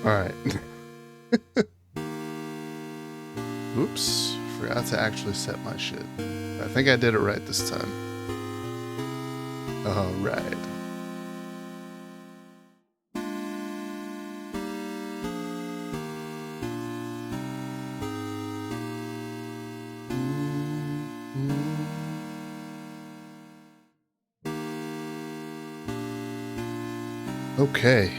Alright. Oops. Forgot to actually set my shit. I think I did it right this time. Alright. Okay.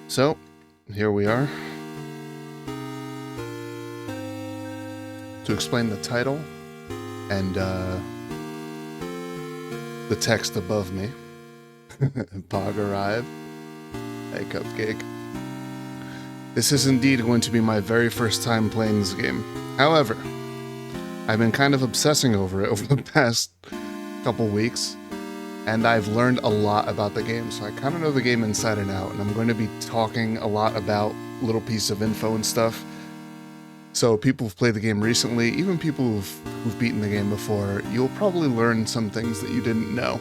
So, here we are. To explain the title and the text above me. Pog arrived. Hey, Cupcake. This is indeed going to be my very first time playing this game. However, I've been kind of obsessing over it over the past couple weeks, and I've learned a lot about the game, so I kind of know the game inside and out, and I'm going to be talking a lot about little pieces of info and stuff. So people who've played the game recently, even people who've beaten the game before, you'll probably learn some things that you didn't know.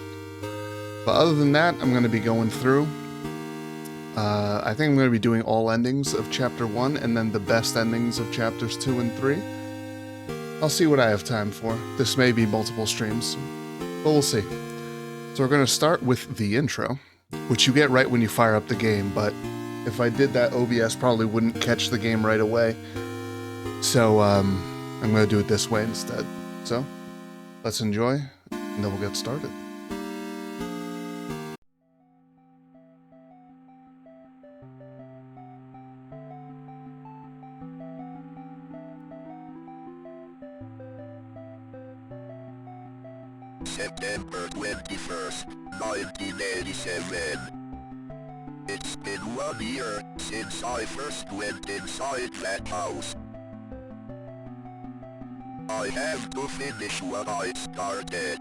But other than that, I'm going to be going through. I think I'm going to be doing all endings of Chapter 1, and then the best endings of Chapters 2 and 3. I'll see what I have time for. This may be multiple streams, but we'll see. So we're going to start with the intro, which you get right when you fire up the game, but if I did that, OBS probably wouldn't catch the game right away. So I'm going to do it this way instead. So let's enjoy, and then we'll get started. September 21st, 1987. It's been 1 year since I first went inside that house. I have to finish what I started.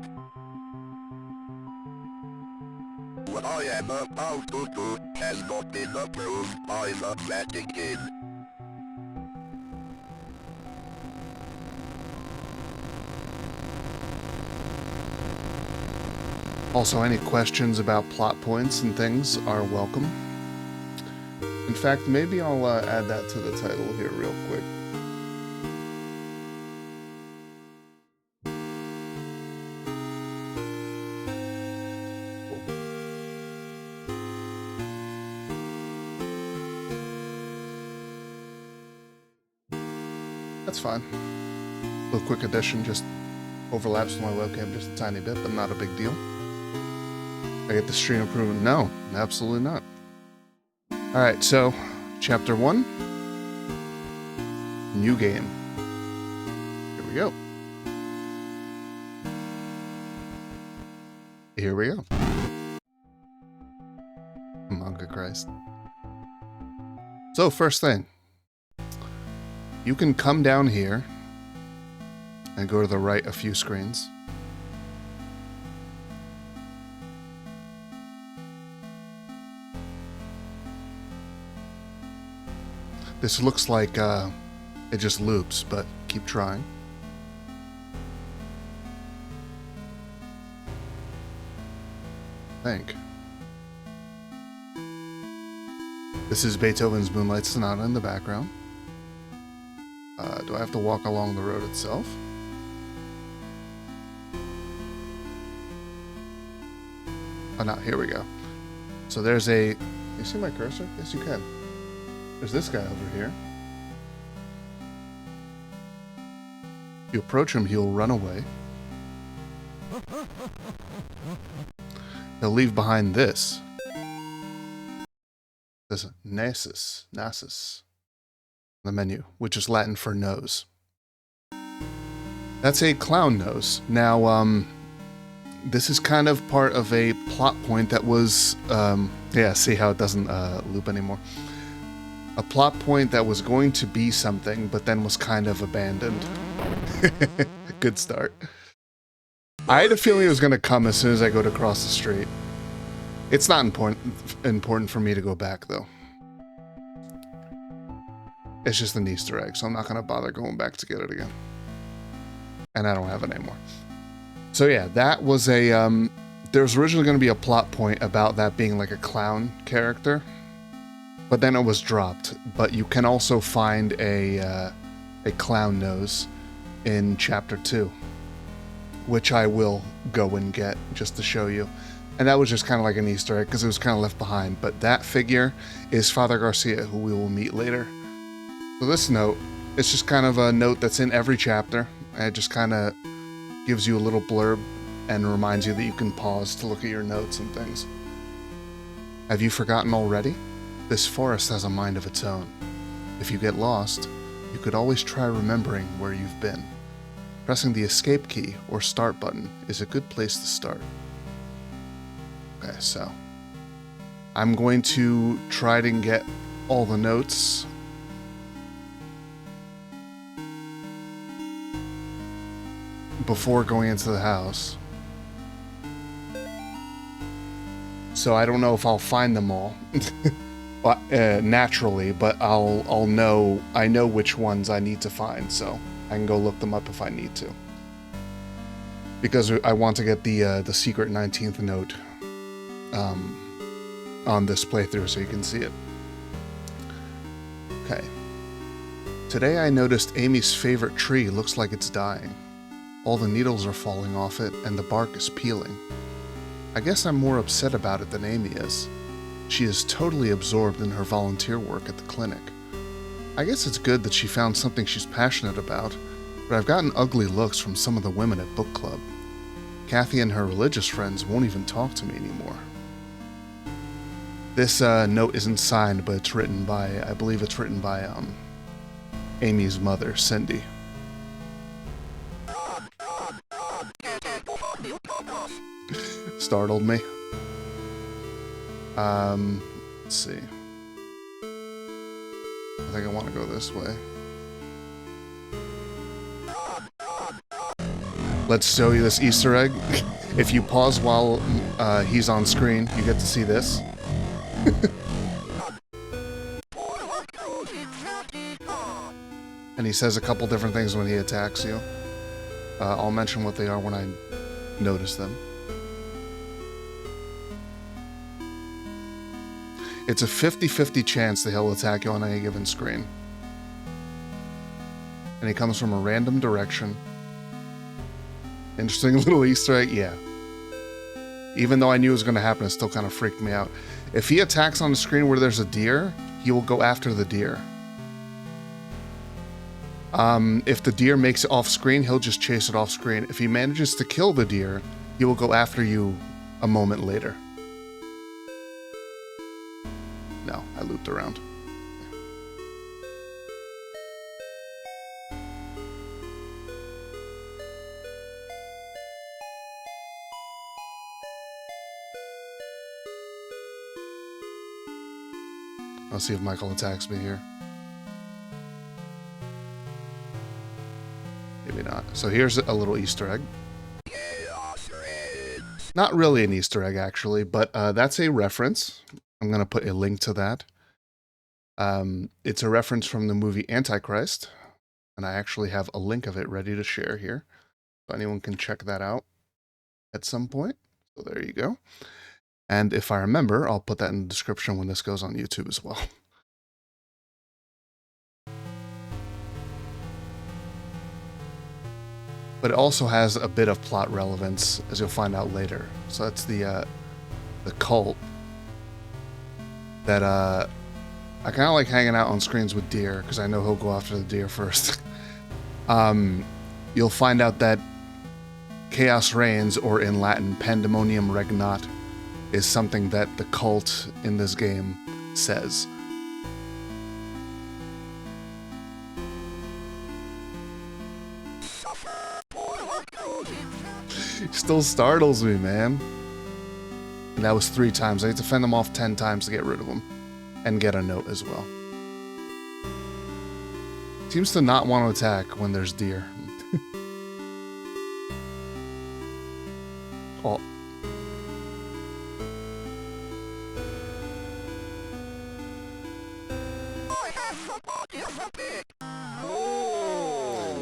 What I am about to do has not been approved by the Vatican. Also, any questions about plot points and things are welcome. In fact, maybe I'll add that to the title here real quick. That's fine. A little quick addition, just overlaps with my webcam just a tiny bit, but not a big deal. I get the stream improvement? No, absolutely not. Alright, so, Chapter 1. New game. Here we go. Here we go. Manga Christ. So, first thing. You can come down here and go to the right a few screens. This looks like it just loops, but keep trying. I think. This is Beethoven's Moonlight Sonata in the background. Do I have to walk along the road itself? Oh, no, here we go. So there's a... You see my cursor? Yes, you can. There's this guy over here. If you approach him, he'll run away. He'll leave behind this. This nasus, the menu, which is Latin for nose. That's a clown nose. Now, this is kind of part of a plot point that was, yeah, see how it doesn't loop anymore. A plot point that was going to be something, but then was kind of abandoned. Good start. I had a feeling it was going to come as soon as I go to cross the street. It's not important for me to go back, though. It's just an Easter egg, so I'm not going to bother going back to get it again. And I don't have it anymore. So yeah, that was a There's originally going to be a plot point about that being like a clown character, but then it was dropped. But you can also find a clown nose in Chapter 2, which I will go and get just to show you. And that was just kind of like an Easter egg because it was kind of left behind. But that figure is Father Garcia, who we will meet later. So this note, it's just kind of a note that's in every chapter. And it just kind of gives you a little blurb and reminds you that you can pause to look at your notes and things. Have you forgotten already? This forest has a mind of its own. If you get lost, you could always try remembering where you've been. Pressing the escape key or start button is a good place to start. Okay, so I'm going to try to get all the notes. Before going into the house. So I don't know if I'll find them all but, naturally, but I'll know, I know which ones I need to find, so I can go look them up if I need to. Because I want to get the secret 19th note on this playthrough so you can see it. Okay. Today I noticed Amy's favorite tree looks like it's dying. All the needles are falling off it and the bark is peeling. I guess I'm more upset about it than Amy is. She is totally absorbed in her volunteer work at the clinic. I guess it's good that she found something she's passionate about, but I've gotten ugly looks from some of the women at book club. Kathy and her religious friends won't even talk to me anymore. This note isn't signed, but it's written by, I believe it's written by Amy's mother, Cindy. Startled me. Let's see. I think I want to go this way. Let's show you this Easter egg. If you pause while he's on screen, you get to see this. And he says a couple different things when he attacks you. I'll mention what they are when I notice them. It's a 50-50 chance that he'll attack you on any given screen. And he comes from a random direction. Interesting little Easter egg, yeah. Even though I knew it was going to happen, it still kind of freaked me out. If he attacks on the screen where there's a deer, he will go after the deer. If the deer makes it off screen, he'll just chase it off screen. If he manages to kill the deer, he will go after you a moment later. No, I looped around. I'll see if Michael attacks me here. Maybe not. So here's a little Easter egg. Not really an Easter egg, actually, but that's a reference. I'm going to put a link to that. It's a reference from the movie Antichrist, and I actually have a link of it ready to share here. So anyone can check that out at some point. So there you go. And if I remember, I'll put that in the description when this goes on YouTube as well. But it also has a bit of plot relevance, as you'll find out later. So that's the cult that I kind of like hanging out on screens with deer because I know he'll go after the deer first. You'll find out that Chaos Reigns, or in Latin, Pandemonium Regnat, is something that the cult in this game says. Still startles me, man. And that was 3 times. I had to fend them off 10 times to get rid of them. And get a note as well. Seems to not want to attack when there's deer. Oh.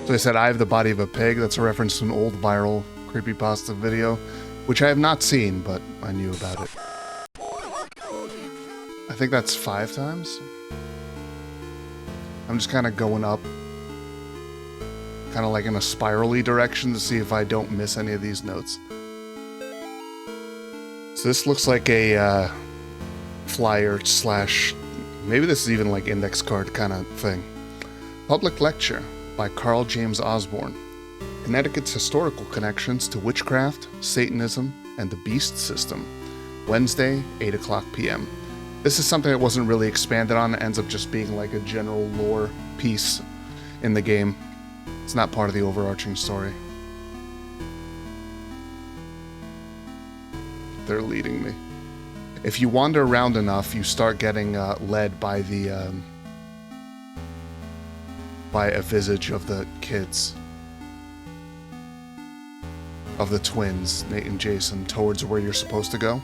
So I said, I have the body of a pig. That's a reference to an old viral creepypasta video which I have not seen, but I knew about it. I think that's 5 times. I'm just kind of going up, kind of like in a spirally direction to see if I don't miss any of these notes. So this looks like a flyer slash, maybe this is even like index card kind of thing. Public lecture by Carl James Osborne. Connecticut's historical connections to witchcraft, Satanism, and the beast system. Wednesday, 8 o'clock p.m. This is something that wasn't really expanded on. It ends up just being like a general lore piece in the game. It's not part of the overarching story. They're leading me. If you wander around enough, you start getting led by the by a visage of the kids, of the twins, Nate and Jason, towards where you're supposed to go.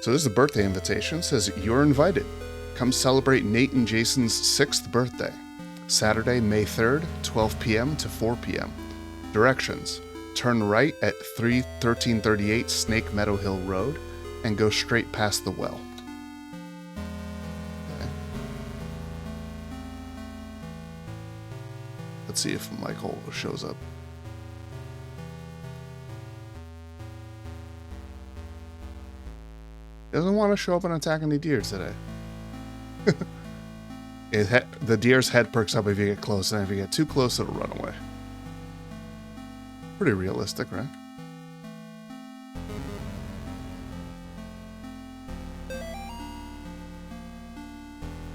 So this is a birthday invitation. It says, you're invited. Come celebrate Nate and Jason's 6th birthday. Saturday, May 3rd, 12 p.m. to 4 p.m. Directions. Turn right at 1338 Snake Meadow Hill Road and go straight past the well. Okay. Let's see if Michael shows up. Doesn't want to show up and attack any deer today. The deer's head perks up if you get close, and if you get too close, it'll run away. Pretty realistic, right?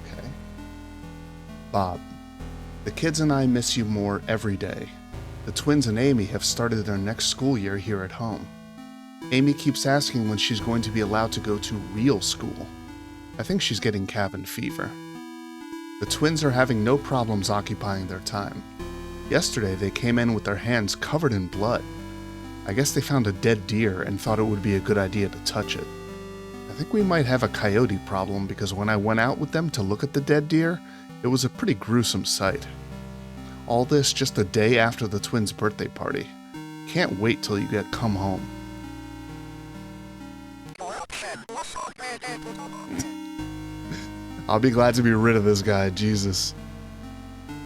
Okay. Bob, the kids and I miss you more every day. The twins and Amy have started their next school year here at home. Amy keeps asking when she's going to be allowed to go to real school. I think she's getting cabin fever. The twins are having no problems occupying their time. Yesterday they came in with their hands covered in blood. I guess they found a dead deer and thought it would be a good idea to touch it. I think we might have a coyote problem because when I went out with them to look at the dead deer, it was a pretty gruesome sight. All this just a day after the twins' birthday party. Can't wait till you get come home. I'll be glad to be rid of this guy, Jesus.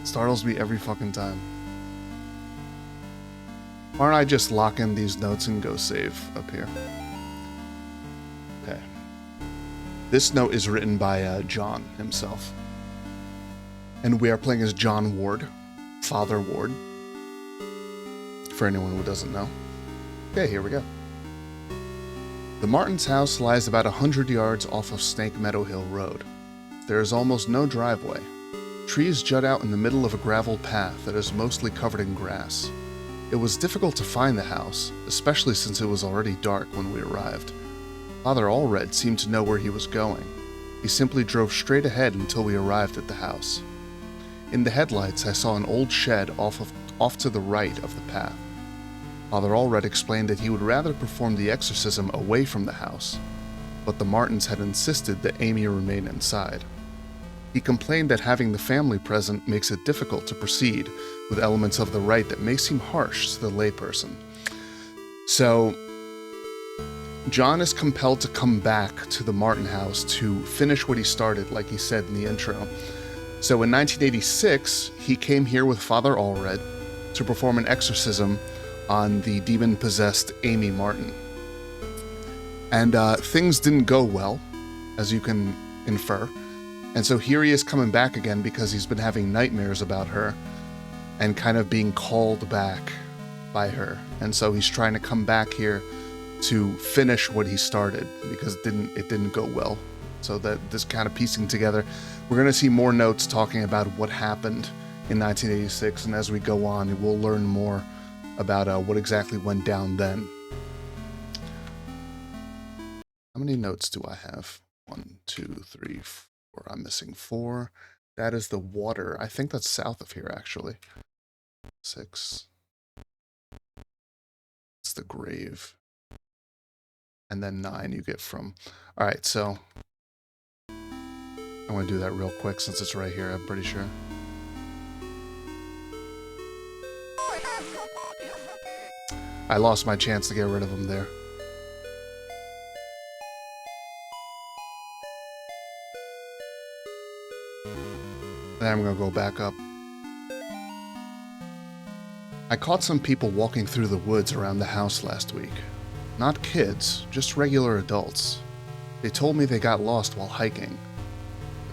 Startles me every fucking time. Why don't I just lock in these notes and go save up here? Okay. This note is written by John himself. And we are playing as John Ward, Father Ward, for anyone who doesn't know. Okay, here we go. The Martins' house lies about 100 yards off of Snake Meadow Hill Road. There is almost no driveway. Trees jut out in the middle of a gravel path that is mostly covered in grass. It was difficult to find the house, especially since it was already dark when we arrived. Father Allred seemed to know where he was going. He simply drove straight ahead until we arrived at the house. In the headlights, I saw an old shed off to the right of the path. Father Allred explained that he would rather perform the exorcism away from the house, but the Martins had insisted that Amy remain inside. He complained that having the family present makes it difficult to proceed with elements of the rite that may seem harsh to the layperson. So, John is compelled to come back to the Martin house to finish what he started, like he said in the intro. So in 1986, he came here with Father Allred to perform an exorcism on the demon-possessed Amy Martin. And things didn't go well, as you can infer. And so here he is coming back again because he's been having nightmares about her and kind of being called back by her. And so he's trying to come back here to finish what he started because it didn't go well. So that this kind of piecing together, we're going to see more notes talking about what happened in 1986. And as we go on, we'll learn more about what exactly went down then. How many notes do I have? 1, 2, 3, 4. I'm missing 4. That is the water. I think that's south of here, actually. 6. It's the grave. And then 9 you get from... Alright, so... I'm going to do that real quick since it's right here, I'm pretty sure. I lost my chance to get rid of him there. Then I'm gonna go back up. I caught some people walking through the woods around the house last week. Not kids, just regular adults. They told me they got lost while hiking,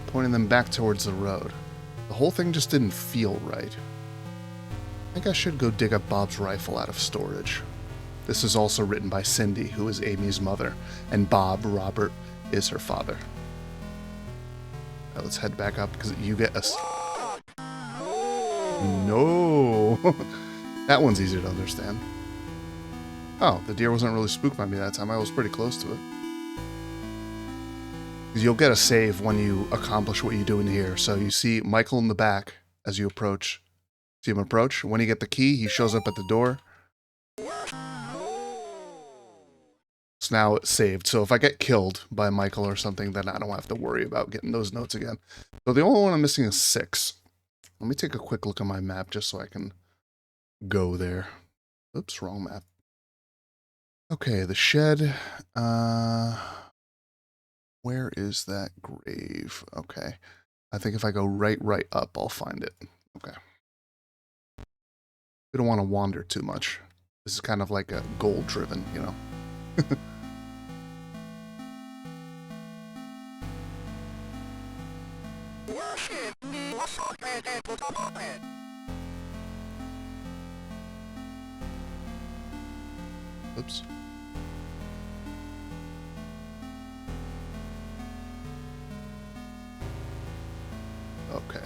pointing them back towards the road. The whole thing just didn't feel right. I think I should go dig up Bob's rifle out of storage. This is also written by Cindy, who is Amy's mother, and Bob, Robert, is her father. Right, let's head back up, because you get us. No! That one's easier to understand. Oh, the deer wasn't really spooked by me that time. I was pretty close to it. You'll get a save when you accomplish what you do in here. So you see Michael in the back as you approach. See him approach. When you get the key, he shows up at the door. So now it's saved. So if I get killed by Michael or something, then I don't have to worry about getting those notes again. So the only one I'm missing is 6. Let me take a quick look at my map just so I can go there. Oops, wrong map. Okay, the shed. Where is that grave? Okay. I think if I go right up, I'll find it. Okay. We don't want to wander too much. This is kind of like a goal-driven, you know? Oops. Okay.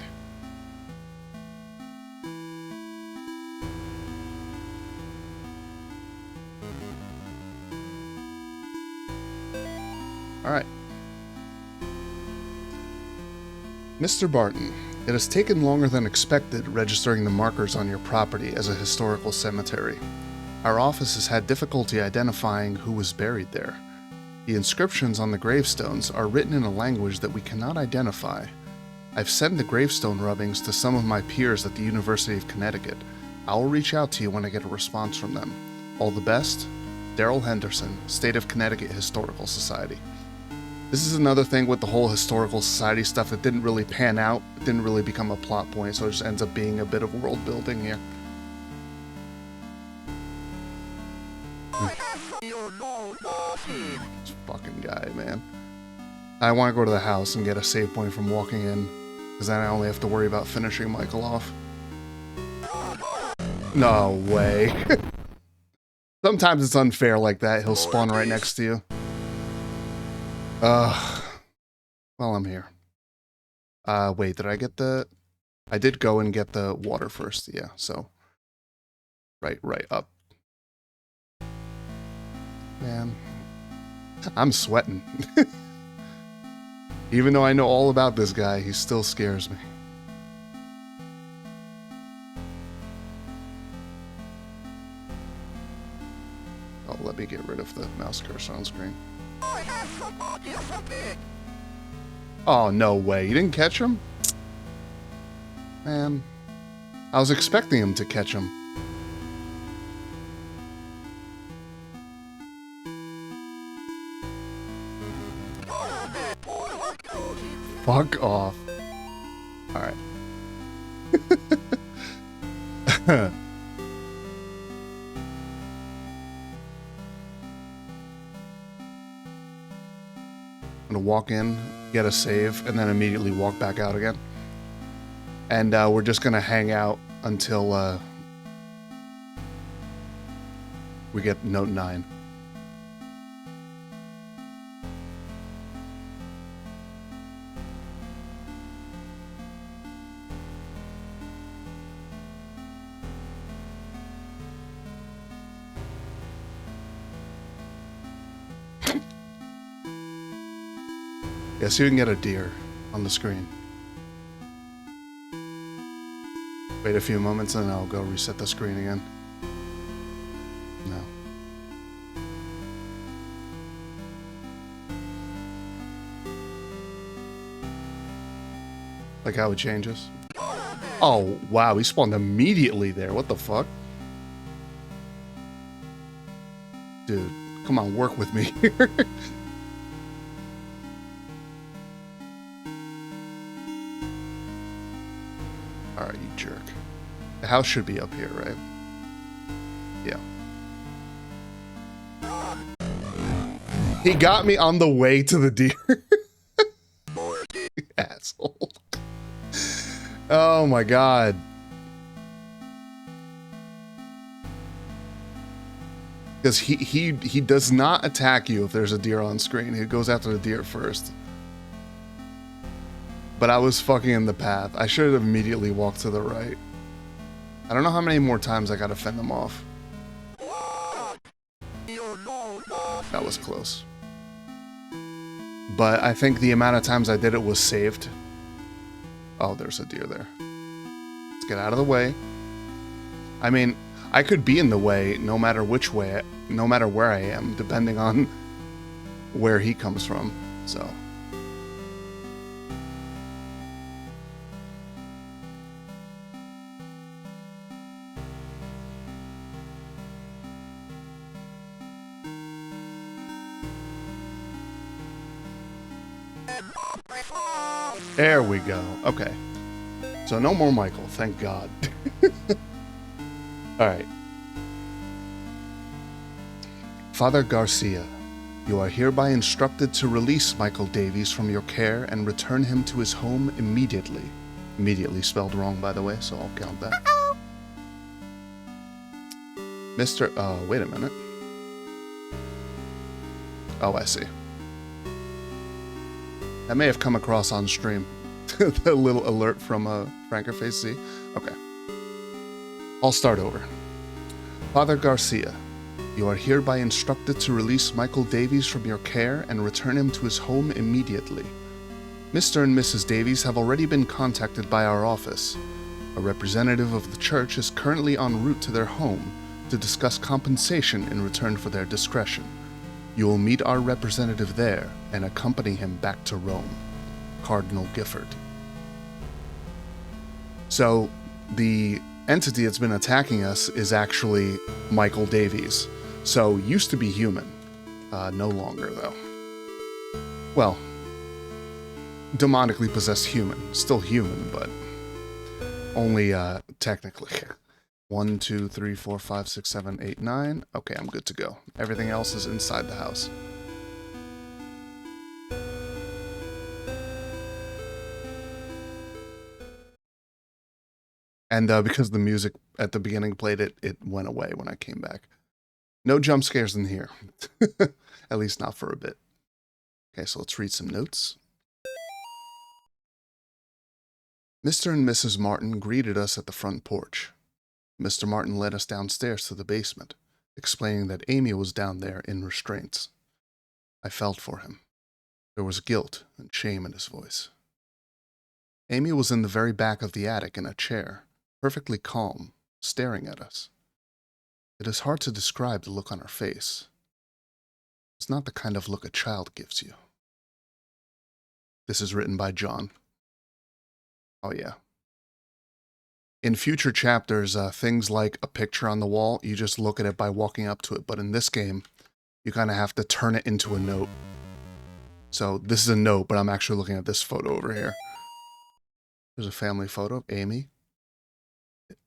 All right. Mr. Barton, it has taken longer than expected registering the markers on your property as a historical cemetery. Our office has had difficulty identifying who was buried there. The inscriptions on the gravestones are written in a language that we cannot identify. I've sent the gravestone rubbings to some of my peers at the University of Connecticut. I will reach out to you when I get a response from them. All the best, Daryl Henderson, State of Connecticut Historical Society. This is another thing with the whole historical society stuff that didn't really pan out. It didn't really become a plot point, so it just ends up being a bit of world building here. This fucking guy, man. I want to go to the house and get a save point from walking in, because then I only have to worry about finishing Michael off. No way. Sometimes it's unfair like that. He'll spawn right next to you. Well, I'm here. Wait, did I get the... I did go and get the water first, yeah, so... Right up. Man. I'm sweating. Even though I know all about this guy, he still scares me. Oh, let me get rid of the mouse cursor on screen. Oh, no way. You didn't catch him? Man. I was expecting him to catch him. Fuck off. Alright. I'm gonna walk in, get a save, and then immediately walk back out again. And we're just gonna hang out until we get note 9. Yeah, so you can get a deer on the screen. Wait a few moments and I'll go reset the screen again. No. Like how it changes? Oh, wow, he spawned immediately there. What the fuck? Dude, come on, work with me here. Alright, you jerk. The house should be up here, right? Yeah. He got me on the way to the deer. Asshole. Oh my god. Because he does not attack you if there's a deer on screen. He goes after the deer first. But I was fucking in the path. I should have immediately walked to the right. I don't know how many more times I gotta fend them off. That was close. But I think the amount of times I did it was saved. Oh, there's a deer there. Let's get out of the way. I mean, I could be in the way no matter which way, no matter where I am, depending on where he comes from, so. There we go. Okay. So no more Michael, thank God. Alright. Father Garcia, you are hereby instructed to release Michael Davies from your care and return him to his home immediately. Immediately spelled wrong, by the way, so I'll count that. Mr. Wait a minute. Oh, I see. That may have come across on stream. The little alert from Frankerface Z. Okay. I'll start over. Father Garcia, you are hereby instructed to release Michael Davies from your care and return him to his home immediately. Mr. and Mrs. Davies have already been contacted by our office. A representative of the church is currently en route to their home to discuss compensation in return for their discretion. You will meet our representative there and accompany him back to Rome. Cardinal Gifford. So, the entity that's been attacking us is actually Michael Davies. So, used to be human. No longer, though. Well, demonically possessed human. Still human, but only technically. 1, 2, 3, 4, 5, 6, 7, 8, 9. Okay, I'm good to go. Everything else is inside the house. And because the music at the beginning played, it went away when I came back. No jump scares in here. At least not for a bit. Okay, so let's read some notes. Mr. and Mrs. Martin greeted us at the front porch. Mr. Martin led us downstairs to the basement, explaining that Amy was down there in restraints. I felt for him. There was guilt and shame in his voice. Amy was in the very back of the attic in a chair, perfectly calm, staring at us. It is hard to describe the look on her face. It's not the kind of look a child gives you. This is written by John. Oh yeah. In future chapters, things like a picture on the wall, you just look at it by walking up to it. But in this game, you kind of have to turn it into a note. So this is a note, but I'm actually looking at this photo over here. There's a family photo of Amy,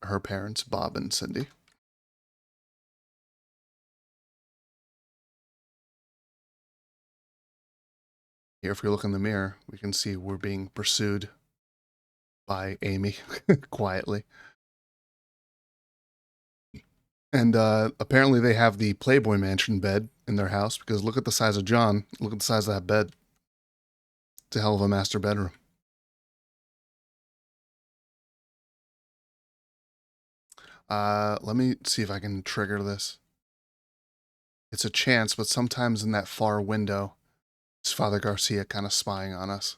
her parents, Bob and Cindy. Here, if we look in the mirror, we can see we're being pursued by Amy quietly. And apparently they have the Playboy Mansion bed in their house because look at the size of John. Look at the size of that bed. It's a hell of a master bedroom. Let me see if I can trigger this. It's a chance, but sometimes in that far window, it's Father Garcia kind of spying on us.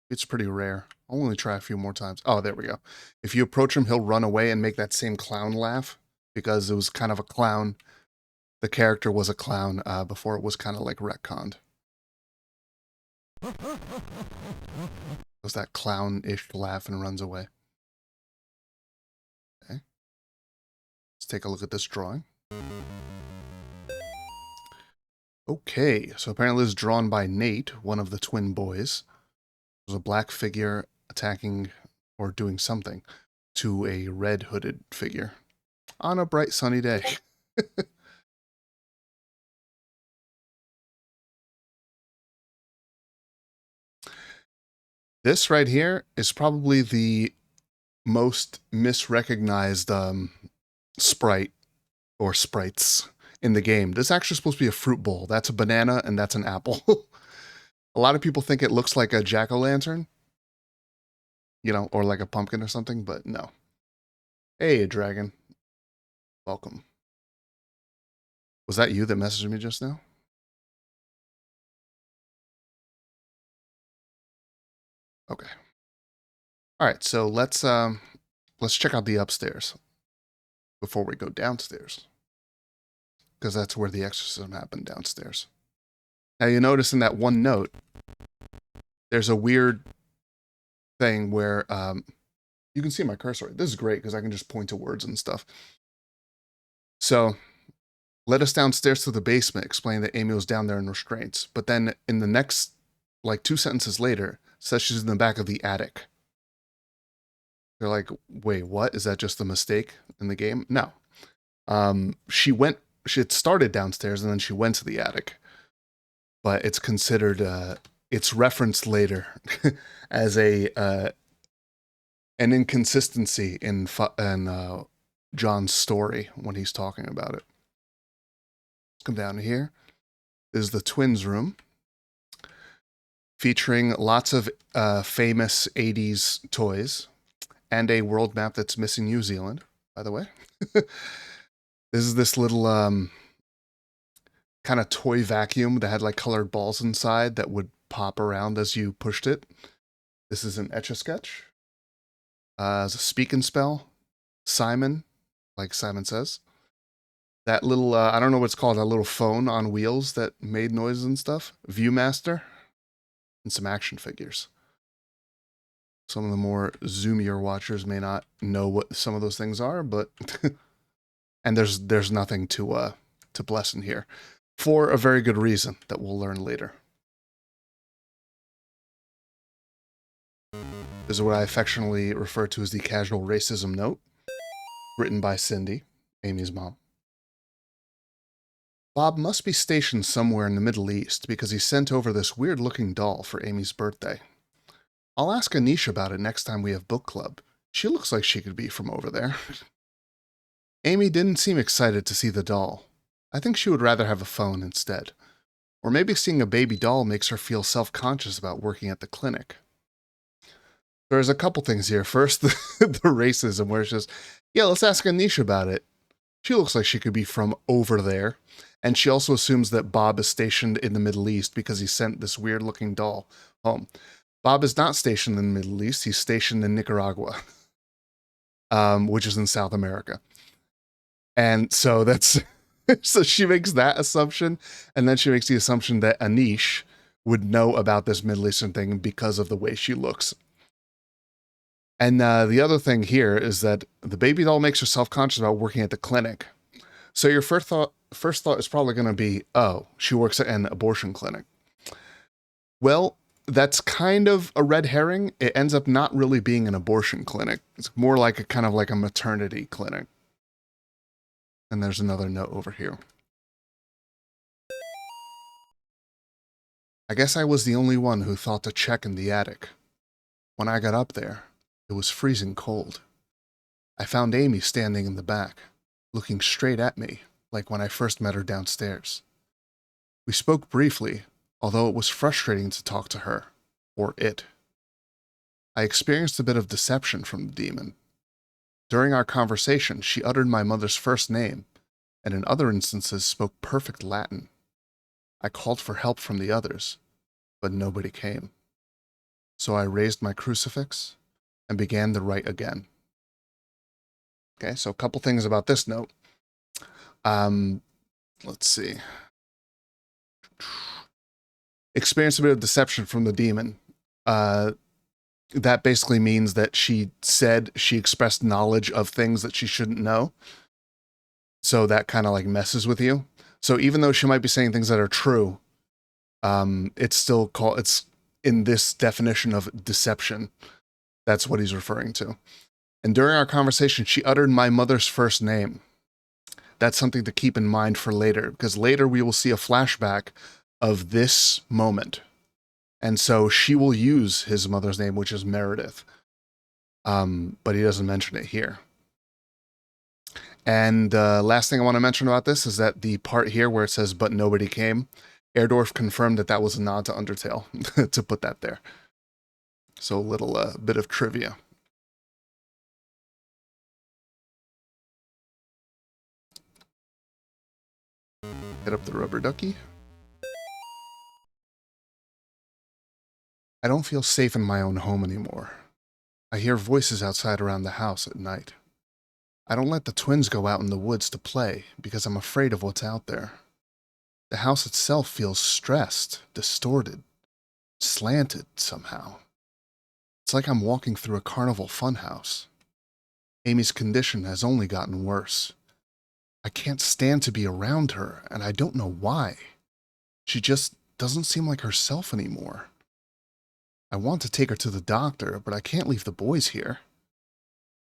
It's pretty rare. I'll only try a few more times. Oh, there we go. If you approach him, he'll run away and make that same clown laugh because it was kind of a clown. The character was a clown before it was kind of like retconned. It was that clown-ish laugh and runs away. Okay. take a look at this drawing. Okay, so apparently this is drawn by Nate, one of the twin boys. There's a black figure attacking or doing something to a red hooded figure on a bright sunny day. This right here is probably the most misrecognized sprite or sprites in the game. This is actually supposed to be a fruit bowl. That's a banana and that's an apple. A lot of people think it looks like a jack-o'-lantern, you know, or like a pumpkin or something, but no. Hey, dragon. Welcome. Was that you that messaged me just now? Okay. All right, so let's check out the upstairs before we go downstairs, because that's where the exorcism happened, downstairs. Now you notice in that one note, there's a weird thing where you can see my cursor. This is great because I can just point to words and stuff. So, led us downstairs to the basement, explained that Amy was down there in restraints. But then in the next, like 2 sentences later, says she's in the back of the attic. They're like, wait, what? Is that just a mistake in the game? No. She had started downstairs and then she went to the attic. But it's considered, it's referenced later as an inconsistency in John's story when he's talking about it. Let's come down here. This is the twins' room, featuring lots of famous 80s toys and a world map that's missing New Zealand, by the way. This is this little kind of toy vacuum that had like colored balls inside that would pop around as you pushed it. This is an Etch-a-Sketch. It's a speak and spell. Simon, like Simon Says. That little, I don't know what it's called, that little phone on wheels that made noises and stuff. Viewmaster. And some action figures. Some of the more zoomier watchers may not know what some of those things are, but... and there's nothing to bless in here. For a very good reason that we'll learn later. This is what I affectionately refer to as the casual racism note, written by Cindy, Amy's mom. Bob must be stationed somewhere in the Middle East because he sent over this weird-looking doll for Amy's birthday. I'll ask Anish about it next time we have book club. She looks like she could be from over there. Amy didn't seem excited to see the doll. I think she would rather have a phone instead. Or maybe seeing a baby doll makes her feel self-conscious about working at the clinic. There's a couple things here. First, the racism, where it's just, yeah, let's ask Anish about it. She looks like she could be from over there. And she also assumes that Bob is stationed in the Middle East because he sent this weird-looking doll home. Bob is not stationed in the Middle East. He's stationed in Nicaragua, which is in South America. And so that's... so she makes that assumption, and then she makes the assumption that Anish would know about this Middle Eastern thing because of the way she looks. And the other thing here is that the baby doll makes her self-conscious about working at the clinic. So your first thought is probably going to be, oh, she works at an abortion clinic. Well, that's kind of a red herring. It ends up not really being an abortion clinic. It's more like a kind of like a maternity clinic. And there's another note over here. I guess I was the only one who thought to check in the attic. When I got up there, it was freezing cold. I found Amy standing in the back, looking straight at me, like when I first met her downstairs. We spoke briefly, although it was frustrating to talk to her, or it. I experienced a bit of deception from the demon. During our conversation, she uttered my mother's first name, and in other instances spoke perfect Latin. I called for help from the others, but nobody came. So I raised my crucifix and began the rite again. Okay, so a couple things about this note. Let's see. Experience a bit of deception from the demon. That basically means that she said she expressed knowledge of things that she shouldn't know. So that kind of like messes with you. So even though she might be saying things that are true, it's in this definition of deception. That's what he's referring to. And during our conversation, she uttered my mother's first name. That's something to keep in mind for later, because later we will see a flashback of this moment. And so she will use his mother's name, which is Meredith. But he doesn't mention it here. And last thing I want to mention about this is that the part here where it says, but nobody came, Erdorf confirmed that that was a nod to Undertale, to put that there. So a little bit of trivia. Hit up the rubber ducky. I don't feel safe in my own home anymore. I hear voices outside around the house at night. I don't let the twins go out in the woods to play because I'm afraid of what's out there. The house itself feels stressed, distorted, slanted somehow. It's like I'm walking through a carnival funhouse. Amy's condition has only gotten worse. I can't stand to be around her, and I don't know why. She just doesn't seem like herself anymore. I want to take her to the doctor, but I can't leave the boys here.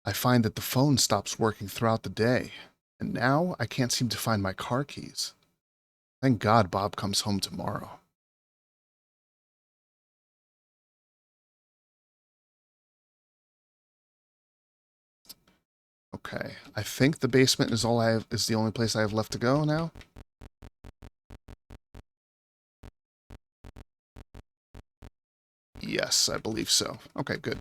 I find that the phone stops working throughout the day, and now I can't seem to find my car keys. Thank God Bob comes home tomorrow. Okay, I think the basement is the only place I have left to go now. Yes, I believe so. Okay, good.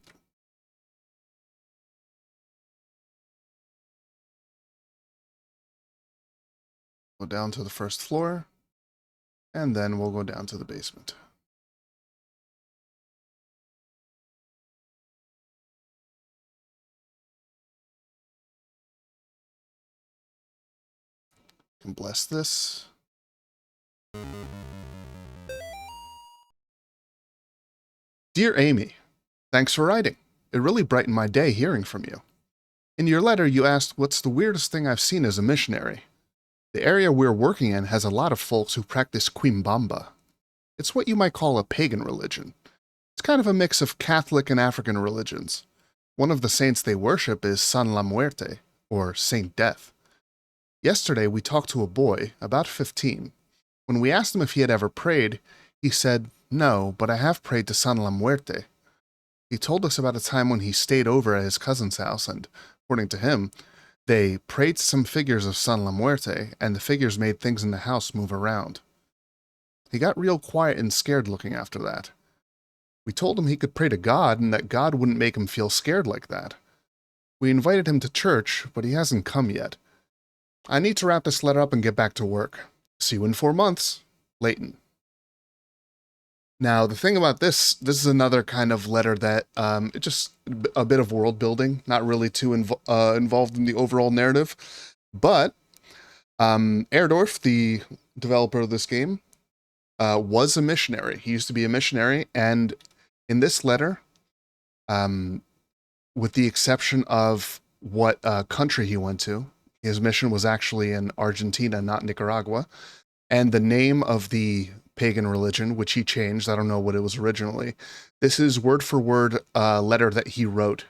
Go down to the first floor, and then we'll go down to the basement. Can bless this. Dear Amy, thanks for writing. It really brightened my day hearing from you. In your letter, you asked what's the weirdest thing I've seen as a missionary. The area we're working in has a lot of folks who practice Quimbamba. It's what you might call a pagan religion. It's kind of a mix of Catholic and African religions. One of the saints they worship is San La Muerte, or Saint Death. Yesterday, we talked to a boy, about 15. When we asked him if he had ever prayed, he said, no, but I have prayed to San La Muerte. He told us about a time when he stayed over at his cousin's house, and, according to him, they prayed to some figures of San La Muerte, and the figures made things in the house move around. He got real quiet and scared looking after that. We told him he could pray to God and that God wouldn't make him feel scared like that. We invited him to church, but he hasn't come yet. I need to wrap this letter up and get back to work. See you in 4 months. Leighton. Now, the thing about this is another kind of letter that, it's just a bit of world building, not really too involved in the overall narrative. But, Erdorf, the developer of this game, was a missionary. He used to be a missionary, and in this letter, with the exception of what country he went to, his mission was actually in Argentina, not Nicaragua, and the name of the pagan religion, which he changed, I don't know what it was originally. This is word for word letter that he wrote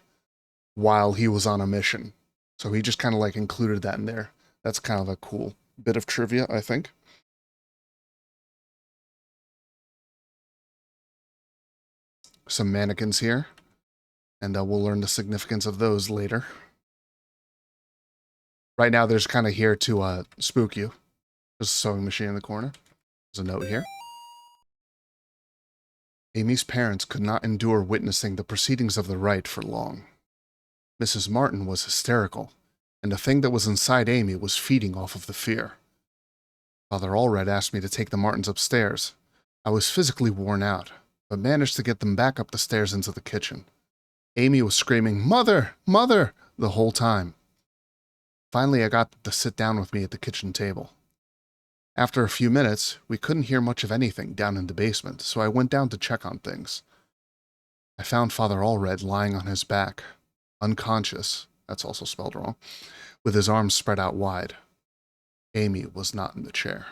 while he was on a mission. So he just kind of like included that in there. That's kind of a cool bit of trivia, I think. Some mannequins here, and we'll learn the significance of those later. Right now, they're just kind of here to spook you. There's a sewing machine in the corner. There's a note here. Amy's parents could not endure witnessing the proceedings of the rite for long. Mrs. Martin was hysterical, and the thing that was inside Amy was feeding off of the fear. Father Allred asked me to take the Martins upstairs. I was physically worn out, but managed to get them back up the stairs into the kitchen. Amy was screaming, "Mother! Mother!" the whole time. Finally, I got them to sit down with me at the kitchen table. After a few minutes, we couldn't hear much of anything down in the basement, so I went down to check on things. I found Father Allred lying on his back, unconscious, that's also spelled wrong, with his arms spread out wide. Amy was not in the chair.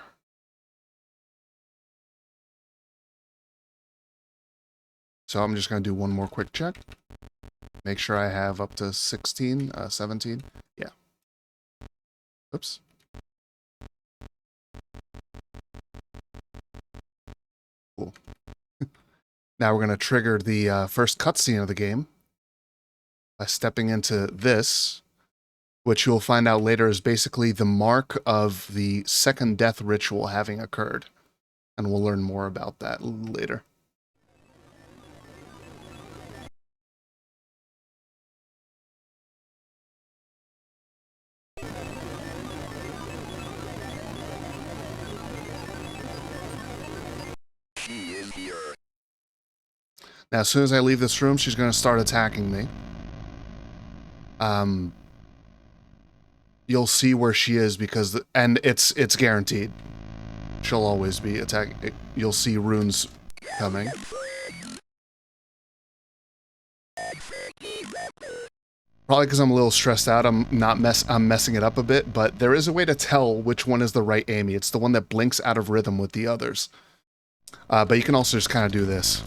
So I'm just going to do one more quick check. Make sure I have up to 17. Yeah. Oops. Cool. Now we're going to trigger the first cutscene of the game by stepping into this, which you'll find out later is basically the mark of the second death ritual having occurred. And we'll learn more about that later. She is here. Now, as soon as I leave this room, she's going to start attacking me. You'll see where she is because, and it's guaranteed. She'll always be attacking. You'll see runes coming. Probably because I'm a little stressed out. I'm messing it up a bit, but there is a way to tell which one is the right Amy. It's the one that blinks out of rhythm with the others. But you can also just kind of do this.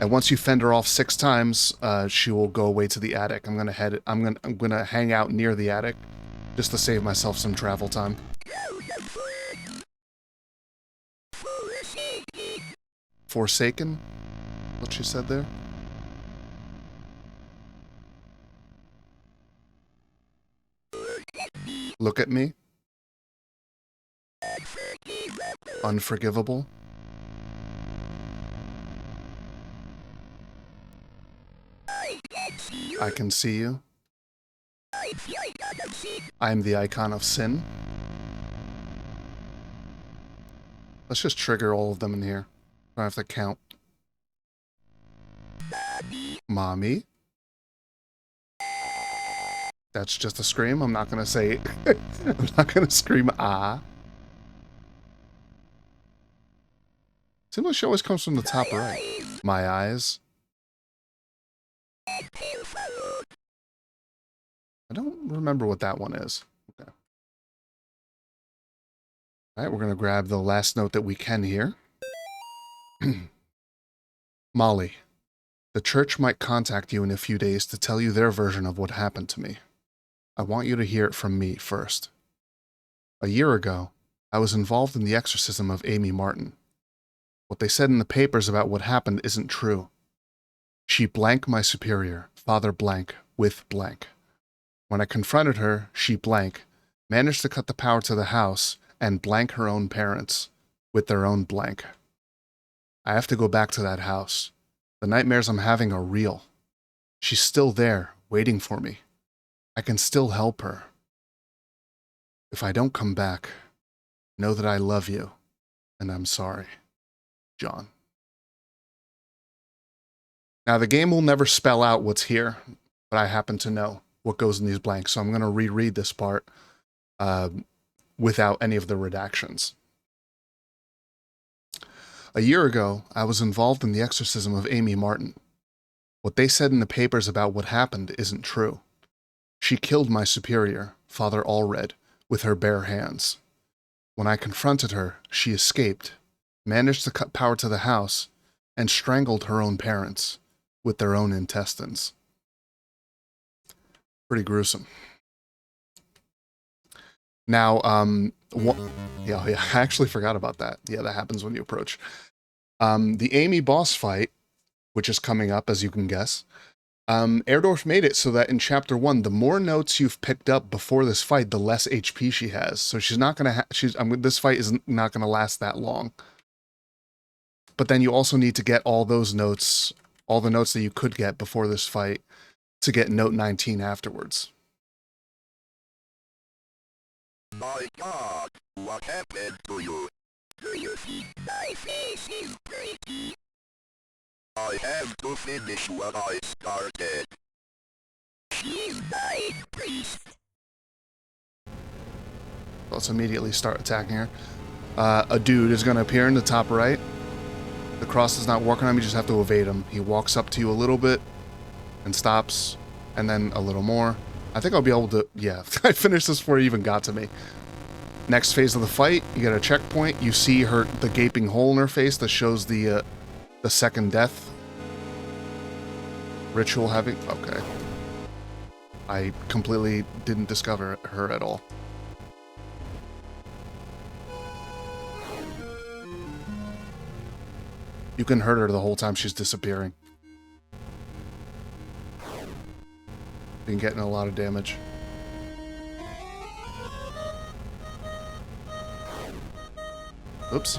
And once you fend her off 6 times, she will go away to the attic. I'm gonna hang out near the attic, just to save myself some travel time. Forsaken? What she said there? Look at me. Unforgivable. I can see you. I am the icon of sin. Let's just trigger all of them in here. I don't have to count. Mommy. That's just a scream. I'm not gonna say I'm not gonna scream ah. Seems like she always comes from the top right. My eyes. I don't remember what that one is. Okay. Alright, we're gonna grab the last note that we can here. Molly, the church might contact you in a few days to tell you their version of what happened to me. I want you to hear it from me first. A year ago, I was involved in the exorcism of Amy Martin. What they said in the papers about what happened isn't true. She blanked my superior, Father Blank, with blank. When I confronted her, she blank, managed to cut the power to the house and blank her own parents, with their own blank. I have to go back to that house. The nightmares I'm having are real. She's still there, waiting for me. I can still help her. If I don't come back, know that I love you, and I'm sorry. John. Now, the game will never spell out what's here, but I happen to know what goes in these blanks, so I'm going to reread this part without any of the redactions. A year ago, I was involved in the exorcism of Amy Martin. What they said in the papers about what happened isn't true. She killed my superior, Father Allred, with her bare hands. When I confronted her, she escaped, managed to cut power to the house, and strangled her own parents with their own intestines. Pretty gruesome. Now, yeah, I actually forgot about that. Yeah, that happens when you approach. The Amy boss fight, which is coming up, as you can guess, Erdorf made it so that in Chapter 1, the more notes you've picked up before this fight, the less HP she has. So she's not going to this fight is not going to last that long. But then you also need to get all those notes, all the notes that you could get before this fight, to get note 19 afterwards. My God, what happened to you? Do you think my face is pretty? I have to finish what I started. She's my priest. Let's immediately start attacking her. A dude is going to appear in the top right. The cross is not working on him, you just have to evade him. He walks up to you a little bit and stops, and then a little more. I think I'll be able to, yeah, I finished this before he even got to me. Next phase of the fight, you get a checkpoint. You see the gaping hole in her face that shows the second death ritual having... Okay. I completely didn't discover her at all. You can hurt her the whole time she's disappearing. Been getting a lot of damage. Oops.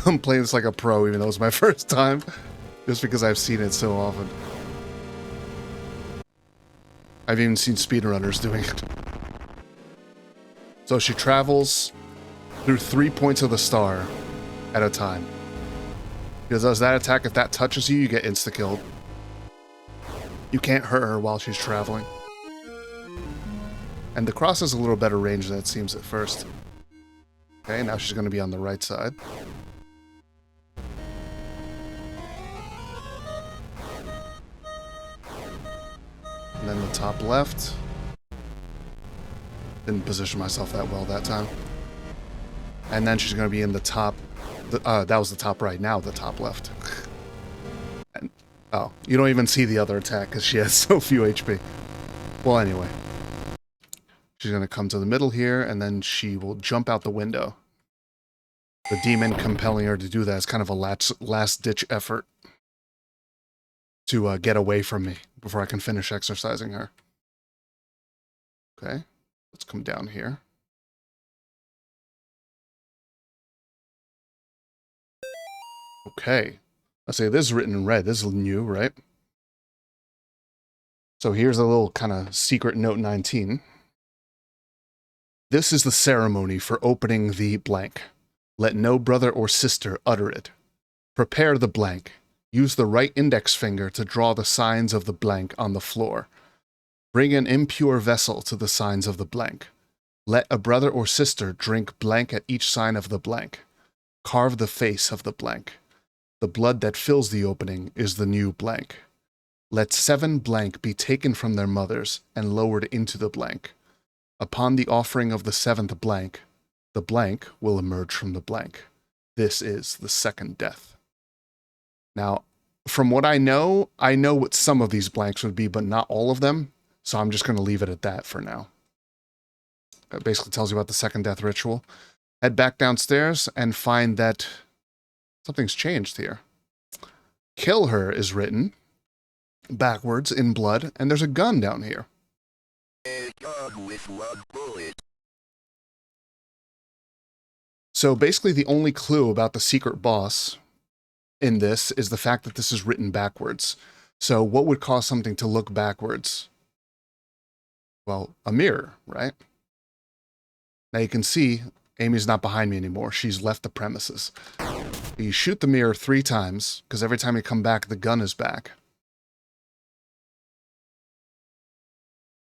I'm playing this like a pro, even though it's my first time, just because I've seen it so often. I've even seen speedrunners doing it. So she travels through 3 points of the star at a time. Because as that attack, if that touches you, you get insta-killed. You can't hurt her while she's traveling. And the cross has a little better range than it seems at first. Okay, now she's going to be on the right side. And then the top left. Didn't position myself that well that time. And then she's going to be in the top... that was the top right, now the top left. And, oh, you don't even see the other attack because she has so few HP. Well, anyway. She's going to come to the middle here, and then she will jump out the window. The demon compelling her to do that is kind of a last-ditch effort to get away from me before I can finish exercising her. Okay, let's come down here. Okay, let's say this is written in red. This is new, right? So here's a little kind of secret note 19. This is the ceremony for opening the blank. Let no brother or sister utter it. Prepare the blank. Use the right index finger to draw the signs of the blank on the floor. Bring an impure vessel to the signs of the blank. Let a brother or sister drink blank at each sign of the blank. Carve the face of the blank. The blood that fills the opening is the new blank. Let 7 blank be taken from their mothers and lowered into the blank. Upon the offering of the 7th blank, the blank will emerge from the blank. This is the second death. Now, from what I know what some of these blanks would be, but not all of them, so I'm just going to leave it at that for now. It basically tells you about the second death ritual. Head back downstairs and find that something's changed here. Kill her is written backwards in blood, and there's a gun down here. A gun with 1 bullet. So basically the only clue about the secret boss in this is the fact that this is written backwards. So what would cause something to look backwards? Well, a mirror, right? Now you can see Amy's not behind me anymore. She's left the premises. You shoot the mirror 3 times, because every time you come back, the gun is back.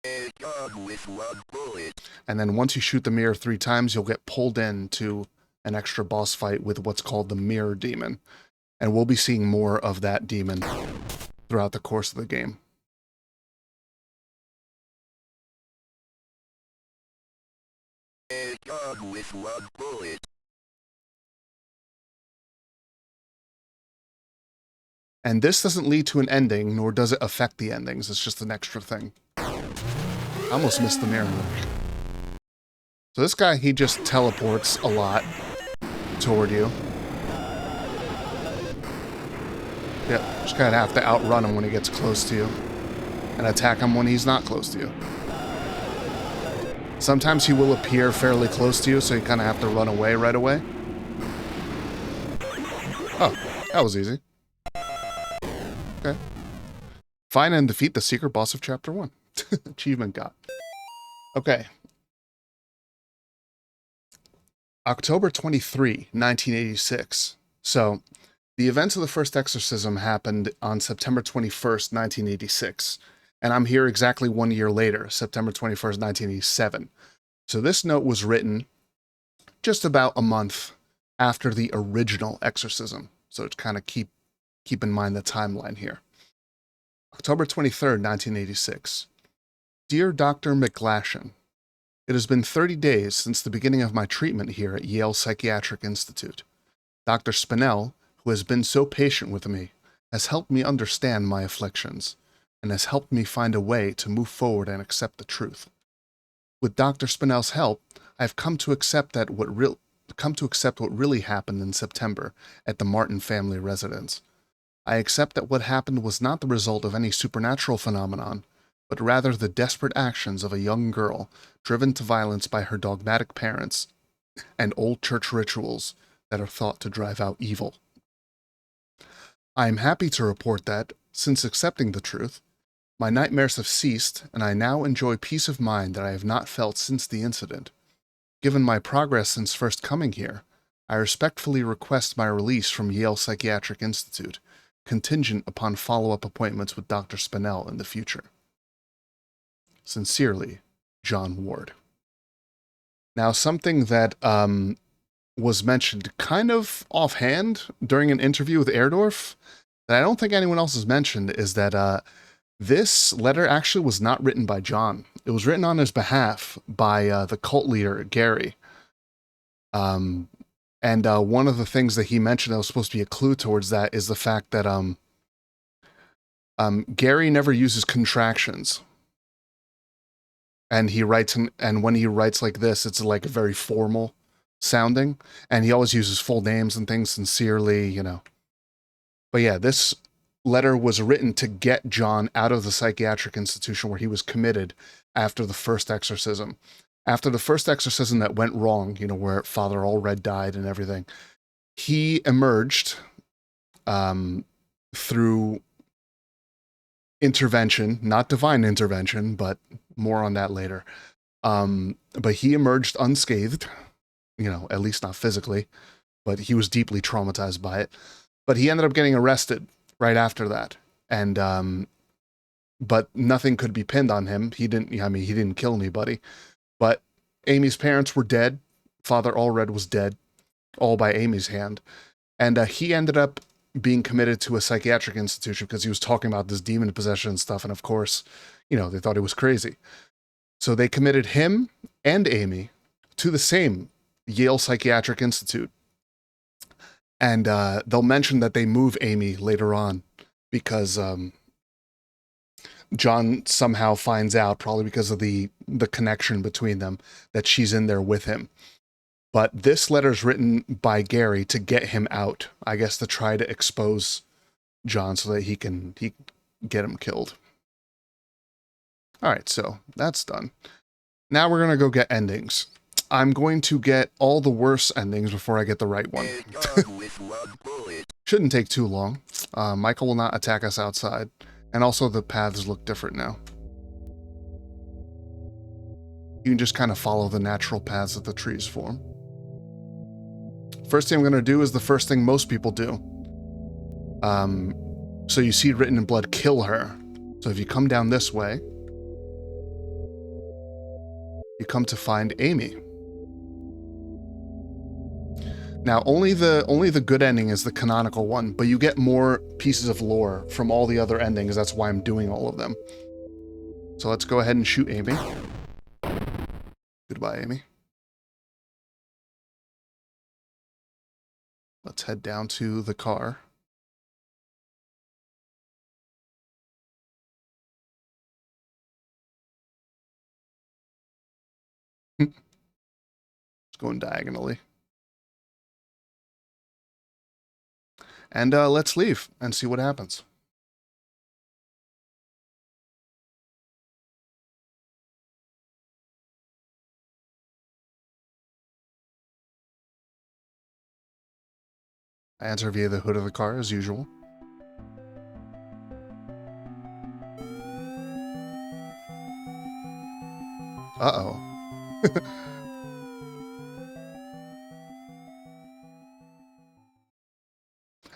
A gun with 1 bullet. And then once you shoot the mirror 3 times, you'll get pulled into an extra boss fight with what's called the mirror demon. And we'll be seeing more of that demon throughout the course of the game. A gun with 1 bullet. And this doesn't lead to an ending, nor does it affect the endings. It's just an extra thing. I almost missed the mirror. So this guy, he just teleports a lot toward you. Yep, just kind of have to outrun him when he gets close to you. And attack him when he's not close to you. Sometimes he will appear fairly close to you, so you kind of have to run away right away. Oh, that was easy. Okay. Find and defeat the secret boss of Chapter 1. Achievement got. Okay. October 23, 1986. So, the events of the first exorcism happened on September 21st, 1986. And I'm here exactly 1 year later, September 21st, 1987. So this note was written just about a month after the original exorcism. So to kind of keep in mind the timeline here. October 23rd, 1986. Dear Dr. McGlashan, it has been 30 days since the beginning of my treatment here at Yale Psychiatric Institute. Dr. Spinell, who has been so patient with me, has helped me understand my afflictions, and has helped me find a way to move forward and accept the truth. With Dr. Spinell's help, I have come to accept what really happened in September at the Martin family residence. I accept that what happened was not the result of any supernatural phenomenon, but rather the desperate actions of a young girl driven to violence by her dogmatic parents and old church rituals that are thought to drive out evil. I am happy to report that, since accepting the truth, my nightmares have ceased, and I now enjoy peace of mind that I have not felt since the incident. Given my progress since first coming here, I respectfully request my release from Yale Psychiatric Institute, contingent upon follow-up appointments with Dr. Spinell in the future. Sincerely, John Ward. Now, something that was mentioned kind of offhand during an interview with Erdorf that I don't think anyone else has mentioned is that this letter actually was not written by John. It was written on his behalf by the cult leader, Gary. And one of the things that he mentioned that was supposed to be a clue towards that is the fact that Gary never uses contractions. And he writes, and when he writes like this, it's like very formal sounding, and he always uses full names and things sincerely, you know. But yeah, this letter was written to get John out of the psychiatric institution where he was committed after the first exorcism. After the first exorcism that went wrong, you know, where Father Allred died and everything, he emerged through intervention, not divine intervention, but more on that later. But he emerged unscathed, you know, at least not physically, but he was deeply traumatized by it. But he ended up getting arrested right after that. And, but nothing could be pinned on him. He didn't kill anybody, but Amy's parents were dead. Father Allred was dead, all by Amy's hand. And he ended up being committed to a psychiatric institution because he was talking about this demon possession and stuff. And of course, you know, they thought he was crazy. So they committed him and Amy to the same Yale Psychiatric Institute. And they'll mention that they move Amy later on because John somehow finds out, probably because of the connection between them, that she's in there with him. But this letter's written by Gary to get him out, I guess, to try to expose John so that he can get him killed. All right, so that's done. Now we're going to go get endings. I'm going to get all the worst endings before I get the right one. Shouldn't take too long. Michael will not attack us outside. And also the paths look different now. You can just kind of follow the natural paths that the trees form. First thing I'm going to do is the first thing most people do. So you see written in blood, kill her. So if you come down this way, you come to find Amy. Now, only the good ending is the canonical one, but you get more pieces of lore from all the other endings. That's why I'm doing all of them. So let's go ahead and shoot Amy. Goodbye, Amy. Let's head down to the car. It's going diagonally. And let's leave and see what happens. I enter via the hood of the car as usual. Uh-oh.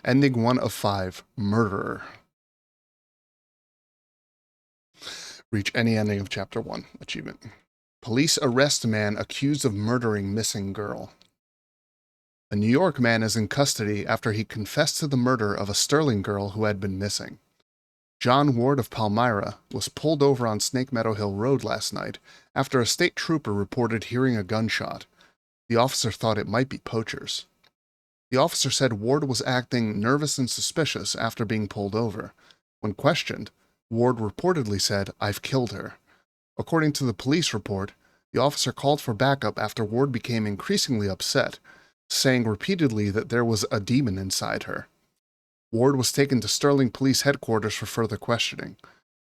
Ending 1 of 5, Murderer. Reach any ending of Chapter 1, achievement. Police arrest man accused of murdering missing girl. A New York man is in custody after he confessed to the murder of a Sterling girl who had been missing. John Ward of Palmyra was pulled over on Snake Meadow Hill Road last night after a state trooper reported hearing a gunshot. The officer thought it might be poachers. The officer said Ward was acting nervous and suspicious after being pulled over. When questioned, Ward reportedly said, "I've killed her." According to the police report, the officer called for backup after Ward became increasingly upset, saying repeatedly that there was a demon inside her. Ward was taken to Sterling Police Headquarters for further questioning.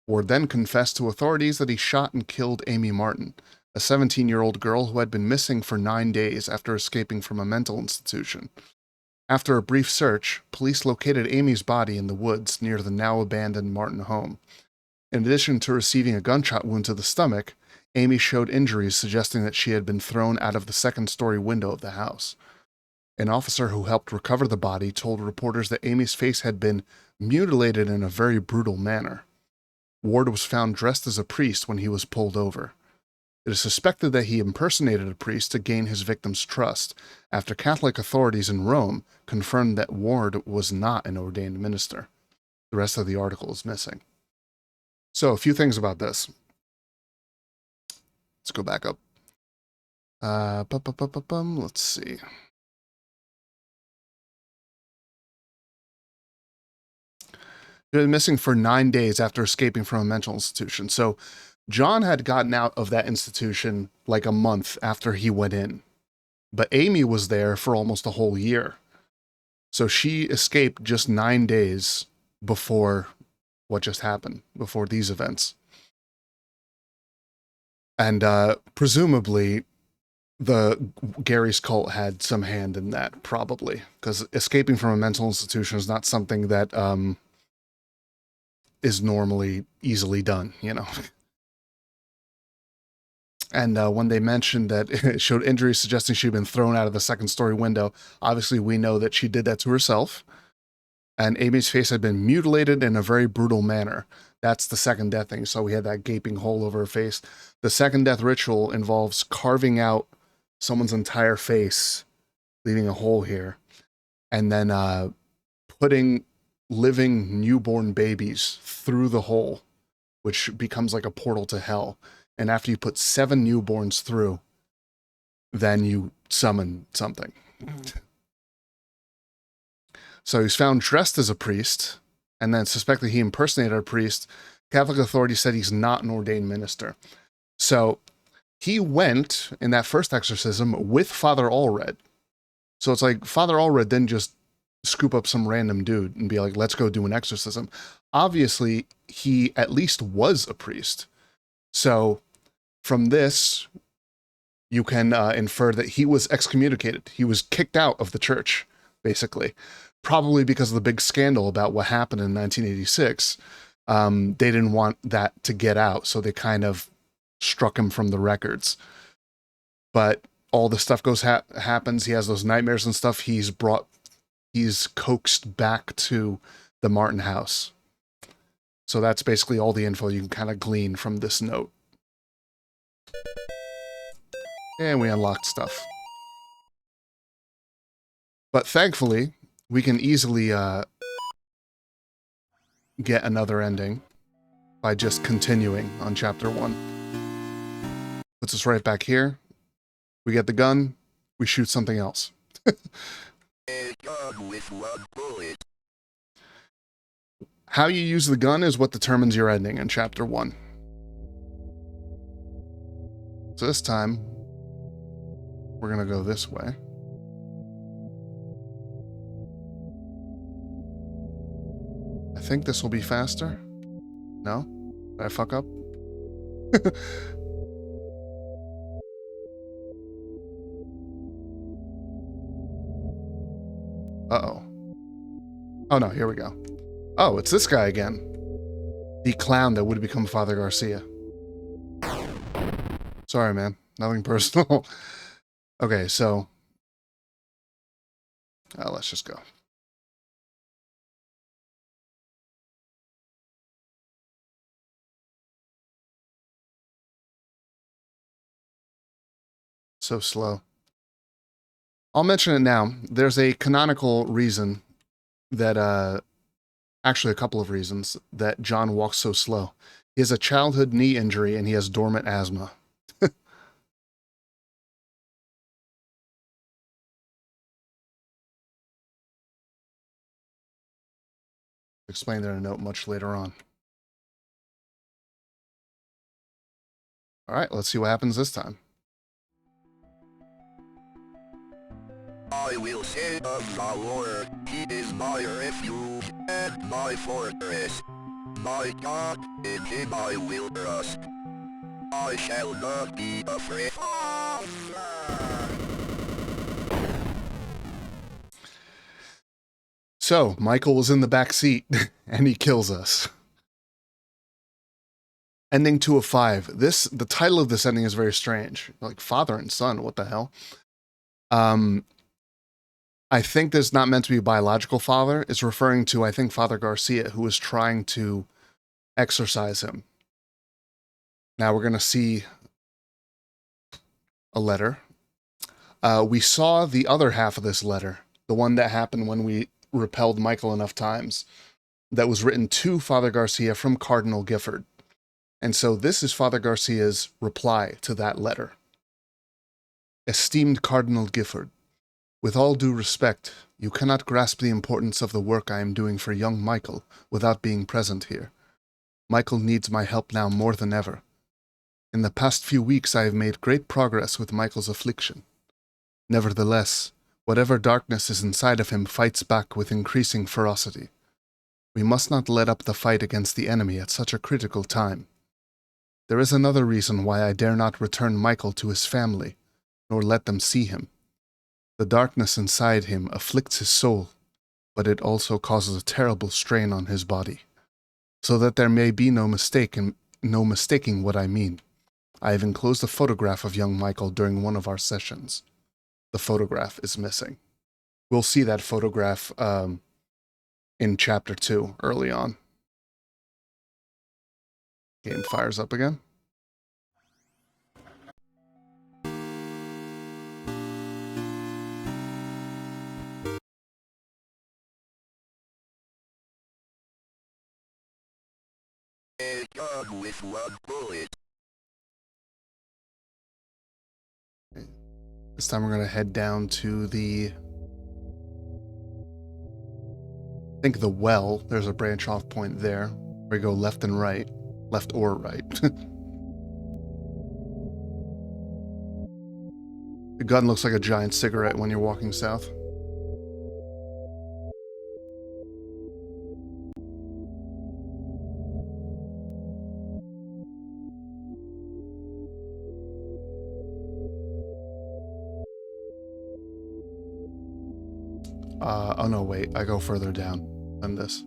Ward then confessed to authorities that he shot and killed Amy Martin, a 17-year-old girl who had been missing for 9 days after escaping from a mental institution. After a brief search, police located Amy's body in the woods near the now-abandoned Martin home. In addition to receiving a gunshot wound to the stomach, Amy showed injuries suggesting that she had been thrown out of the second-story window of the house. An officer who helped recover the body told reporters that Amy's face had been mutilated in a very brutal manner. Ward was found dressed as a priest when he was pulled over. It is suspected that he impersonated a priest to gain his victim's trust, after Catholic authorities in Rome confirmed that Ward was not an ordained minister. The rest of the article is missing. So, a few things about this. Let's go back up. Let's see. He had been missing for 9 days after escaping from a mental institution. So, John had gotten out of that institution like a month after he went in. But Amy was there for almost a whole year. So she escaped just 9 days before what just happened, before these events. And presumably, Gary's cult had some hand in that, probably. Because escaping from a mental institution is not something that is normally easily done, you know. And when they mentioned that it showed injuries suggesting she'd been thrown out of the second-story window, obviously we know that she did that to herself. And Amy's face had been mutilated in a very brutal manner. That's the second death thing. So we had that gaping hole over her face. The second death ritual involves carving out someone's entire face, leaving a hole here, and then putting living newborn babies through the hole, which becomes like a portal to hell. And after you put 7 newborns through, then you summon something. So he's found dressed as a priest, and then suspected he impersonated a priest. Catholic authorities said he's not an ordained minister. So he went in that first exorcism with Father Allred. So it's like Father Allred didn't just scoop up some random dude and be like, let's go do an exorcism. Obviously, he at least was a priest. So from this, you can infer that he was excommunicated. He was kicked out of the church, basically. Probably because of the big scandal about what happened in 1986. They didn't want that to get out, so they kind of struck him from the records. But all the stuff happens. He has those nightmares and stuff. He's coaxed back to the Martin house. So that's basically all the info you can kind of glean from this note. And we unlocked stuff. But thankfully, we can easily get another ending by just continuing on chapter 1. Puts us right back here. We get the gun. We shoot something else. A gun with 1 bullet. How you use the gun is what determines your ending in chapter 1. So this time, we're going to go this way. I think this will be faster. No? Did I fuck up? Uh-oh. Oh no, here we go. Oh, it's this guy again. The clown that would become Father Garcia. Sorry, man. Nothing personal. Okay, so... let's just go. So slow. I'll mention it now. There's a canonical reason that Actually, a couple of reasons that John walks so slow. He has a childhood knee injury and he has dormant asthma. Explain that in a note much later on. All right, let's see what happens this time. I will say of the Lord, he is my refuge and my fortress. My God, in him I will trust. I shall not be afraid. So, Michael was in the back seat, and he kills us. Ending 2 of 5. The title of this ending is very strange. Like, father and son, what the hell? I think this is not meant to be a biological father. It's referring to, I think, Father Garcia, who was trying to exorcise him. Now we're going to see a letter. We saw the other half of this letter, the one that happened when we repelled Michael enough times, that was written to Father Garcia from Cardinal Gifford. And so this is Father Garcia's reply to that letter. Esteemed Cardinal Gifford, with all due respect, you cannot grasp the importance of the work I am doing for young Michael without being present here. Michael needs my help now more than ever. In the past few weeks I have made great progress with Michael's affliction. Nevertheless, whatever darkness is inside of him fights back with increasing ferocity. We must not let up the fight against the enemy at such a critical time. There is another reason why I dare not return Michael to his family, nor let them see him. The darkness inside him afflicts his soul, but it also causes a terrible strain on his body. So that there may be no mistaking what I mean, I have enclosed a photograph of young Michael during one of our sessions. The photograph is missing. We'll see that photograph in Chapter 2, early on. Game fires up again. A gun with one bullet. This time we're going to head down to the... I think the well. There's a branch off point there. Where you go left and right. Left or right. The gun looks like a giant cigarette when you're walking south. Oh no, wait. I go further down than this.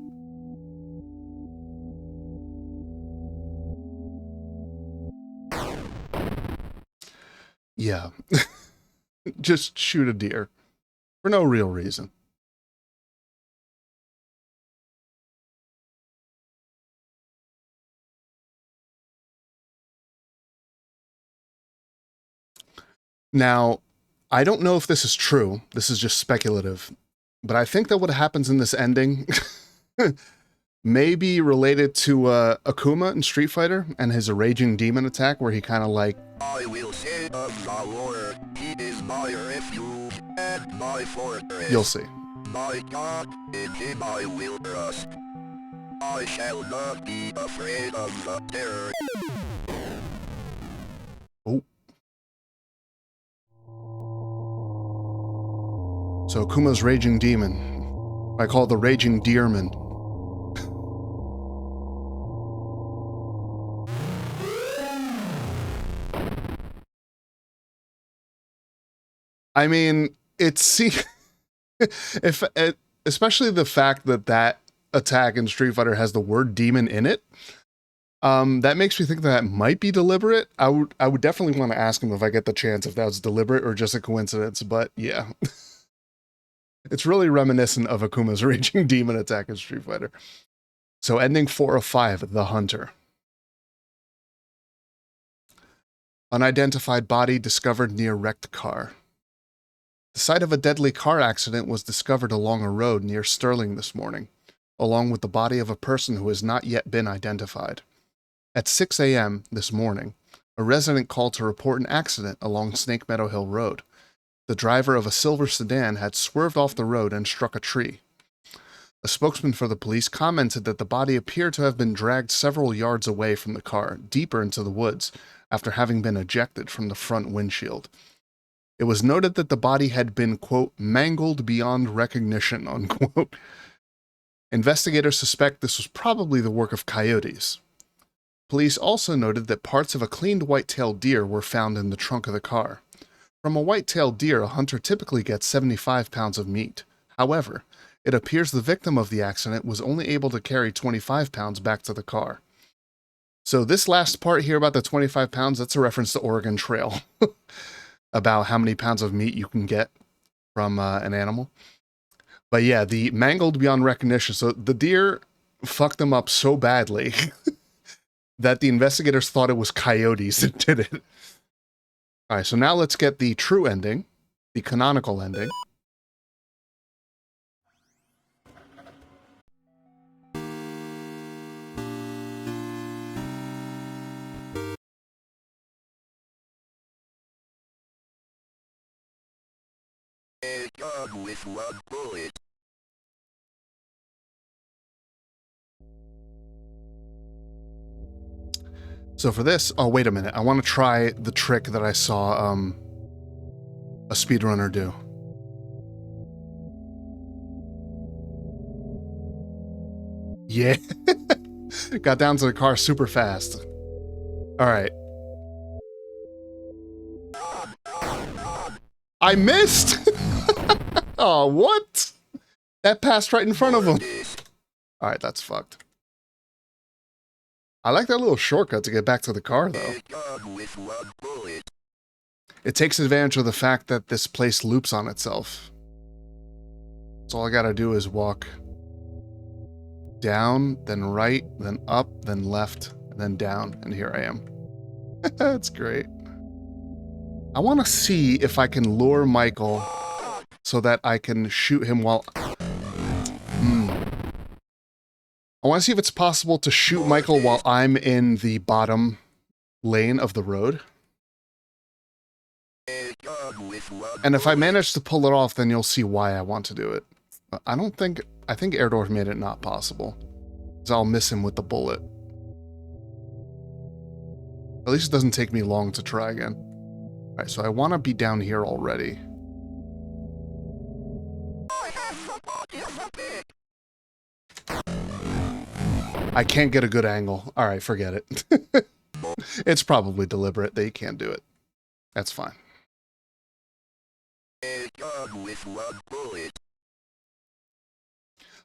Yeah. Just shoot a deer. For no real reason. Now, I don't know if this is true. This is just speculative. But I think that what happens in this ending may be related to Akuma in Street Fighter and his raging demon attack, where he kind of like... I will say of the Lord, he is my refuge and my fortress. You'll see. My God, in him I will trust. I shall not be afraid of the terror. Oh. So Akuma's raging demon. I call the raging deerman. I mean, it's if especially the fact that that attack in Street Fighter has the word demon in it. That makes me think that might be deliberate. I would definitely want to ask him if I get the chance if that was deliberate or just a coincidence. But yeah, it's really reminiscent of Akuma's raging demon attack in Street Fighter. So ending 4 of 5, the Hunter. Unidentified body discovered near wrecked car. The site of a deadly car accident was discovered along a road near Sterling this morning. along with the body of a person who has not yet been identified. At 6 a.m. this morning, a resident called to report an accident along Snake Meadow Hill Road. The driver of a silver sedan had swerved off the road and struck a tree. A spokesman for the police commented that the body appeared to have been dragged several yards away from the car, deeper into the woods, after having been ejected from the front windshield. It was noted that the body had been, quote, mangled beyond recognition, unquote. Investigators suspect this was probably the work of coyotes. Police also noted that parts of a cleaned white-tailed deer were found in the trunk of the car. From a white-tailed deer, a hunter typically gets 75 pounds of meat. However, it appears the victim of the accident was only able to carry 25 pounds back to the car. So this last part here about the 25 pounds, that's a reference to Oregon Trail. About how many pounds of meat you can get from an animal. But yeah, the mangled beyond recognition. So the deer fucked them up so badly that the investigators thought it was coyotes that did it. All right, so now let's get the true ending, the canonical ending. A gun with one bullet. So for this, oh, wait a minute. I want to try the trick that I saw a speedrunner do. Yeah. Got down to the car super fast. All right. I missed! Oh, what? That passed right in front of him. All right, that's fucked. I like that little shortcut to get back to the car, though. It takes advantage of the fact that this place loops on itself. So all I gotta do is walk down, then right, then up, then left, and then down, and here I am. That's great. I want to see if I can lure Michael so that I can shoot him while... I want to see if it's possible to shoot Michael while I'm in the bottom lane of the road. And if I manage to pull it off, then you'll see why I want to do it. I think Erdorf made it not possible. So I'll miss him with the bullet. At least it doesn't take me long to try again. Alright, so I want to be down here already. I can't get a good angle. Alright, forget it. It's probably deliberate that you can't do it. That's fine.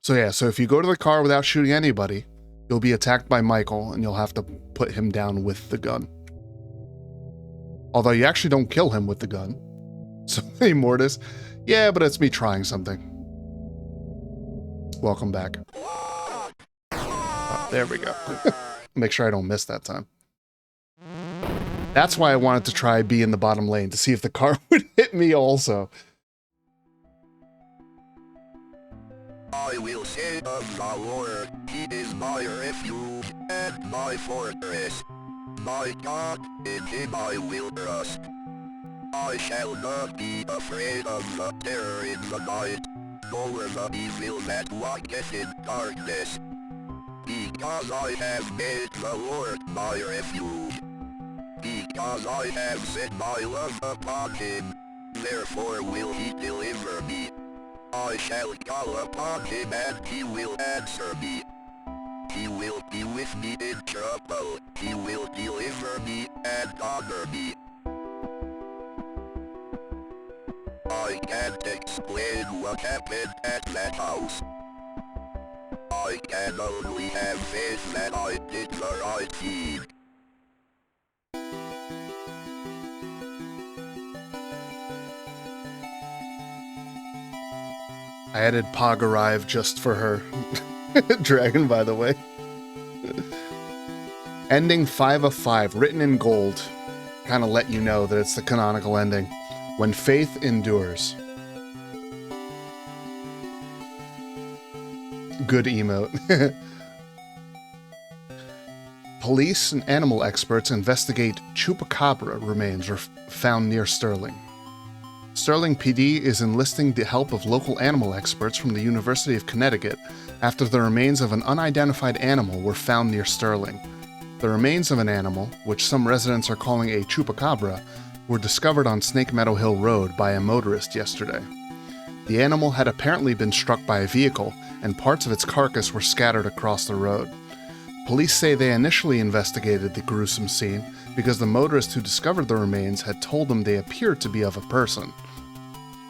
So yeah, so if you go to the car without shooting anybody, you'll be attacked by Michael, and you'll have to put him down with the gun. Although you actually don't kill him with the gun. So, hey Mortis. Yeah, but it's me trying something. Welcome back. Oh, there we go. Make sure I don't miss that time. That's why I wanted to try be in the bottom lane, to see if the car would hit me also. I will say of the Lord, He is my refuge and my fortress. My God, in Him I will trust. I shall not be afraid of the terror in the night, nor the evil that walketh in darkness. Because I have made the Lord my refuge. Because I have set my love upon Him, therefore will He deliver me. I shall call upon Him and He will answer me. He will be with me in trouble. He will deliver me and honor me. I can't explain what happened at that house. I can only have faith that I did the right thing. I added Pog Arrive just for her. Dragon, by the way. Ending 5 of 5, written in gold. Kind of let you know that it's the canonical ending. When faith endures. Good emote. Police and animal experts investigate chupacabra remains found near Sterling. Sterling PD is enlisting the help of local animal experts from the University of Connecticut after the remains of an unidentified animal were found near Sterling. The remains of an animal, which some residents are calling a chupacabra, were discovered on Snake Meadow Hill Road by a motorist yesterday. The animal had apparently been struck by a vehicle, and parts of its carcass were scattered across the road. Police say they initially investigated the gruesome scene because the motorist who discovered the remains had told them they appeared to be of a person.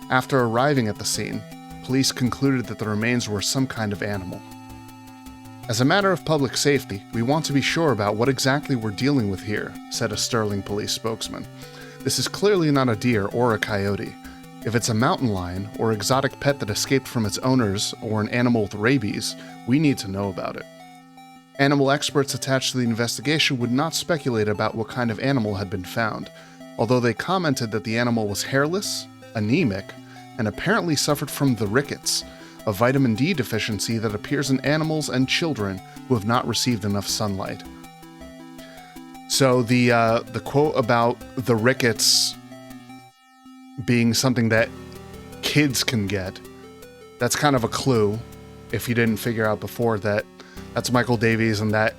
After arriving at the scene, police concluded that the remains were some kind of animal. As a matter of public safety, we want to be sure about what exactly we're dealing with here, said a Sterling police spokesman. This is clearly not a deer or a coyote. If it's a mountain lion or exotic pet that escaped from its owners or an animal with rabies, we need to know about it. Animal experts attached to the investigation would not speculate about what kind of animal had been found, although they commented that the animal was hairless, anemic, and apparently suffered from the rickets, a vitamin D deficiency that appears in animals and children who have not received enough sunlight. So the quote about the rickets being something that kids can get, that's kind of a clue, if you didn't figure out before, that that's Michael Davies and that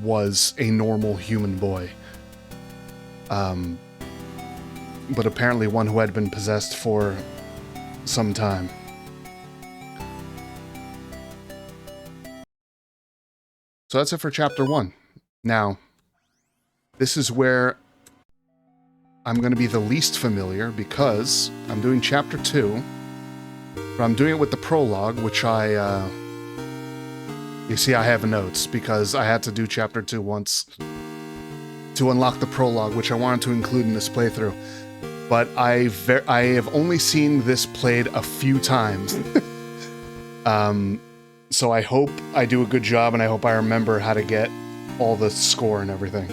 was a normal human boy. But apparently one who had been possessed for some time. So that's it for chapter 1. Now, this is where I'm going to be the least familiar because I'm doing chapter 2, but I'm doing it with the prologue, which you see I have notes because I had to do chapter 2 once to unlock the prologue, which I wanted to include in this playthrough. But I have only seen this played a few times. So I hope I do a good job and I hope I remember how to get all the score and everything.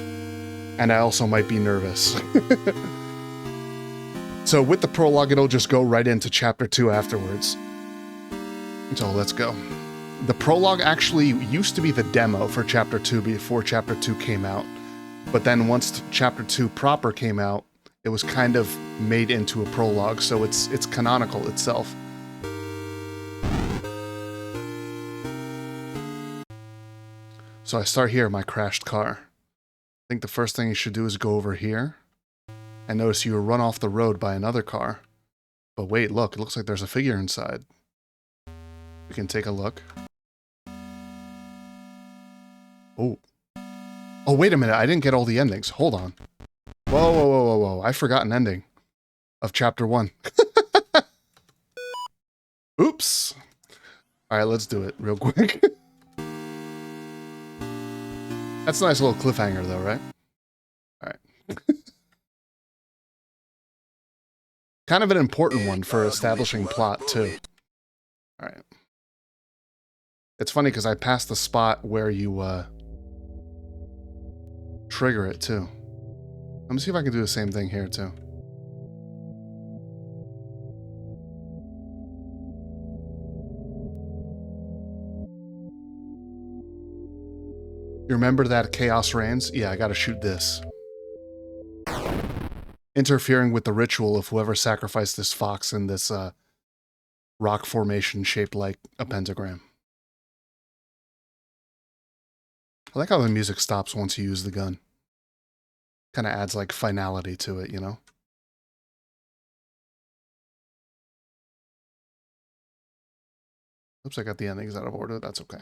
And I also might be nervous. So with the prologue, it'll just go right into chapter 2 afterwards. So let's go. The prologue actually used to be the demo for chapter 2 before chapter 2 came out. But then once chapter 2 proper came out, it was kind of made into a prologue, so it's canonical itself. So I start here, my crashed car. I think the first thing you should do is go over here. And notice you were run off the road by another car. But wait, look, it looks like there's a figure inside. We can take a look. Oh. Oh, wait a minute, I didn't get all the endings. Hold on. Whoa, whoa, whoa, whoa, whoa. I forgot an ending of chapter 1. Oops. Alright, let's do it real quick. That's a nice little cliffhanger though, right? Alright. Kind of an important one for establishing plot, too. Alright. It's funny because I passed the spot where you, trigger it, too. Let me see if I can do the same thing here, too. You remember that Chaos Reigns? Yeah, I gotta shoot this. Interfering with the ritual of whoever sacrificed this fox in this, rock formation shaped like a pentagram. I like how the music stops once you use the gun. Kind of adds, like, finality to it, you know? Oops, I got the endings out of order. That's okay.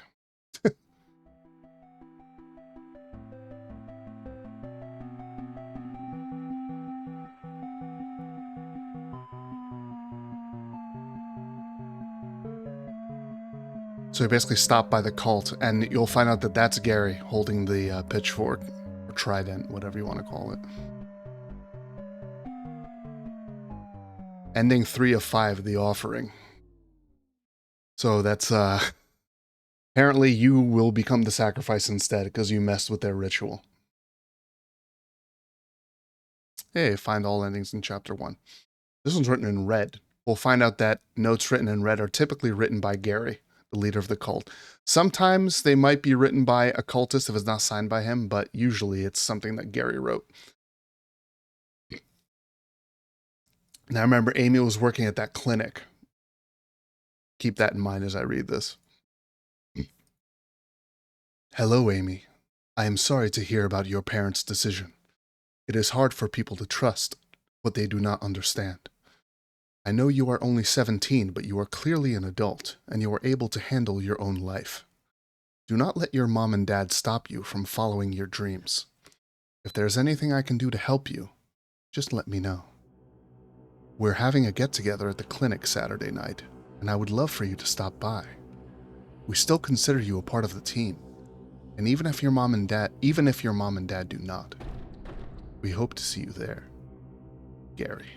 So you basically stop by the cult, and you'll find out that that's Gary holding the pitchfork, or trident, whatever you want to call it. Ending 3 of 5, the offering. So that's, apparently you will become the sacrifice instead, because you messed with their ritual. Hey, find all endings in chapter 1. This one's written in red. We'll find out that notes written in red are typically written by Gary, the leader of the cult. Sometimes they might be written by a cultist if it's not signed by him, but usually it's something that Gary wrote. Now, remember, Amy was working at that clinic. Keep that in mind as I read this. Hello, Amy. I am sorry to hear about your parents' decision. It is hard for people to trust what they do not understand. I know you are only 17, but you are clearly an adult, and you are able to handle your own life. Do not let your mom and dad stop you from following your dreams. If there's anything I can do to help you, just let me know. We're having a get-together at the clinic Saturday night, and I would love for you to stop by. We still consider you a part of the team, and even if your mom and dad do not, we hope to see you there. Gary.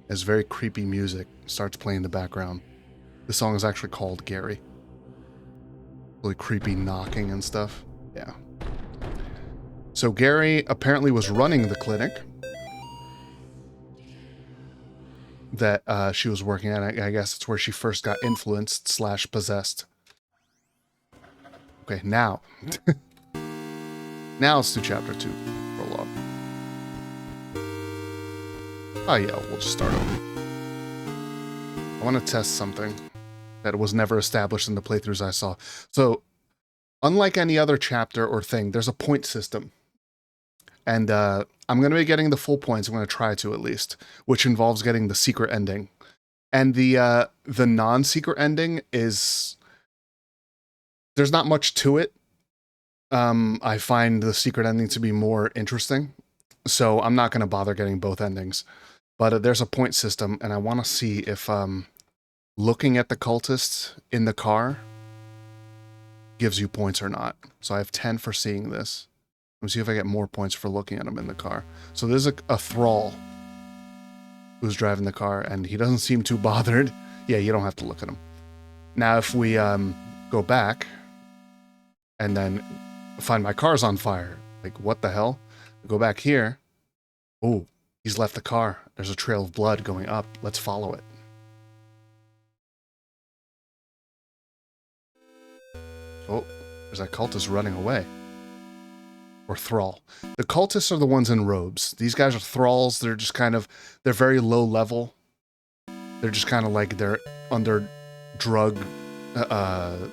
As very creepy music starts playing in the background. The song is actually called Gary. Really creepy knocking and stuff. Yeah. So Gary apparently was running the clinic that she was working at. I guess it's where she first got influenced / possessed. Okay, now. Now let's do chapter 2, prologue. Oh yeah, we'll just start over. I want to test something that was never established in the playthroughs I saw. So, unlike any other chapter or thing, there's a point system. And I'm going to be getting the full points. I'm going to try to, at least, which involves getting the secret ending. And the non-secret ending is... There's not much to it. I find the secret ending to be more interesting. So I'm not going to bother getting both endings. But there's a point system, and I want to see if looking at the cultists in the car gives you points or not. So I have 10 for seeing this. Let's see if I get more points for looking at him in the car. So there's a thrall who's driving the car, and he doesn't seem too bothered. Yeah, you don't have to look at him. Now, if we go back and then find my car's on fire, like, what the hell? Go back here. Oh, he's left the car. There's a trail of blood going up. Let's follow it. Oh, there's that cultist running away. Or thrall. The cultists are the ones in robes. These guys are thralls. They're just kind of, they're very low level. They're just kind of like they're under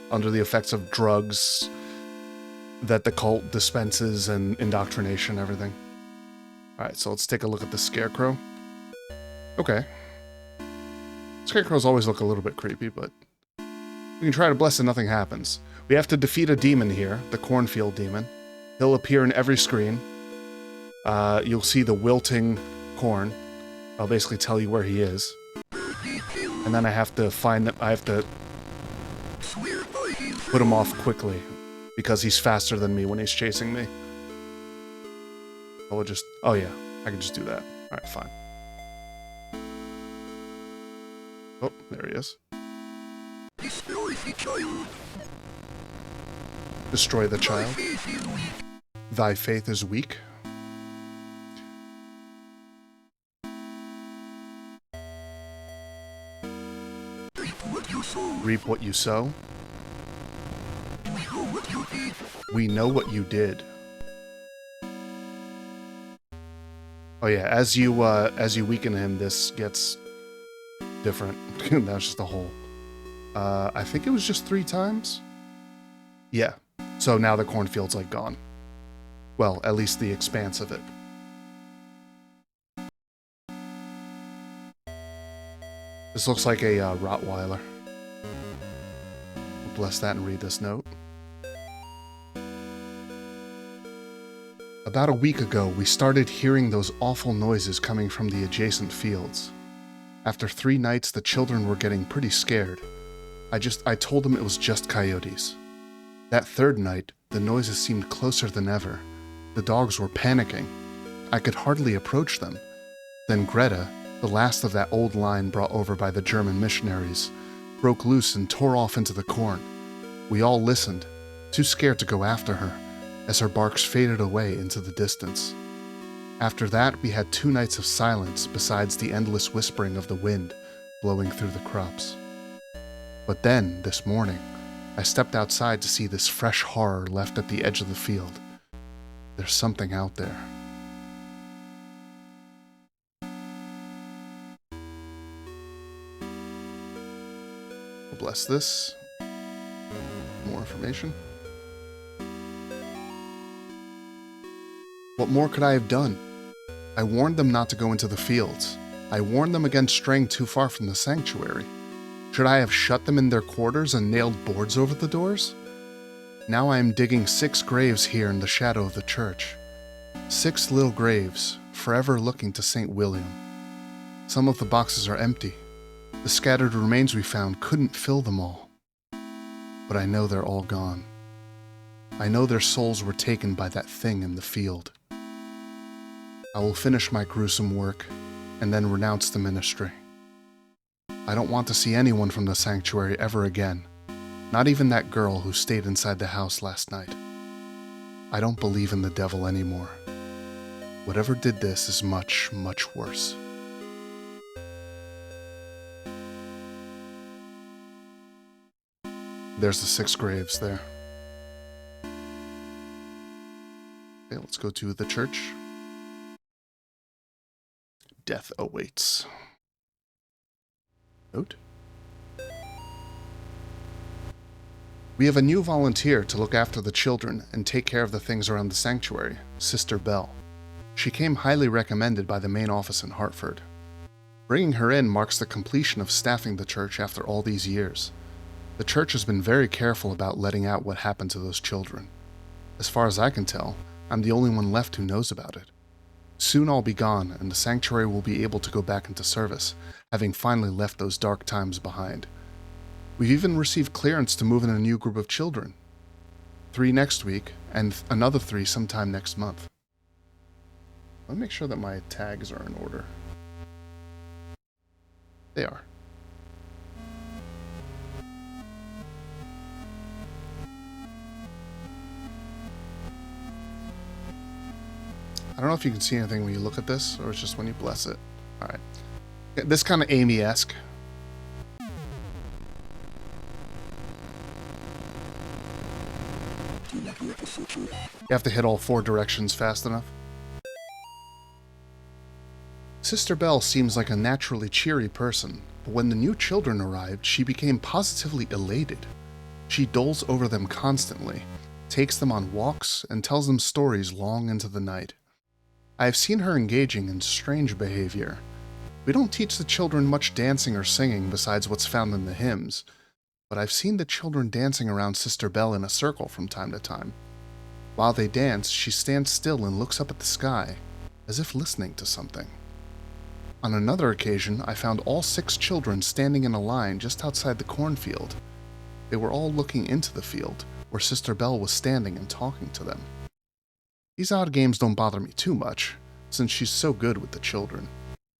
under the effects of drugs that the cult dispenses and indoctrination and everything. Alright, so let's take a look at the scarecrow. Okay. Scarecrows always look a little bit creepy, but we can try to bless and nothing happens. We have to defeat a demon here, the cornfield demon. He'll appear in every screen. You'll see the wilting corn. I'll basically tell you where he is. And then I have to put him off quickly, because he's faster than me when he's chasing me. I'll just... Oh yeah, I can just do that. Alright, fine. Oh, there he is. Destroy the child. Thy faith is weak. Reap what you sow. We know what you did. Oh yeah, as you weaken him, this gets different. That's just a hole. I think it was just 3 times. Yeah. So now the cornfield's like gone. Well, at least the expanse of it. This looks like a Rottweiler. We'll bless that and read this note. About a week ago, we started hearing those awful noises coming from the adjacent fields. After 3 nights, the children were getting pretty scared. I told them it was just coyotes. That 3rd night, the noises seemed closer than ever. The dogs were panicking. I could hardly approach them. Then Greta, the last of that old line brought over by the German missionaries, broke loose and tore off into the corn. We all listened, too scared to go after her, as her barks faded away into the distance. After that, we had 2 nights of silence besides the endless whispering of the wind blowing through the crops. But then, this morning, I stepped outside to see this fresh horror left at the edge of the field. There's something out there. We'll bless this. More information. What more could I have done? I warned them not to go into the fields. I warned them against straying too far from the sanctuary. Should I have shut them in their quarters and nailed boards over the doors? Now I am digging 6 graves here in the shadow of the church. 6 little graves, forever looking to St. William. Some of the boxes are empty. The scattered remains we found couldn't fill them all. But I know they're all gone. I know their souls were taken by that thing in the field. I will finish my gruesome work and then renounce the ministry. I don't want to see anyone from the sanctuary ever again, not even that girl who stayed inside the house last night. I don't believe in the devil anymore. Whatever did this is much, much worse. There's the 6 graves there. Okay, let's go to the church. Death awaits. Note. We have a new volunteer to look after the children and take care of the things around the sanctuary, Sister Bell. She came highly recommended by the main office in Hartford. Bringing her in marks the completion of staffing the church after all these years. The church has been very careful about letting out what happened to those children. As far as I can tell, I'm the only one left who knows about it. Soon I'll be gone, and the sanctuary will be able to go back into service, having finally left those dark times behind. We've even received clearance to move in a new group of children. 3 next week, and another 3 sometime next month. Let me make sure that my tags are in order. They are. I don't know if you can see anything when you look at this, or it's just when you bless it. Alright. This kind of Amy-esque. You have to hit all 4 directions fast enough. Sister Bell seems like a naturally cheery person, but when the new children arrived, she became positively elated. She doles over them constantly, takes them on walks, and tells them stories long into the night. I have seen her engaging in strange behavior. We don't teach the children much dancing or singing besides what's found in the hymns, but I've seen the children dancing around Sister Bell in a circle from time to time. While they dance, she stands still and looks up at the sky, as if listening to something. On another occasion, I found all 6 children standing in a line just outside the cornfield. They were all looking into the field, where Sister Bell was standing and talking to them. These odd games don't bother me too much, since she's so good with the children.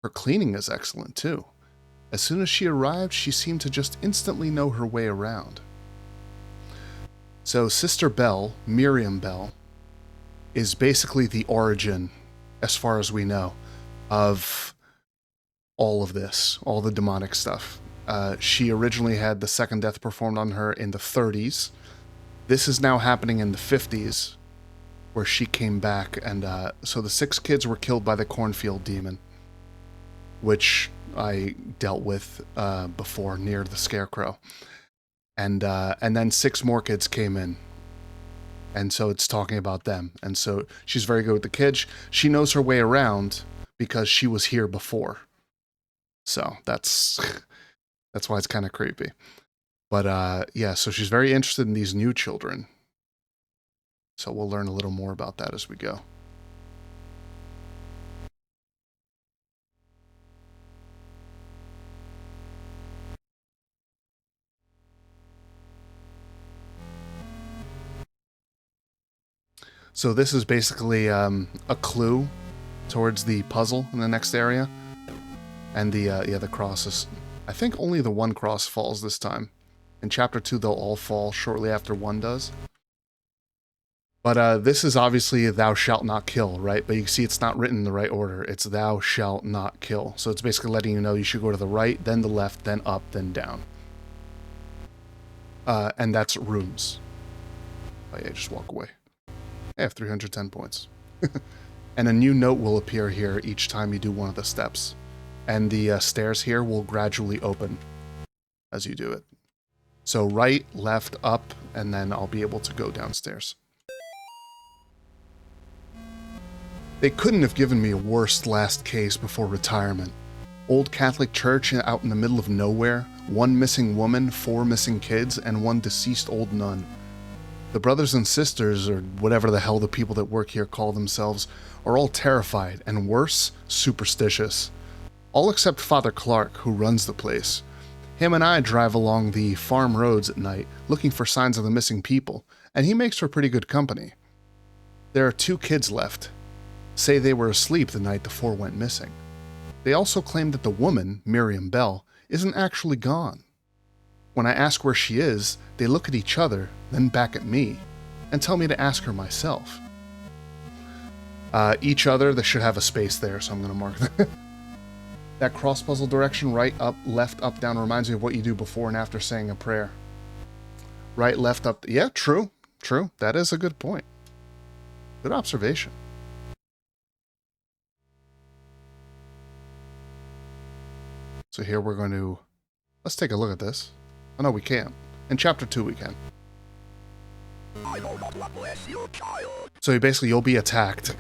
Her cleaning is excellent too. As soon as she arrived, she seemed to just instantly know her way around. So Sister Bell, Miriam Bell, is basically the origin, as far as we know, of all of this, all the demonic stuff. She originally had the second death performed on her in the 30s. This is now happening in the 50s, where she came back, and so the 6 kids were killed by the cornfield demon, which I dealt with before near the scarecrow, and then 6 more kids came in, and so it's talking about them, and so she's very good with the kids. She knows her way around because she was here before, so that's why it's kind of creepy. But yeah, so she's very interested in these new children. So we'll learn a little more about that as we go. So this is basically a clue towards the puzzle in the next area. And the crosses. I think only the 1 cross falls this time. In Chapter 2, they'll all fall shortly after 1 does. But this is obviously thou shalt not kill, right? But you can see it's not written in the right order. It's thou shalt not kill. So it's basically letting you know you should go to the right, then the left, then up, then down. And that's rooms. Oh yeah, just walk away. I have 310 points. And a new note will appear here each time you do one of the steps. And the stairs here will gradually open as you do it. So right, left, up, and then I'll be able to go downstairs. They couldn't have given me a worse last case before retirement. Old Catholic church out in the middle of nowhere, 1 missing woman, 4 missing kids, and 1 deceased old nun. The brothers and sisters, or whatever the hell the people that work here call themselves, are all terrified, and worse, superstitious. All except Father Clark, who runs the place. Him and I drive along the farm roads at night, looking for signs of the missing people, and he makes for pretty good company. There are 2 kids left. Say they were asleep the night the 4 went missing. They also claim that the woman, Miriam Bell, isn't actually gone. When I ask where she is, they look at each other, then back at me, and tell me to ask her myself. Each other, they should have a space there, so I'm going to mark that. That cross puzzle direction, right, up, left, up, down, reminds me of what you do before and after saying a prayer. Right, left, up. Yeah, true. That is a good point. Good observation. So here we're going to... Let's take a look at this. Oh, no, we can't. In Chapter 2, we can. I will not bless your child. So basically, you'll be attacked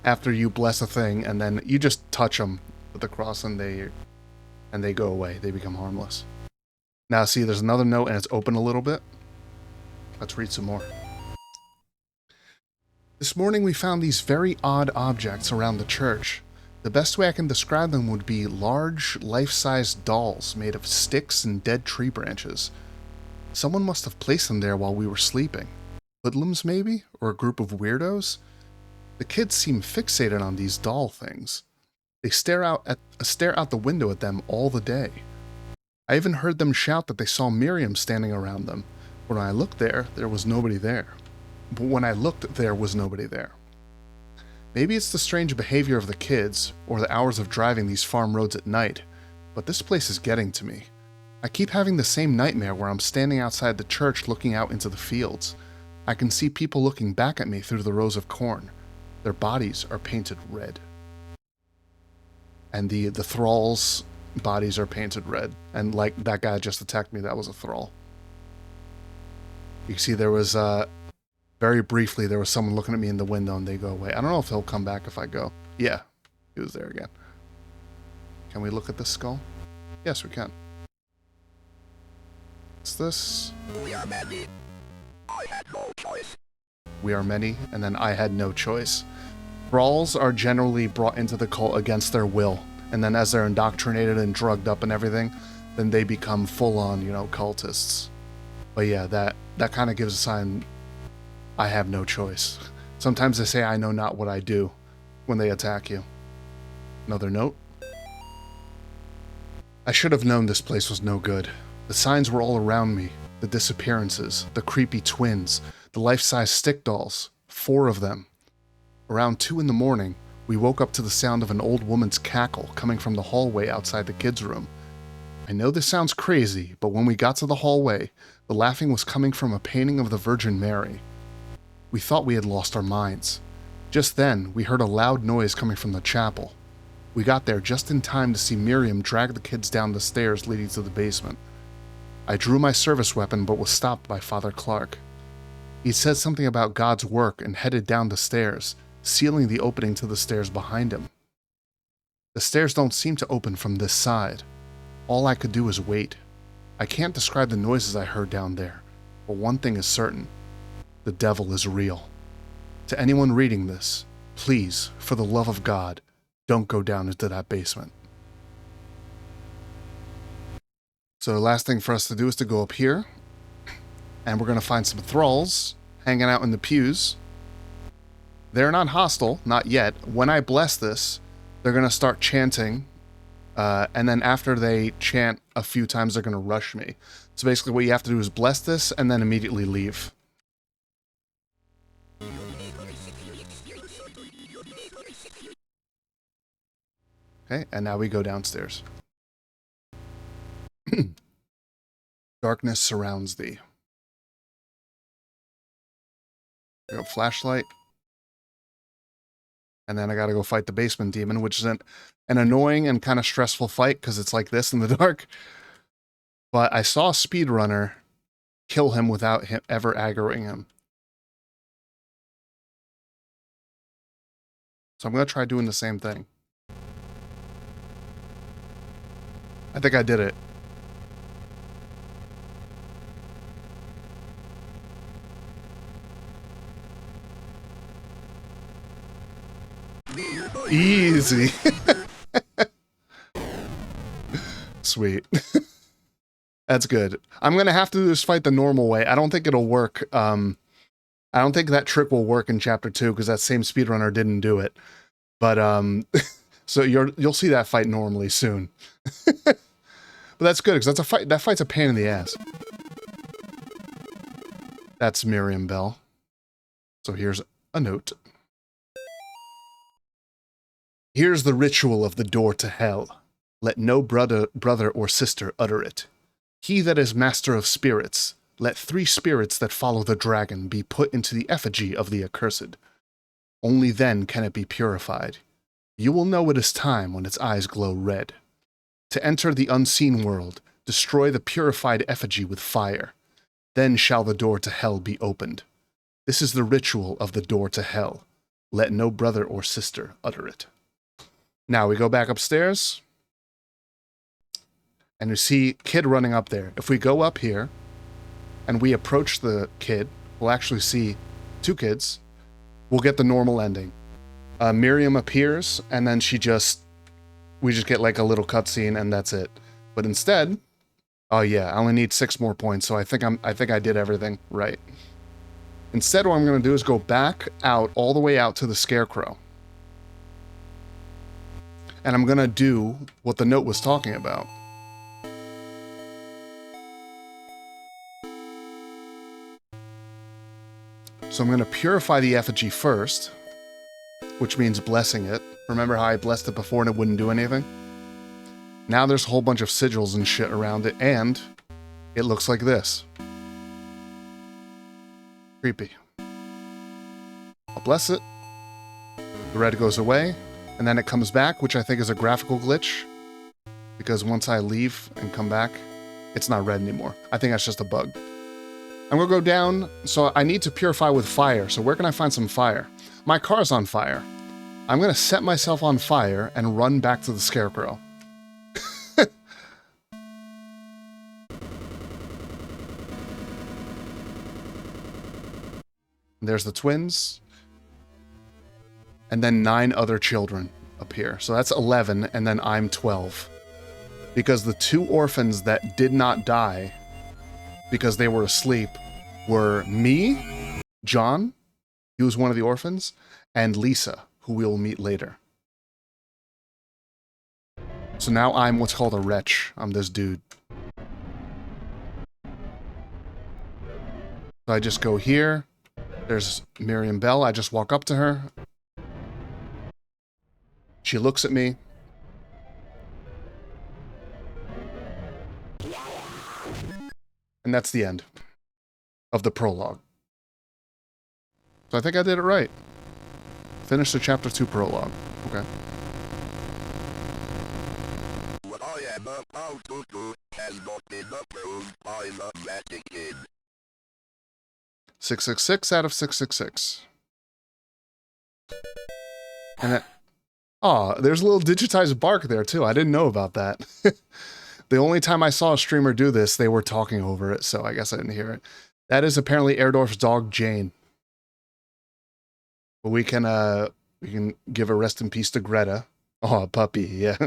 after you bless a thing, and then you just touch them with the cross, and they go away. They become harmless. Now, see, there's another note, and it's open a little bit. Let's read some more. This morning, we found these very odd objects around the church. The best way I can describe them would be large, life-sized dolls made of sticks and dead tree branches. Someone must have placed them there while we were sleeping. Hoodlums, maybe? Or a group of weirdos? The kids seem fixated on these doll things. They stare out the window at them all the day. I even heard them shout that they saw Miriam standing around them. When I looked there, there was nobody there. But when I looked, there was nobody there. Maybe it's the strange behavior of the kids, or the hours of driving these farm roads at night, but this place is getting to me. I keep having the same nightmare where I'm standing outside the church looking out into the fields. I can see people looking back at me through the rows of corn. Their bodies are painted red. And the thralls' bodies are painted red. And like that guy just attacked me, that was a thrall. You can see there was... very briefly, there was someone looking at me in the window and they go away. I don't know if he'll come back if I go. Yeah, he was there again. Can we look at this skull? Yes, we can. What's this? We are many. I had no choice. We are many, and then I had no choice. Thralls are generally brought into the cult against their will, and then as they're indoctrinated and drugged up and everything, then they become full-on, cultists. But yeah, that kind of gives a sign... I have no choice. Sometimes they say I know not what I do when they attack you. Another note. I should have known this place was no good. The signs were all around me. The disappearances, the creepy twins, the life-size stick dolls. 4 of them. Around 2 in the morning, we woke up to the sound of an old woman's cackle coming from the hallway outside the kids' room. I know this sounds crazy, but when we got to the hallway, the laughing was coming from a painting of the Virgin Mary. We thought we had lost our minds. Just then, we heard a loud noise coming from the chapel. We got there just in time to see Miriam drag the kids down the stairs leading to the basement. I drew my service weapon but was stopped by Father Clark. He said something about God's work and headed down the stairs, sealing the opening to the stairs behind him. The stairs don't seem to open from this side. All I could do was wait. I can't describe the noises I heard down there, but one thing is certain. The devil is real. To anyone reading this, please, for the love of God, don't go down into that basement. So the last thing for us to do is to go up here, and we're going to find some thralls hanging out in the pews. They're not hostile, not yet. When I bless this, they're going to start chanting, and then after they chant a few times, they're going to rush me. So basically what you have to do is bless this, and then immediately leave. Okay, and now we go downstairs. Darkness surrounds thee. I got flashlight. And then I gotta go fight the basement demon, which is an annoying and kind of stressful fight because it's like this in the dark. But I saw a speedrunner kill him without him ever aggroing him. So I'm gonna try doing the same thing. I think I did it. Easy. Sweet. That's good. I'm going to have to do this fight the normal way. I don't think it'll work. I don't think that trick will work in Chapter 2 because that same speedrunner didn't do it. But, so you'll see that fight normally soon. But that's good because that fight's a pain in the ass. That's Miriam Bell. So here's a note. Here's the ritual of the door to hell. Let no brother or sister utter it. He that is master of spirits, let 3 spirits that follow the dragon be put into the effigy of the accursed. Only then can it be purified. You will know it is time when its eyes glow red. To enter the unseen world, destroy the purified effigy with fire. Then shall the door to hell be opened. This is the ritual of the door to hell. Let no brother or sister utter it. Now we go back upstairs. And you see kid running up there. If we go up here and we approach the kid, we'll actually see 2 kids. We'll get the normal ending. Miriam appears, and then we just get like a little cutscene, and that's it. But instead, oh yeah, I only need 6 more points, so I think I did everything right. Instead, what I'm going to do is go back out, all the way out to the scarecrow. And I'm going to do what the note was talking about. So I'm going to purify the effigy first, which means blessing it. Remember how I blessed it before and it wouldn't do anything? Now there's a whole bunch of sigils and shit around it, and it looks like this. Creepy. I'll bless it. The red goes away, and then it comes back, which I think is a graphical glitch, because once I leave and come back, it's not red anymore. I think that's just a bug. I'm gonna go down, so I need to purify with fire, so where can I find some fire? My car's on fire. I'm gonna set myself on fire and run back to the scarecrow. There's the twins. And then 9 other children appear. So that's 11, and then I'm 12. Because the 2 orphans that did not die because they were asleep were me, John, he was one of the orphans, and Lisa, who we'll meet later. So now I'm what's called a wretch. I'm this dude. So I just go here. There's Miriam Bell. I just walk up to her. She looks at me. And that's the end of the prologue. So I think I did it right. Finish the chapter 2 prologue. Okay. What I am about to do has not been approved by the Vatican. 666 out of 666. And that... Aw, there's a little digitized bark there too. I didn't know about that. The only time I saw a streamer do this, they were talking over it, so I guess I didn't hear it. That is apparently Erdorf's dog, Jane. But we can give a rest in peace to Greta. Oh, a puppy, yeah.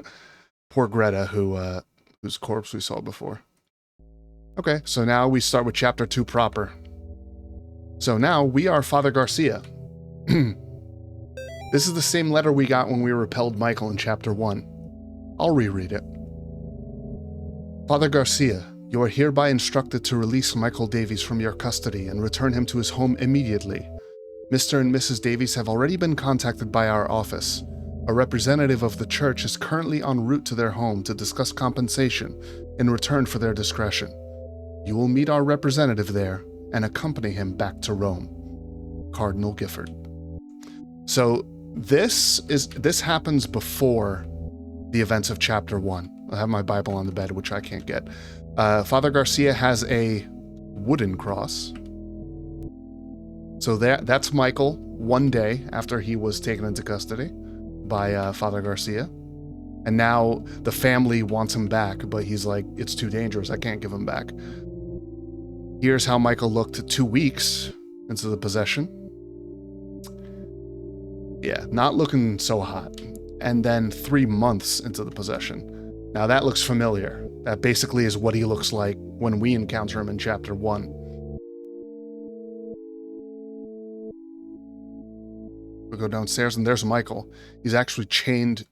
Poor Greta, whose corpse we saw before. Okay, so now we start with chapter 2 proper. So now we are Father Garcia. This is the same letter we got when we repelled Michael in chapter 1. I'll reread it. Father Garcia, you are hereby instructed to release Michael Davies from your custody and return him to his home immediately. Mr. and Mrs. Davies have already been contacted by our office. A representative of the church is currently en route to their home to discuss compensation in return for their discretion. You will meet our representative there and accompany him back to Rome, Cardinal Gifford. So this happens before the events of chapter 1. I have my Bible on the bed, which I can't get. Father Garcia has a wooden cross. So that's Michael 1 day after he was taken into custody by Father Garcia. And now the family wants him back, but he's like, it's too dangerous. I can't give him back. Here's how Michael looked 2 weeks into the possession. Yeah, not looking so hot. And then 3 months into the possession. Now that looks familiar. That basically is what he looks like when we encounter him in chapter 1. We go downstairs and there's Michael. He's actually chained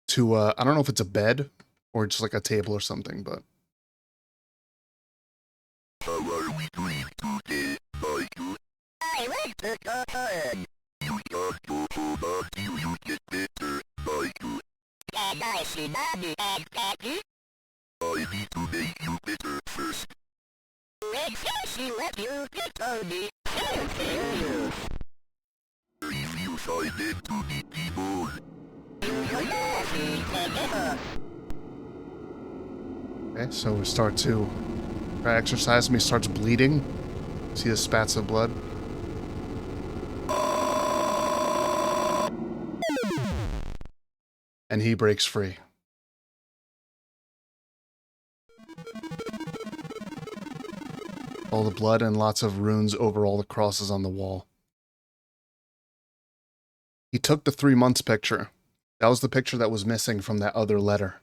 to, I don't know if it's a bed or just like a table or something, but... How are we doing today, Michael? I like to go home. You can't go home until you get better, Michael. Can I see Mommy and Daddy? I need to make you better first. When she let you get on me, she'll kill you. If you find them to be people, you'll love me forever. Okay, so we start to try to exercise him. He starts bleeding. See the spats of blood. And he breaks free. All the blood and lots of runes over all the crosses on the wall. He took the 3 months picture. That was the picture that was missing from that other letter.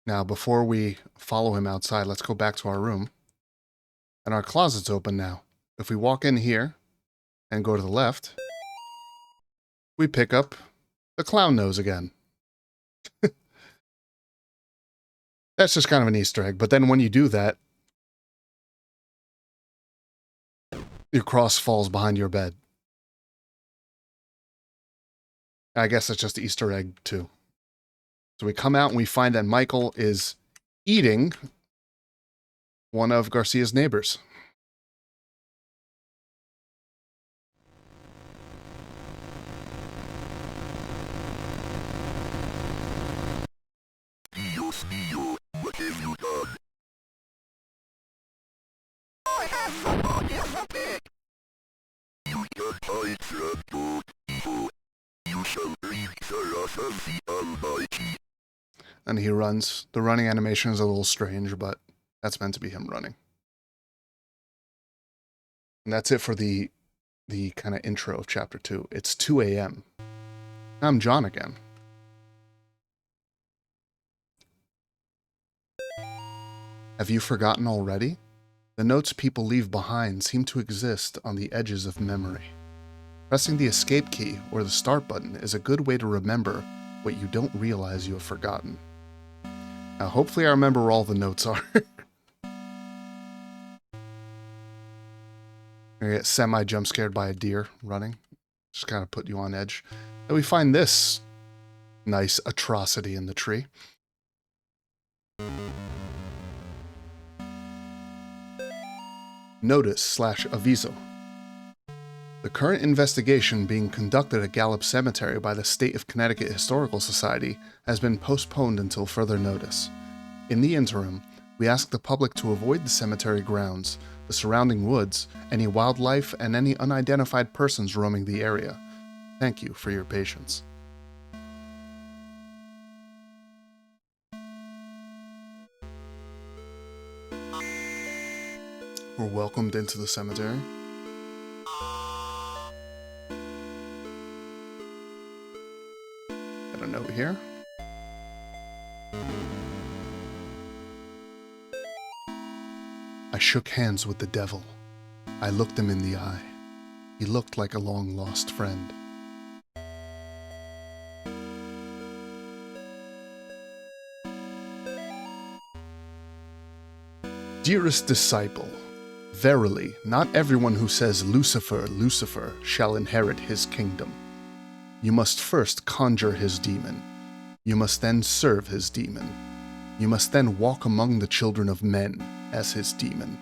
Now, before we follow him outside, let's go back to our room. And our closet's open now. If we walk in here and go to the left, we pick up the clown nose again. That's just kind of an Easter egg. But then when you do that, your cross falls behind your bed. I guess that's just Easter egg too. So we come out and we find that Michael is eating one of Garcia's neighbors. Dios mío, what have you done? I have somebody as a pig. You can't hide from God, evil. You shall breathe the wrath of the Almighty. And he runs. The running animation is a little strange, but that's meant to be him running. And that's it for the kind of intro of chapter 2. It's 2 a.m. I'm John again. Have you forgotten already? The notes people leave behind seem to exist on the edges of memory. Pressing the escape key or the start button is a good way to remember what you don't realize you have forgotten. Now, hopefully I remember where all the notes are. I get semi-jump scared by a deer running. Just kind of put you on edge. And we find this nice atrocity in the tree. Notice/aviso. The current investigation being conducted at Gallup Cemetery by the State of Connecticut Historical Society has been postponed until further notice. In the interim, we ask the public to avoid the cemetery grounds, the surrounding woods, any wildlife, and any unidentified persons roaming the area. Thank you for your patience. We're welcomed into the cemetery. Got a note here. I shook hands with the devil. I looked him in the eye. He looked like a long-lost friend. Dearest disciple, verily, not everyone who says Lucifer, Lucifer, shall inherit his kingdom. You must first conjure his demon. You must then serve his demon. You must then walk among the children of men as his demon.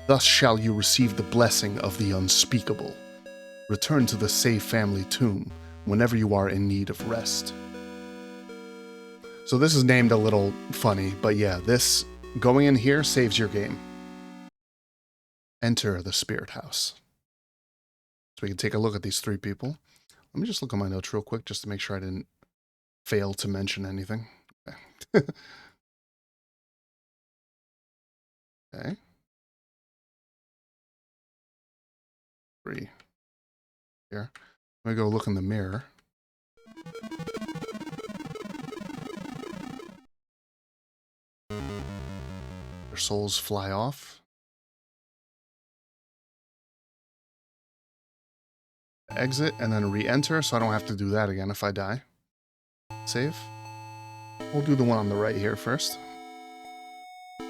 Thus shall you receive the blessing of the unspeakable. Return to the safe family tomb whenever you are in need of rest. So this is named a little funny, but yeah, this going in here saves your game. Enter the spirit house. So we can take a look at these three people. Let me just look at my notes real quick just to make sure I didn't fail to mention anything. Okay. Okay. 3. Here. I'm gonna go look in the mirror. Their souls fly off. Exit and then re-enter, so I don't have to do that again if I die. Save. We'll do the one on the right here first.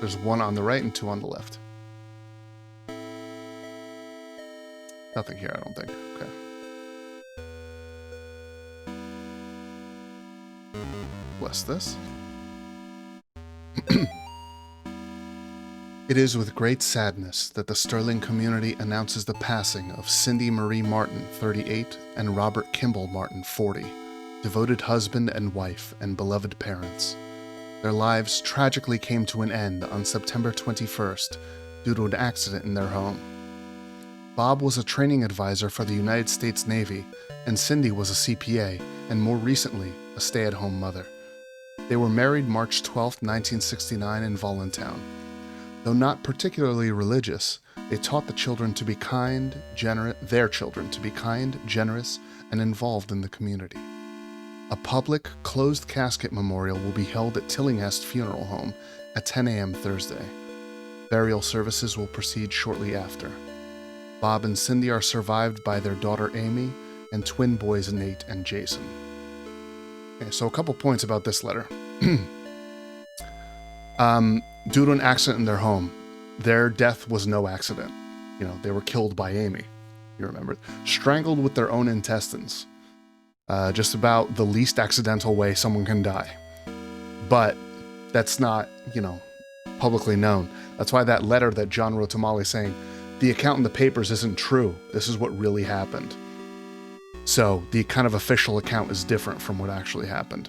There's 1 on the right and 2 on the left. Nothing here, I don't think. Okay. Bless this. It is with great sadness that the Sterling community announces the passing of Cindy Marie Martin, 38, and Robert Kimball Martin, 40, devoted husband and wife and beloved parents. Their lives tragically came to an end on September 21st due to an accident in their home. Bob was a training advisor for the United States Navy, and Cindy was a CPA, and more recently, a stay-at-home mother. They were married March 12, 1969 in Voluntown. Though not particularly religious, they taught the children to be kind, their children to be kind, generous, and involved in the community. A public, closed casket memorial will be held at Tillinghast Funeral Home at 10 a.m. Thursday. Burial services will proceed shortly after. Bob and Cindy are survived by their daughter Amy and twin boys Nate and Jason. Okay, so a couple points about this letter. Due to an accident in their home, their death was no accident. You know, they were killed by Amy. You remember? Strangled with their own intestines. Just about the least accidental way someone can die. But that's not, publicly known. That's why that letter that John wrote to Molly saying, the account in the papers isn't true. This is what really happened. So the kind of official account is different from what actually happened.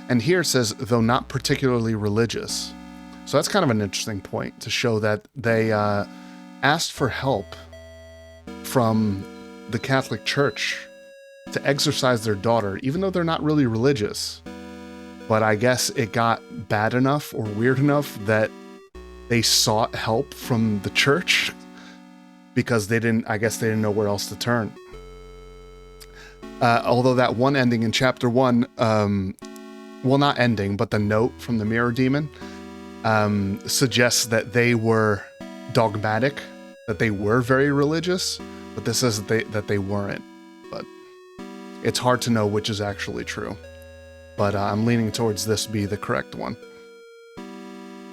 And here it says, though not particularly religious. So that's kind of an interesting point to show that they asked for help from the Catholic Church to exorcise their daughter, even though they're not really religious. But I guess it got bad enough or weird enough that they sought help from the church because they didn't know where else to turn. Although that one ending in chapter 1, well, not ending, but the note from the mirror demon suggests that they were dogmatic, that they were very religious, but this says that they weren't. But it's hard to know which is actually true. But I'm leaning towards this be the correct one.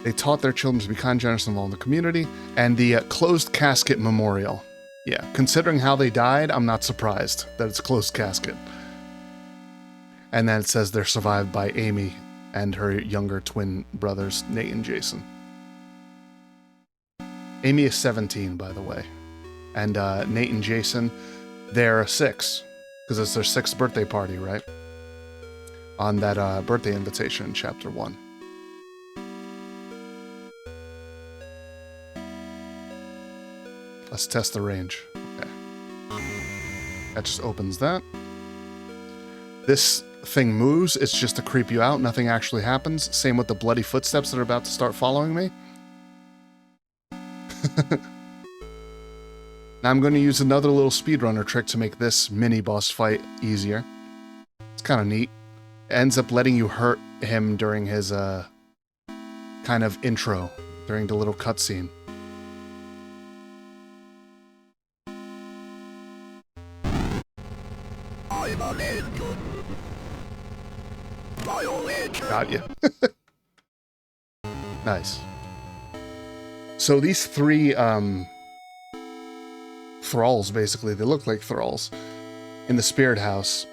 They taught their children to be kind, generous, and involved in the community, and the closed casket memorial. Yeah, considering how they died, I'm not surprised that it's closed casket. And then it says they're survived by Amy and her younger twin brothers, Nate and Jason. Amy is 17, by the way. And Nate and Jason, they're 6, because it's their 6th birthday party, right? On that birthday invitation in chapter 1. Let's test the range. Okay. That just opens that. This thing moves, it's just to creep you out, nothing actually happens. Same with the bloody footsteps that are about to start following me. Now I'm going to use another little speedrunner trick to make this mini boss fight easier. It's kind of neat. It ends up letting you hurt him during his kind of intro, during the little cutscene. Got you. Nice. So these 3 thralls, basically, they look like thralls in the spirit house.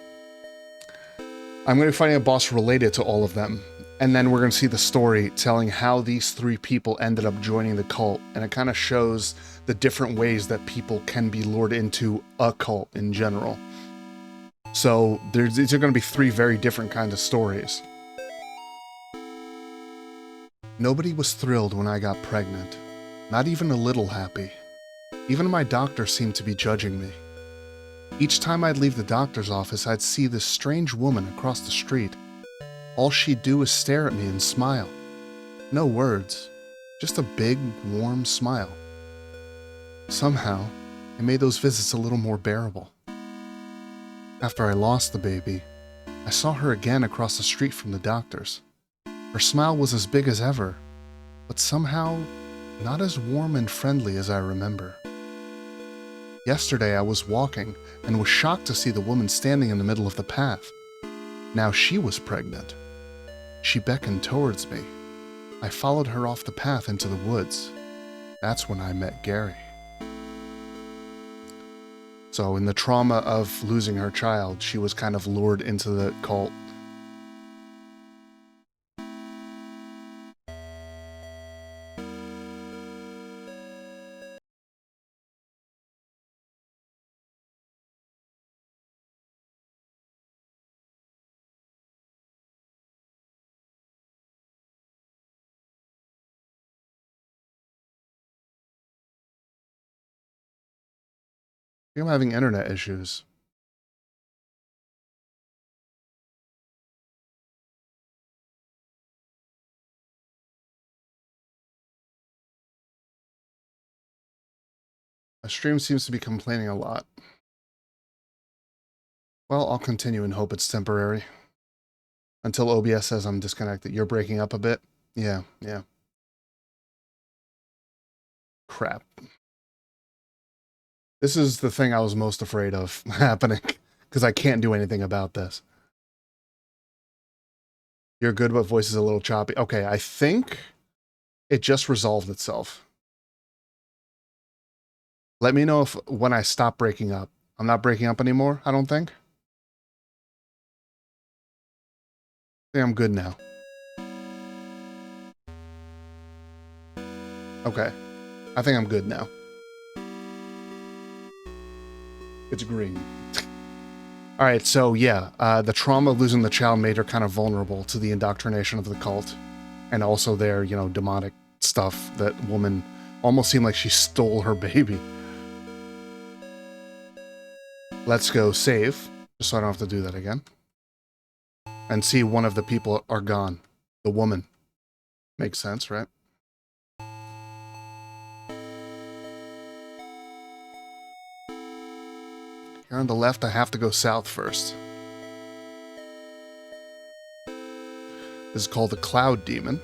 I'm going to be fighting a boss related to all of them. And then we're going to see the story telling how these 3 people ended up joining the cult. And it kind of shows the different ways that people can be lured into a cult in general. So these are going to be 3 very different kinds of stories. Nobody was thrilled when I got pregnant. Not even a little happy. Even my doctor seemed to be judging me. Each time I'd leave the doctor's office, I'd see this strange woman across the street. All she'd do is stare at me and smile. No words, just a big, warm smile. Somehow, it made those visits a little more bearable. After I lost the baby, I saw her again across the street from the doctor's. Her smile was as big as ever, but somehow not as warm and friendly as I remember. Yesterday I was walking and was shocked to see the woman standing in the middle of the path. Now she was pregnant. She beckoned towards me. I followed her off the path into the woods. That's when I met Gary. So in the trauma of losing her child, she was kind of lured into the cult. I think I'm having internet issues. My stream seems to be complaining a lot. Well, I'll continue and hope it's temporary. Until OBS says I'm disconnected. You're breaking up a bit? Yeah. Crap. This is the thing I was most afraid of happening, because I can't do anything about this. You're good, but voice is a little choppy. Okay, I think it just resolved itself. Let me know if when I stop breaking up. I'm not breaking up anymore, I don't think. I think I'm good now. Okay. I think I'm good now. It's green. Alright, so yeah, the trauma of losing the child made her kind of vulnerable to the indoctrination of the cult. And also their, you know, demonic stuff. That woman almost seemed like she stole her baby. Let's go save, just so I don't have to do that again. And see one of the people are gone. The woman. Makes sense, right? Here on the left, I have to go south first. This is called the Cloud Demon.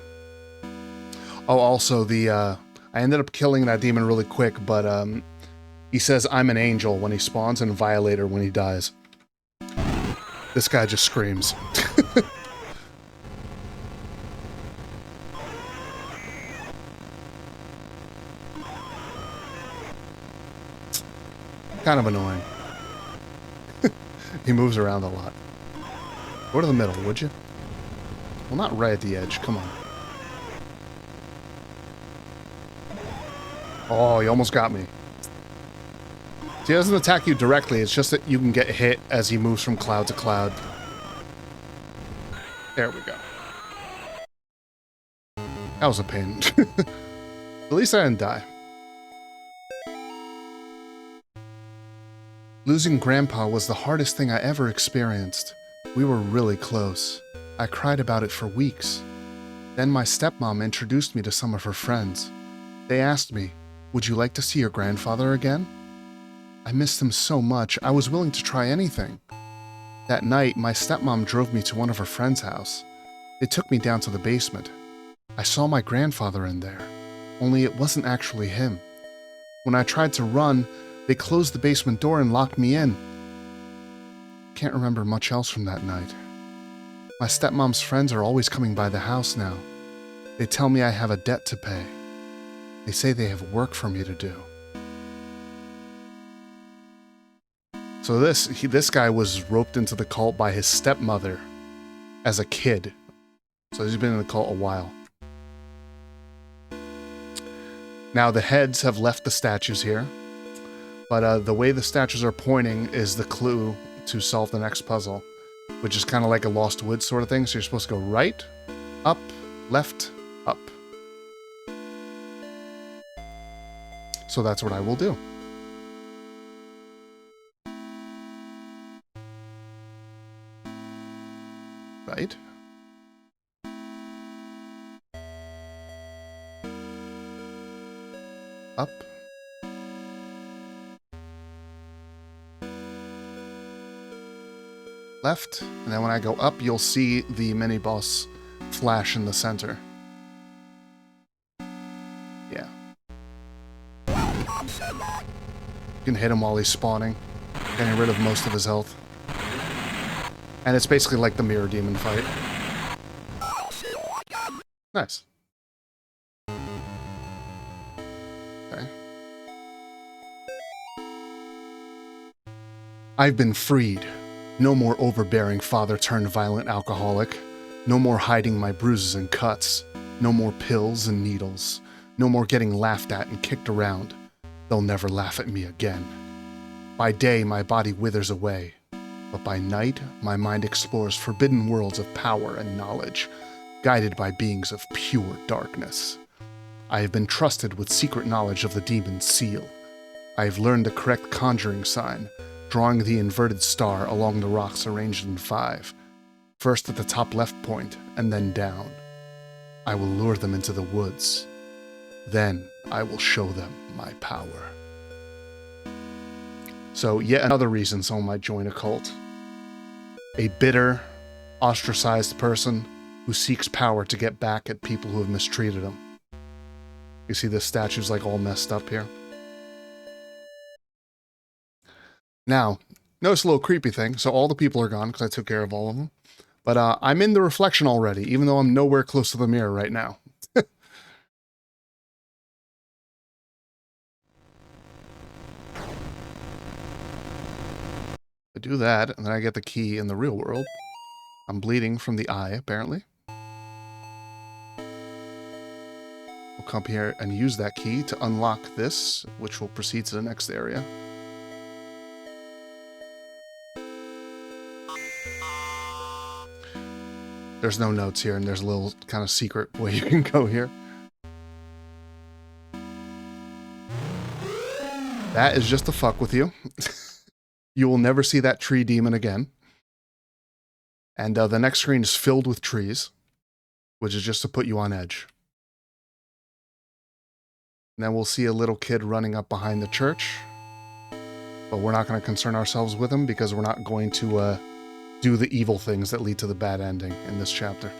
Oh, also I ended up killing that demon really quick, but he says I'm an angel when he spawns and Violator when he dies. This guy just screams. Kind of annoying. He moves around a lot. Go to the middle, would you? Well, not right at the edge. Come on. Oh, he almost got me. See, he doesn't attack you directly. It's just that you can get hit as he moves from cloud to cloud. There we go. That was a pain. At least I didn't die. Losing Grandpa was the hardest thing I ever experienced. We were really close. I cried about it for weeks. Then my stepmom introduced me to some of her friends. They asked me, "Would you like to see your grandfather again?" I missed him so much, I was willing to try anything. That night, my stepmom drove me to one of her friend's house. They took me down to the basement. I saw my grandfather in there, only it wasn't actually him. When I tried to run, they closed the basement door and locked me in. Can't remember much else from that night. My stepmom's friends are always coming by the house now. They tell me I have a debt to pay. They say they have work for me to do. So this guy was roped into the cult by his stepmother, as a kid. So he's been in the cult a while. Now the heads have left the statues here, but the way the statues are pointing is the clue to solve the next puzzle, which is kind of like a Lost Woods sort of thing. So you're supposed to go right, up, left, up. So that's what I will do. Right. Up. Left, and then when I go up, you'll see the mini-boss flash in the center. Yeah. You can hit him while he's spawning, getting rid of most of his health. And it's basically like the Mirror Demon fight. Nice. Okay. I've been freed. No more overbearing father-turned-violent alcoholic. No more hiding my bruises and cuts. No more pills and needles. No more getting laughed at and kicked around. They'll never laugh at me again. By day, my body withers away. But by night, my mind explores forbidden worlds of power and knowledge, guided by beings of pure darkness. I have been trusted with secret knowledge of the demon's seal. I have learned the correct conjuring sign, drawing the inverted star along the rocks arranged in 5, first at the top left point, and then down. I will lure them into the woods. Then I will show them my power. So yet another reason someone might join a cult. A bitter, ostracized person who seeks power to get back at people who have mistreated him. You see this statue's like all messed up here. Now, notice a little creepy thing. So all the people are gone because I took care of all of them. But I'm in the reflection already, even though I'm nowhere close to the mirror right now. I do that, and then I get the key in the real world. I'm bleeding from the eye, apparently. We'll come here and use that key to unlock this, which will proceed to the next area. There's no notes here, and there's a little kind of secret way you can go here. That is just to fuck with you. You will never see that tree demon again. And the next screen is filled with trees, which is just to put you on edge. And then we'll see a little kid running up behind the church. But we're not going to concern ourselves with him because we're not going to do the evil things that lead to the bad ending in this chapter.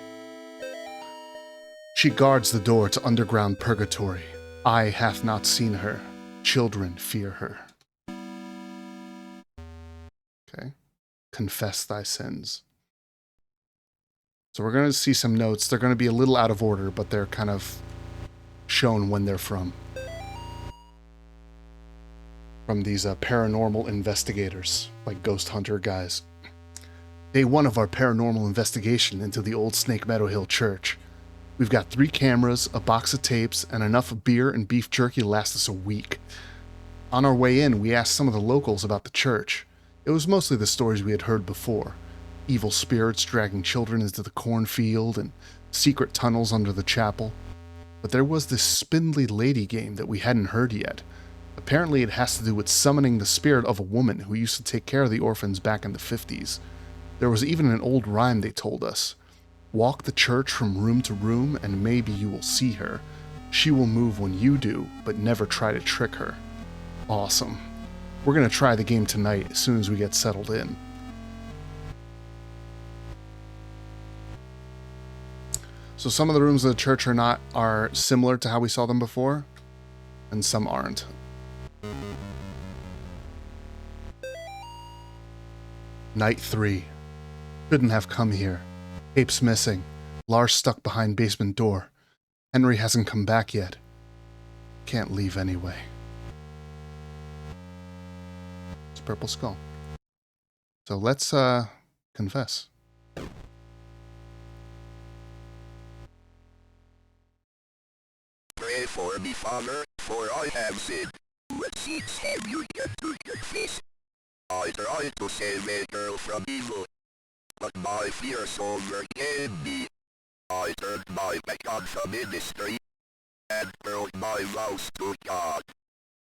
She guards the door to underground purgatory. Eye hath not seen her. Children fear her. Okay. Confess thy sins. So we're going to see some notes. They're going to be a little out of order, but they're kind of shown when they're from. From these paranormal investigators, like ghost hunter guys. Day 1 of our paranormal investigation into the old Snake Meadow Hill Church. We've got 3 cameras, a box of tapes, and enough beer and beef jerky to last us a week. On our way in, we asked some of the locals about the church. It was mostly the stories we had heard before. Evil spirits dragging children into the cornfield and secret tunnels under the chapel. But there was this spindly lady game that we hadn't heard yet. Apparently it has to do with summoning the spirit of a woman who used to take care of the orphans back in the 50s. There was even an old rhyme they told us. Walk the church from room to room and maybe you will see her. She will move when you do, but never try to trick her. Awesome. We're going to try the game tonight as soon as we get settled in. So some of the rooms of the church are similar to how we saw them before, and some aren't. Night 3. Shouldn't have come here. Tape's missing. Lars stuck behind basement door. Henry hasn't come back yet. Can't leave anyway. It's Purple Skull. So let's confess. Pray for me, Father, for I have sinned. What sins have you done to your face? I tried to save a girl from evil, but my fears overcame me. I turned my back on the ministry and broke my vows to God.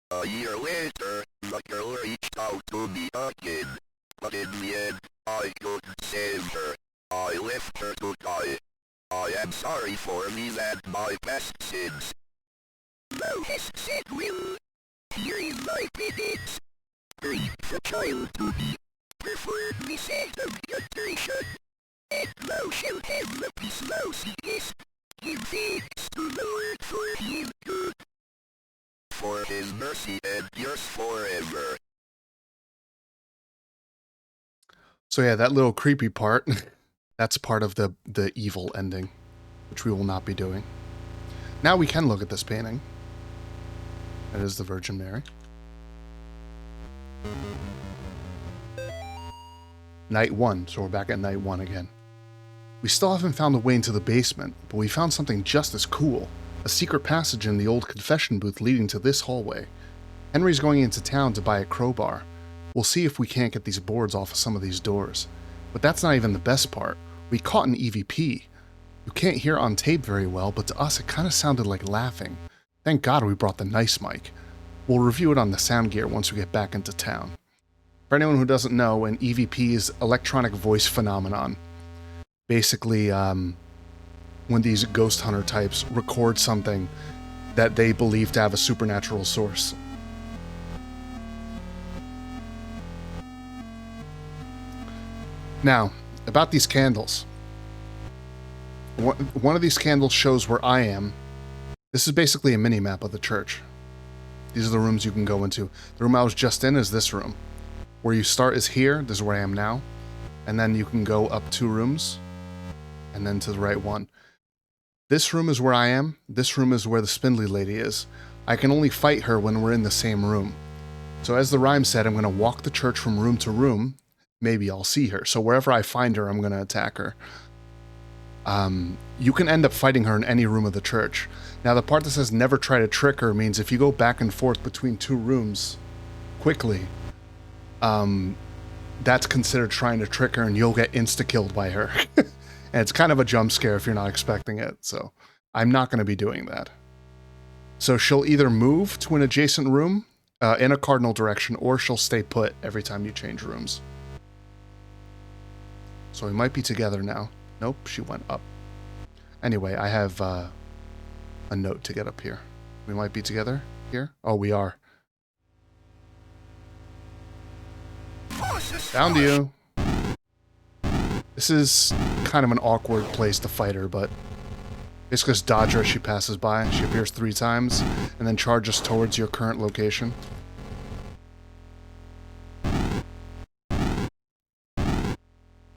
A year later, the girl reached out to me again, but in the end, I couldn't save her. I left her to die. I am sorry for me and my past sins. Thou hast said will. Here is my penance. Bring the child to me, preferably sanctification, and thou shalt have the peace thou seekest. Give thanks to the Lord, for he is good. For his mercy endures forever. So yeah, that little creepy part, that's part of the evil ending, which we will not be doing. Now we can look at this painting. That is the Virgin Mary. Night 1, so we're back at night 1 again. We still haven't found a way into the basement, but we found something just as cool. A secret passage in the old confession booth leading to this hallway. Henry's going into town to buy a crowbar. We'll see if we can't get these boards off of some of these doors. But that's not even the best part. We caught an EVP. You can't hear on tape very well, but to us it kind of sounded like laughing. Thank God we brought the nice mic. We'll review it on the sound gear once we get back into town. For anyone who doesn't know, an EVP is electronic voice phenomenon. Basically, when these ghost hunter types record something that they believe to have a supernatural source. Now, about these candles. One of these candles shows where I am. This is basically a mini-map of the church. These are the rooms you can go into. The room I was just in is this room. Where you start is here, this is where I am now. And then you can go up 2 rooms, and then to the right one. This room is where I am, this room is where the spindly lady is. I can only fight her when we're in the same room. So as the rhyme said, I'm going to walk the church from room to room. Maybe I'll see her. So wherever I find her, I'm going to attack her. You can end up fighting her in any room of the church. Now the part that says never try to trick her means if you go back and forth between 2 rooms quickly, that's considered trying to trick her and you'll get insta-killed by her. And it's kind of a jump scare if you're not expecting it, so I'm not going to be doing that. So she'll either move to an adjacent room in a cardinal direction, or she'll stay put every time you change rooms. So we might be together now. Nope, she went up. Anyway, I have a note to get up here. We might be together here? Oh, we are. Found you. This is kind of an awkward place to fight her, but basically just dodge her as she passes by. She appears 3 times, and then charges towards your current location.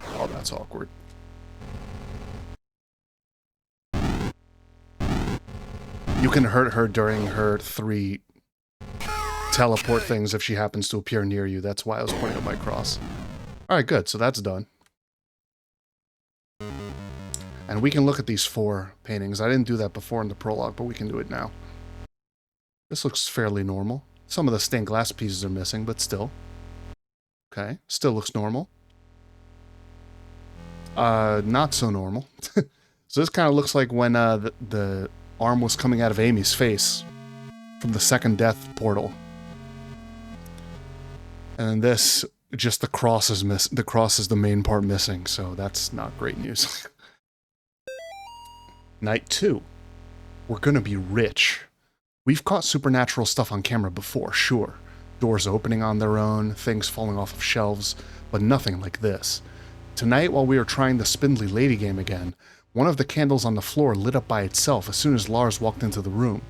Oh, that's awkward. You can hurt her during her 3 teleport things if she happens to appear near you. That's why I was pointing up my cross. Alright, good. So that's done. And we can look at these 4 paintings. I didn't do that before in the prologue, but we can do it now. This looks fairly normal. Some of the stained glass pieces are missing, but still. Okay, still looks normal. Not so normal. So this kind of looks like when the arm was coming out of Amy's face from the second death portal. And then this, just the cross is the cross is the main part missing, so that's not great news. Night 2. We're gonna be rich. We've caught supernatural stuff on camera before, sure. Doors opening on their own, things falling off of shelves, but nothing like this. Tonight, while we were trying the Spindly Lady game again, one of the candles on the floor lit up by itself as soon as Lars walked into the room.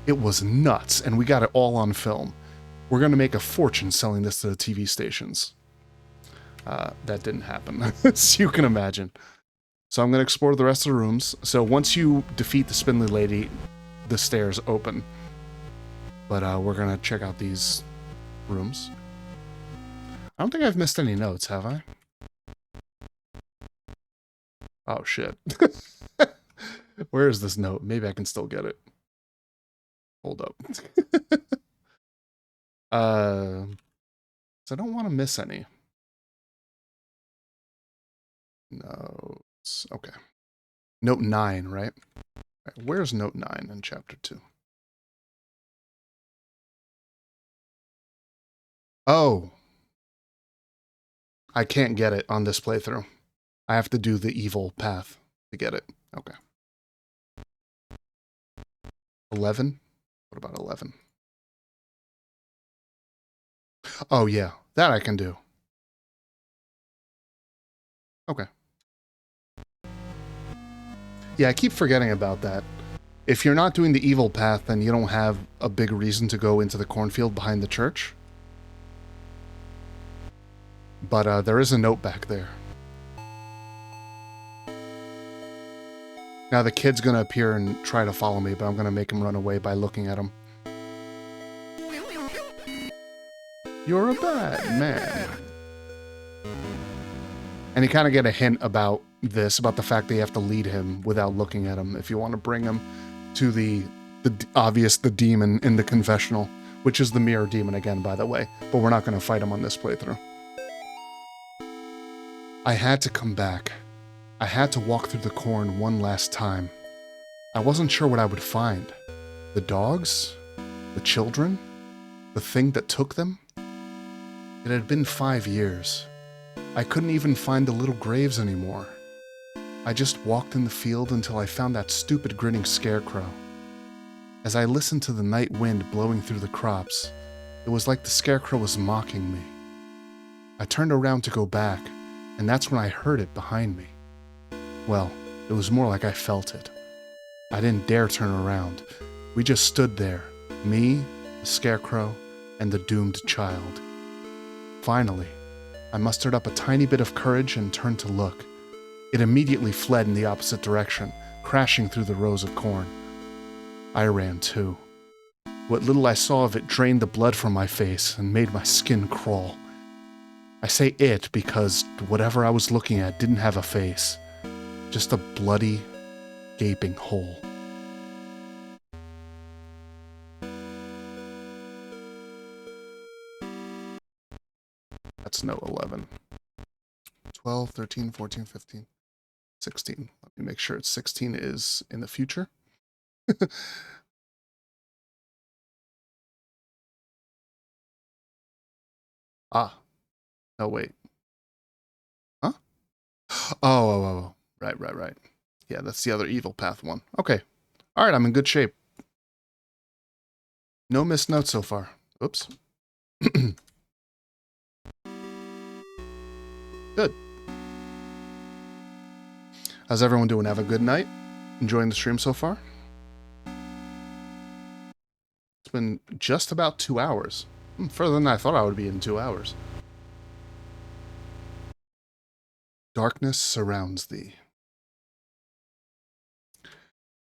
It was nuts, and we got it all on film. We're gonna make a fortune selling this to the TV stations. That didn't happen, as you can imagine. So I'm going to explore the rest of the rooms. So once you defeat the Spindly Lady, the stairs open. But we're going to check out these rooms. I don't think I've missed any notes, have I? Oh, shit. Where is this note? Maybe I can still get it. Hold up. So I don't want to miss any. Notes. Okay. Note 9, right? Right, where's note 9 in chapter 2? Oh. I can't get it on this playthrough. I have to do the evil path to get it. Okay. 11? What about 11? Oh, yeah. That I can do. Okay. Yeah, I keep forgetting about that. If you're not doing the evil path, then you don't have a big reason to go into the cornfield behind the church. But there is a note back there. Now the kid's gonna appear and try to follow me, but I'm gonna make him run away by looking at him. You're a bad man. And you kind of get a hint about this, about the fact that you have to lead him without looking at him if you want to bring him to the demon in the confessional, which is the mirror demon again, by the way, but we're not going to fight him on this playthrough. I had to come back. I had to walk through the corn one last time. I wasn't sure what I would find. The dogs? The children? The thing that took them? It had been 5 years. I couldn't even find the little graves anymore. I just walked in the field until I found that stupid grinning scarecrow. As I listened to the night wind blowing through the crops, it was like the scarecrow was mocking me. I turned around to go back, and that's when I heard it behind me. Well, it was more like I felt it. I didn't dare turn around. We just stood there, me, the scarecrow, and the doomed child. Finally, I mustered up a tiny bit of courage and turned to look. It immediately fled in the opposite direction, crashing through the rows of corn. I ran too. What little I saw of it drained the blood from my face and made my skin crawl. I say it because whatever I was looking at didn't have a face, just a bloody, gaping hole. That's note 11. 12, 13, 14, 15, 16. Let me make sure it's 16 is in the future. Ah. Oh, wait. Huh? Oh. Right. Yeah, that's the other evil path one. Okay. All right, I'm in good shape. No missed notes so far. Oops. Good. How's everyone doing? Have a good night? Enjoying the stream so far? It's been just about 2 hours. Further than I thought I would be in 2 hours. Darkness surrounds thee.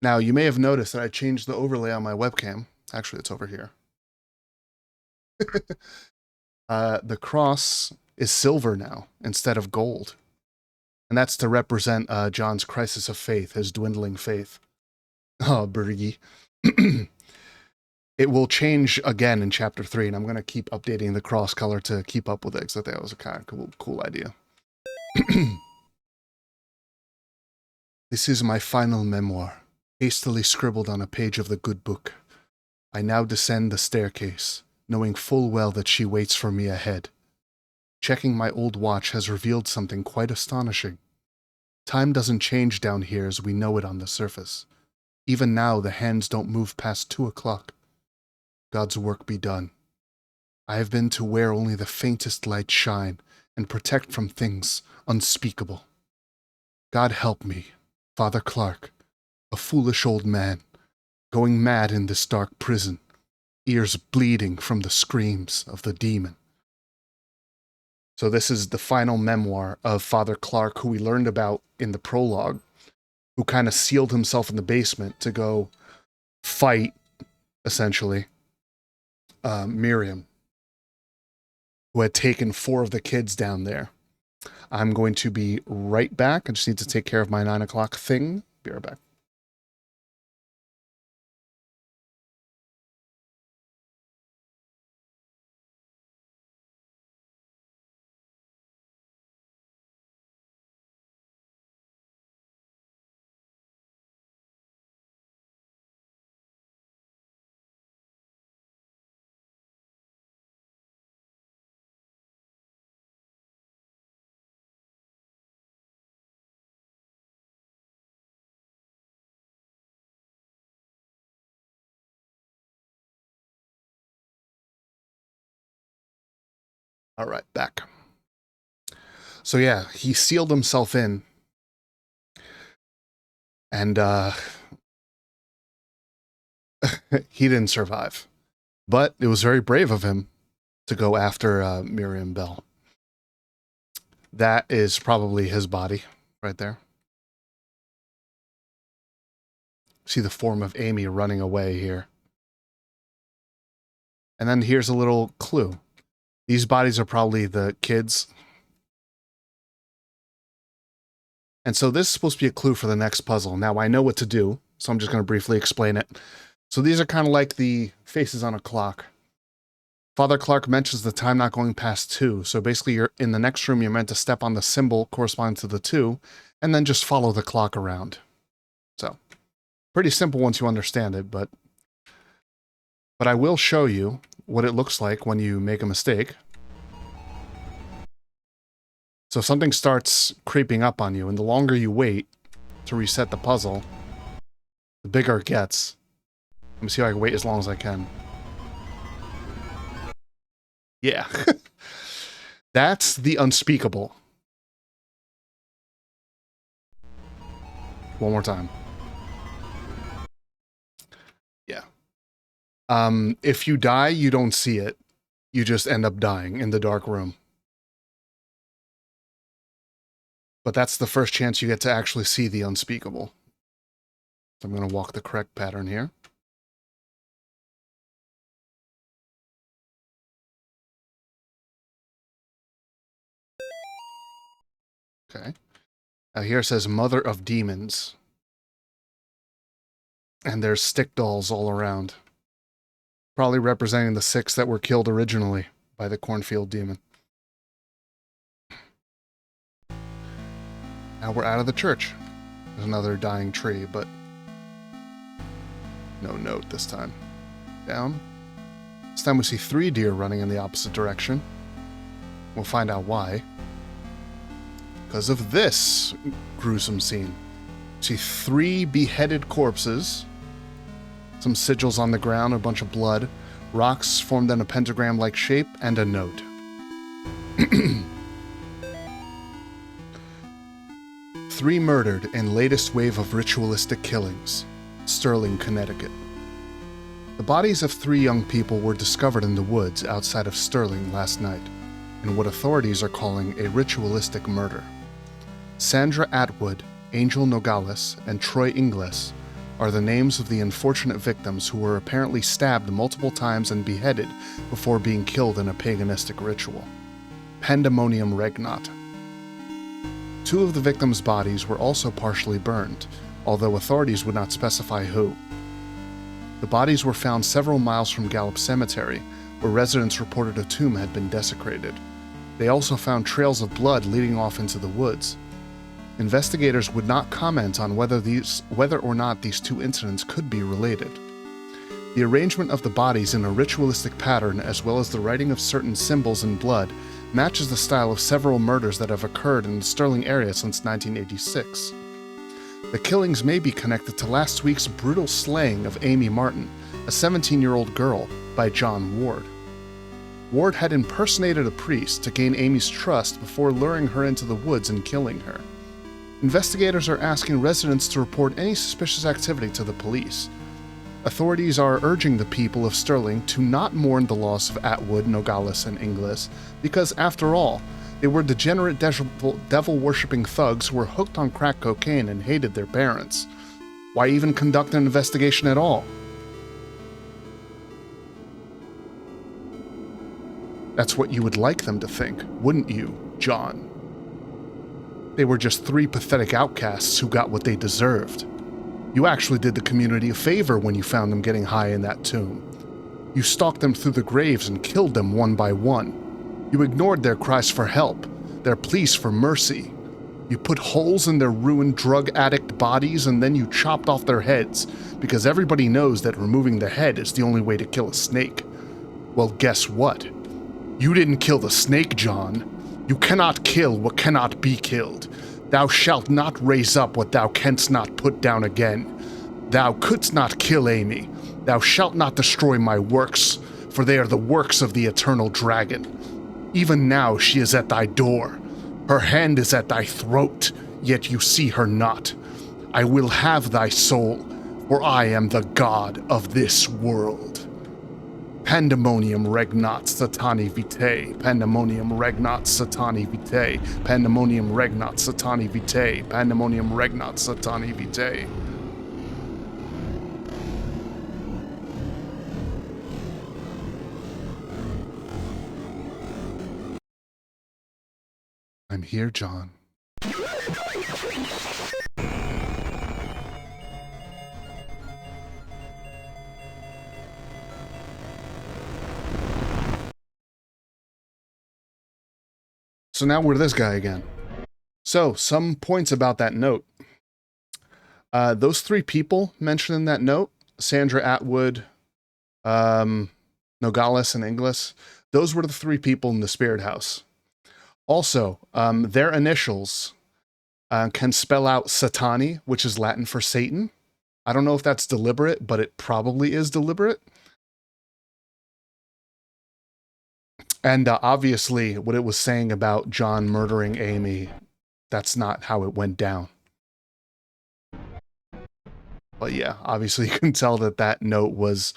Now, you may have noticed that I changed the overlay on my webcam. Actually, it's over here. The cross is silver now instead of gold. And that's to represent John's crisis of faith, his dwindling faith. Oh, Bergie. It will change again in chapter 3, and I'm going to keep updating the cross color to keep up with it, because I think that was a kind of cool idea. This is my final memoir, hastily scribbled on a page of the good book. I now descend the staircase, knowing full well that she waits for me ahead. Checking my old watch has revealed something quite astonishing. Time doesn't change down here as we know it on the surface. Even now, the hands don't move past 2 o'clock. God's work be done. I have been to where only the faintest light shine and protect from things unspeakable. God help me, Father Clark, a foolish old man, going mad in this dark prison, ears bleeding from the screams of the demon. So this is the final memoir of Father Clark, who we learned about in the prologue, who kind of sealed himself in the basement to go fight, essentially, Miriam, who had taken 4 of the kids down there. I'm going to be right back. I just need to take care of my 9 o'clock thing. Be right back. All right, back. So yeah, he sealed himself in. And he didn't survive. But it was very brave of him to go after Miriam Bell. That is probably his body right there. See the form of Amy running away here. And then here's a little clue. These bodies are probably the kids. And so this is supposed to be a clue for the next puzzle. Now I know what to do, so I'm just going to briefly explain it. So these are kind of like the faces on a clock. Father Clark mentions the time not going past 2. So basically you're in the next room, you're meant to step on the symbol corresponding to the 2, and then just follow the clock around. So pretty simple once you understand it, but I will show you what it looks like when you make a mistake. So something starts creeping up on you, and the longer you wait to reset the puzzle, the bigger it gets. Let me see if I can wait as long as I can. Yeah. That's the unspeakable. One more time. Yeah. If you die, you don't see it. You just end up dying in the dark room. But that's the first chance you get to actually see the unspeakable. So I'm going to walk the correct pattern here. Okay. Now here it says Mother of Demons. And there's stick dolls all around. Probably representing the 6 that were killed originally by the cornfield demon. Now we're out of the church. There's another dying tree, but no note this time. Down. This time we see 3 deer running in the opposite direction. We'll find out why. Because of this gruesome scene. See 3 beheaded corpses, some sigils on the ground, a bunch of blood, rocks formed in a pentagram-like shape, and a note. 3 murdered in latest wave of ritualistic killings, Sterling, Connecticut. The bodies of 3 young people were discovered in the woods outside of Sterling last night, in what authorities are calling a ritualistic murder. Sandra Atwood, Angel Nogales, and Troy Ingles are the names of the unfortunate victims who were apparently stabbed multiple times and beheaded before being killed in a paganistic ritual. Pandemonium Regnat. 2 of the victims' bodies were also partially burned, although authorities would not specify who. The bodies were found several miles from Gallup Cemetery, where residents reported a tomb had been desecrated. They also found trails of blood leading off into the woods. Investigators would not comment on whether or not these 2 incidents could be related. The arrangement of the bodies in a ritualistic pattern, as well as the writing of certain symbols in blood, matches the style of several murders that have occurred in the Sterling area since 1986. The killings may be connected to last week's brutal slaying of Amy Martin, a 17-year-old girl, by John Ward. Ward had impersonated a priest to gain Amy's trust before luring her into the woods and killing her. Investigators are asking residents to report any suspicious activity to the police. Authorities are urging the people of Sterling to not mourn the loss of Atwood, Nogales, and Ingles, because after all, they were degenerate devil-worshipping thugs who were hooked on crack cocaine and hated their parents. Why even conduct an investigation at all? That's what you would like them to think, wouldn't you, John? They were just 3 pathetic outcasts who got what they deserved. You actually did the community a favor when you found them getting high in that tomb. You stalked them through the graves and killed them one by one. You ignored their cries for help, their pleas for mercy. You put holes in their ruined drug addict bodies and then you chopped off their heads, because everybody knows that removing the head is the only way to kill a snake. Well, guess what? You didn't kill the snake, John. You cannot kill what cannot be killed. Thou shalt not raise up what thou canst not put down again. Thou couldst not kill Amy. Thou shalt not destroy my works, for they are the works of the eternal dragon. Even now she is at thy door. Her hand is at thy throat, yet you see her not. I will have thy soul, for I am the god of this world. Pandemonium regnat satani vitae, pandemonium regnat satani vitae, pandemonium regnat satani vitae, pandemonium regnat satani vitae. I'm here, John. So now we're this guy again. So, some points about that note. Those three people mentioned in that note, Sandra Atwood, Nogales, and Inglis, those were the three people in the Spirit House. Also, their initials can spell out Satani, which is Latin for Satan. I don't know if that's deliberate, but it probably is deliberate. And obviously, what it was saying about John murdering Amy, that's not how it went down. But yeah, obviously you can tell that that note was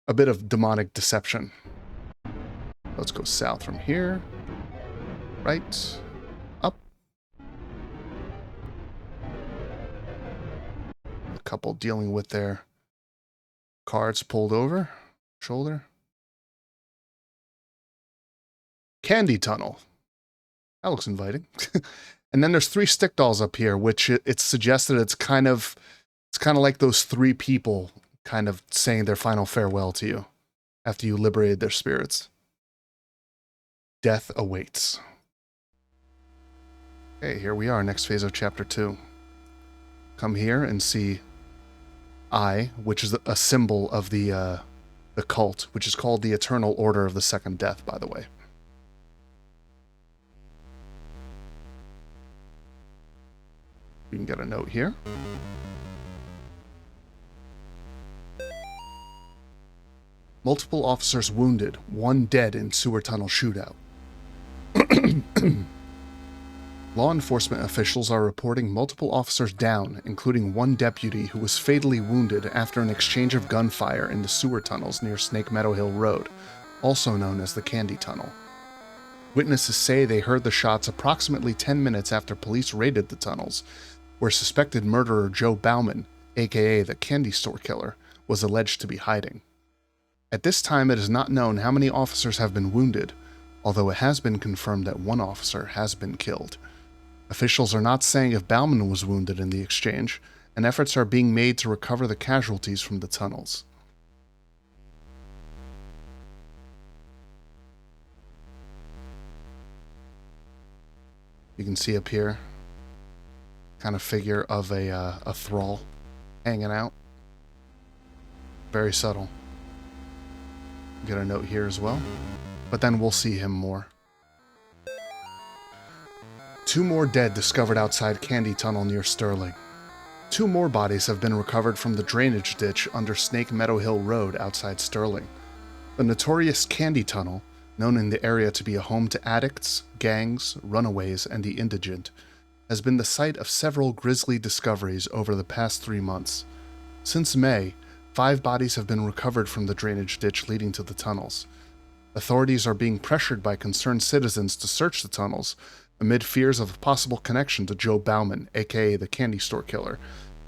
a bit of demonic deception. Let's go south from here. Right. Up. A couple dealing with their cards pulled over. Shoulder. Candy tunnel. That looks inviting. And then there's 3 stick dolls up here, which it's suggested it's kind of like those 3 people kind of saying their final farewell to you after you liberated their spirits. Death awaits. Okay, here we are, next phase of chapter 2. Come here and see I, which is a symbol of the cult, which is called the Eternal Order of the Second Death, by the way. We can get a note here. Multiple officers wounded, 1 dead in sewer tunnel shootout. Law enforcement officials are reporting multiple officers down, including 1 deputy who was fatally wounded after an exchange of gunfire in the sewer tunnels near Snake Meadow Hill Road, also known as the Candy Tunnel. Witnesses say they heard the shots approximately 10 minutes after police raided the tunnels, where suspected murderer Joe Bauman, aka the Candy Store Killer, was alleged to be hiding. At this time, it is not known how many officers have been wounded, although it has been confirmed that 1 officer has been killed. Officials are not saying if Bauman was wounded in the exchange, and efforts are being made to recover the casualties from the tunnels. You can see up here, kind of figure of a thrall hanging out. Very subtle. Get a note here as well, but then we'll see him more. 2 more dead discovered outside Candy Tunnel near Sterling. 2 more bodies have been recovered from the drainage ditch under Snake Meadow Hill Road outside Sterling. The notorious Candy Tunnel, known in the area to be a home to addicts, gangs, runaways, and the indigent, has been the site of several grisly discoveries over the past 3 months. Since May, 5 bodies have been recovered from the drainage ditch leading to the tunnels. Authorities are being pressured by concerned citizens to search the tunnels, amid fears of a possible connection to Joe Bauman, aka the Candy Store Killer,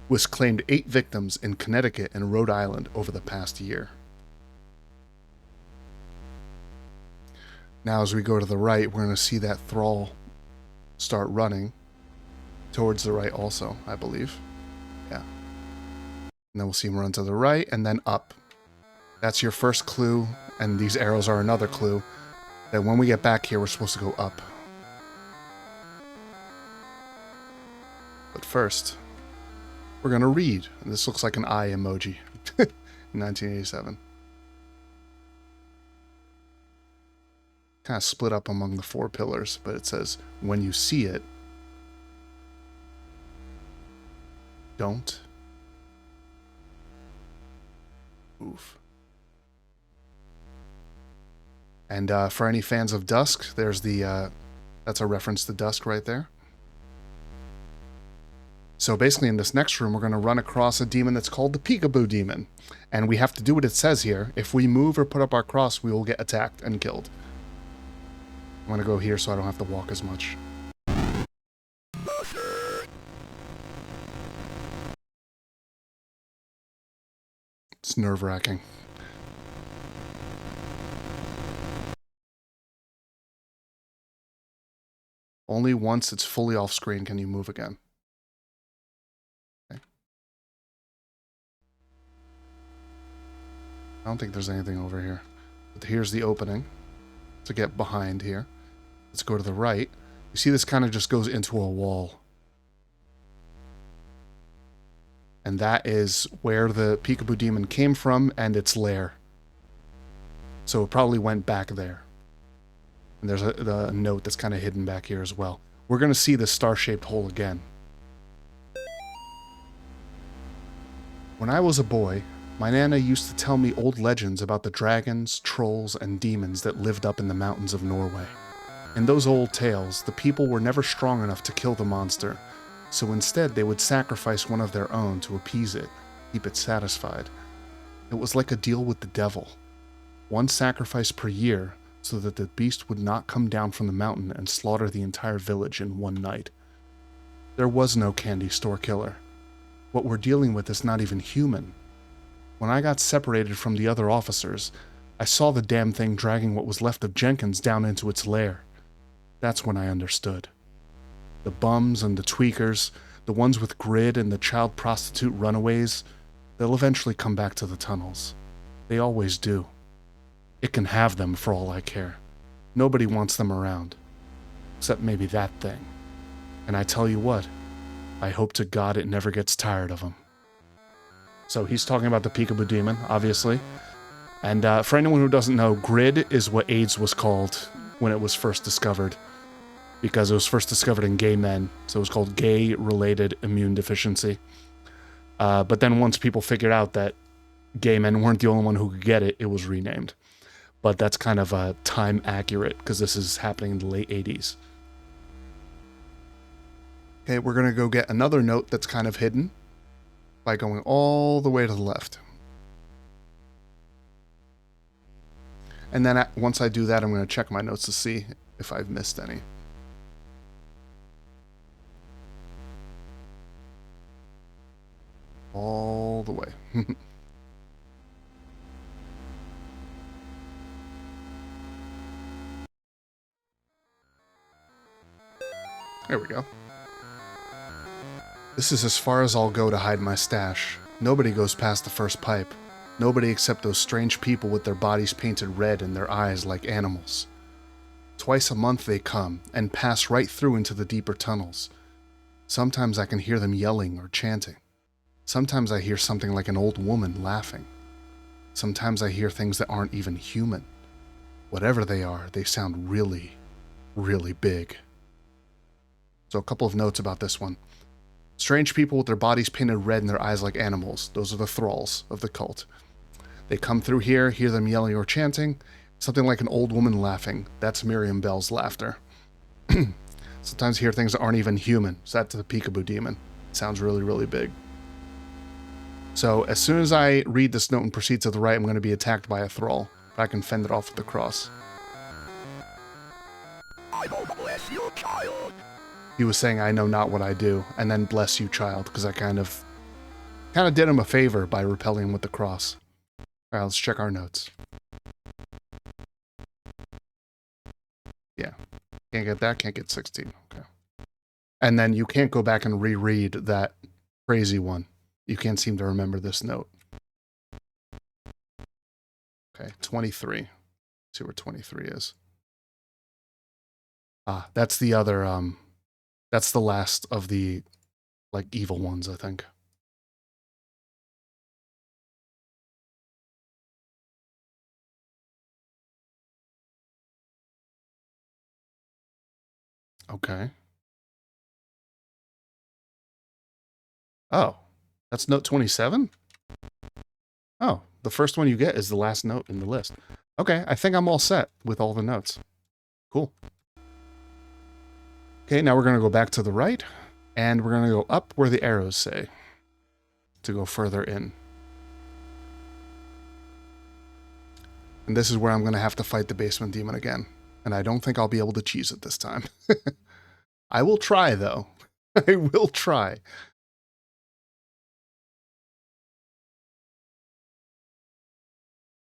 who has claimed 8 victims in Connecticut and Rhode Island over the past year. Now as we go to the right, we're going to see that thrall start running towards the right also, I believe. Yeah. And then we'll see him run to the right and then up. That's your first clue, and these arrows are another clue that when we get back here, we're supposed to go up. But first, we're going to read. And this looks like an eye emoji. 1987. Kind of split up among the 4 pillars, but it says, when you see it, don't move. And for any fans of Dusk, there's the, that's a reference to Dusk right there. So basically in this next room, we're going to run across a demon that's called the Peekaboo Demon. And we have to do what it says here. If we move or put up our cross, we will get attacked and killed. I'm going to go here so I don't have to walk as much. It's nerve-wracking. Only once it's fully off screen can you move again. Okay. I don't think there's anything over here. But here's the opening to get behind here. Let's go to the right. You see this kind of just goes into a wall. And that is where the Peekaboo Demon came from and its lair. So it probably went back there. And there's a note that's kind of hidden back here as well. We're going to see this star-shaped hole again. When I was a boy, my Nana used to tell me old legends about the dragons, trolls, and demons that lived up in the mountains of Norway. In those old tales, the people were never strong enough to kill the monster, so instead they would sacrifice one of their own to appease it, keep it satisfied. It was like a deal with the devil. One sacrifice per year, so that the beast would not come down from the mountain and slaughter the entire village in one night. There was no candy store killer. What we're dealing with is not even human. When I got separated from the other officers, I saw the damn thing dragging what was left of Jenkins down into its lair. That's when I understood. The bums and the tweakers, the ones with grid and the child prostitute runaways, they'll eventually come back to the tunnels. They always do. It can have them for all I care. Nobody wants them around. Except maybe that thing. And I tell you what, I hope to God it never gets tired of them. So he's talking about the Peekaboo Demon, obviously. And for anyone who doesn't know, grid is what AIDS was called when it was first discovered. Because it was first discovered in gay men. So it was called gay-related immune deficiency. But then once people figured out that gay men weren't the only one who could get it, it was renamed. But that's kind of time accurate, because this is happening in the late 80s. Okay, we're going to go get another note that's kind of hidden by going all the way to the left. And then once I do that, I'm going to check my notes to see if I've missed any. All the way. There we go. This is as far as I'll go to hide my stash. Nobody goes past the first pipe. Nobody except those strange people with their bodies painted red and their eyes like animals. Twice a month they come and pass right through into the deeper tunnels. Sometimes I can hear them yelling or chanting. Sometimes I hear something like an old woman laughing. Sometimes I hear things that aren't even human. Whatever they are, they sound really, really big. So a couple of notes about this one. Strange people with their bodies painted red and their eyes like animals. Those are the thralls of the cult. They come through here, hear them yelling or chanting. Something like an old woman laughing. That's Miriam Bell's laughter. Sometimes hear things that aren't even human. So that's the Peekaboo Demon. It sounds really, really big. So as soon as I read this note and proceed to the right, I'm going to be attacked by a thrall. But I can fend it off with the cross. I will bless you, child. He was saying, I know not what I do, and then bless you, child, because I kind of did him a favor by repelling him with the cross. All right, let's check our notes. Yeah, can't get that, can't get 16. Okay. And then you can't go back and reread that crazy one. You can't seem to remember this note. Okay, 23. Let's see where 23 is. Ah, that's the other, that's the last of the, like, evil ones, I think. Okay. Oh, that's note 27? Oh, the first one you get is the last note in the list. Okay, I think I'm all set with all the notes. Cool. Okay, now we're going to go back to the right, and we're going to go up where the arrows say to go further in. And this is where I'm going to have to fight the basement demon again. And I don't think I'll be able to cheese it this time. I will try, though. I will try.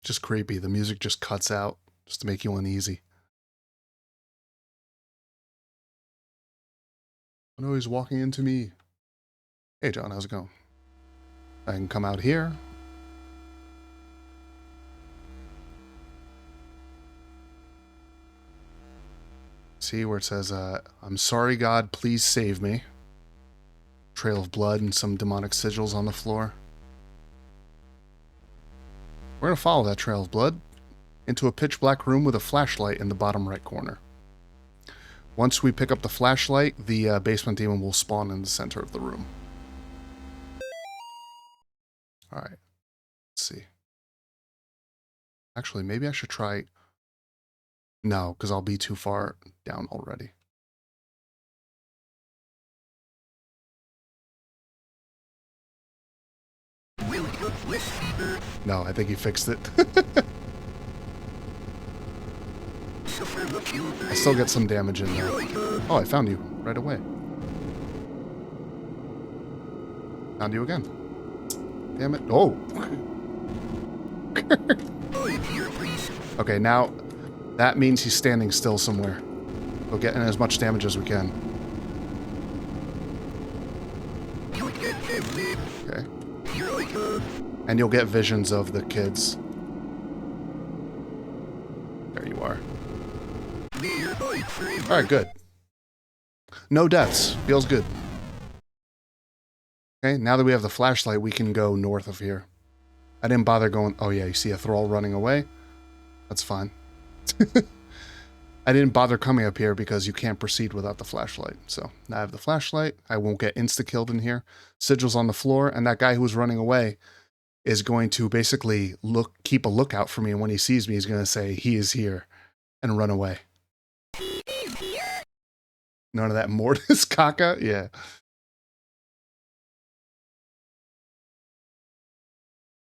Just creepy. The music just cuts out just to make you uneasy. Oh no, he's walking into me. Hey, John, how's it going? I can come out here. See where it says, I'm sorry, God, please save me. Trail of blood and some demonic sigils on the floor. We're going to follow that trail of blood into a pitch black room with a flashlight in the bottom right corner. Once we pick up the flashlight, the basement demon will spawn in the center of the room. Alright, let's see. Actually, maybe I should try... No, because I'll be too far down already. No, I think he fixed it. I still get some damage in there. Oh, I found you right away. Found you again. Damn it. Oh! Okay, now that means he's standing still somewhere. We'll get in as much damage as we can. Okay. And you'll get visions of the kids. There you are. Alright, good. No deaths. Feels good. Okay, now that we have the flashlight, we can go north of here. I didn't bother going... Oh yeah, you see a thrall running away? That's fine. I didn't bother coming up here because you can't proceed without the flashlight. So, now I have the flashlight. I won't get insta-killed in here. Sigils on the floor, and that guy who was running away is going to basically keep a lookout for me, and when he sees me, he's going to say, he is here, and run away. None of that Mortis caca? Yeah.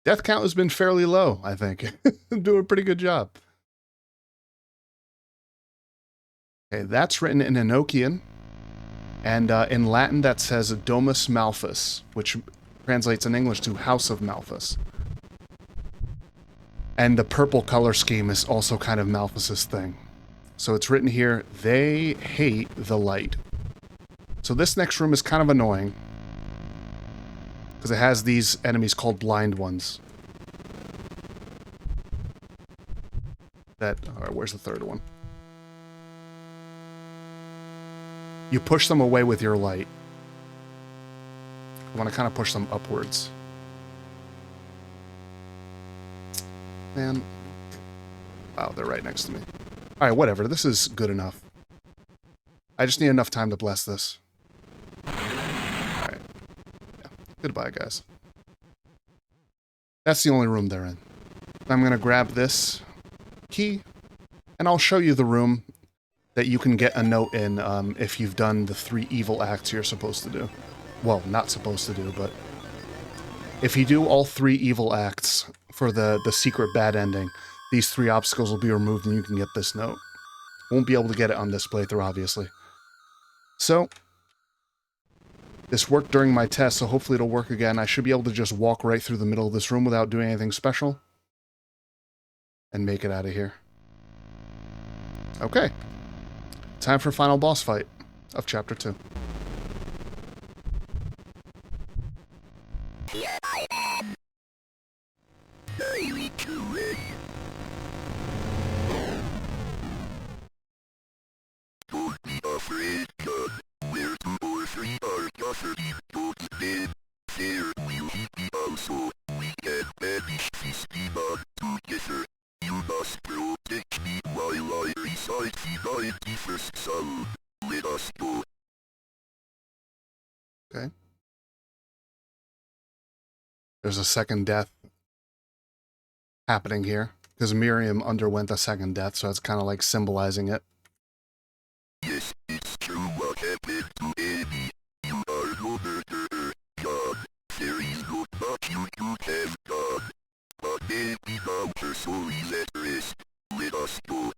Death count has been fairly low, I think. I'm doing a pretty good job. Okay, that's written in Enochian, and in Latin that says Domus Malphas, which translates in English to House of Malphas. And the purple color scheme is also kind of Malphas's thing. So it's written here, they hate the light. So this next room is kind of annoying, because it has these enemies called blind ones. Alright, where's the third one? You push them away with your light. I want to kind of push them upwards. Man. Wow, they're right next to me. Alright, whatever. This is good enough. I just need enough time to bless this. Alright. Yeah. Goodbye, guys. That's the only room they're in. I'm going to grab this key, and I'll show you the room that you can get a note in if you've done the 3 evil acts you're supposed to do. Well, not supposed to do, but if you do all 3 evil acts for the secret bad ending, these 3 obstacles will be removed and you can get this note. Won't be able to get it on this playthrough, obviously. So, this worked during my test, so hopefully it'll work again. I should be able to just walk right through the middle of this room without doing anything special. And make it out of here. Okay. Time for final boss fight of Chapter 2. Here I am. Daily killing. Don't be afraid, God. Where 2 or 3 are gathered in God's name, there will he be also. We can banish this demon together. You must protect me while I recite the 91st Psalm. Let us go. Okay. There's a second death happening here. because Miriam underwent a second death, so it's kind of like symbolizing it. Yes, it's true what happened to Abby. You are no murderer, John. There is not much you could have done. But Abby now her soul is at rest. Let us go.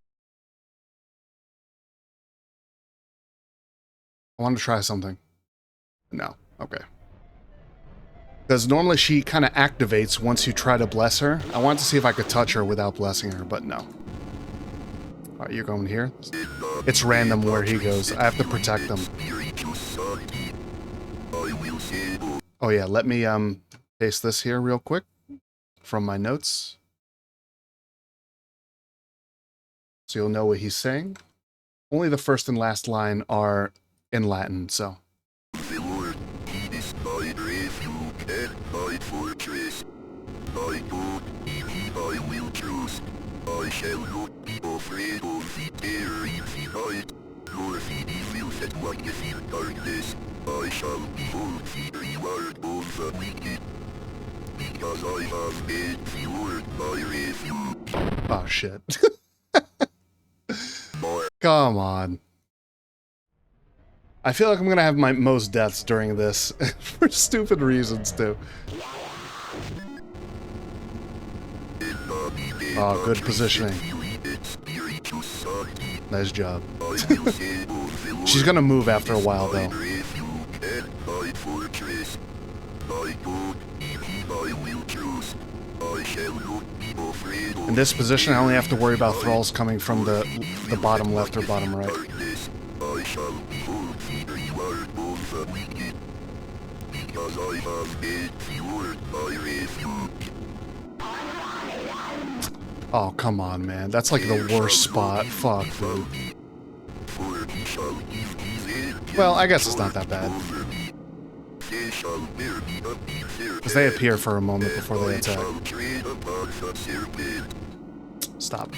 I want to try something. No. Okay. Because normally she kind of activates once you try to bless her. I wanted to see if I could touch her without blessing her, but no. Alright, you're going here? It's random where he goes. I have to protect him. Oh yeah, let me paste this here real quick from my notes. So you'll know what he's saying. Only the first and last line are in Latin, so. The Lord, he is my refuge and my fortress. My God, in him I will trust. I shall not be afraid of the terror in the night, nor the evil that walketh in darkness. I shall behold the reward of the wicked. Because I have made the Lord my refuge. Oh shit. Come on. I feel like I'm gonna have my most deaths during this, for stupid reasons too. Oh, good positioning. Nice job. She's gonna move after a while though. In this position, I only have to worry about thralls coming from the bottom left or bottom right. I shall behold the reward of the wicked, because I have made the Lord my refuge. Oh, come on, man. That's like the worst spot. Fuck, dude. Well, I guess it's not that bad. Because they appear for a moment before they attack. Stop.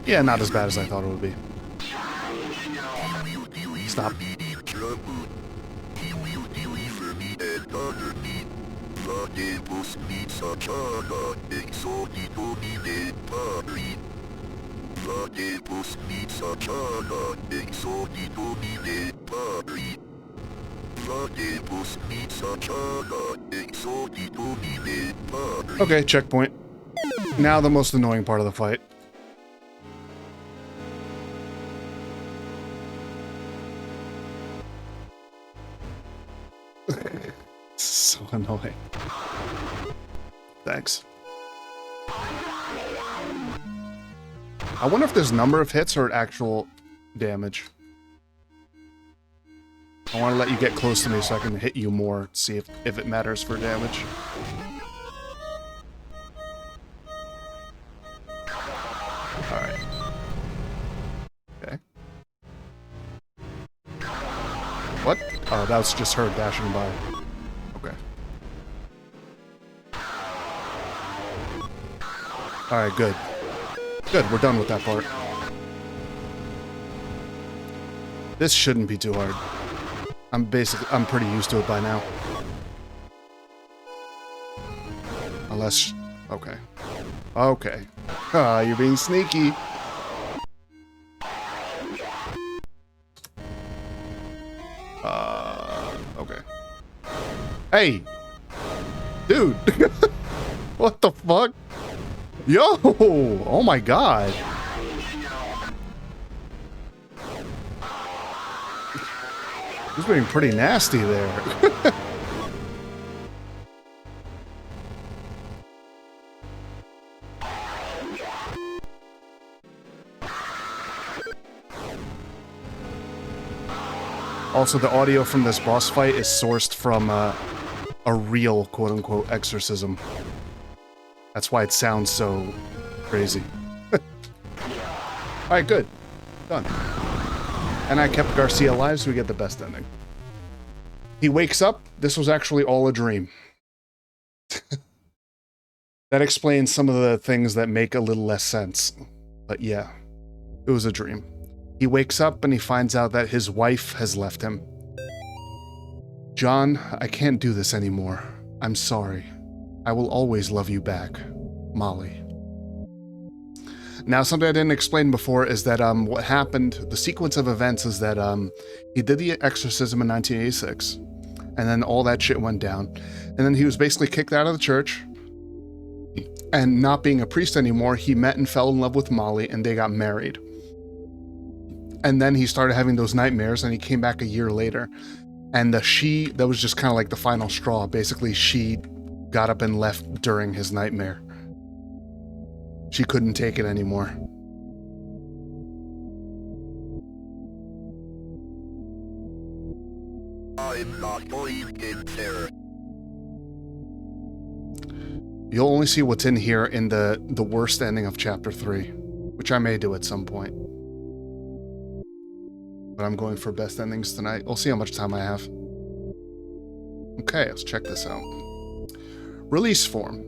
Yeah, not as bad as I thought it would be. Stop. Okay, checkpoint. Now the most annoying part of the fight. So annoying. Thanks. I wonder if there's number of hits or actual damage. I want to let you get close to me so I can hit you more, see if it matters for damage. Alright. Okay. What? Oh, that was just her dashing by. Okay. Alright, good. Good, we're done with that part. This shouldn't be too hard. I'm pretty used to it by now. Unless... okay. Okay. Ah, you're being sneaky. Okay. Hey! Dude! What the fuck? Yo! Oh my god! He's being pretty nasty there. Also, the audio from this boss fight is sourced from a real quote-unquote exorcism. That's why it sounds so crazy. Alright, good. Done. And I kept Garcia alive, so we get the best ending. He wakes up. This was actually all a dream. That explains some of the things that make a little less sense. But yeah, it was a dream. He wakes up and he finds out that his wife has left him. John, I can't do this anymore. I'm sorry. I will always love you back, Molly. Now, something I didn't explain before is that what happened, the sequence of events is that he did the exorcism in 1986, and then all that shit went down. And then he was basically kicked out of the church, and not being a priest anymore, he met and fell in love with Molly, and they got married. And then he started having those nightmares, and he came back a year later. And that was just kind of like the final straw. Basically, she got up and left during his nightmare. She couldn't take it anymore. I'm not going in there. You'll only see what's in here in the worst ending of Chapter 3, which I may do at some point. But I'm going for best endings tonight. We'll see how much time I have. Okay, let's check this out. Release form.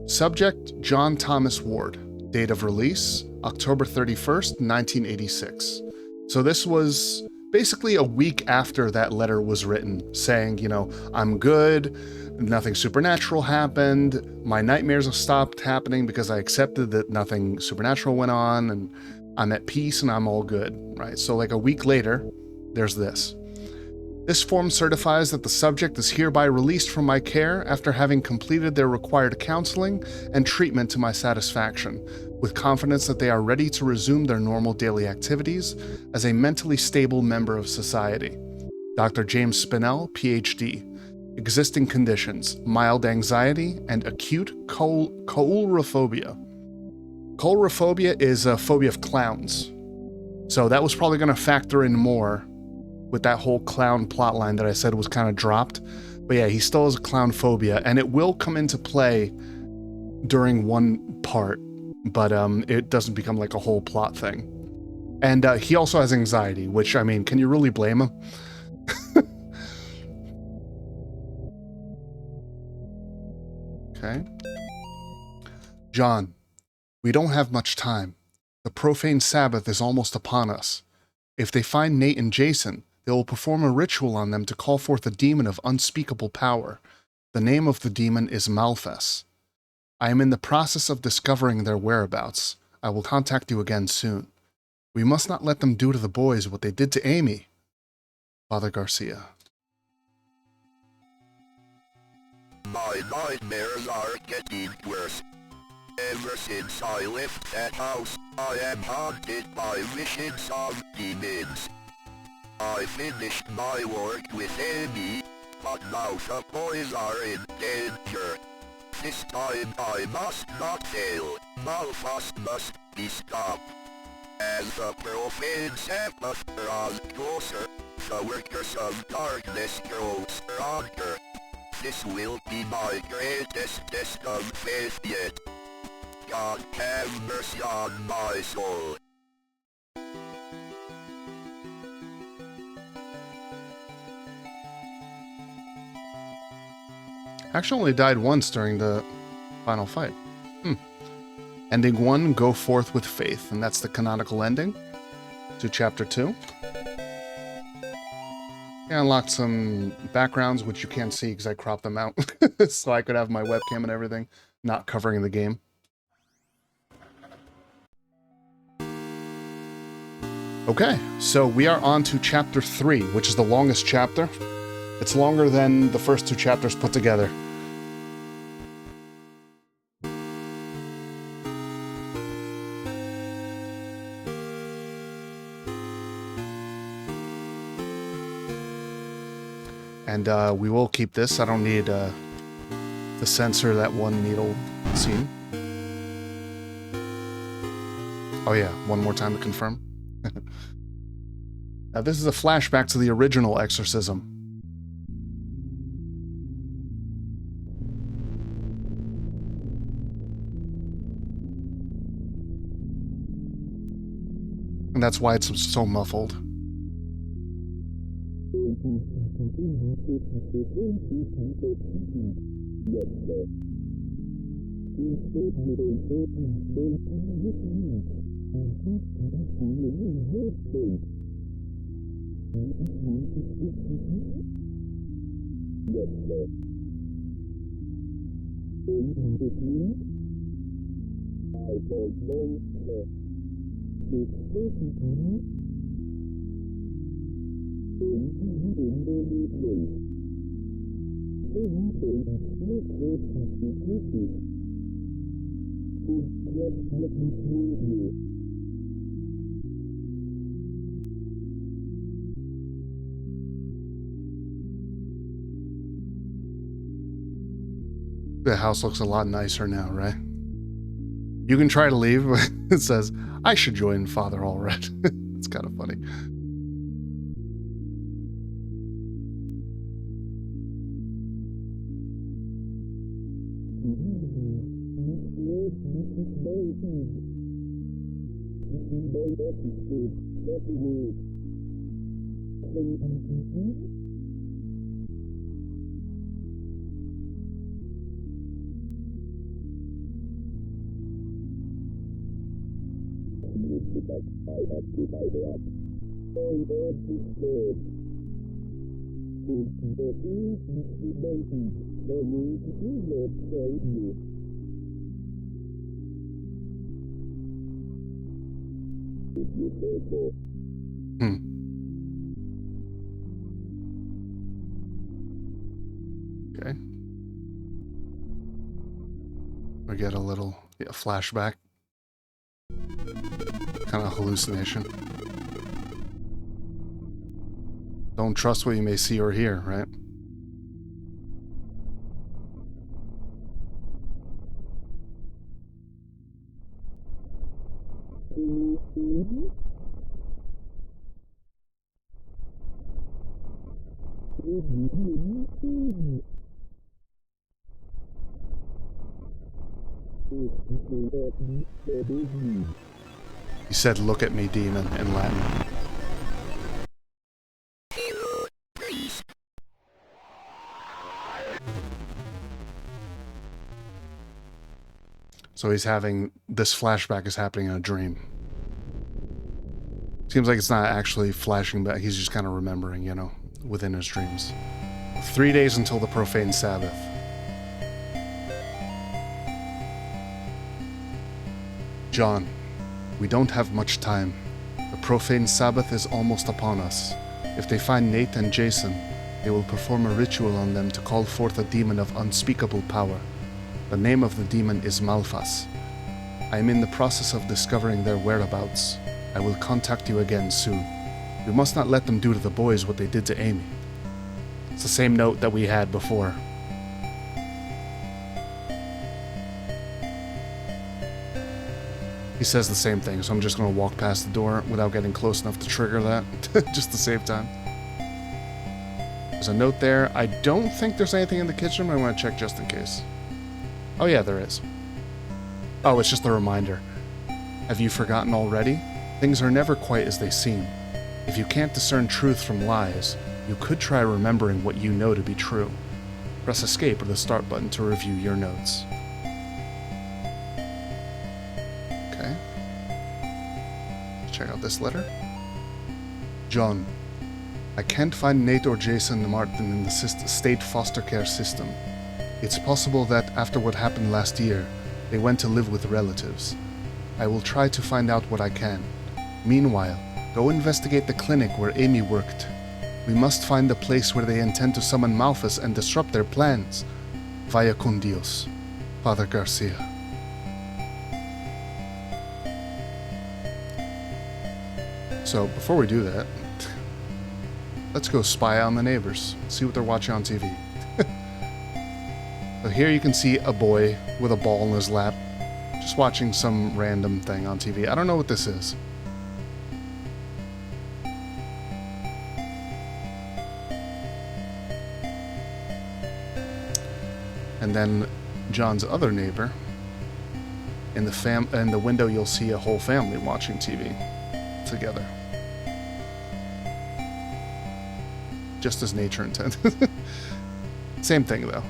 Subject, John Thomas Ward. Date of release, October 31st, 1986. So this was basically a week after that letter was written, saying, you know, I'm good, nothing supernatural happened, my nightmares have stopped happening because I accepted that nothing supernatural went on, and I'm at peace and I'm all good, right? So like a week later, there's this. This form certifies that the subject is hereby released from my care after having completed their required counseling and treatment to my satisfaction, with confidence that they are ready to resume their normal daily activities as a mentally stable member of society. Dr. James Spinell, PhD. Existing conditions, mild anxiety and acute coulrophobia. Coulrophobia is a phobia of clowns. So that was probably going to factor in more with that whole clown plotline that I said was kind of dropped. But yeah, he still has a clown phobia, and it will come into play during one part, but it doesn't become like a whole plot thing. And he also has anxiety, which, I mean, can you really blame him? Okay. John, we don't have much time. The profane Sabbath is almost upon us. If they find Nate and Jason, they will perform a ritual on them to call forth a demon of unspeakable power. The name of the demon is Malphas. I am in the process of discovering their whereabouts. I will contact you again soon. We must not let them do to the boys what they did to Amy. Father Garcia. My nightmares are getting worse. Ever since I left that house, I am haunted by visions of demons. I finished my work with Amy, but now the boys are in danger. This time I must not fail. Malphas must be stopped. As the profane Sabbath draws closer, the workers of darkness grow stronger. This will be my greatest test of faith yet. God have mercy on my soul. Actually only died once during the final fight. Ending 1, go forth with faith, and that's the canonical ending to Chapter 2. I unlocked some backgrounds, which you can't see because I cropped them out, so I could have my webcam and everything not covering the game. Okay, so we are on to Chapter 3, which is the longest chapter. It's longer than the first 2 chapters put together. And we will keep this. I don't need to censor that one needle scene. Oh yeah, one more time to confirm. Now this is a flashback to the original exorcism. And that's why it's so muffled. The house looks a lot nicer now, right? You can try to leave, but it says, I should join Father Allred. It's kind of funny. Okay. We get a little flashback. Kind of hallucination. Don't trust what you may see or hear, right? He said, "Look at me, demon," in Latin. So he's having, this flashback is happening in a dream. Seems like it's not actually flashing back, he's just kind of remembering, you know, within his dreams. 3 days until the profane Sabbath. John, we don't have much time. The profane Sabbath is almost upon us. If they find Nate and Jason, they will perform a ritual on them to call forth a demon of unspeakable power. The name of the demon is Malphas. I am in the process of discovering their whereabouts. I will contact you again soon. We must not let them do to the boys what they did to Amy. It's the same note that we had before. He says the same thing, so I'm just going to walk past the door without getting close enough to trigger that, just to save time. There's a note there. I don't think there's anything in the kitchen, but I want to check just in case. Oh yeah, there is. Oh, it's just a reminder. Have you forgotten already? Things are never quite as they seem. If you can't discern truth from lies, you could try remembering what you know to be true. Press escape or the start button to review your notes. Okay. Let's check out this letter. John, I can't find Nate or Jason Martin in the state foster care system. It's possible that after what happened last year, they went to live with relatives. I will try to find out what I can. Meanwhile, go investigate the clinic where Amy worked. We must find the place where they intend to summon Malphas and disrupt their plans. Vaya con Dios, Father Garcia. So, before we do that, let's go spy on the neighbors, see what they're watching on TV. So here you can see a boy with a ball in his lap, just watching some random thing on TV. I don't know what this is. And then John's other neighbor, in the window you'll see a whole family watching TV together. Just as nature intended. Same thing though.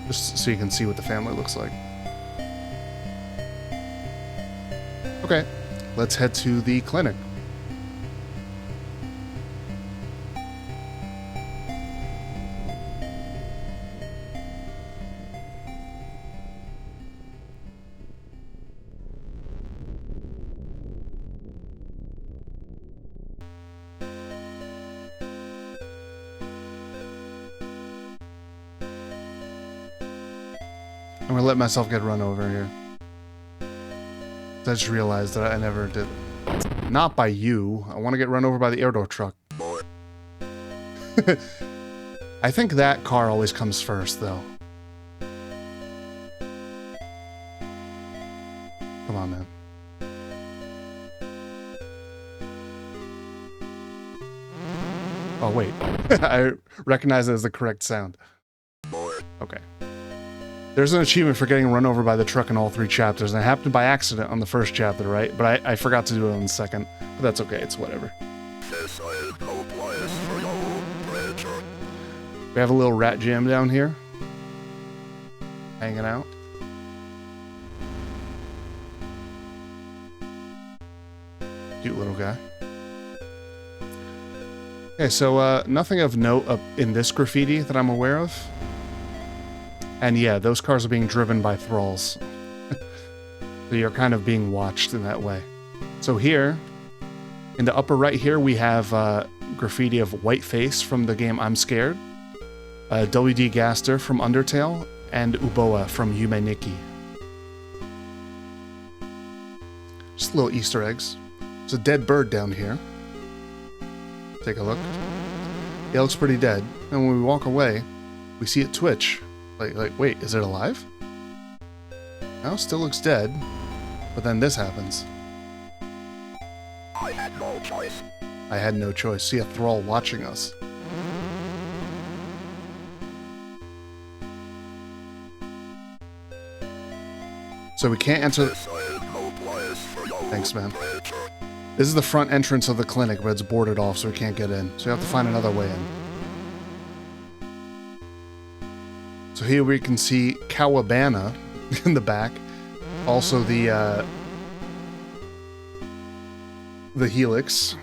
Just so you can see what the family looks like. Okay, let's head to the clinic. I'm gonna let myself get run over here. I just realized that I never did. Not by you. I want to get run over by the air door truck. I think that car always comes first, though. Come on, man. Oh, wait. I recognize it as the correct sound. Okay. There's an achievement for getting run over by the truck in all 3 chapters, and it happened by accident on the first chapter, right? But I forgot to do it on the second. But that's okay, it's whatever. We have a little rat jam down here. Hanging out. Cute little guy. Okay, so nothing of note up in this graffiti that I'm aware of. And yeah, those cars are being driven by thralls. So you're kind of being watched in that way. So here, in the upper right here, we have graffiti of Whiteface from the game I'm Scared, W.D. Gaster from Undertale, and Uboa from Yume Nikki. Just little Easter eggs. There's a dead bird down here. Take a look. Yeah, it looks pretty dead. And when we walk away, we see it twitch. Like, wait, is it alive? No, still looks dead. But then this happens. I had no choice. I had no choice. See a thrall watching us. So we can't enter... Thanks, man. This is the front entrance of the clinic, but it's boarded off, so we can't get in. So we have to find another way in. So here we can see Kawabana in the back. Also the Helix.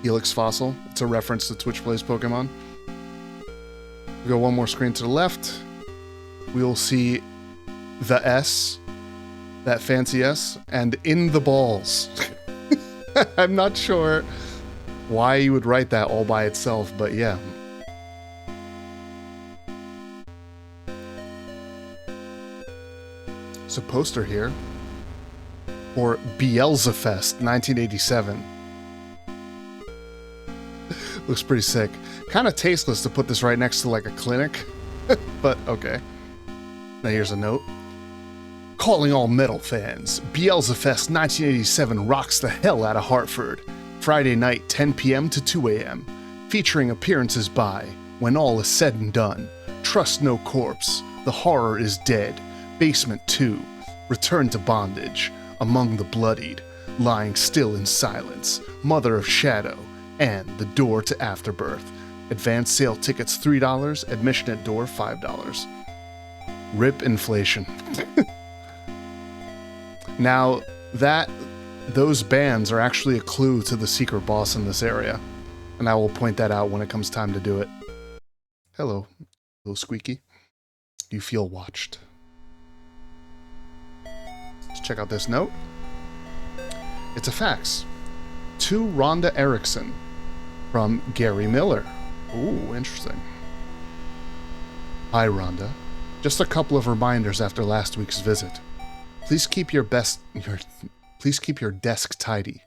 Helix fossil. It's a reference to Twitch Plays Pokemon. We go one more screen to the left. We will see the S. That fancy S. And in the balls. I'm not sure why you would write that all by itself, but yeah. There's a poster here for Beelzefest 1987. Looks pretty sick. Kind of tasteless to put this right next to like a clinic, but okay. Now here's a note. Calling all metal fans, Beelzefest 1987 rocks the hell out of Hartford. Friday night, 10 p.m. to 2 a.m. Featuring appearances by, when all is said and done, Trust No Corpse, The Horror is Dead, Basement 2, Return to Bondage, Among the Bloodied, Lying Still in Silence, Mother of Shadow, and The Door to Afterbirth. Advance sale tickets $3, admission at door $5. Rip inflation. Now, those bands are actually a clue to the secret boss in this area, and I will point that out when it comes time to do it. Hello, little Squeaky. You feel watched. Let's check out this note. It's a fax. To Rhonda Erickson from Gary Miller. Ooh, interesting. Hi, Rhonda. Just a couple of reminders after last week's visit. Please keep your desk tidy.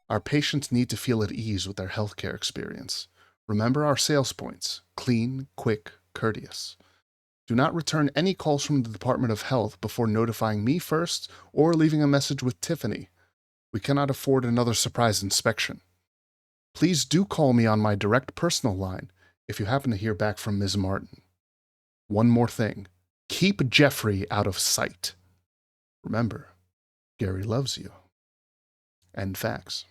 Our patients need to feel at ease with their healthcare experience. Remember our sales points: clean, quick, courteous. Do not return any calls from the Department of Health before notifying me first or leaving a message with Tiffany. We cannot afford another surprise inspection. Please do call me on my direct personal line if you happen to hear back from Ms. Martin. One more thing. Keep Jeffrey out of sight. Remember, Gary loves you. End facts.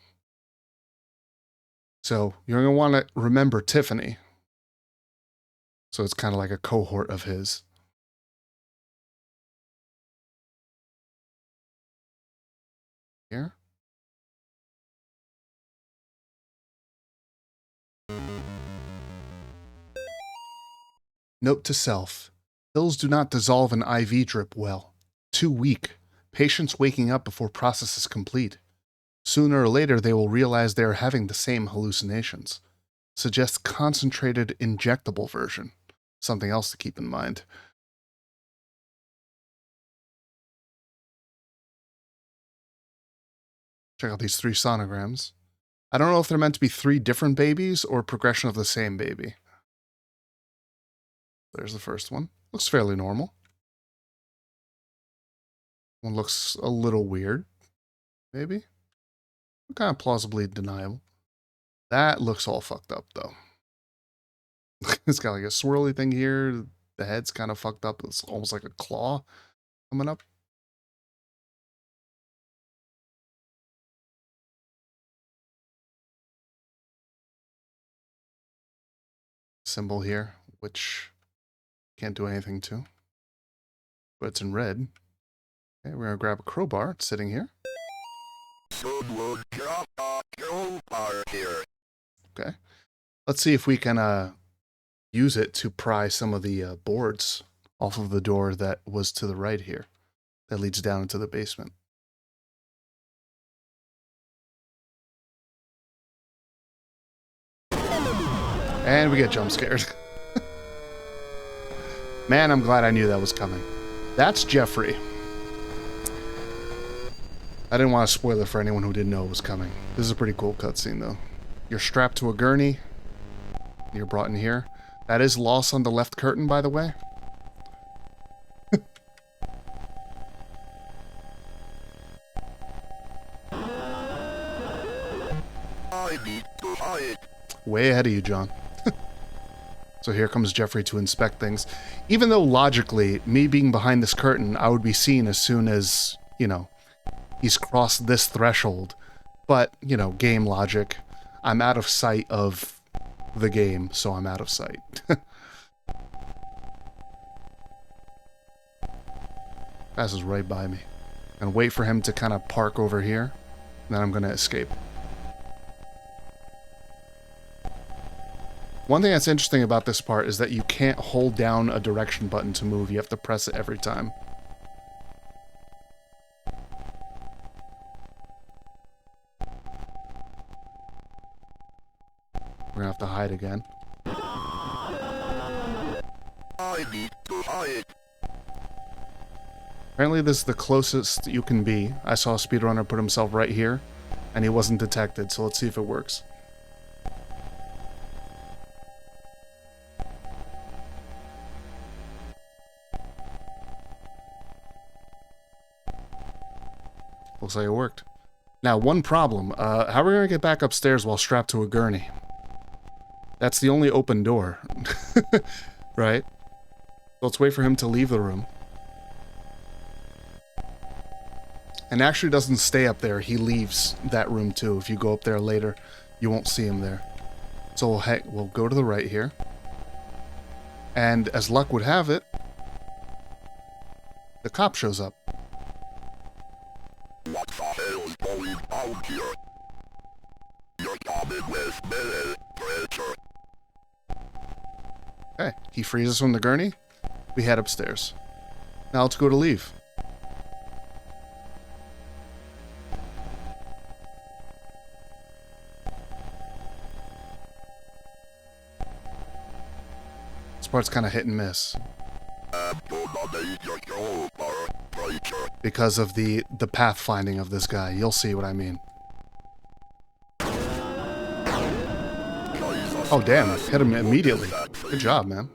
So you're going to want to remember Tiffany. So it's kind of like a cohort of his. Here. Note to self. Pills do not dissolve an IV drip well. Too weak. Patients waking up before process is complete. Sooner or later, they will realize they are having the same hallucinations. Suggest concentrated injectable version. Something else to keep in mind. Check out these 3 sonograms. I don't know if they're meant to be 3 different babies or progression of the same baby. There's the first one. Looks fairly normal. One looks a little weird, maybe. Kind of plausibly deniable. That looks all fucked up, though. It's got like a swirly thing here. The head's kind of fucked up. It's almost like a claw coming up. Symbol here, which can't do anything to. But it's in red. Okay, we're gonna grab a crowbar. It's sitting here. Someone drop a crowbar here. Okay. Let's see if we can use it to pry some of the boards off of the door that was to the right here. That leads down into the basement. And we get jump scared. Man, I'm glad I knew that was coming. That's Jeffrey. I didn't want to spoil it for anyone who didn't know it was coming. This is a pretty cool cutscene, though. You're strapped to a gurney. You're brought in here. That is lost on the left curtain, by the way. I need to hide. Way ahead of you, John. So here comes Jeffrey to inspect things. Even though logically, me being behind this curtain, I would be seen as soon as, you know, he's crossed this threshold. But, you know, game logic. I'm out of sight of the game, so I'm out of sight. Passes right by me. And wait for him to kind of park over here. Then I'm going to escape. One thing that's interesting about this part is that you can't hold down a direction button to move. You have to press it every time. We're gonna have to hide again. I need to hide. Apparently this is the closest you can be. I saw a speedrunner put himself right here, and he wasn't detected, so let's see if it works. Looks like it worked. Now, one problem. How are we going to get back upstairs while strapped to a gurney? That's the only open door. Right? So let's wait for him to leave the room. And actually doesn't stay up there. He leaves that room too. If you go up there later, you won't see him there. So we'll go to the right here. And as luck would have it, the cop shows up. What the hell is going on here? You're coming with me, creature. Okay, he frees us from the gurney. We head upstairs. Now let's go to leave. This part's kind of hit and miss. Because of the pathfinding of this guy. You'll see what I mean. Oh, damn. Hit him immediately. Good job, man.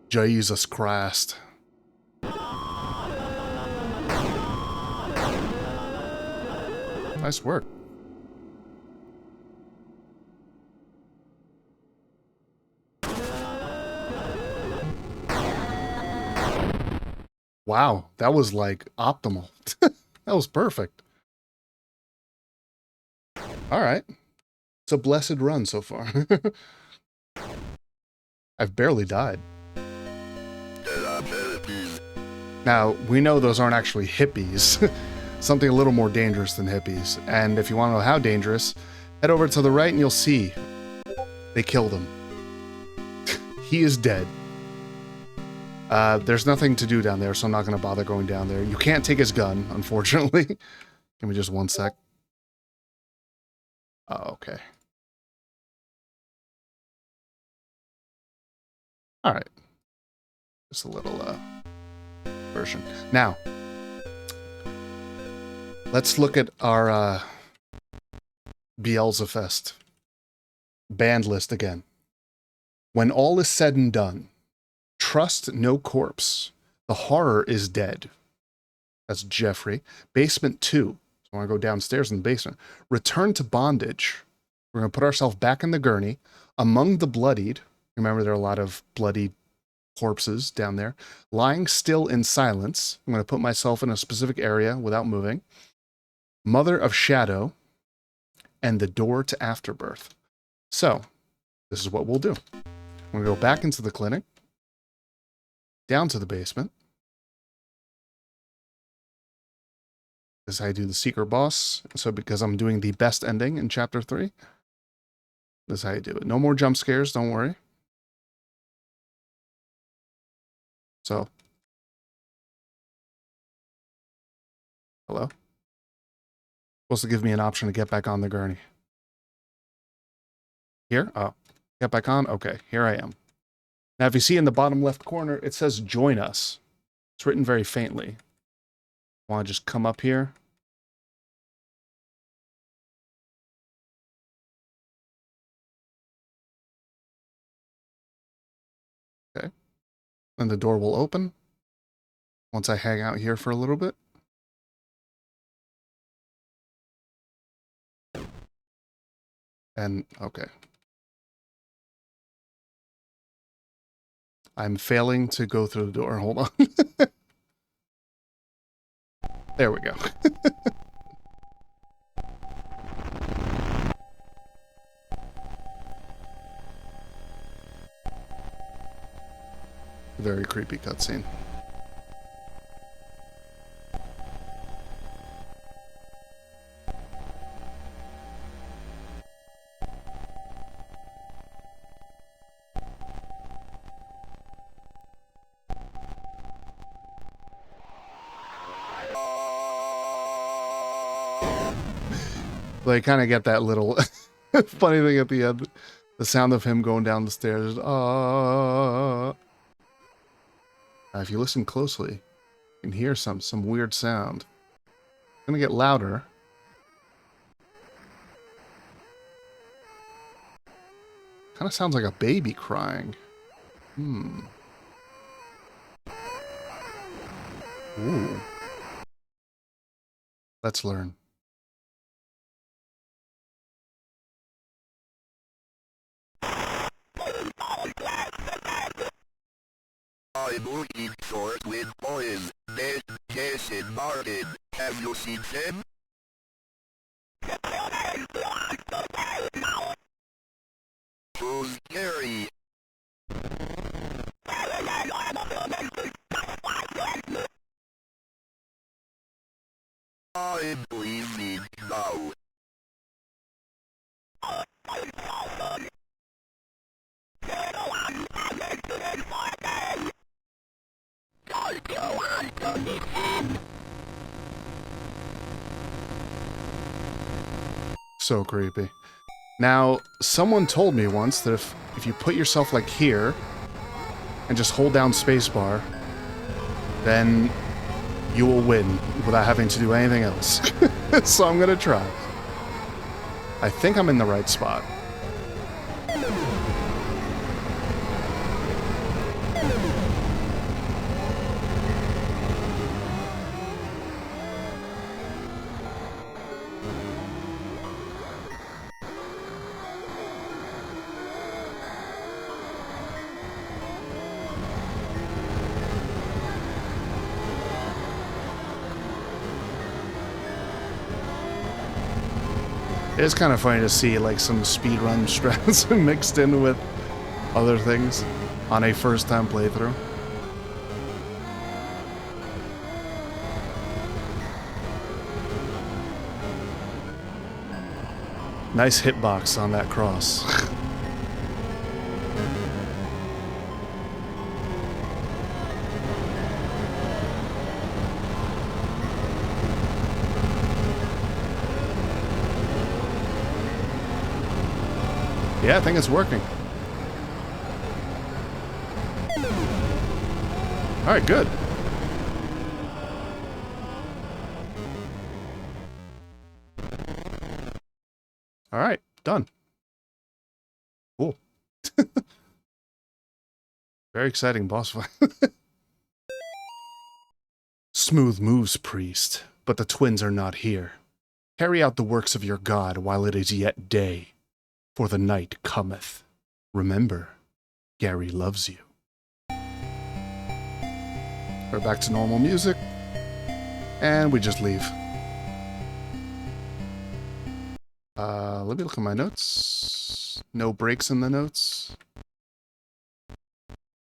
Jesus Christ. Nice work. Wow, that was like optimal. That was perfect. All right. It's a blessed run so far. I've barely died. Now, we know those aren't actually hippies. Something a little more dangerous than hippies. And if you want to know how dangerous, head over to the right and you'll see. They killed him. He is dead. There's nothing to do down there, so I'm not going to bother going down there. You can't take his gun, unfortunately. Give me just one sec. Oh, okay. All right. Just a little version. Now, Let's look at our Beelzefest band list again. When all is said and done, trust no corpse. The horror is dead. That's Jeffrey. Basement 2. So I want to go downstairs in the basement. Return to bondage. We're going to put ourselves back in the gurney. Among the bloodied. Remember, there are a lot of bloody corpses down there. Lying still in silence. I'm going to put myself in a specific area without moving. Mother of Shadow. And the door to Afterbirth. So, this is what we'll do. I'm going to go back into the clinic. Down to the basement. This is how I do the secret boss. So because I'm doing the best ending in chapter 3. This is how you do it. No more jump scares, don't worry. So. Hello? Supposed to give me an option to get back on the gurney. Here? Oh. Get back on? Okay, here I am. Now if you see in the bottom left corner, it says join us. It's written very faintly. Want to just come up here? Okay. And the door will open once I hang out here for a little bit. And, okay. I'm failing to go through the door. Hold on. There we go. Very creepy cutscene. They kind of get that little funny thing at the end. The sound of him going down the stairs. If you listen closely, you can hear some weird sound. It's gonna get louder. Kind of sounds like a baby crying. Ooh. Let's learn. I'm looking for Twin Boys, Ned, Jason, Martin. Have you seen them? Who's Gary? I'm leaving now. So creepy. Now, someone told me once that if you put yourself like here and just hold down spacebar, then you will win without having to do anything else. So I'm gonna try. I think I'm in the right spot. It's kind of funny to see like some speedrun strats mixed in with other things on a first-time playthrough. Nice hitbox on that cross. Yeah, I think it's working. Alright, good. Alright, done. Cool. Very exciting boss fight. Smooth moves, priest, but the twins are not here. Carry out the works of your god while it is yet day, for the night cometh. Remember, Gary loves you. We're back to normal music, and we just leave. Let me look at my notes. No breaks in the notes.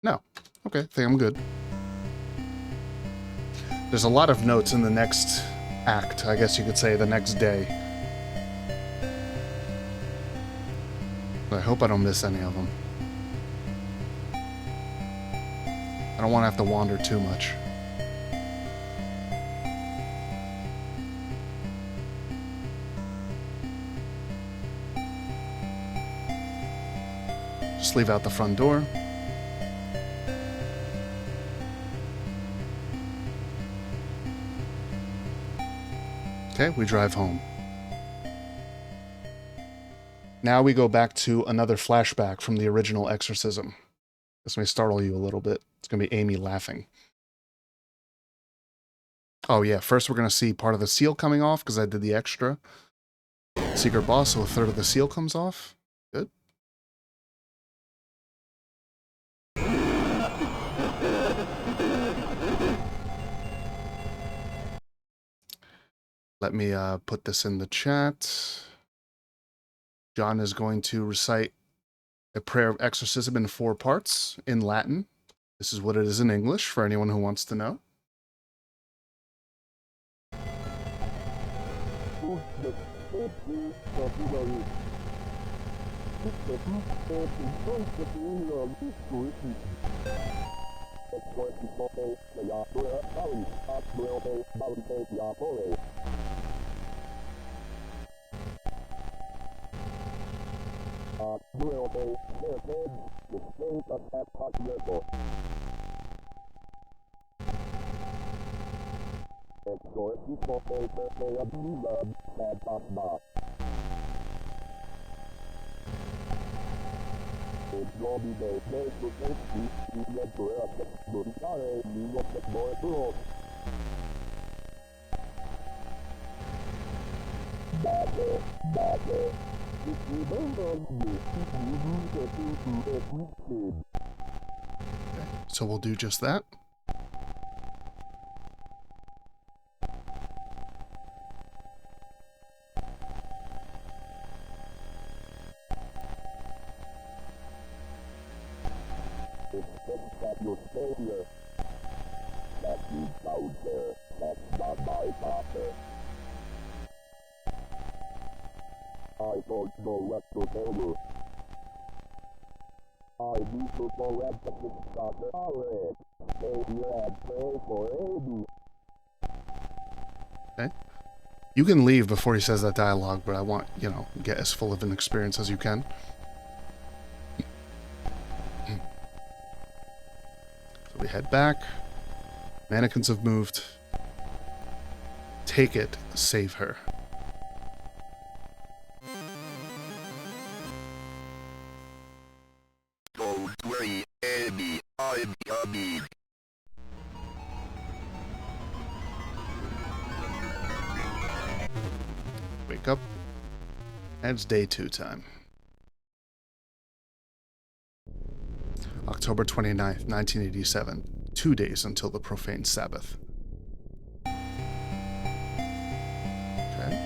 No. Okay, I think I'm good. There's a lot of notes in the next act, I guess you could say, the next day. I hope I don't miss any of them. I don't want to have to wander too much. Just leave out the front door. Okay, we drive home. Now we go back to another flashback from the original exorcism. This may startle you a little bit. It's going to be Amy laughing. Oh yeah, first we're going to see part of the seal coming off because I did the extra. Secret boss, so a third of the seal comes off. Good. Let me put this in the chat. John is going to recite a prayer of exorcism in 4 parts in Latin. This is what it is in English for anyone who wants to know. So we'll do just that. Okay. You can leave before he says that dialogue, but I want, you know, get as full of an experience as you can. So we head back. Mannequins have moved. Take it, save her. Don't worry, Amy, I'm coming. Wake up. And it's day 2 time. October 29th, 1987. 2 days until the profane Sabbath. Okay.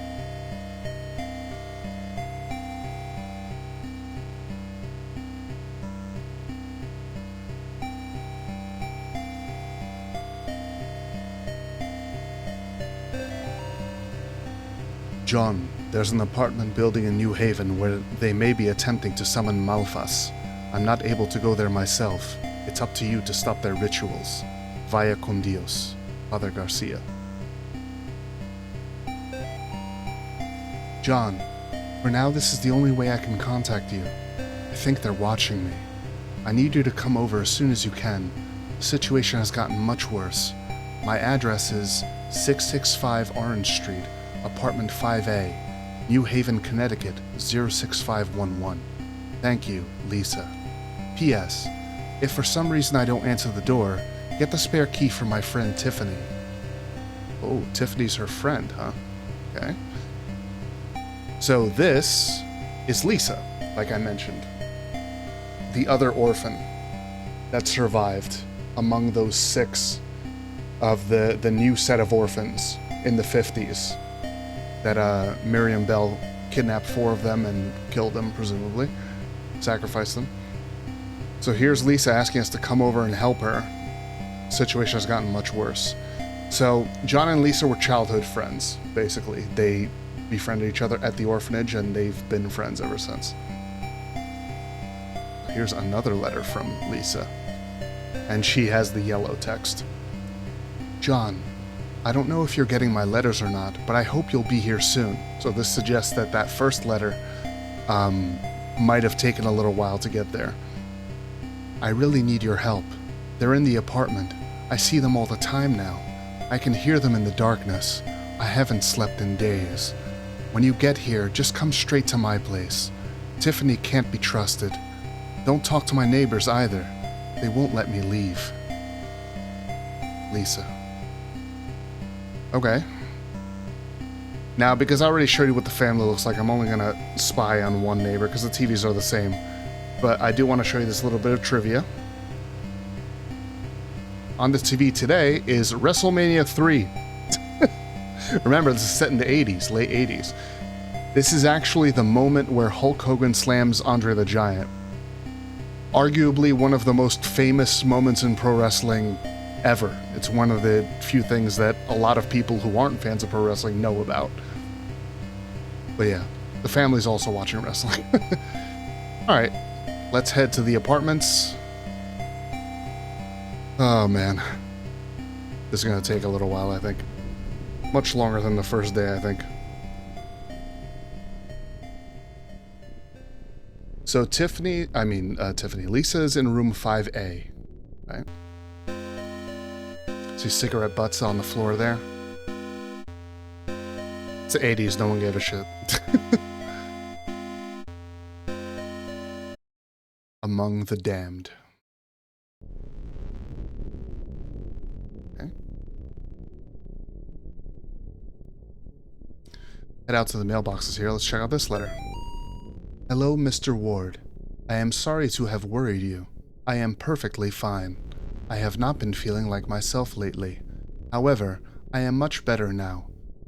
John, there's an apartment building in New Haven where they may be attempting to summon Malphas. I'm not able to go there myself. It's up to you to stop their rituals. Vaya con Dios, Father Garcia. John, for now this is the only way I can contact you. I think they're watching me. I need you to come over as soon as you can. The situation has gotten much worse. My address is 665 Orange Street, apartment 5A. New Haven, Connecticut 06511. Thank you, Lisa. P.S. If for some reason I don't answer the door, get the spare key from my friend Tiffany. Oh, Tiffany's her friend, huh? Okay. So this is Lisa, like I mentioned. The other orphan that survived among those 6 of the new set of orphans in the 50s that Miriam Bell kidnapped 4 of them and killed them, presumably. Sacrificed them. So here's Lisa asking us to come over and help her. The situation has gotten much worse. So John and Lisa were childhood friends, basically. They befriended each other at the orphanage, and they've been friends ever since. Here's another letter from Lisa. And she has the yellow text. John, I don't know if you're getting my letters or not, but I hope you'll be here soon. So this suggests that that first letter might have taken a little while to get there. I really need your help. They're in the apartment. I see them all the time now. I can hear them in the darkness. I haven't slept in days. When you get here, just come straight to my place. Tiffany can't be trusted. Don't talk to my neighbors either. They won't let me leave. Lisa. Okay. Now, because I already showed you what the family looks like, I'm only going to spy on one neighbor, because the TVs are the same. But I do want to show you this little bit of trivia. On the TV today is WrestleMania 3. Remember, this is set in the 80s, late 80s. This is actually the moment where Hulk Hogan slams Andre the Giant. Arguably one of the most famous moments in pro wrestling ever. It's one of the few things that a lot of people who aren't fans of pro wrestling know about. But yeah, the family's also watching wrestling. Alright, let's head to the apartments. Oh man. This is going to take a little while, I think. Much longer than the first day, I think. So Lisa is in room 5A, right? See cigarette butts on the floor there? It's the 80s, no one gave a shit. Among the Damned. Okay. Head out to the mailboxes here, let's check out this letter. Hello, Mr. Ward. I am sorry to have worried you. I am perfectly fine. I have not been feeling like myself lately. However, I am much better now.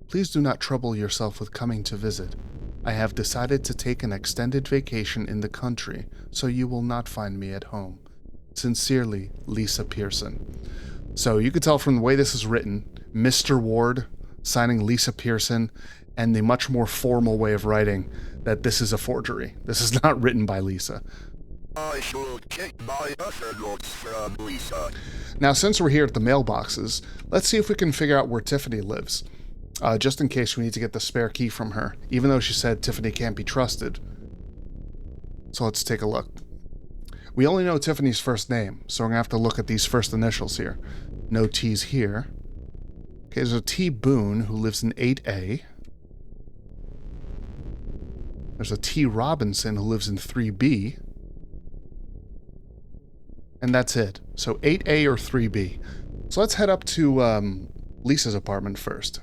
Please do not trouble yourself with coming to visit. I have decided to take an extended vacation in the country, so you will not find me at home. Sincerely, Lisa Pearson. So you could tell from the way this is written, Mr. Ward signing Lisa Pearson, and the much more formal way of writing, that this is a forgery. This is not written by Lisa. I should check my other notes from Lisa. Now, since we're here at the mailboxes, let's see if we can figure out where Tiffany lives. Just in case we need to get the spare key from her, even though she said Tiffany can't be trusted. So let's take a look. We only know Tiffany's first name, so we're going to have to look at these first initials here. No T's here. Okay, there's a T. Boone, who lives in 8A. There's a T. Robinson, who lives in 3B. And that's it. So 8A or 3B. So let's head up to Lisa's apartment first.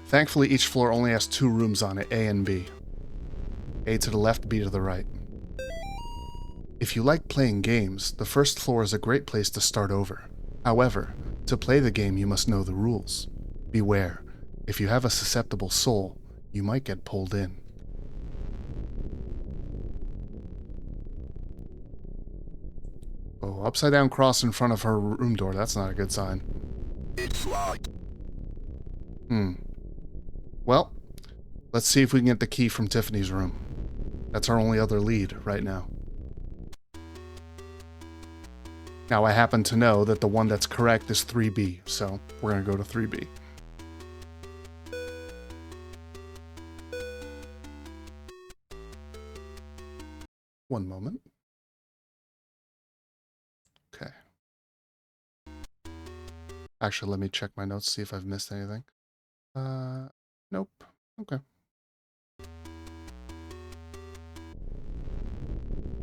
Thankfully, each floor only has 2 rooms on it, A and B. A to the left, B to the right. If you like playing games, the first floor is a great place to start over. However, to play the game you must know the rules. Beware, if you have a susceptible soul, you might get pulled in. Oh, upside down cross in front of her room door, that's not a good sign. It's locked. Well, let's see if we can get the key from Tiffany's room. That's our only other lead right now. Now, I happen to know that the one that's correct is 3B, so we're going to go to 3B. One moment. Okay. Actually, let me check my notes, see if I've missed anything. Nope. Okay.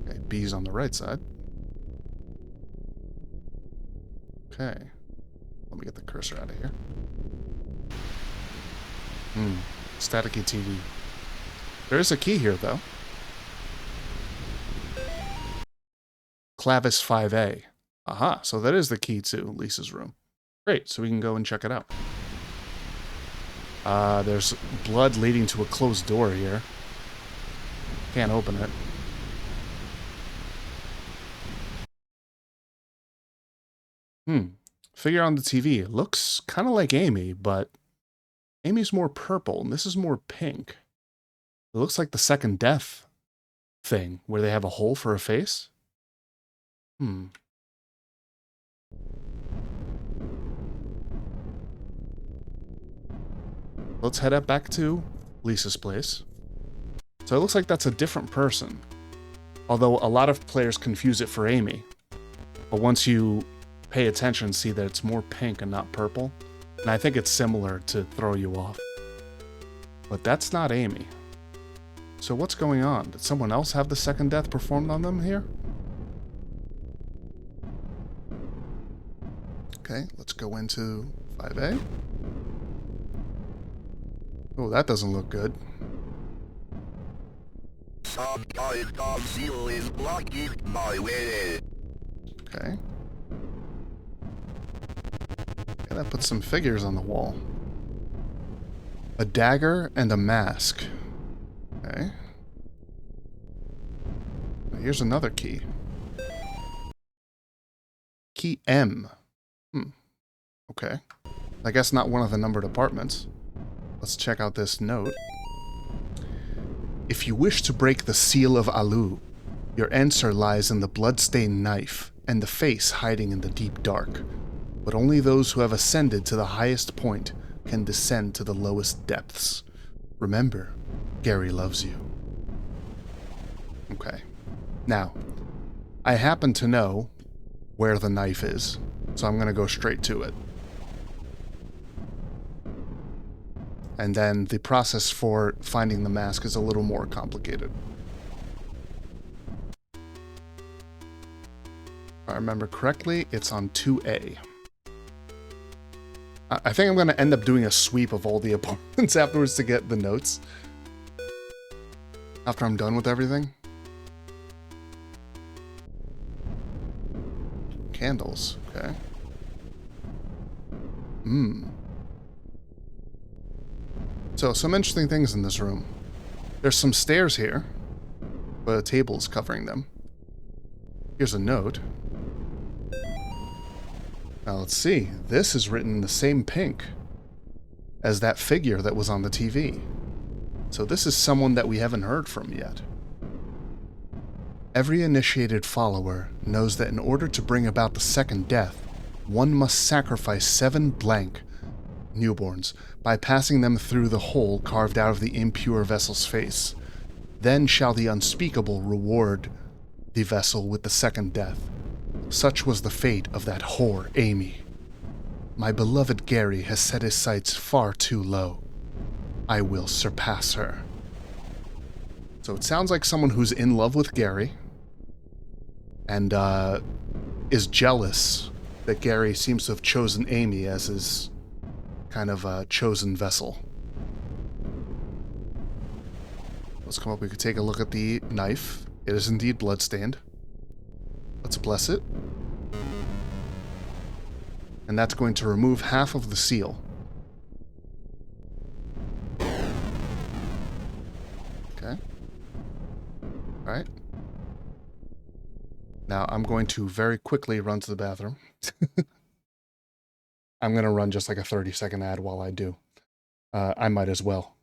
Okay, B's on the right side. Okay. Let me get the cursor out of here. Staticky TV. There is a key here, though. Clavis 5A. Aha, so that is the key to Lisa's room. Great, so we can go and check it out. There's blood leading to a closed door here. Can't open it. Figure on the TV. It looks kind of like Amy, but Amy's more purple, and this is more pink. It looks like the second death thing, where they have a hole for a face. Let's head up back to Lisa's place. So it looks like that's a different person. Although a lot of players confuse it for Amy. But once you pay attention, see that it's more pink and not purple. And I think it's similar to throw you off. But that's not Amy. So what's going on? Did someone else have the second death performed on them here? Okay, let's go into 5A. Oh, that doesn't look good. Some kind of seal is blocking my way. Okay. Yeah, that puts some figures on the wall. A dagger and a mask. Okay. Here's another key. Key M. Okay. I guess not one of the numbered apartments. Let's check out this note. If you wish to break the seal of Alu, your answer lies in the blood-stained knife and the face hiding in the deep dark. But only those who have ascended to the highest point can descend to the lowest depths. Remember, Gary loves you. Okay. Now, I happen to know where the knife is, so I'm going to go straight to it. And then the process for finding the mask is a little more complicated. If I remember correctly, it's on 2A. I think I'm going to end up doing a sweep of all the apartments afterwards to get the notes. After I'm done with everything. Candles, okay. So, some interesting things in this room. There's some stairs here, but a table's covering them. Here's a note. Now let's see. This is written in the same pink as that figure that was on the TV. So this is someone that we haven't heard from yet. Every initiated follower knows that in order to bring about the second death, one must sacrifice 7 blank newborns by passing them through the hole carved out of the impure vessel's face. Then shall the unspeakable reward the vessel with the second death. Such was the fate of that whore, Amy. My beloved Gary has set his sights far too low. I will surpass her. So it sounds like someone who's in love with Gary and is jealous that Gary seems to have chosen Amy as his kind of chosen vessel. Let's come up. We could take a look at the knife. It is indeed bloodstained. Let's bless it. And that's going to remove half of the seal. Okay. Alright. Now I'm going to very quickly run to the bathroom. I'm going to run just like a 30-second ad while I do. I might as well.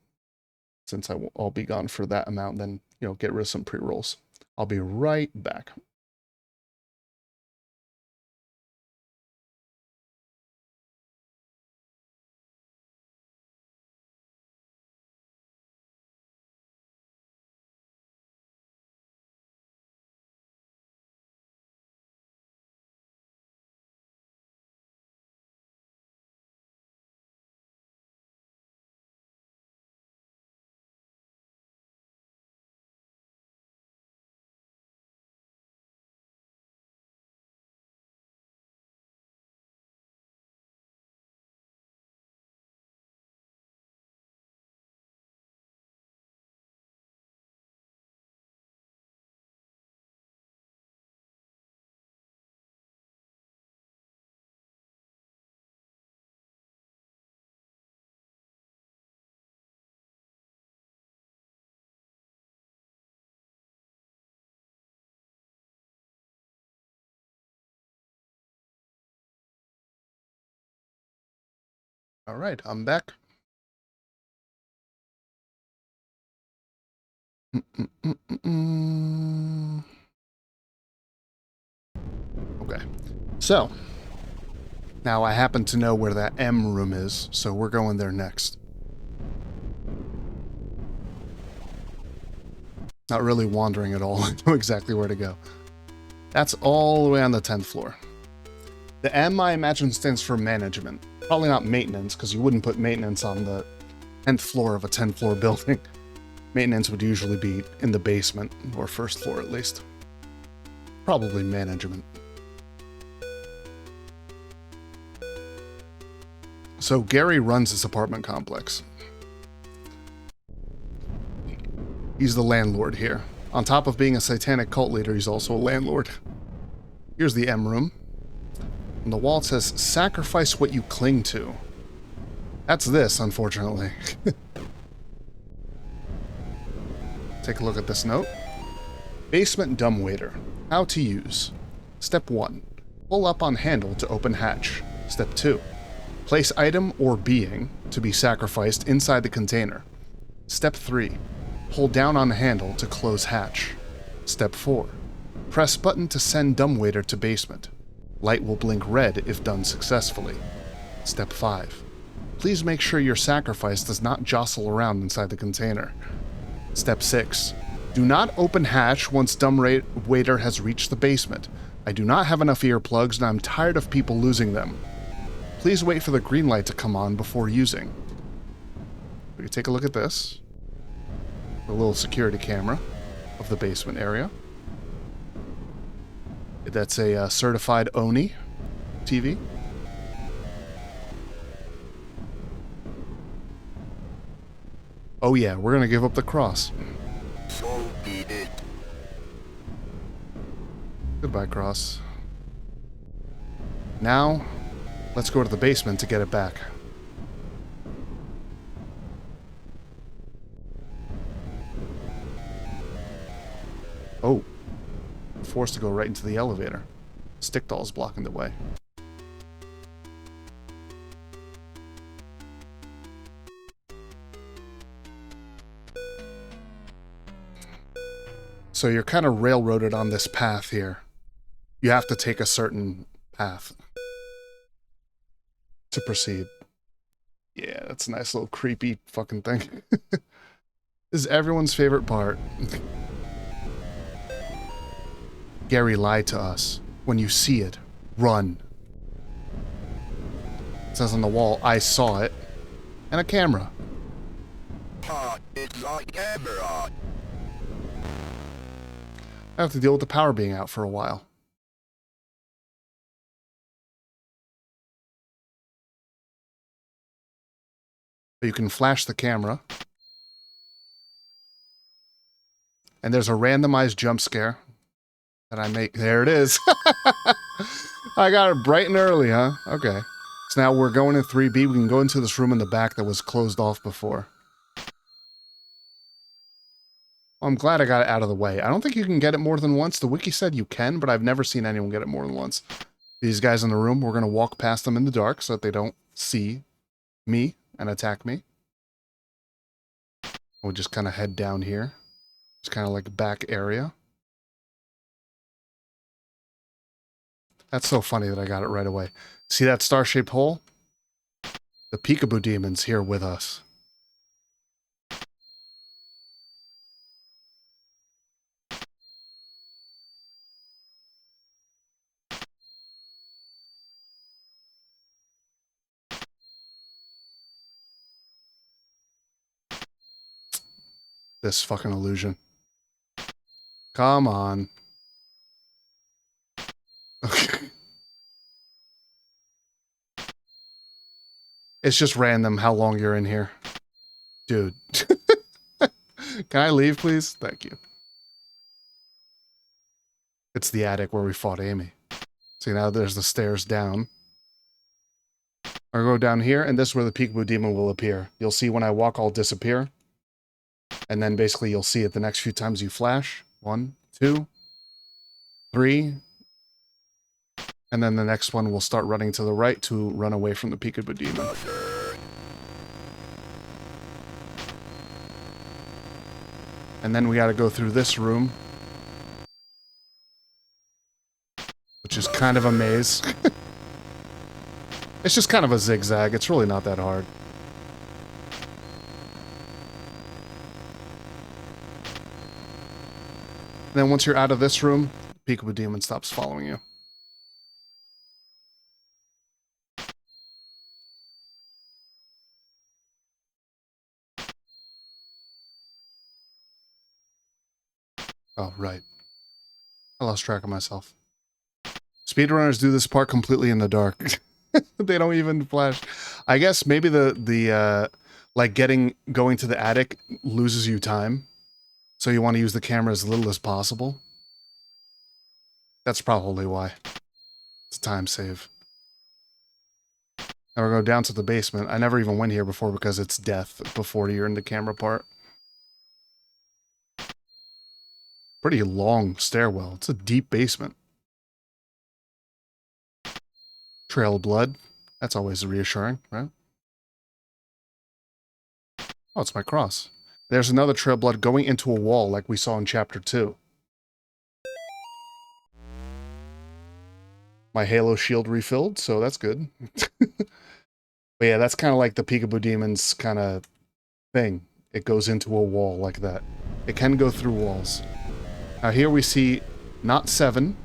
Since I'll be gone for that amount, then, get rid of some pre-rolls. I'll be right back. Alright, I'm back. Okay, so now I happen to know where that M room is, so we're going there next. Not really wandering at all. I know exactly where to go. That's all the way on the 10th floor. The M, I imagine, stands for management. Probably not maintenance, because you wouldn't put maintenance on the 10th floor of a 10th-floor building. Maintenance would usually be in the basement, or first floor at least. Probably management. So Gary runs this apartment complex. He's the landlord here. On top of being a satanic cult leader, he's also a landlord. Here's the M room. On the wall it says, sacrifice what you cling to. That's this, unfortunately. Take a look at this note. Basement dumbwaiter. How to use. Step 1. Pull up on handle to open hatch. Step 2. Place item or being to be sacrificed inside the container. Step 3. Pull down on handle to close hatch. Step 4. Press button to send dumbwaiter to basement. Light will blink red if done successfully. Step 5. Please make sure your sacrifice does not jostle around inside the container. Step 6. Do not open hatch once dumbwaiter has reached the basement. I do not have enough earplugs and I'm tired of people losing them. Please wait for the green light to come on before using. We can take a look at this. A little security camera of the basement area. That's a certified Oni TV. Oh yeah, we're gonna give up the cross. So be it. Goodbye, cross. Now, let's go to the basement to get it back. Oh. Forced to go right into the elevator. Stick doll's blocking the way. So you're kind of railroaded on this path here. You have to take a certain path to proceed. Yeah, that's a nice little creepy fucking thing. This is everyone's favorite part. Gary lied to us. When you see it, run. It says on the wall, I saw it. And a camera. It's a camera. I have to deal with the power being out for a while. But you can flash the camera. And there's a randomized jump scare that I make. There it is. I got it bright and early, huh? Okay. So now we're going in 3B. We can go into this room in the back that was closed off before. Well, I'm glad I got it out of the way. I don't think you can get it more than once. The wiki said you can, but I've never seen anyone get it more than once. These guys in the room, we're going to walk past them in the dark so that they don't see me and attack me. We'll just kind of head down here. It's kind of like a back area. That's so funny that I got it right away. See that star-shaped hole? The peekaboo demon's here with us. This fucking illusion. Come on. Okay. It's just random how long you're in here. Dude. Can I leave, please? Thank you. It's the attic where we fought Amy. See, now there's the stairs down. I'll go down here, and this is where the peekaboo demon will appear. You'll see when I walk, I'll disappear. And then basically you'll see it the next few times you flash. 1, 2, 3. And then the next one will start running to the right to run away from the peekaboo demon. And then we gotta go through this room, which is kind of a maze. It's just kind of a zigzag. It's really not that hard. And then once you're out of this room, Peekaboo Demon stops following you. Oh, right. I lost track of myself. Speedrunners do this part completely in the dark. They don't even flash. I guess maybe like going to the attic loses you time. So you want to use the camera as little as possible. That's probably why. It's a time save. Now we're going down to the basement. I never even went here before because it's death before you're in the camera part. Pretty long stairwell. It's a deep basement. Trail of blood. That's always reassuring, right? Oh, it's my cross. There's another trail of blood going into a wall like we saw in Chapter 2. My Halo shield refilled, so that's good. But yeah, that's kind of like the Peekaboo Demon's kind of thing. It goes into a wall like that. It can go through walls. Now here we see not 7.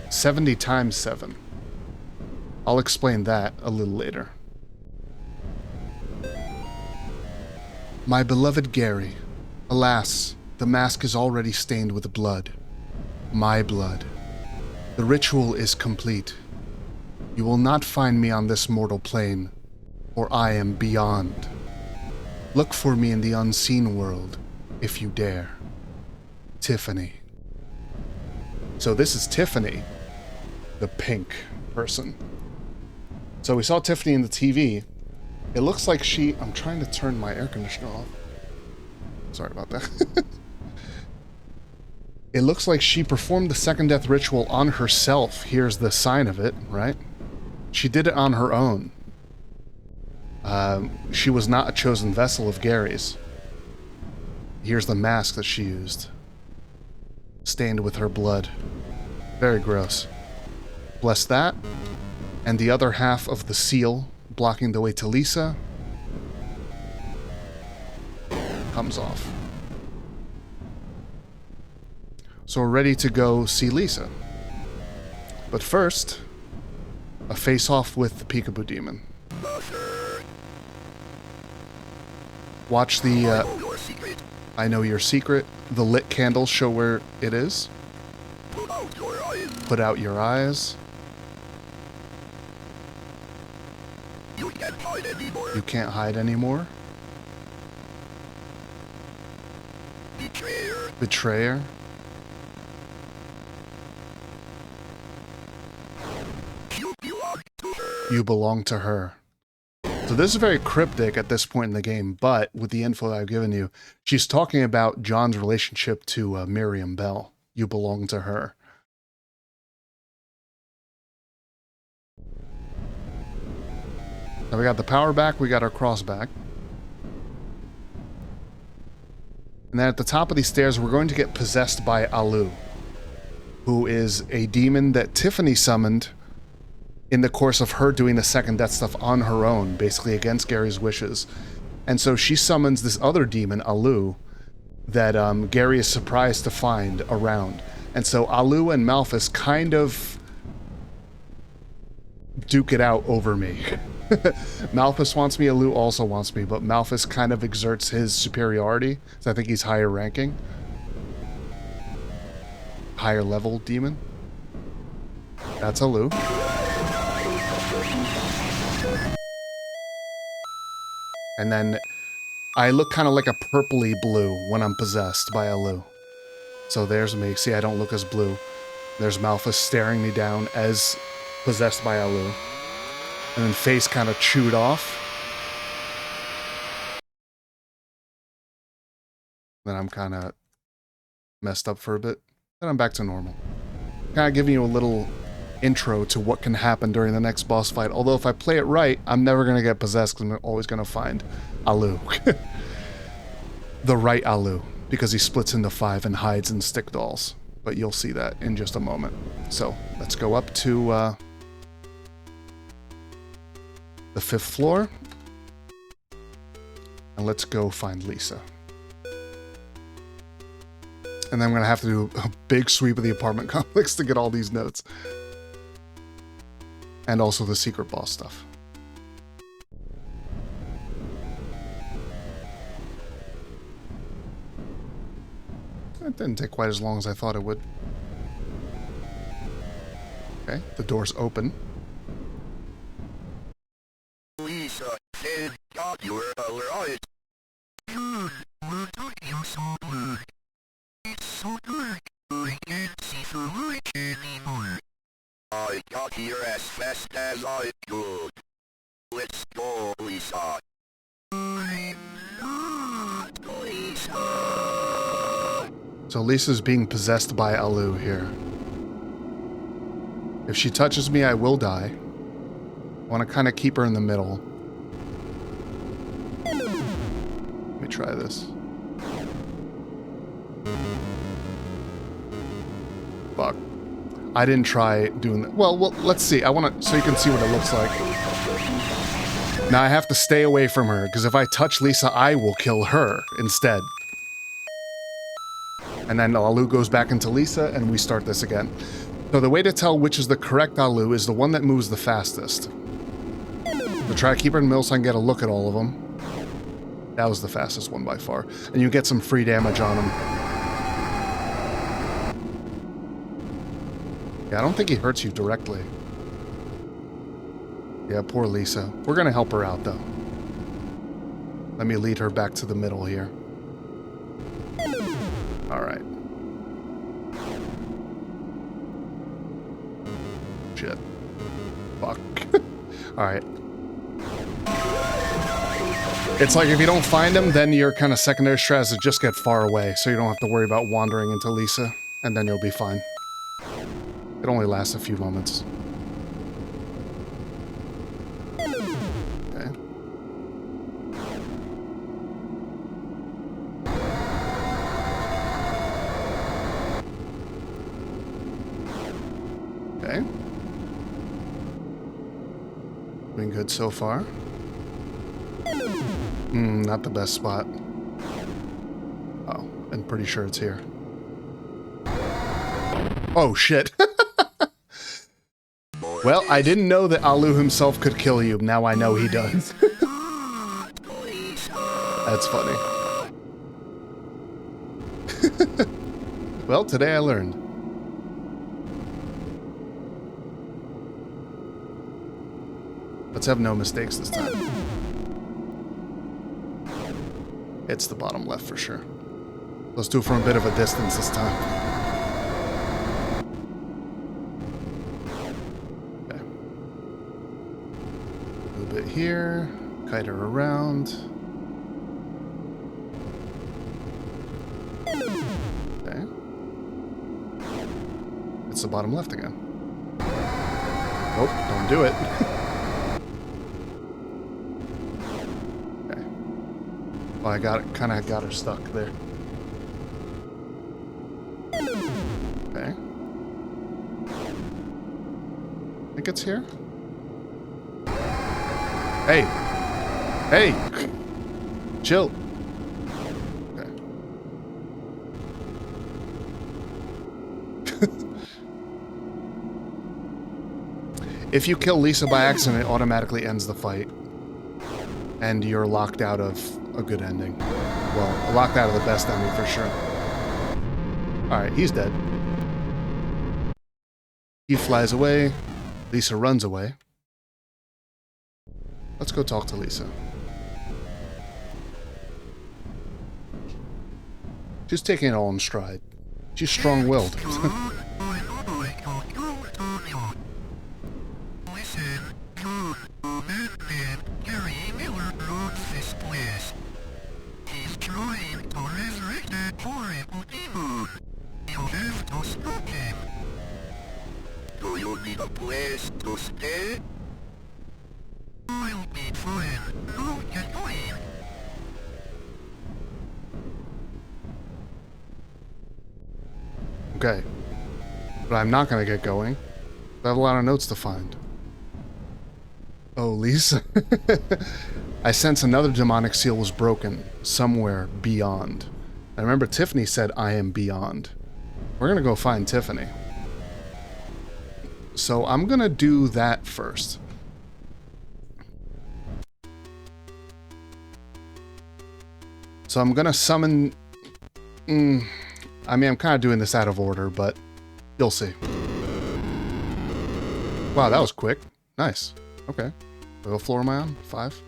"70 times 7. I'll explain that a little later. My beloved Gary, alas, the mask is already stained with blood. My blood. The ritual is complete. You will not find me on this mortal plane, for I am beyond. Look for me in the unseen world, if you dare. Tiffany." So this is Tiffany, the pink person. So we saw Tiffany in the TV. It looks like I'm trying to turn my air conditioner off. Sorry about that. It looks like she performed the second death ritual on herself. Here's the sign of it, right? She did it on her own. She was not a chosen vessel of Gary's. Here's the mask that she used. Stained with her blood. Very gross. Bless that. And the other half of the seal, blocking the way to Lisa, comes off. So we're ready to go see Lisa. But first, a face-off with the Peekaboo Demon. Watch the, I know your secret. The lit candles show where it is. Put out your eyes. You can't hide anymore. You can't hide anymore. Betrayer. Betrayer. You belong to her. So this is very cryptic at this point in the game, but with the info that I've given you, she's talking about John's relationship to Miriam Bell. You belong to her. Now we got the power back, we got our cross back. And then at the top of these stairs, we're going to get possessed by Alu, who is a demon that Tiffany summoned in the course of her doing the second death stuff on her own, basically against Gary's wishes. And so she summons this other demon, Alu, that Gary is surprised to find around. And so Alu and Malphas kind of duke it out over me. Malphas wants me, Alu also wants me, but Malphas kind of exerts his superiority, so I think he's higher ranking. Higher level demon. That's Alu. And then I look kind of like a purpley blue when I'm possessed by Alu. So there's me. See, I don't look as blue. There's Malphas staring me down as possessed by Alu. And then face kind of chewed off. Then I'm kind of messed up for a bit. Then I'm back to normal. Kind of giving you a little intro to what can happen during the next boss fight. Although if I play it right, I'm never going to get possessed because I'm always going to find Alu. The right Alu, because he splits into 5 and hides in stick dolls. But you'll see that in just a moment. So let's go up to the 5th floor. And let's go find Lisa. And then I'm going to have to do a big sweep of the apartment complex to get all these notes. And also the secret boss stuff. It didn't take quite as long as I thought it would. Okay, the door's open. Lisa, thank God you're alright. Good, we're talking so good. It's so dark, I can't see through it anymore. I got here as fast as I could. Let's go, Lisa. I'm not Lisa. So Lisa's being possessed by Alu here. If she touches me, I will die. I want to kind of keep her in the middle. Let me try this. Fuck. I didn't try doing that. Well, let's see. I want to, so you can see what it looks like. Now I have to stay away from her, because if I touch Lisa, I will kill her instead. And then Alu goes back into Lisa, and we start this again. So the way to tell which is the correct Alu is the one that moves the fastest. So try to keep her in the middle so I can get a look at all of them. That was the fastest one by far. And you get some free damage on him. Yeah, I don't think he hurts you directly. Yeah, poor Lisa. We're gonna help her out, though. Let me lead her back to the middle here. Alright. Shit. Fuck. Alright. It's like if you don't find him, then your kind of secondary strat is to just get far away, so you don't have to worry about wandering into Lisa, and then you'll be fine. It only lasts a few moments. Okay. Okay. Doing good so far. Not the best spot. Oh, I'm pretty sure it's here. Oh, shit. Well, I didn't know that Alu himself could kill you. Now I know he does. That's funny. Well, today I learned. Let's have no mistakes this time. It's the bottom left for sure. Let's do it from a bit of a distance this time. Okay. A little bit here. Kite her around. Okay. It's the bottom left again. Nope, don't do it. Oh, I kind of got her stuck there. Okay. I think it's here. Hey! Hey! Chill. Okay. If you kill Lisa by accident, it automatically ends the fight. And you're locked out of a good ending. Well, locked out of the best ending for sure. Alright, he's dead. He flies away. Lisa runs away. Let's go talk to Lisa. She's taking it all in stride. She's strong-willed. Do you need a place to stay? I'll be fine. I'll get going. Okay. But I'm not gonna get going. I have a lot of notes to find. Oh, Lisa. I sense another demonic seal was broken somewhere beyond. I remember Tiffany said, I am beyond. We're gonna go find Tiffany. So I'm gonna do that first. So I'm gonna summon... I mean, I'm kind of doing this out of order, but you'll see. Wow, that was quick. Nice. Okay. What floor am I on? 5?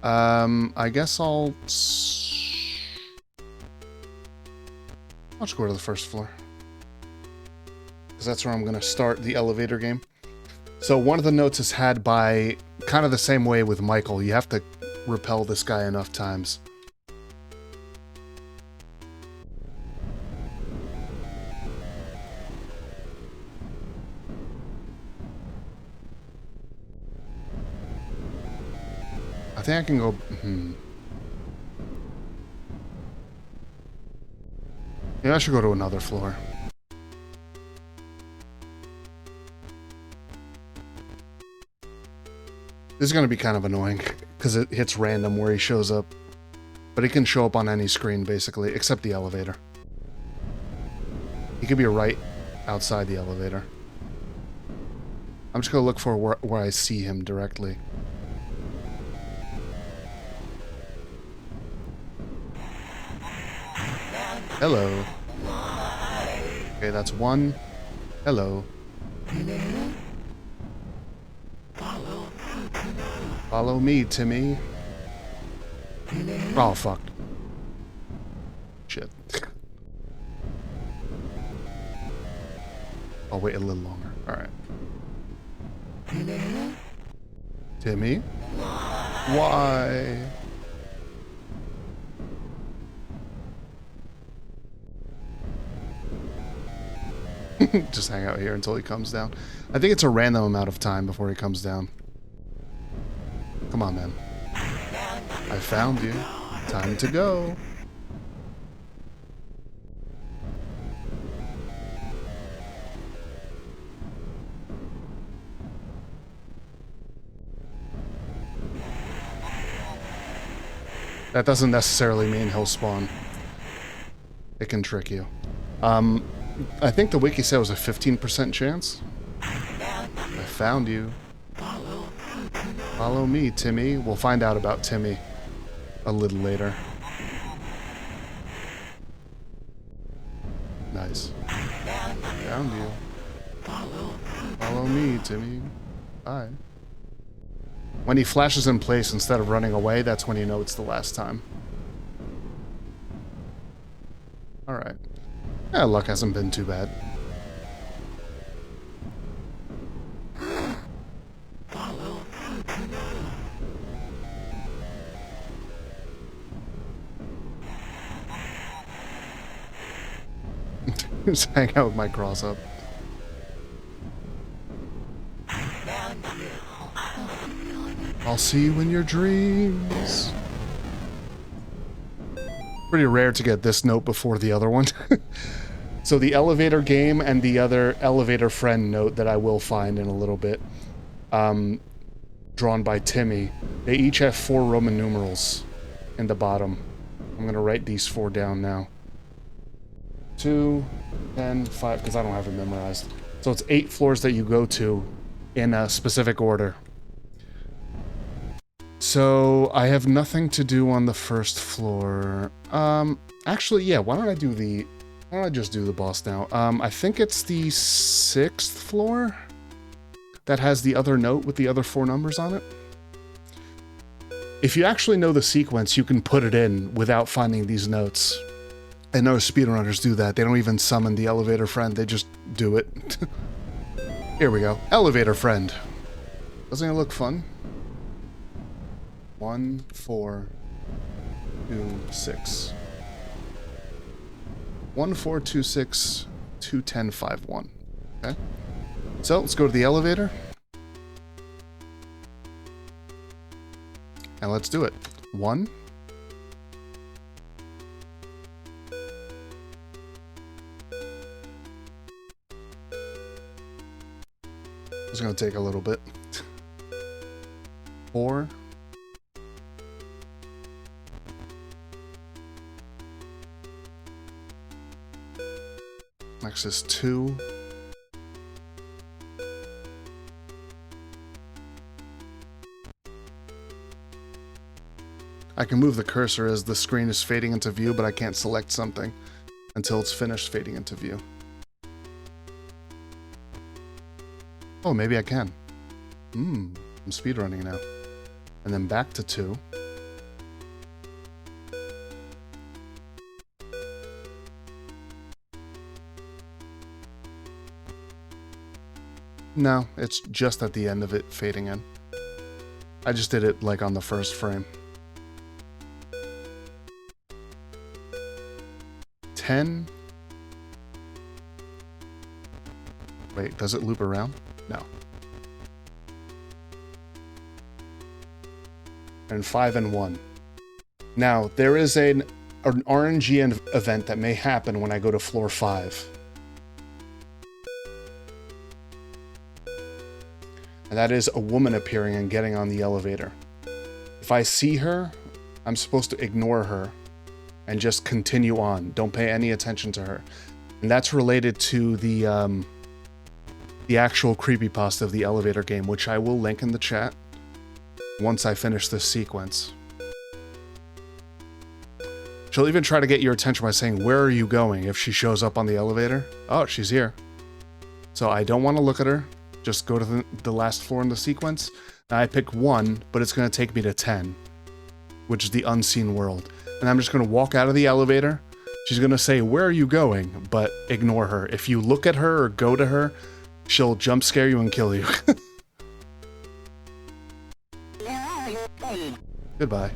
I guess I'll just go to the first floor. Because that's where I'm going to start the elevator game. So one of the notes is had by kind of the same way with Michael. You have to repel this guy enough times. I think I can go... Yeah, I should go to another floor. This is going to be kind of annoying, because it hits random where he shows up. But he can show up on any screen, basically, except the elevator. He could be right outside the elevator. I'm just going to look for where I see him directly. Hello. Okay, that's 1. Hello. Follow me, Timmy. Oh, fuck. Shit. I'll wait a little longer. Alright. Timmy? Why? Just hang out here until he comes down. I think it's a random amount of time before he comes down. Come on, man. I found you. Time to go. That doesn't necessarily mean he'll spawn. It can trick you. I think the wiki said it was a 15% chance. I found you. Follow me, Timmy. We'll find out about Timmy a little later. Nice. Found you. Follow me, Timmy. Bye. When he flashes in place instead of running away, that's when you know it's the last time. Alright. Yeah, luck hasn't been too bad. Just hang out with my cross up. I'll see you in your dreams. Pretty rare to get this note before the other one. So the elevator game and the other elevator friend note that I will find in a little bit, drawn by Timmy, they each have 4 Roman numerals in the bottom. I'm going to write these 4 down now. 2, 10, 5, because I don't have it memorized. So it's 8 floors that you go to in a specific order. So I have nothing to do on the first floor. Actually, yeah, why don't I just do the boss now? I think it's the 6th floor that has the other note with the other 4 numbers on it. If you actually know the sequence, you can put it in without finding these notes. I know speedrunners do that. They don't even summon the elevator friend, they just do it. Here we go. Elevator friend. Doesn't it look fun? 1, 4, 2, 6. 1, 4, 2, 6, 2, 10, 5, 1. Okay. So let's go to the elevator. And let's do it. 1. It's going to take a little bit. 4. Next is 2. I can move the cursor as the screen is fading into view, but I can't select something until it's finished fading into view. Oh, maybe I can. I'm speedrunning now. And then back to 2. No, it's just at the end of it fading in. I just did it like on the first frame. 10. Wait, does it loop around? No. And 5 and 1. Now, there is an RNG event that may happen when I go to floor 5. And that is a woman appearing and getting on the elevator. If I see her, I'm supposed to ignore her and just continue on. Don't pay any attention to her. And that's related to the actual creepypasta of the elevator game, which I will link in the chat once I finish this sequence. She'll even try to get your attention by saying, "Where are you going?" if she shows up on the elevator. Oh, she's here. So I don't want to look at her. Just go to the last floor in the sequence. Now I pick 1, but it's going to take me to 10, which is the unseen world. And I'm just going to walk out of the elevator. She's going to say, "Where are you going?" But ignore her. If you look at her or go to her, she'll jump scare you and kill you. Goodbye.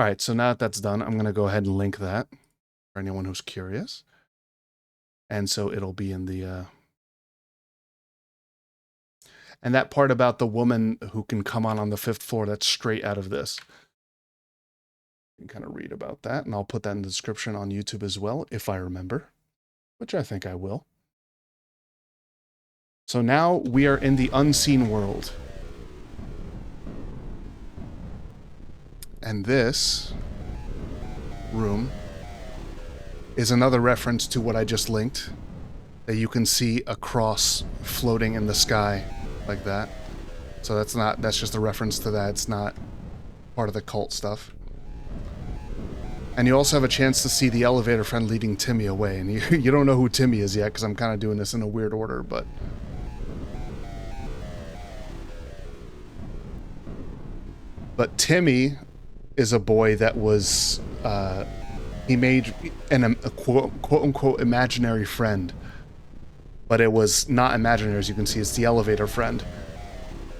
Alright, so now that that's done, I'm going to go ahead and link that for anyone who's curious. And so it'll be in the... And that part about the woman who can come on the 5th floor, that's straight out of this. You can kind of read about that, and I'll put that in the description on YouTube as well, if I remember, which I think I will. So now we are in the unseen world. And this room is another reference to what I just linked, that you can see a cross floating in the sky like that. So that's just a reference to that. It's not part of the cult stuff. And you also have a chance to see the elevator friend leading Timmy away. And you don't know who Timmy is yet, because I'm kind of doing this in a weird order, but... But Timmy is a boy that was... he made a quote-unquote imaginary friend. But it was not imaginary, as you can see. It's the elevator friend.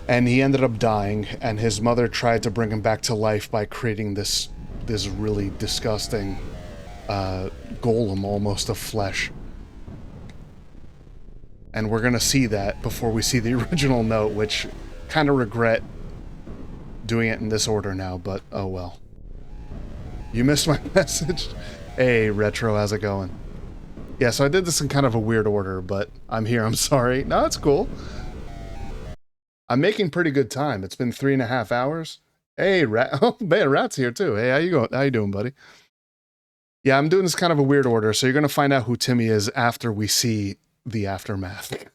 And he ended up dying, and his mother tried to bring him back to life by creating this really disgusting golem, almost, of flesh. And we're gonna see that before we see the original note, which kind of regret doing it in this order now, but oh well. You missed my message? Hey, Retro, how's it going? Yeah, so I did this in kind of a weird order, but I'm here, I'm sorry. No, it's cool. I'm making pretty good time. It's been 3.5 hours. Hey, Rat. Oh, man, Rat's here too. Hey, how you going? How you doing, buddy? Yeah, I'm doing this kind of a weird order, so you're going to find out who Timmy is after we see the aftermath.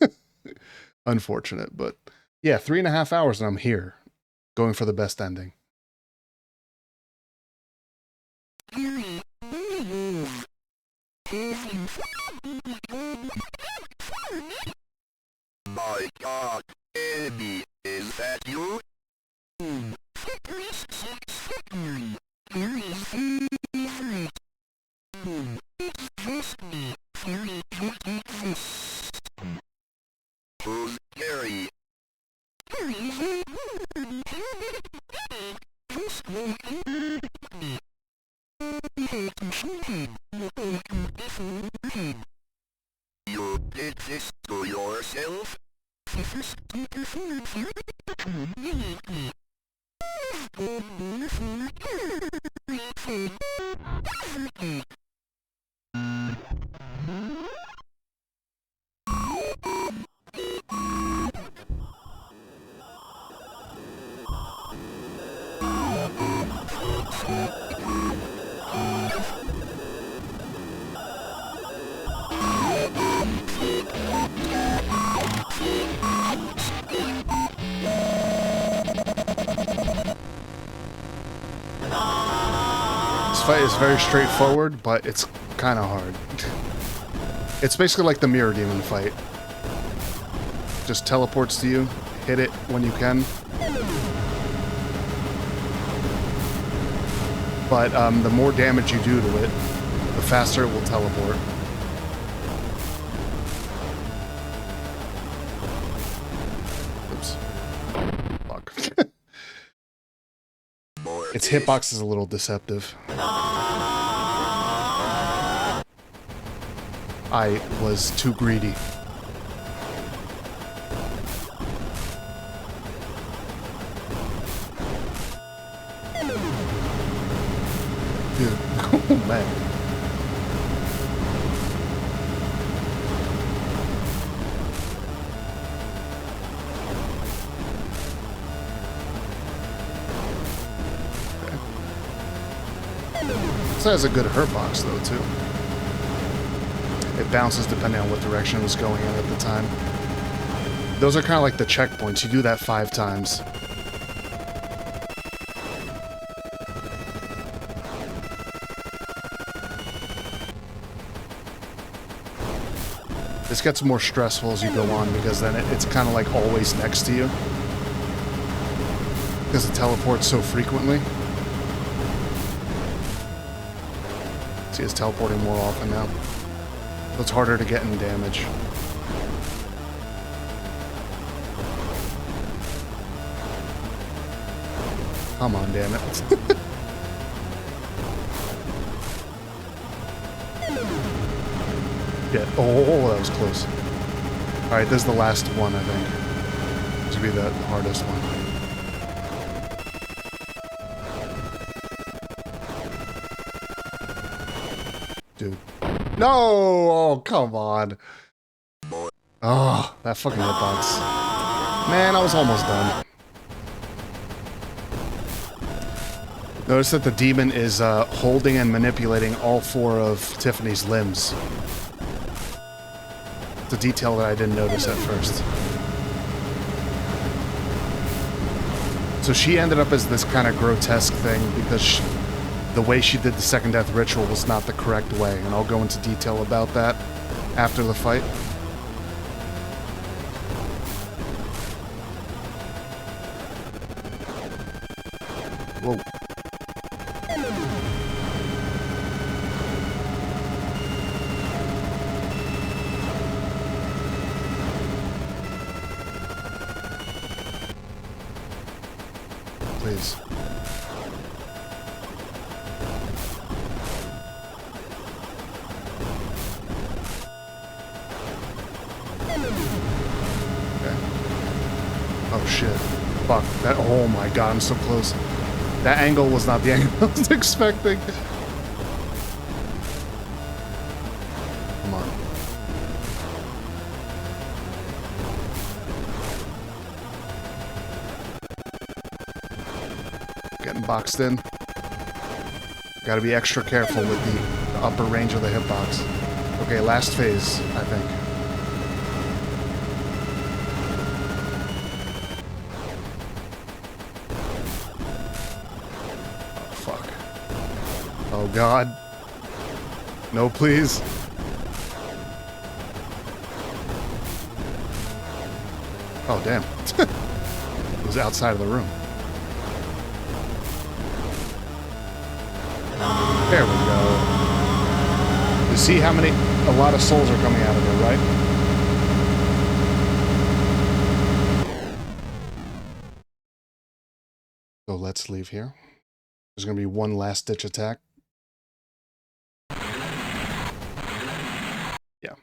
Unfortunate, but yeah, 3.5 hours and I'm here, going for the best ending. My God, Amy, is that you? Who's Gary? You did this to yourself? This fight is very straightforward, but it's kind of hard. It's basically like the Mirror Demon fight. Just teleports to you, hit it when you can. But the more damage you do to it, the faster it will teleport. Oops. Fuck. Its hitbox is a little deceptive. I was too greedy. Dude, oh man. This has a good hurt box though too. It bounces depending on what direction it was going in at the time. Those are kind of like the checkpoints. You do that 5 times. This gets more stressful as you go on because then it's kind of like always next to you. Because it teleports so frequently. See, it's teleporting more often now. So it's harder to get in damage. Come on, damn it. Yeah. Oh, that was close. Alright, this is the last one, I think. This will be the hardest one. Dude. No! Oh, come on. Oh, that fucking hitbox. Man, I was almost done. Notice that the demon is holding and manipulating all 4 of Tiffany's limbs. It's a detail that I didn't notice at first. So she ended up as this kind of grotesque thing because the way she did the second death ritual was not the correct way, and I'll go into detail about that after the fight. Whoa. Please. Okay. Oh shit. Fuck. That. Oh my god, I'm so close. That angle was not the angle I was expecting. Come on. Getting boxed in. Gotta be extra careful with the upper range of the hitbox. Okay, last phase, I think. Oh, fuck. Oh, God. No, please. Oh, damn. It was outside of the room. There we go. You see how many... A lot of souls are coming out of there, right? So let's leave here. There's going to be one last-ditch attack. Yeah.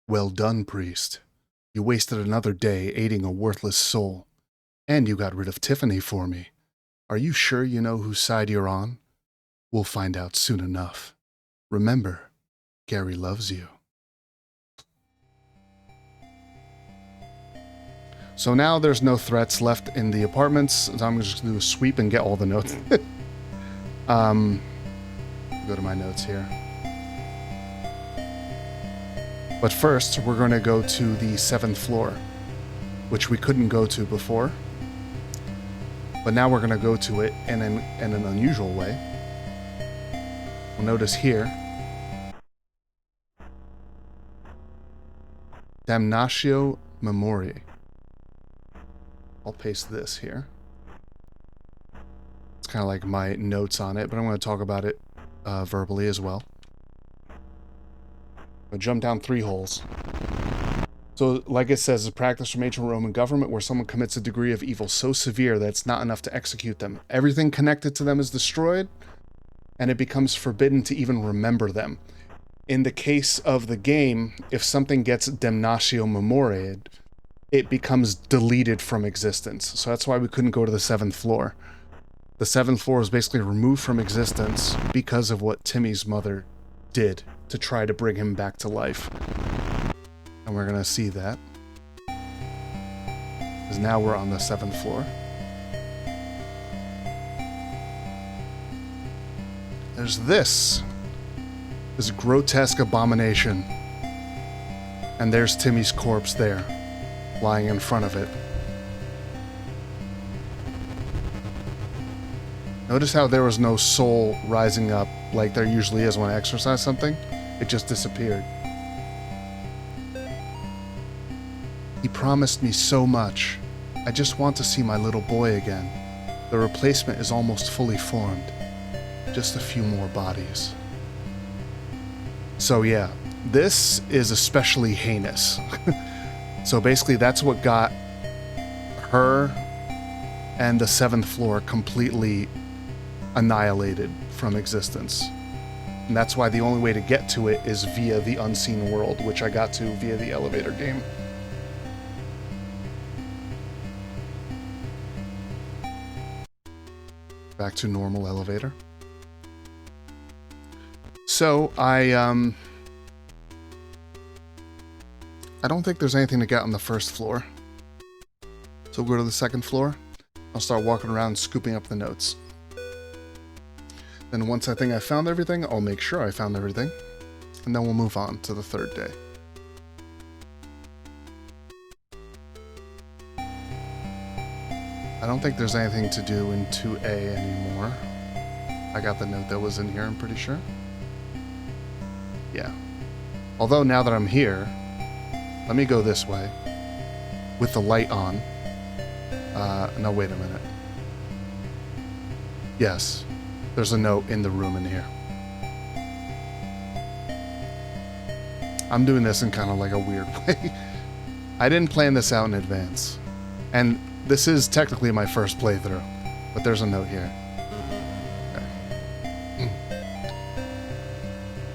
Well done, priest. You wasted another day aiding a worthless soul. And you got rid of Tiffany for me. Are you sure you know whose side you're on? We'll find out soon enough. Remember, Gary loves you. So now there's no threats left in the apartments, so I'm just going to do a sweep and get all the notes. Go to my notes here. But first, we're going to go to the 7th floor, which we couldn't go to before. But now we're going to go to it in an unusual way. We'll notice here, Damnatio Memoriae. I'll paste this here. It's kind of like my notes on it, but I'm going to talk about it verbally as well. I'll jump down 3 holes. So, like it says, a practice from ancient Roman government where someone commits a degree of evil so severe that it's not enough to execute them. Everything connected to them is destroyed, and it becomes forbidden to even remember them. In the case of the game, if something gets Damnatio Memoriae, it becomes deleted from existence. So that's why we couldn't go to the 7th floor. The 7th floor was basically removed from existence because of what Timmy's mother did to try to bring him back to life. And we're gonna see that. Because now we're on the 7th floor. There's this grotesque abomination. And there's Timmy's corpse there, lying in front of it. Notice how there was no soul rising up like there usually is when I exorcise something? It just disappeared. He promised me so much. I just want to see my little boy again. The replacement is almost fully formed. Just a few more bodies. So yeah, this is especially heinous. So basically that's what got her and the 7th floor completely annihilated from existence. And that's why the only way to get to it is via the unseen world, which I got to via the elevator game. Back to normal elevator. So I don't think there's anything to get on the 1st floor. So we'll go to the 2nd floor. I'll start walking around scooping up the notes. Then once I think I found everything, I'll make sure I found everything. And then we'll move on to the 3rd day. I don't think there's anything to do in 2A anymore. I got the note that was in here, I'm pretty sure. Yeah. Although now that I'm here, let me go this way. With the light on. No, wait a minute. Yes. There's a note in the room in here. I'm doing this in kind of like a weird way. I didn't plan this out in advance. And this is technically my first playthrough. But there's a note here. Okay.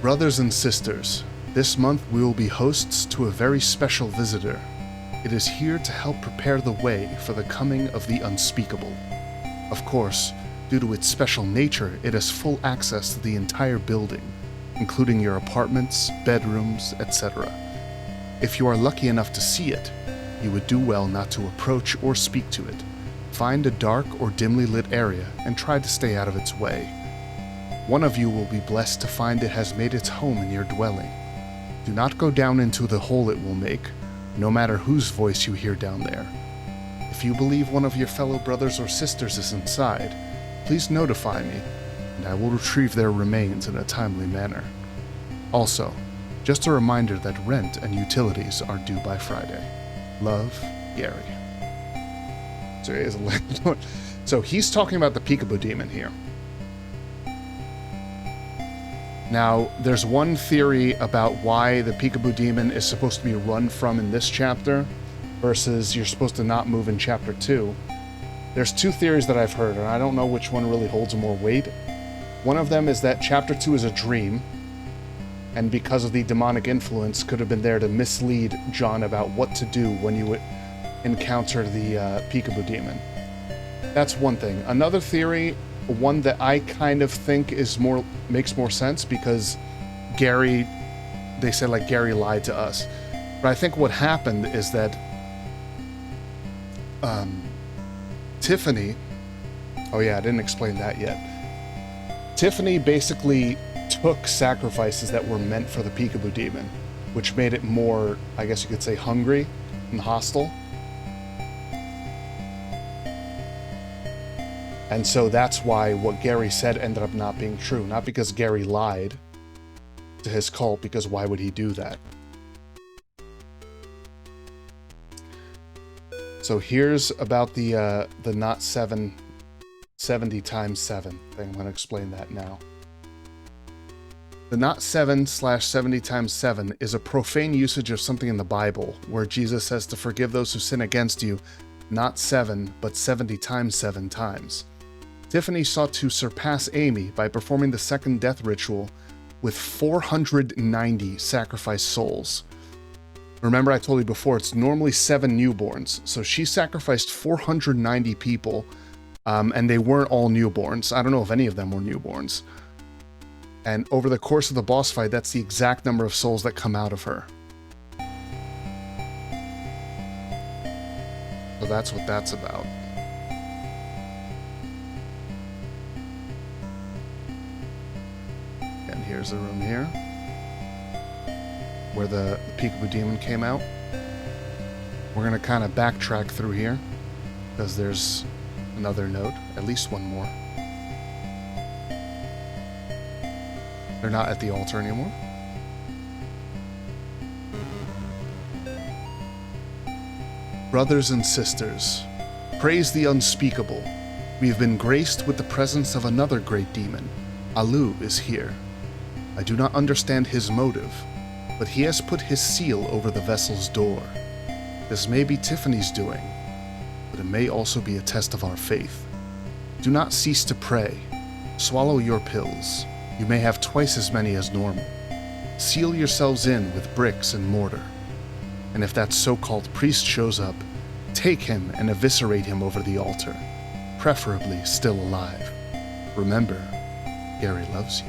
Brothers and sisters, this month we will be hosts to a very special visitor. It is here to help prepare the way for the coming of the unspeakable. Of course, due to its special nature, it has full access to the entire building, including your apartments, bedrooms, etc. If you are lucky enough to see it, you would do well not to approach or speak to it. Find a dark or dimly lit area and try to stay out of its way. One of you will be blessed to find it has made its home in your dwelling. Do not go down into the hole it will make, no matter whose voice you hear down there. If you believe one of your fellow brothers or sisters is inside, please notify me, and I will retrieve their remains in a timely manner. Also, just a reminder that rent and utilities are due by Friday. Love, Gary. So he is a landlord. So he's talking about the Peekaboo Demon here. Now, there's one theory about why the Peekaboo Demon is supposed to be run from in this chapter versus you're supposed to not move in chapter 2. There's 2 theories that I've heard, and I don't know which one really holds more weight. One of them is that chapter 2 is a dream, and because of the demonic influence, could have been there to mislead John about what to do when you would encounter the Peekaboo Demon. That's one thing. Another theory, one that I kind of think makes more sense, because Gary, they said like Gary lied to us. But I think what happened is that Tiffany, oh yeah, I didn't explain that yet. Tiffany basically took sacrifices that were meant for the Peekaboo Demon, which made it more, I guess you could say, hungry and hostile. And so that's why what Gary said ended up not being true. Not because Gary lied to his cult, because why would he do that? So here's about the not 70 times 7 thing. I'm going to explain that now. The not 7/70 times 7 is a profane usage of something in the Bible, where Jesus says to forgive those who sin against you, not 7, but 70 times 7 times. Tiffany sought to surpass Amy by performing the second death ritual with 490 sacrificed souls. Remember, I told you before, it's normally 7 newborns, so she sacrificed 490 people, and they weren't all newborns. I don't know if any of them were newborns. And over the course of the boss fight, that's the exact number of souls that come out of her. So that's what that's about. And here's the room here, where the Peekaboo Demon came out. We're going to kind of backtrack through here, because there's another note, at least one more. They're not at the altar anymore. Brothers and sisters, praise the unspeakable. We have been graced with the presence of another great demon. Alu is here. I do not understand his motive, but he has put his seal over the vessel's door. This may be Tiffany's doing, but it may also be a test of our faith. Do not cease to pray. Swallow your pills. You may have twice as many as normal. Seal yourselves in with bricks and mortar. And if that so-called priest shows up, take him and eviscerate him over the altar, preferably still alive. Remember, Gary loves you.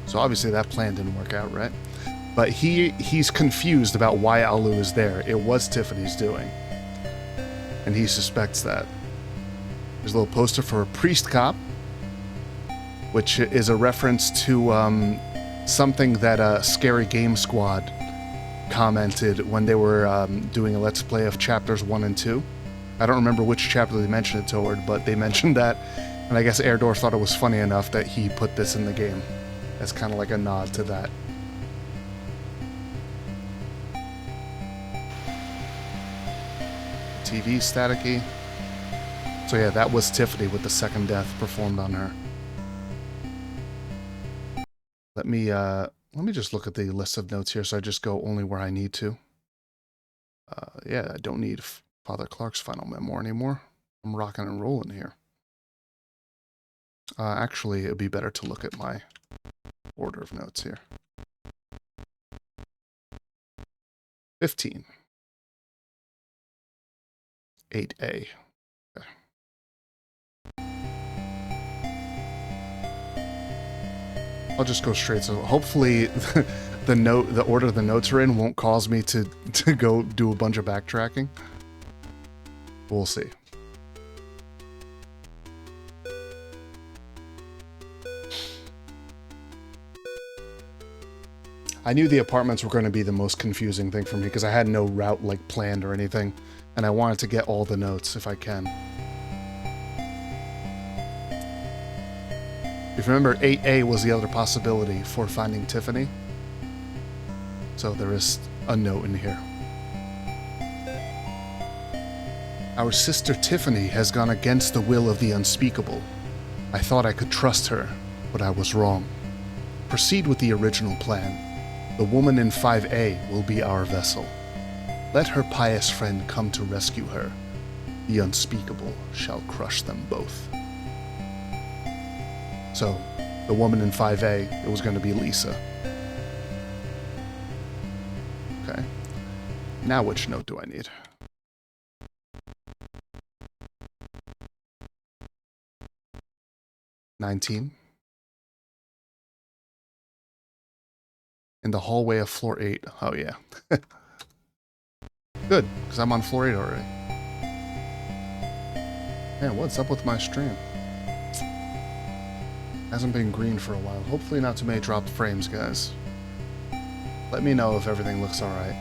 So obviously that plan didn't work out, right? But he's confused about why Alu is there. It was Tiffany's doing. And he suspects that. There's a little poster for a priest cop, which is a reference to something that Scary Game Squad commented when they were doing a Let's Play of chapters 1 and 2. I don't remember which chapter they mentioned it toward, but they mentioned that, and I guess Erdor thought it was funny enough that he put this in the game as kind of like a nod to that. TV staticky. So yeah, that was Tiffany with the second death performed on her. Let me just look at the list of notes here, so I just go only where I need to. Yeah, I don't need Father Clark's final memoir anymore. I'm rocking and rolling here. Actually, it would be better to look at my order of notes here. 15. 8A. Okay. I'll just go straight. So hopefully the order the notes are in won't cause me to go do a bunch of backtracking. We'll see. I knew the apartments were going to be the most confusing thing for me because I had no route like planned or anything, and I wanted to get all the notes if I can. If you remember, 8A was the other possibility for finding Tiffany. So there is a note in here. Our sister Tiffany has gone against the will of the unspeakable. I thought I could trust her, but I was wrong. Proceed with the original plan. The woman in 5A will be our vessel. Let her pious friend come to rescue her. The unspeakable shall crush them both. So, the woman in 5A, it was going to be Lisa. Okay. Now which note do I need? $19. In the hallway of floor 8. Oh, yeah. Good, because I'm on floor 8 already. Man, what's up with my stream? Hasn't been green for a while. Hopefully not too many dropped frames, guys. Let me know if everything looks alright.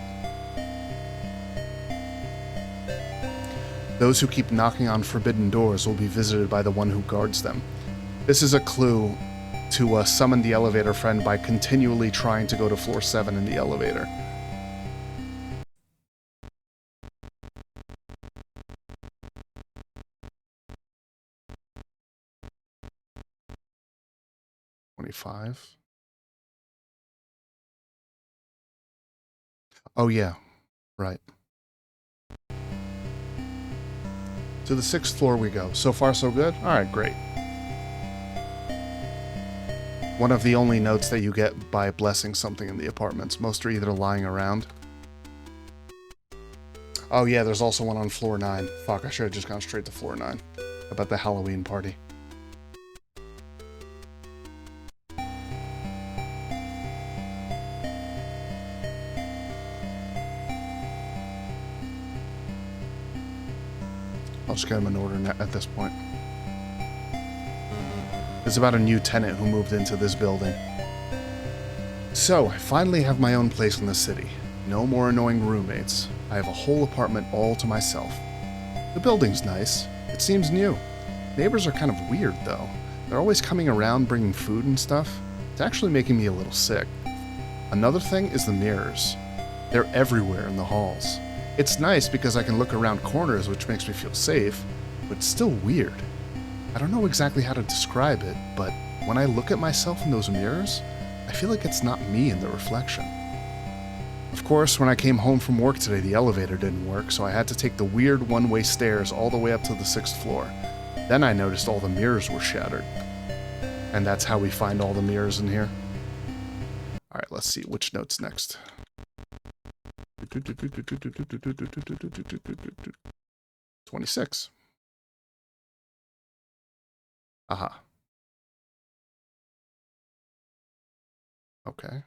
Those who keep knocking on forbidden doors will be visited by the one who guards them. This is a clue to summon the elevator friend by continually trying to go to floor 7 in the elevator. $25. Oh yeah, right. To the 6th floor we go. So far so good? Alright, great. One of the only notes that you get by blessing something in the apartments. Most are either lying around. Oh yeah, there's also one on floor 9. Fuck, I should have just gone straight to floor 9. About the Halloween party. I'll just get them in order at this point. It's about a new tenant who moved into this building. So, I finally have my own place in the city. No more annoying roommates. I have a whole apartment all to myself. The building's nice. It seems new. Neighbors are kind of weird, though. They're always coming around bringing food and stuff. It's actually making me a little sick. Another thing is the mirrors. They're everywhere in the halls. It's nice because I can look around corners, which makes me feel safe, but it's still weird. I don't know exactly how to describe it, but when I look at myself in those mirrors, I feel like it's not me in the reflection. Of course, when I came home from work today, the elevator didn't work, so I had to take the weird one-way stairs all the way up to the 6th floor. Then I noticed all the mirrors were shattered. And that's how we find all the mirrors in here. Alright, let's see which note's next. 26. Aha. Okay.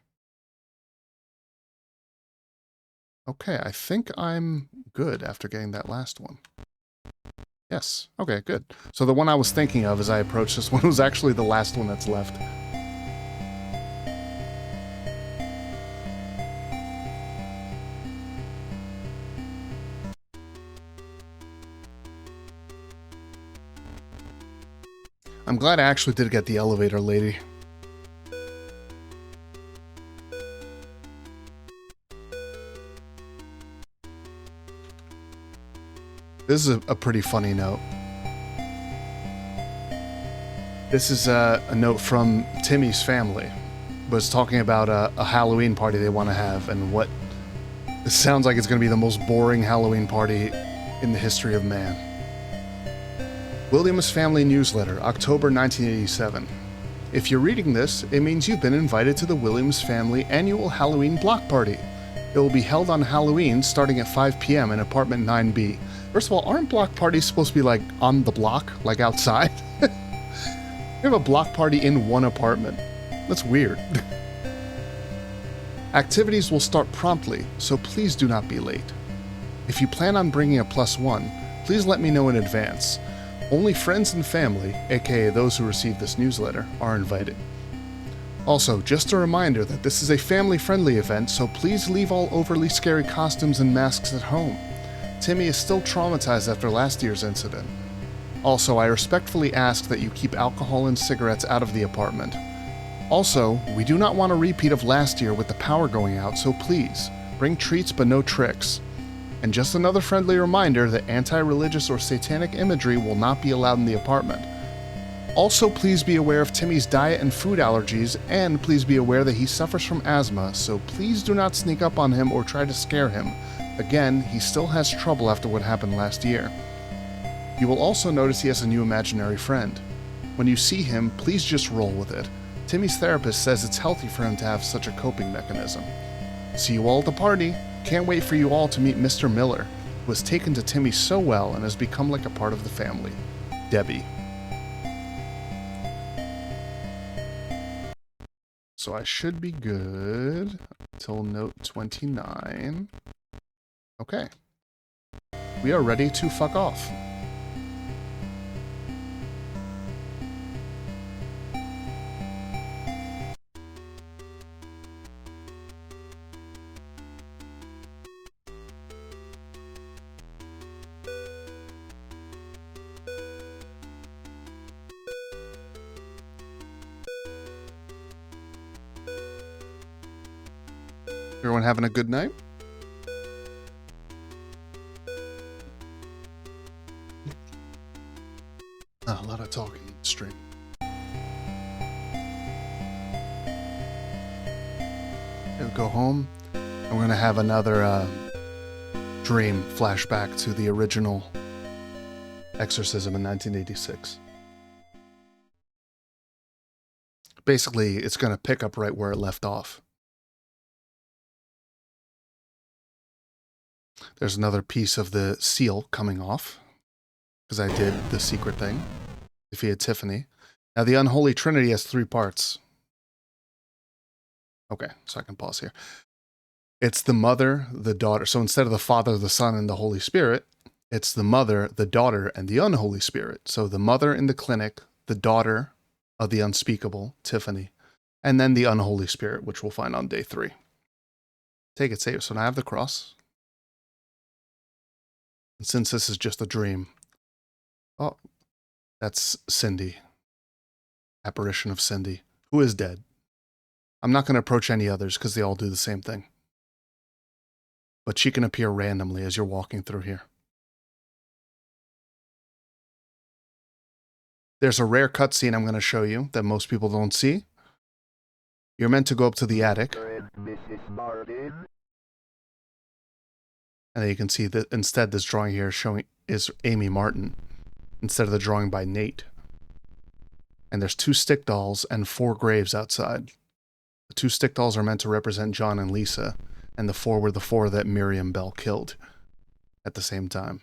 Okay, I think I'm good after getting that last one. Yes. Okay, good. So the one I was thinking of as I approached this one was actually the last one that's left. I'm glad I actually did get the elevator lady. This is a pretty funny note. This is a note from Timmy's family. Was talking about a Halloween party they want to have, and what... It sounds like it's going to be the most boring Halloween party in the history of man. Williams Family Newsletter, October 1987. If you're reading this, it means you've been invited to the Williams Family Annual Halloween Block Party. It will be held on Halloween starting at 5 p.m. in apartment 9B. First of all, aren't block parties supposed to be like on the block, like outside? You have a block party in one apartment. That's weird. Activities will start promptly, so please do not be late. If you plan on bringing a +1, please let me know in advance. Only friends and family, aka those who receive this newsletter, are invited. Also, just a reminder that this is a family-friendly event, so please leave all overly scary costumes and masks at home. Timmy is still traumatized after last year's incident. Also, I respectfully ask that you keep alcohol and cigarettes out of the apartment. Also, we do not want a repeat of last year with the power going out, so please, bring treats but no tricks. And just another friendly reminder that anti-religious or satanic imagery will not be allowed in the apartment. Also, please be aware of Timmy's diet and food allergies, and please be aware that he suffers from asthma, so please do not sneak up on him or try to scare him. Again, he still has trouble after what happened last year. You will also notice he has a new imaginary friend. When you see him, please just roll with it. Timmy's therapist says it's healthy for him to have such a coping mechanism. See you all at the party. Can't wait for you all to meet Mr. Miller, who has taken to Timmy so well and has become like a part of the family. Debbie. So I should be good until note 29. Okay. We are ready to fuck off. Everyone having a good night? Oh, a lot of talking in the stream. We'll go home, and we're going to have another dream flashback to the original exorcism in 1986. Basically, it's going to pick up right where it left off. There's another piece of the seal coming off, because I did the secret thing. Defeated Tiffany. Now, the Unholy Trinity has 3 parts. Okay, so I can pause here. It's the mother, the daughter. So instead of the Father, the Son, and the Holy Spirit, it's the mother, the daughter, and the unholy spirit. So the mother in the clinic, the daughter of the unspeakable, Tiffany, and then the unholy spirit, which we'll find on day 3. Take it safe. So now I have the cross. And since this is just a dream, oh, that's Cindy. Apparition of Cindy, who is dead. I'm not going to approach any others because they all do the same thing. But she can appear randomly as you're walking through here. There's a rare cutscene I'm going to show you that most people don't see. You're meant to go up to the attic. And then you can see that instead this drawing here is Amy Martin instead of the drawing by Nate. And there's 2 stick dolls and 4 graves outside. The 2 stick dolls are meant to represent John and Lisa, and the 4 were the 4 that Miriam Bell killed at the same time.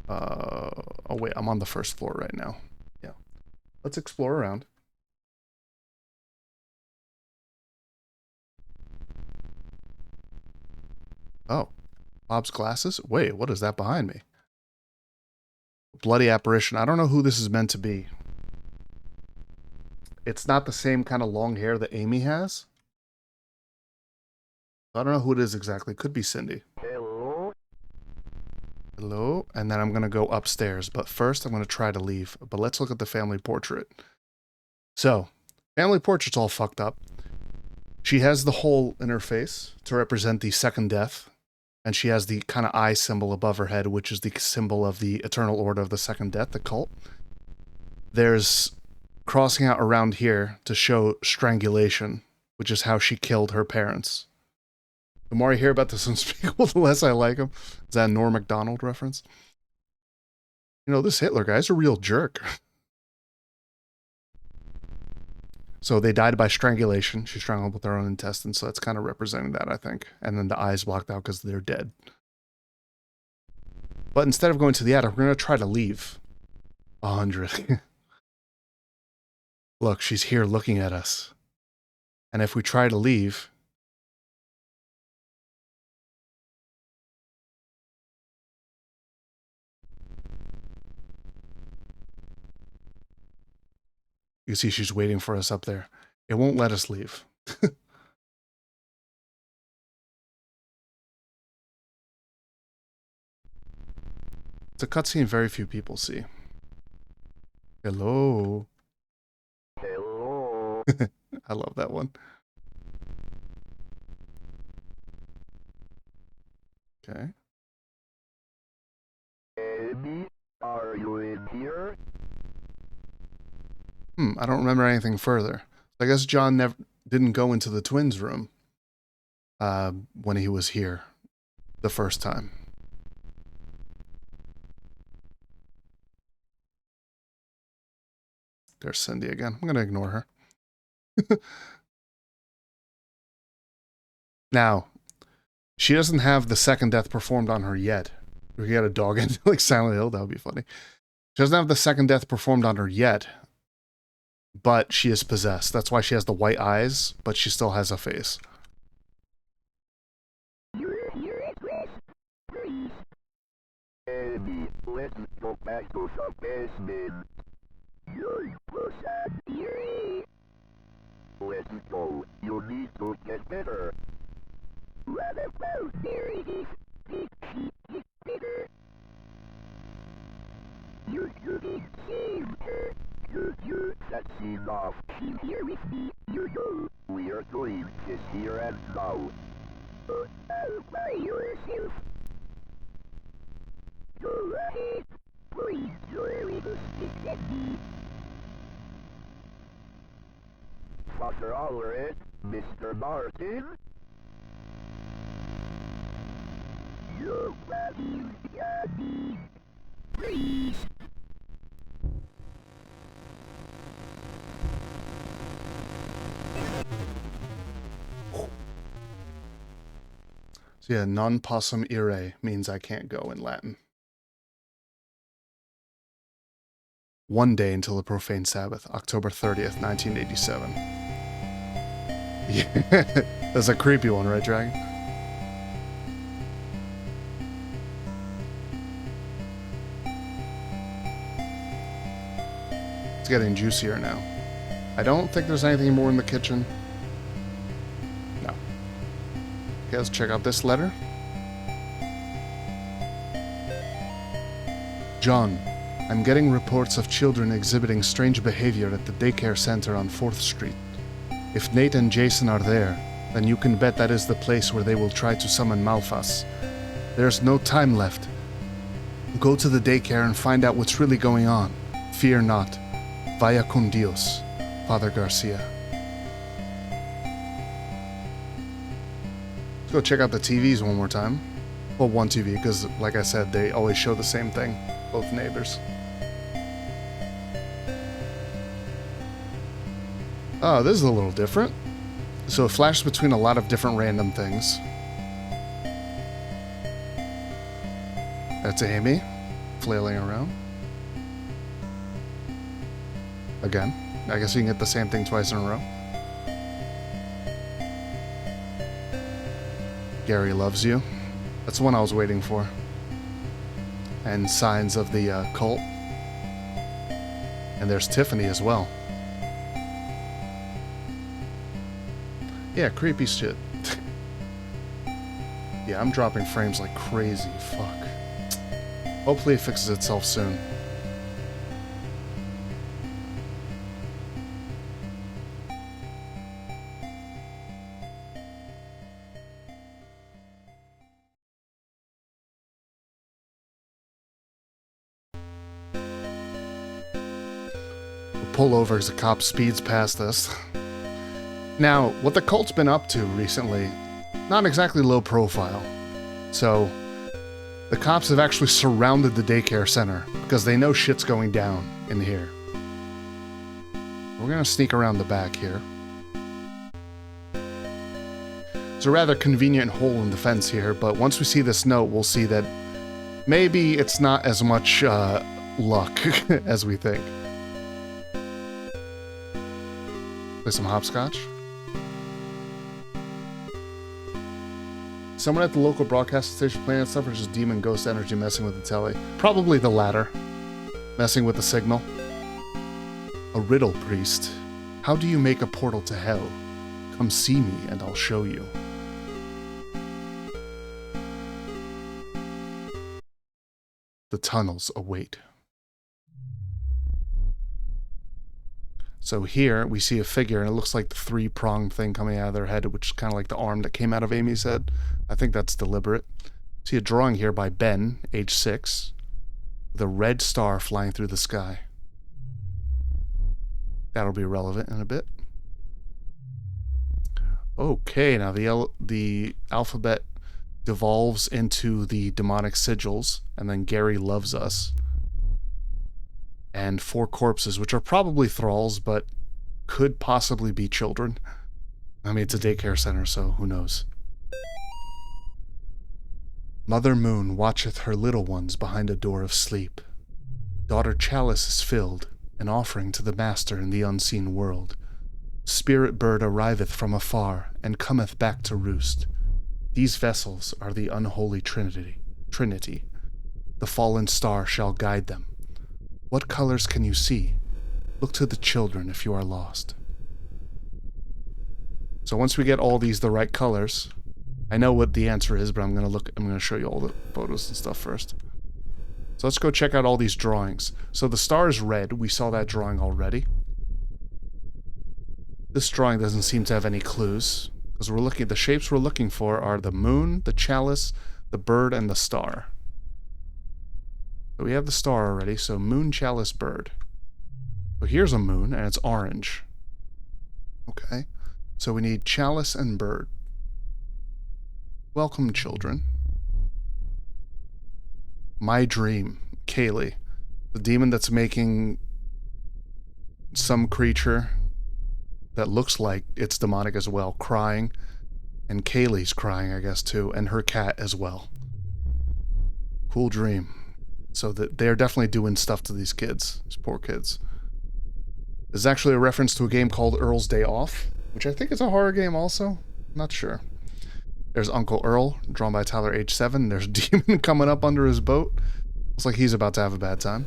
Oh wait, I'm on the first floor right now. Yeah. Let's explore around. Oh, Bob's glasses? Wait, what is that behind me? Bloody apparition. I don't know who this is meant to be. It's not the same kind of long hair that Amy has. I don't know who it is exactly. Could be Cindy. Hello? Hello? And then I'm going to go upstairs. But first, I'm going to try to leave. But let's look at the family portrait. So, family portrait's all fucked up. She has the hole in her face to represent the second death. And she has the kind of eye symbol above her head, which is the symbol of the Eternal Order of the Second Death, the cult. There's crossing out around here to show strangulation, which is how she killed her parents. The more I hear about this unspeakable, the less I like him. Is that a Norm Macdonald reference? You know, this Hitler guy's a real jerk. So they died by strangulation. She strangled with her own intestines, so that's kind of representing that, I think. And then the eyes blocked out because they're dead. But instead of going to the attic, we're going to try to leave. 100. Look, she's here looking at us. And if we try to leave... You see she's waiting for us up there. It won't let us leave. It's a cutscene very few people see. Hello. Hello? I love that one. Okay. Amy, are you in here? I don't remember anything further. I guess John didn't go into the twins' room when he was here the first time. There's Cindy again. I'm going to ignore her. Now, she doesn't have the second death performed on her yet. We got a dog in like Silent Hill. That would be funny. She doesn't have the second death performed on her yet, but she is possessed. That's why she has the white eyes, but she still has a face. Amy, let's go back to the basement. Let's go. You need to get better. What about Mary? You shouldn't save her. That's enough. She's here with me. You know. We are doing this here and now. All by yourself. Go ahead. Please join the stick at me. Father Allred, Mr. Martin. Your body's got me. Please. So yeah, non possum ire means I can't go in Latin. One day until the profane Sabbath, October 30th, 1987. Yeah, that's a creepy one, right, Dragon? It's getting juicier now. I don't think there's anything more in the kitchen. No. Okay, let's check out this letter. John, I'm getting reports of children exhibiting strange behavior at the daycare center on 4th Street. If Nate and Jason are there, then you can bet that is the place where they will try to summon Malphas. There's no time left. Go to the daycare and find out what's really going on. Fear not. Vaya con Dios, Father Garcia. Let's go check out the TVs one more time. Well, one TV, because like I said, they always show the same thing. Both neighbors. Oh, this is a little different. So it flashes between a lot of different random things. That's Amy, flailing around. Again, I guess you can get the same thing twice in a row. Gary loves you. That's the one I was waiting for. And signs of the cult. And there's Tiffany as well. Yeah, creepy shit. Yeah, I'm dropping frames like crazy. Fuck. Hopefully it fixes itself soon. We'll pull over as a cop speeds past us. Now, what the cult's been up to recently, not exactly low profile. So, the cops have actually surrounded the daycare center because they know shit's going down in here. We're gonna sneak around the back here. It's a rather convenient hole in the fence here, but once we see this note, we'll see that maybe it's not as much luck as we think. Play some hopscotch. Someone at the local broadcast station playing that stuff, or just demon ghost energy messing with the telly? Probably the latter. Messing with the signal. A riddle priest. How do you make a portal to hell? Come see me and I'll show you. The tunnels await. So here we see a figure, and it looks like the three-pronged thing coming out of their head, which is kind of like the arm that came out of Amy's head. I think that's deliberate. See a drawing here by Ben, age 6, with a red star flying through the sky. That'll be relevant in a bit. Okay, now the alphabet devolves into the demonic sigils, and then Gary loves us. and 4 corpses, which are probably thralls, but could possibly be children. I mean, it's a daycare center, so who knows. Mother Moon watcheth her little ones behind a door of sleep. Daughter Chalice is filled, an offering to the Master in the unseen world. Spirit bird arriveth from afar, and cometh back to roost. These vessels are the unholy Trinity. The fallen star shall guide them. What colors can you see? Look to the children if you are lost. So once we get all these the right colors, I know what the answer is, but I'm gonna show you all the photos and stuff first. So let's go check out all these drawings. So the star is red. We saw that drawing already. This drawing doesn't seem to have any clues, because the shapes we're looking for are the moon, the chalice, the bird, and the star. So we have the star already, so moon, chalice, bird. So here's a moon, and it's orange. Okay. So we need chalice and bird. Welcome, children. My dream, Kaylee, the demon that's making some creature that looks like it's demonic as well, crying. And Kaylee's crying, I guess, too, and her cat as well. Cool dream. So that they're definitely doing stuff to these kids, these poor kids. There's actually a reference to a game called Earl's Day Off, which I think is a horror game also. I'm not sure. There's Uncle Earl, drawn by Tyler, age 7. There's a demon coming up under his boat. Looks like he's about to have a bad time.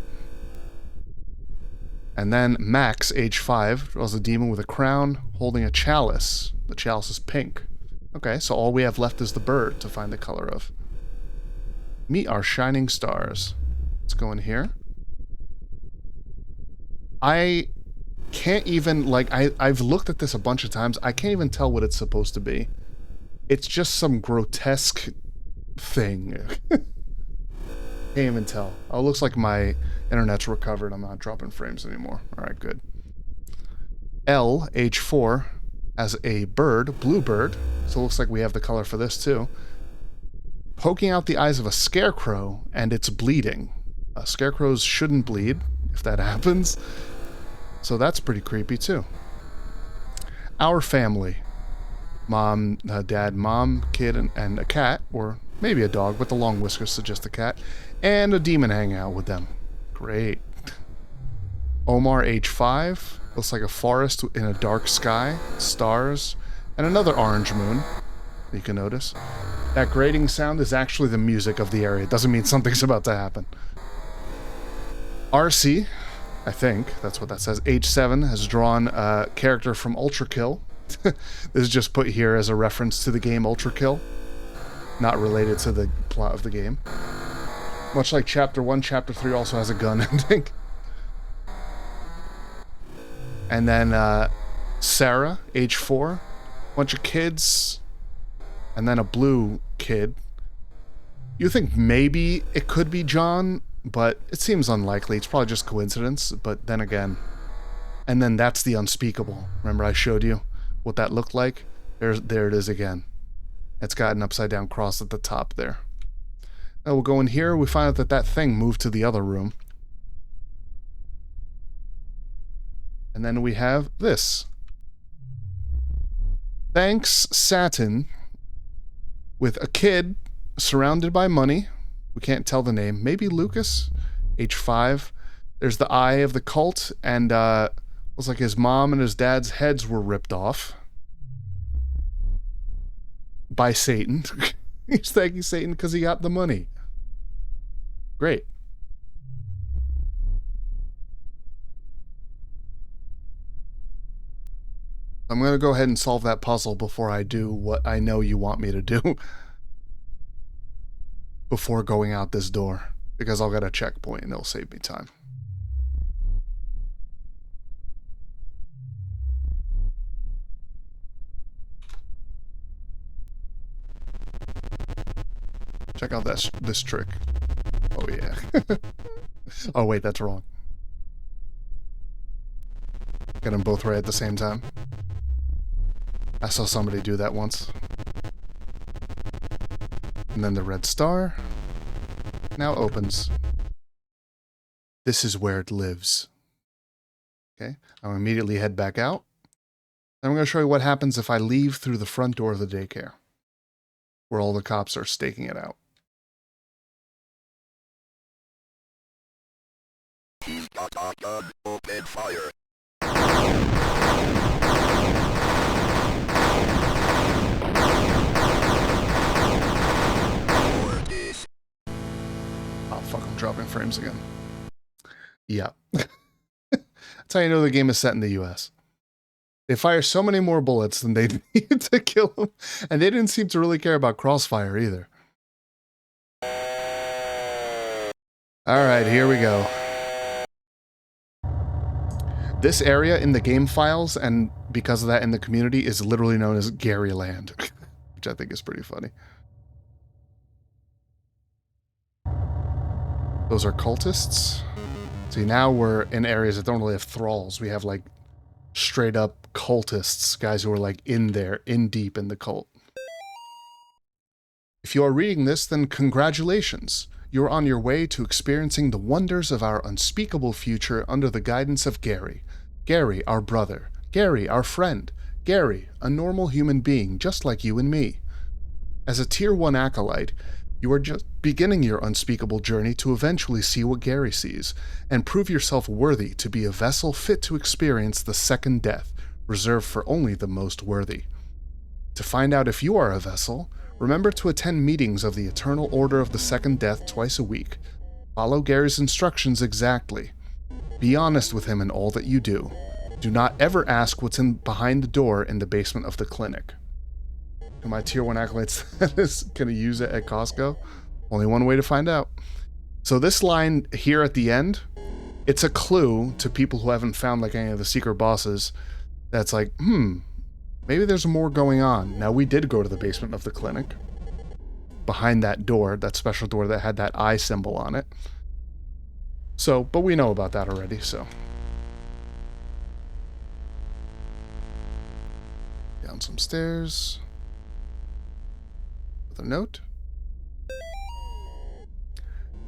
And then Max, age 5, draws a demon with a crown holding a chalice. The chalice is pink. Okay, so all we have left is the bird to find the color of. Meet our shining stars. Let's go in here. I can't even, like, I've looked at this a bunch of times. I can't even tell what it's supposed to be. It's just some grotesque thing. Can't even tell. Oh, it looks like my internet's recovered. I'm not dropping frames anymore. Alright, good. L, age 4, as a bird, blue bird. So it looks like we have the color for this too. Poking out the eyes of a scarecrow, and it's bleeding. Scarecrows shouldn't bleed, if that happens. So that's pretty creepy too. Our family. Mom, dad, mom, kid, and a cat, or maybe a dog, but the long whiskers suggest a cat, and a demon hanging out with them. Great. Omar, age 5, looks like a forest in a dark sky, stars, and another orange moon, you can notice. That grating sound is actually the music of the area. It doesn't mean something's about to happen. RC, I think, that's what that says, age 7, has drawn a character from Ultra Kill. This is just put here as a reference to the game Ultra Kill, not related to the plot of the game. Much like Chapter 1, Chapter 3 also has a gun ending. And then Sarah, age 4, bunch of kids, and then a blue kid. You think maybe it could be John, but it seems unlikely. It's probably just coincidence, but then again. And then that's the unspeakable. Remember I showed you what that looked like? There it is again. It's got an upside down cross at the top there. Now we'll go in here, we find out that thing moved to the other room. And then we have this. Thanks, Satin, with a kid surrounded by money. We can't tell the name. Maybe Lucas, age 5. There's the eye of the cult, and looks like his mom and his dad's heads were ripped off. By Satan. He's thanking Satan because he got the money. Great. I'm going to go ahead and solve that puzzle before I do what I know you want me to do. Before going out this door. Because I'll get a checkpoint and it'll save me time. Check out this trick. Oh yeah. Oh wait, that's wrong. Get them both right at the same time. I saw somebody do that once. And then the red star now opens. This is where it lives. Okay, I'll immediately head back out. Then I'm going to show you what happens if I leave through the front door of the daycare, where all the cops are staking it out. He's got a gun. Open fire. Oh, fuck, I'm dropping frames again. Yeah. That's how you know the game is set in the US. They fire so many more bullets than they need to kill him, and they didn't seem to really care about crossfire either. Alright, here we go. This area in the game files, and because of that in the community, is literally known as Garyland, which I think is pretty funny. Those are cultists. See, now we're in areas that don't really have thralls. We have, like, straight up cultists, guys who are, like, in there, in deep in the cult. If you are reading this, then congratulations. You're on your way to experiencing the wonders of our unspeakable future under the guidance of Gary. Gary, our brother. Gary, our friend. Gary, a normal human being just like you and me. As a Tier 1 Acolyte, you are just beginning your unspeakable journey to eventually see what Gary sees, and prove yourself worthy to be a vessel fit to experience the second death, reserved for only the most worthy. To find out if you are a vessel, remember to attend meetings of the Eternal Order of the Second Death twice a week. Follow Gary's instructions exactly. Be honest with him in all that you do. Do not ever ask what's behind the door in the basement of the clinic. To my Tier 1 Acolytes that is going to use it at Costco? Only one way to find out. So this line here at the end, it's a clue to people who haven't found like any of the secret bosses that's like, maybe there's more going on. Now, we did go to the basement of the clinic. Behind that door, that special door that had that eye symbol on it. So, but we know about that already, so. Down some stairs. With a note.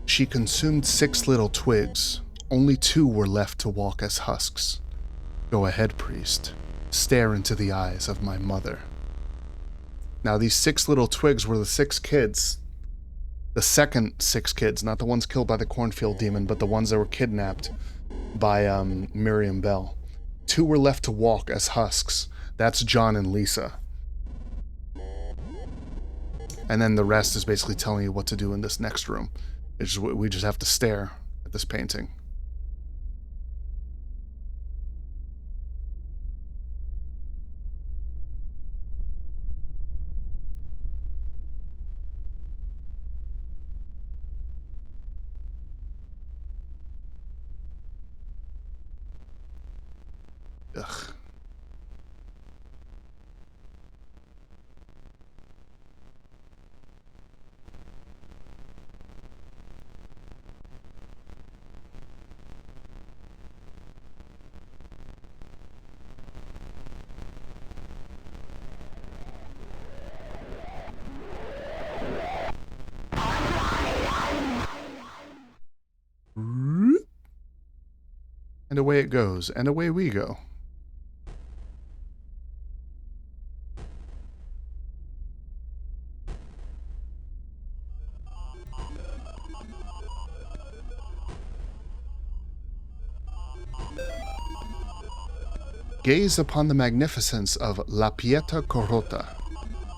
She consumed 6 little twigs. Only 2 were left to walk as husks. Go ahead, priest. Stare into the eyes of my mother. Now, these 6 little twigs were the 6 kids. The second 6 kids, not the ones killed by the cornfield demon, but the ones that were kidnapped by Miriam Bell. 2 were left to walk as husks. That's John and Lisa. And then the rest is basically telling you what to do in this next room. We just have to stare at this painting. Ugh. And away it goes, and away we go. Gaze upon the magnificence of La Pieta Corrota.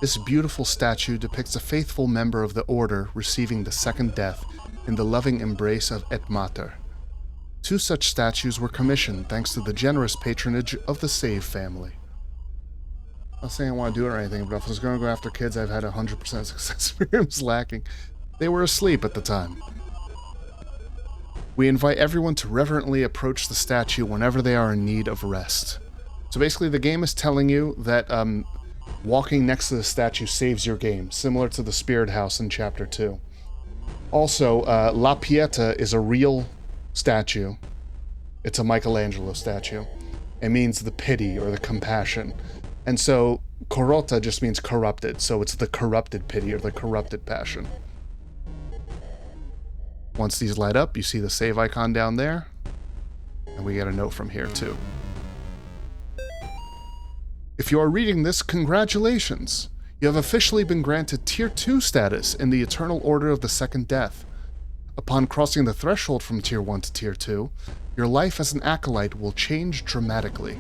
This beautiful statue depicts a faithful member of the Order receiving the second death in the loving embrace of Et Mater. 2 such statues were commissioned thanks to the generous patronage of the Save family. I'm not saying I want to do it or anything, but if I was going to go after kids, I've had 100% success rate lacking. They were asleep at the time. We invite everyone to reverently approach the statue whenever they are in need of rest. So basically the game is telling you that walking next to the statue saves your game, similar to the Spirit House in Chapter 2. Also, La Pieta is a real statue. It's a Michelangelo statue. It means the pity or the compassion. And so Corrota just means corrupted, so it's the corrupted pity or the corrupted passion. Once these light up, you see the save icon down there. And we get a note from here, too. If you are reading this, congratulations! You have officially been granted Tier 2 status in the Eternal Order of the Second Death. Upon crossing the threshold from Tier 1 to Tier 2, your life as an acolyte will change dramatically.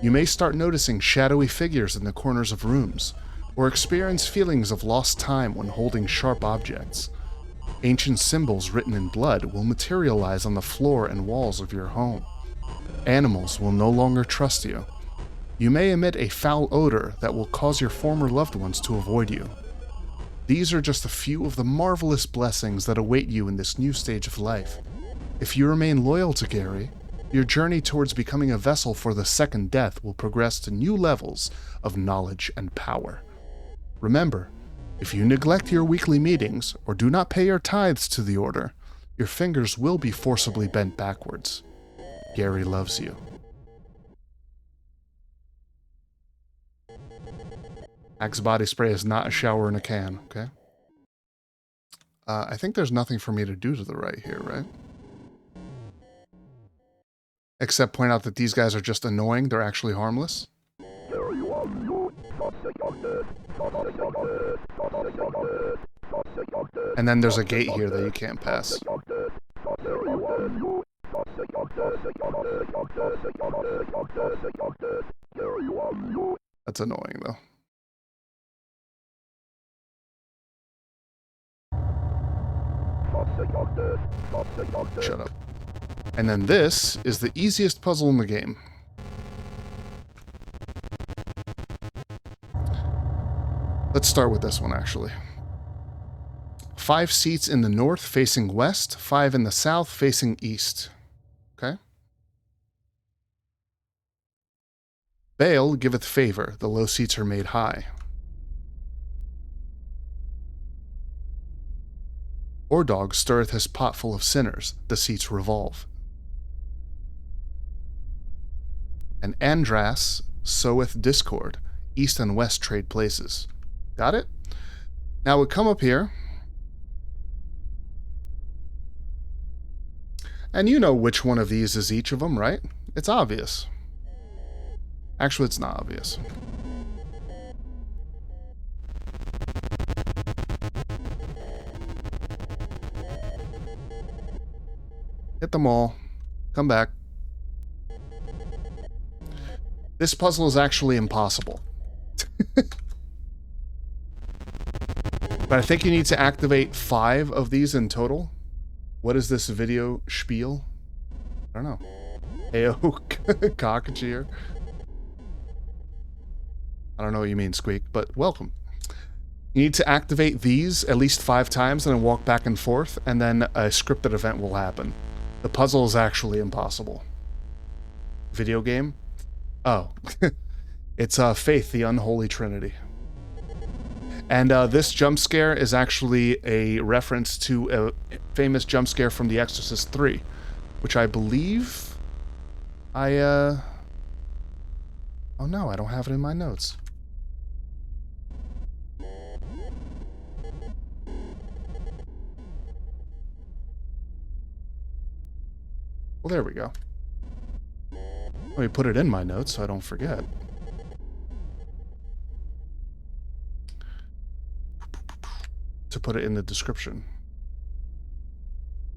You may start noticing shadowy figures in the corners of rooms, or experience feelings of lost time when holding sharp objects. Ancient symbols written in blood will materialize on the floor and walls of your home. Animals will no longer trust you. You may emit a foul odor that will cause your former loved ones to avoid you. These are just a few of the marvelous blessings that await you in this new stage of life. If you remain loyal to Gary, your journey towards becoming a vessel for the Second Death will progress to new levels of knowledge and power. Remember, if you neglect your weekly meetings or do not pay your tithes to the Order, your fingers will be forcibly bent backwards. Gary loves you. Axe body spray is not a shower in a can, okay? I think there's nothing for me to do to the right here, right? Except point out that these guys are just annoying, they're actually harmless. And then there's a gate here that you can't pass. That's annoying, though. Shut up. And then this is the easiest puzzle in the game. Let's start with this one, actually. 5 seats in the north facing west, 5 in the south facing east. Okay? Baal giveth favor, the low seats are made high. Ordog stirreth his pot full of sinners, the seats revolve. And Andras soweth discord, east and west trade places. Got it? Now we come up here. And you know which one of these is each of them, right? It's obvious. Actually, it's not obvious. Hit them all. Come back. This puzzle is actually impossible. But I think you need to activate 5 of these in total. What is this video spiel? I don't know. Ayo, cockacheer. I don't know what you mean, Squeak, but welcome. You need to activate these at least 5 times and then walk back and forth, and then a scripted event will happen. The puzzle is actually impossible. Video game? Oh. It's Faith, the Unholy Trinity. And this jump scare is actually a reference to a famous jump scare from The Exorcist 3, which I believe oh no, I don't have it in my notes. Well, there we go. Let me put it in my notes so I don't forget. To put it in the description.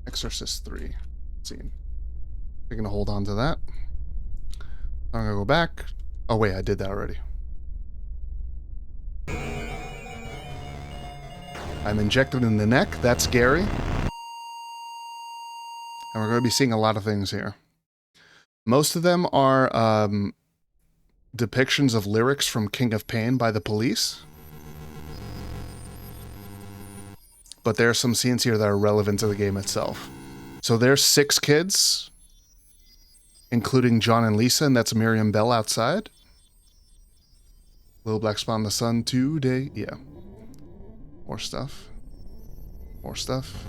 Exorcist 3 scene. We're gonna hold on to that. I'm gonna go back. Oh wait, I did that already. I'm injected in the neck. That's Gary. And we're going to be seeing a lot of things here. Most of them are depictions of lyrics from King of Pain by the Police. But there are some scenes here that are relevant to the game itself. So there's 6 kids, including John and Lisa, and that's Miriam Bell outside. Little Black Spot in the Sun today. Yeah. More stuff. More stuff.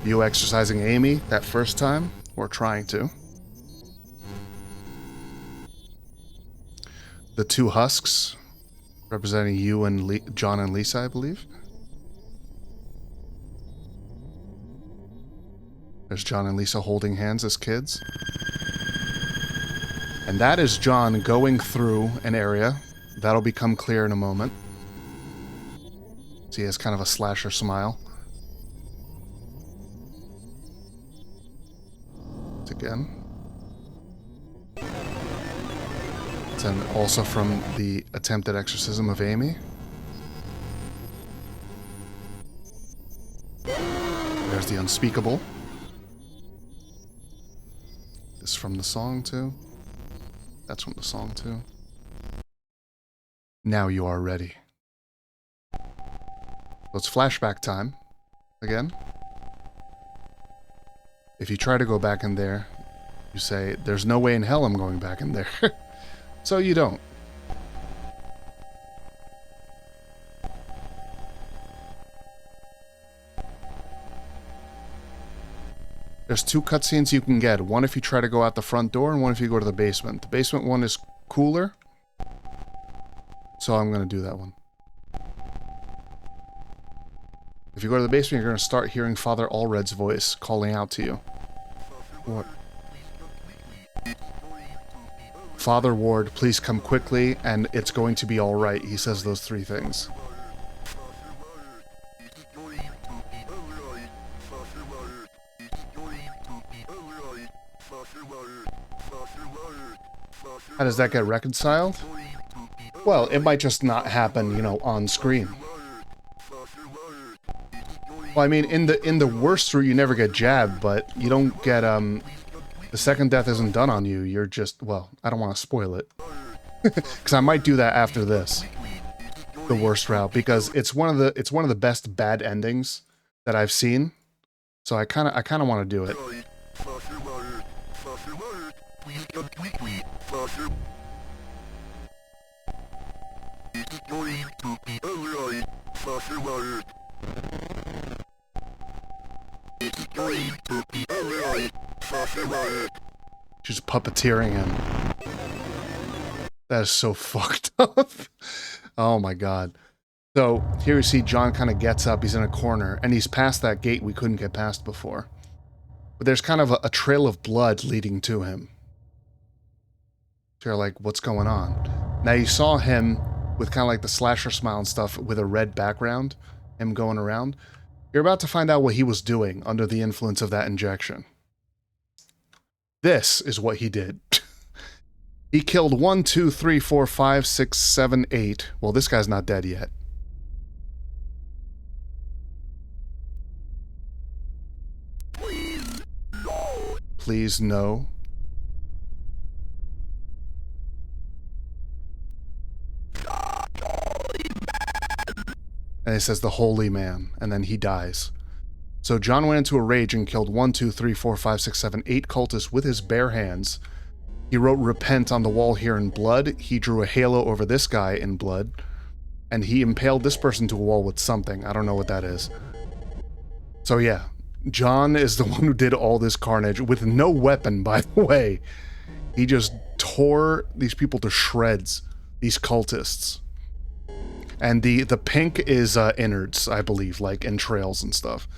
You exercising Amy that first time, or trying to. The 2 husks, representing you and John and Lisa, I believe. There's John and Lisa holding hands as kids. And that is John going through an area. That'll become clear in a moment. So he has kind of a slasher smile. Again. And also from the attempted exorcism of Amy. There's the unspeakable. This from the song too. That's from the song too. Now you are ready. So it's flashback time again. If you try to go back in there, you say, there's no way in hell I'm going back in there. So you don't. There's two cutscenes you can get. One if you try to go out the front door, and one if you go to the basement. The basement one is cooler, so I'm going to do that one. If you go to the basement, you're going to start hearing Father Allred's voice calling out to you. What? Father Ward, please come quickly, and it's going to be alright. He says those three things. How does that get reconciled? Well, it might just not happen, you know, on screen. Well, I mean, in the worst route, you never get jabbed, but you don't get, the second death isn't done on you. You're just, well, I don't want to spoil it. Because I might do that after this. The worst route, because it's one of the best bad endings that I've seen. So I kind of want to do it. She's puppeteering him. That is so fucked up. Oh my god. So here you see John kind of gets up, he's in a corner, and he's past that gate we couldn't get past before. But there's kind of a trail of blood leading to him. So you're like, what's going on? Now you saw him with kind of like the slasher smile and stuff with a red background, him going around. You're about to find out what he was doing under the influence of that injection. This is what he did. He killed 1, 2, 3, 4, 5, 6, 7, 8. Well, this guy's not dead yet. Please, no. And it says the holy man, and then he dies. So John went into a rage and killed 1, 2, 3, 4, 5, 6, 7, 8 cultists with his bare hands. He wrote repent on the wall here in blood. He drew a halo over this guy in blood. And he impaled this person to a wall with something. I don't know what that is. So yeah, John is the one who did all this carnage with no weapon, by the way. He just tore these people to shreds, these cultists. And the pink is innards, I believe, like entrails and stuff.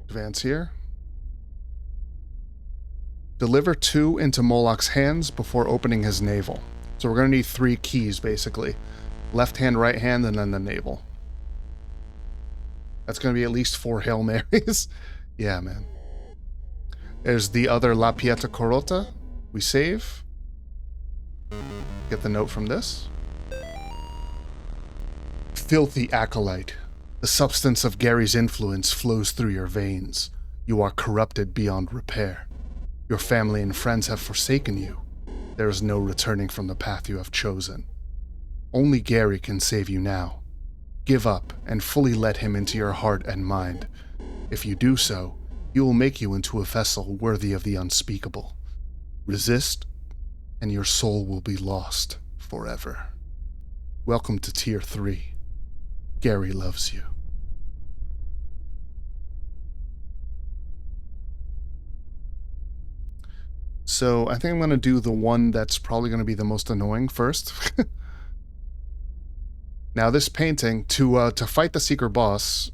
Advance here. Deliver 2 into Moloch's hands before opening his navel. So we're going to need 3 keys, basically. Left hand, right hand, and then the navel. That's going to be at least 4 Hail Marys. Yeah, man. There's the other La Pieta Corota. We save. Get the note from this. Filthy acolyte. The substance of Gary's influence flows through your veins. You are corrupted beyond repair. Your family and friends have forsaken you. There is no returning from the path you have chosen. Only Gary can save you now. Give up and fully let him into your heart and mind. If you do so, he will make you into a vessel worthy of the unspeakable. Resist, and your soul will be lost forever. Welcome to Tier 3. Gary loves you. So I think I'm going to do the one that's probably going to be the most annoying first. Now this painting, to fight the secret boss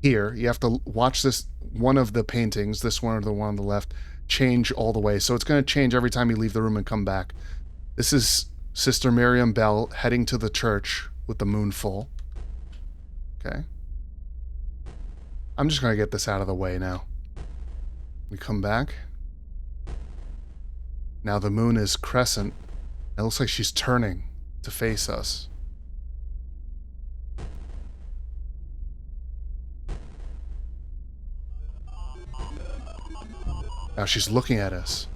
here, you have to watch this one of the paintings, this one or the one on the left, change all the way. So it's going to change every time you leave the room and come back. This is Sister Miriam Bell heading to the church with the moon full. Okay. I'm just going to get this out of the way now. We come back. Now the moon is crescent. It looks like she's turning to face us. Now she's looking at us,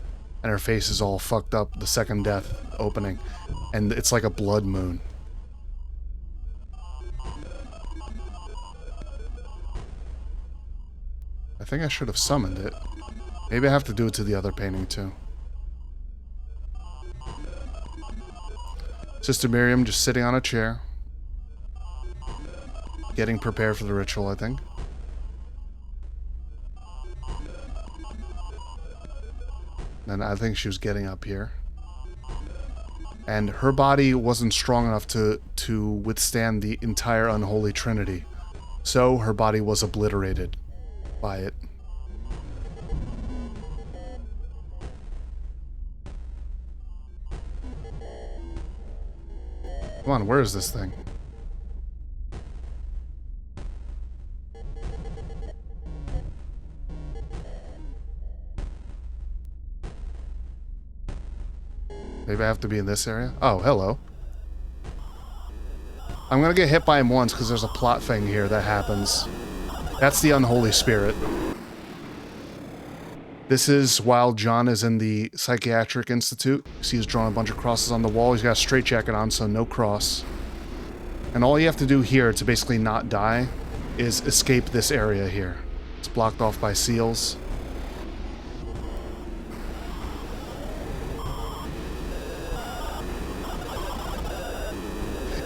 and her face is all fucked up, the second death opening, and it's like a blood moon. I think I should have summoned it. Maybe I have to do it to the other painting too. Sister Miriam just sitting on a chair, getting prepared for the ritual, I think. And I think she was getting up here. And her body wasn't strong enough to withstand the entire unholy trinity. So her body was obliterated by it. Come on, where is this thing? Maybe I have to be in this area? Oh, hello. I'm gonna get hit by him once because there's a plot thing here that happens. That's the unholy spirit. This is while John is in the psychiatric institute. You see he's drawn a bunch of crosses on the wall. He's got a straitjacket on, so no cross. And all you have to do here to basically not die is escape this area here. It's blocked off by seals.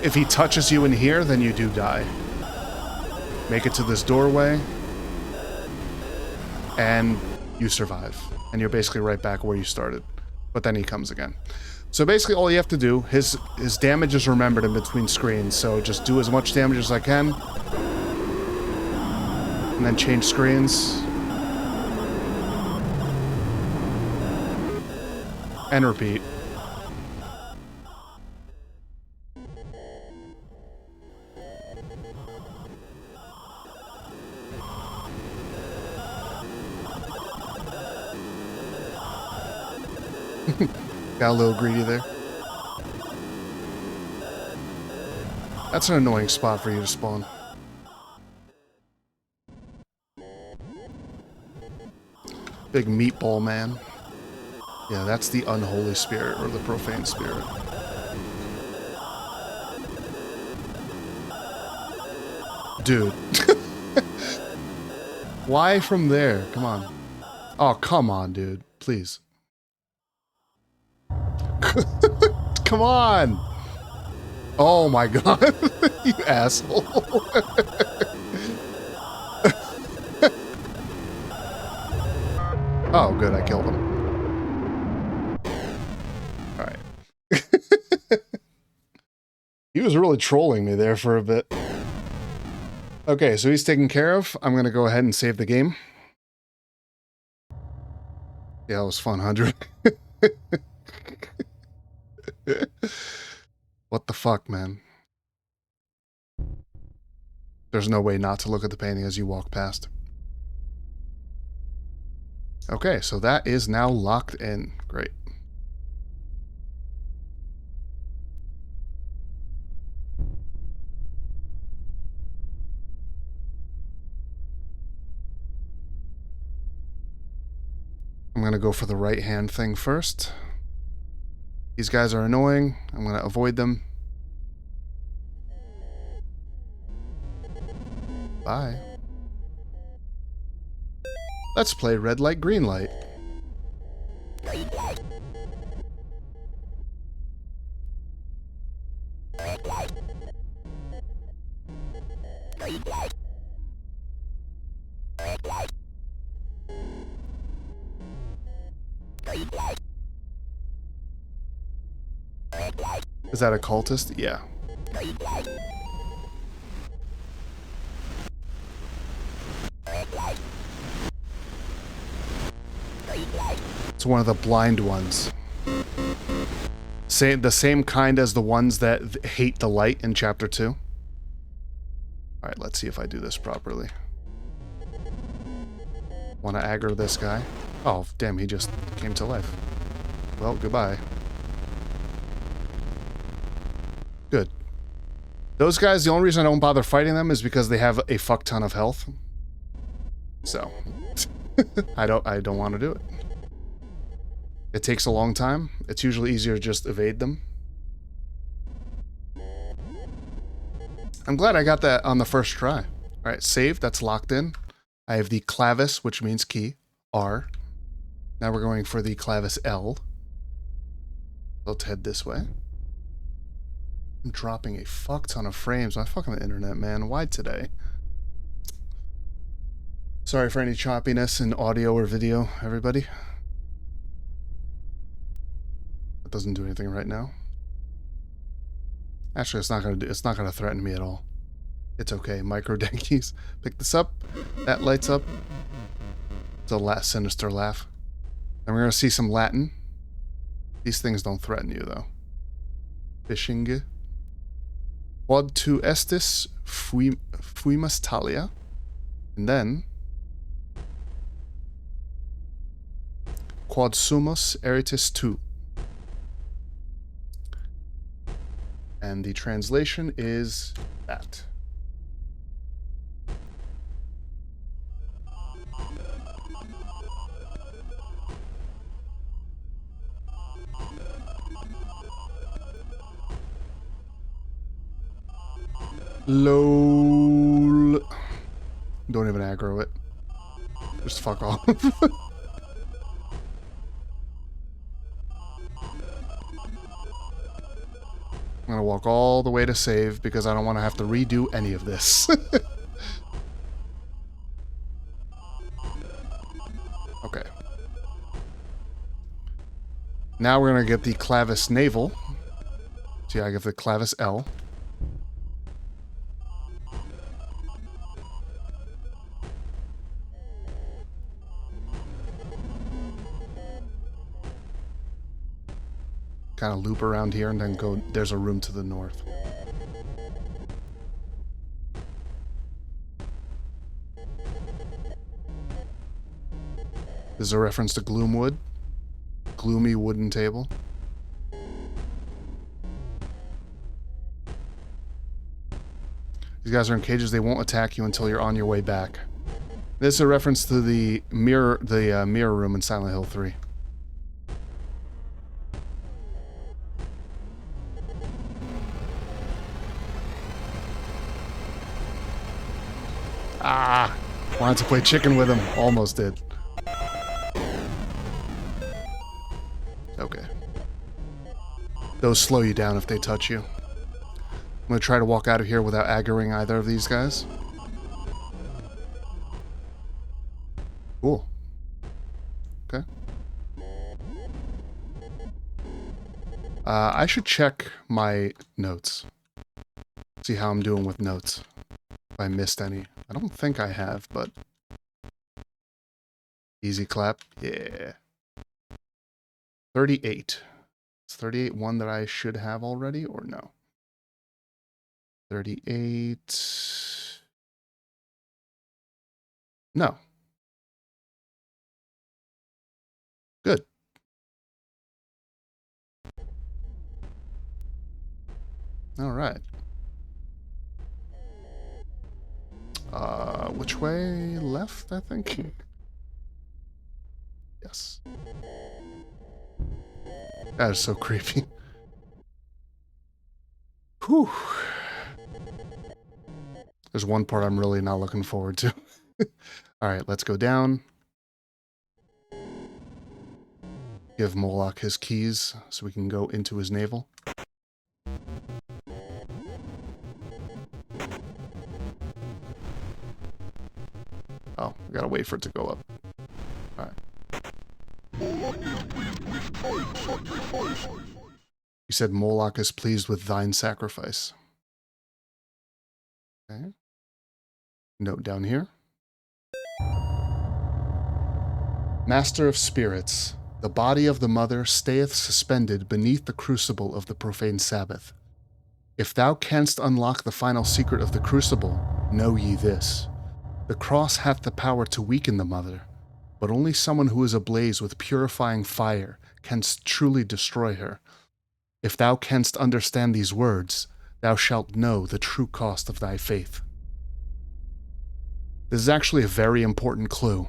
If he touches you in here, then you do die. Make it to this doorway, and you survive. And you're basically right back where you started. But then he comes again. So basically all you have to do, his damage is remembered in between screens, so just do as much damage as I can. And then change screens. And repeat. Got a little greedy there. That's an annoying spot for you to spawn. Big meatball man. Yeah, that's the unholy spirit, or the profane spirit. Dude. Why from there? Come on. Oh, come on, dude. Please. Come on! Oh my god, you asshole. Oh, good, I killed him. Alright. He was really trolling me there for a bit. Okay, so he's taken care of. I'm gonna go ahead and save the game. Yeah, it was fun, 100. What the fuck, man? There's no way not to look at the painting as you walk past. Okay, so that is now locked in. Great. I'm gonna go for the right hand thing first. These guys are annoying. I'm gonna avoid them. Bye. Let's play red light, green light. Is that a cultist? Yeah. It's one of the blind ones. The same kind as the ones that hate the light in Chapter 2. Alright, let's see if I do this properly. Want to aggro this guy? Oh, damn, he just came to life. Well, goodbye. Good. Those guys, the only reason I don't bother fighting them is because they have a fuck ton of health. So, I don't want to do it. It takes a long time. It's usually easier to just evade them. I'm glad I got that on the first try. Alright, save, that's locked in. I have the clavis, which means key, R. Now we're going for the clavis L. Let's head this way. I'm dropping a fuck ton of frames. My fucking internet, man. Why today? Sorry for any choppiness in audio or video, everybody. That doesn't do anything right now. Actually, it's not gonna threaten me at all. It's okay. Micro denkies. Pick this up. That lights up. It's a sinister laugh. And we're gonna see some Latin. These things don't threaten you, though. Fishing. Quod tu estis fuimus talia. And then... Quod sumus eritis tu. And the translation is that. LOL. Don't even aggro it. Just fuck off. I'm gonna walk all the way to save because I don't want to have to redo any of this. Okay. Now we're gonna get the clavis navel. See, I get the clavis L. Kind of loop around here and then go, there's a room to the north. This is a reference to Gloomwood. Gloomy wooden table. These guys are in cages, they won't attack you until you're on your way back. This is a reference to the mirror room in Silent Hill 3. Ah! Wanted to play chicken with him. Almost did. Okay. Those slow you down if they touch you. I'm gonna try to walk out of here without aggroing either of these guys. Cool. Okay. I should check my notes. See how I'm doing with notes. If I missed any. I don't think I have, but... Easy clap. Yeah. 38. Is 38 one that I should have already, or no? 38... No. Good. All right. Which way? Left, I think? Yes. That is so creepy. Whew. There's one part I'm really not looking forward to. Alright, let's go down. Give Moloch his keys so we can go into his navel. Oh, we gotta wait for it to go up. Alright. You said Moloch is pleased with thine sacrifice. Okay. Note down here. Master of spirits, the body of the mother stayeth suspended beneath the crucible of the profane Sabbath. If thou canst unlock the final secret of the crucible, know ye this. The cross hath the power to weaken the mother, but only someone who is ablaze with purifying fire can truly destroy her. If thou canst understand these words, thou shalt know the true cost of thy faith. This is actually a very important clue,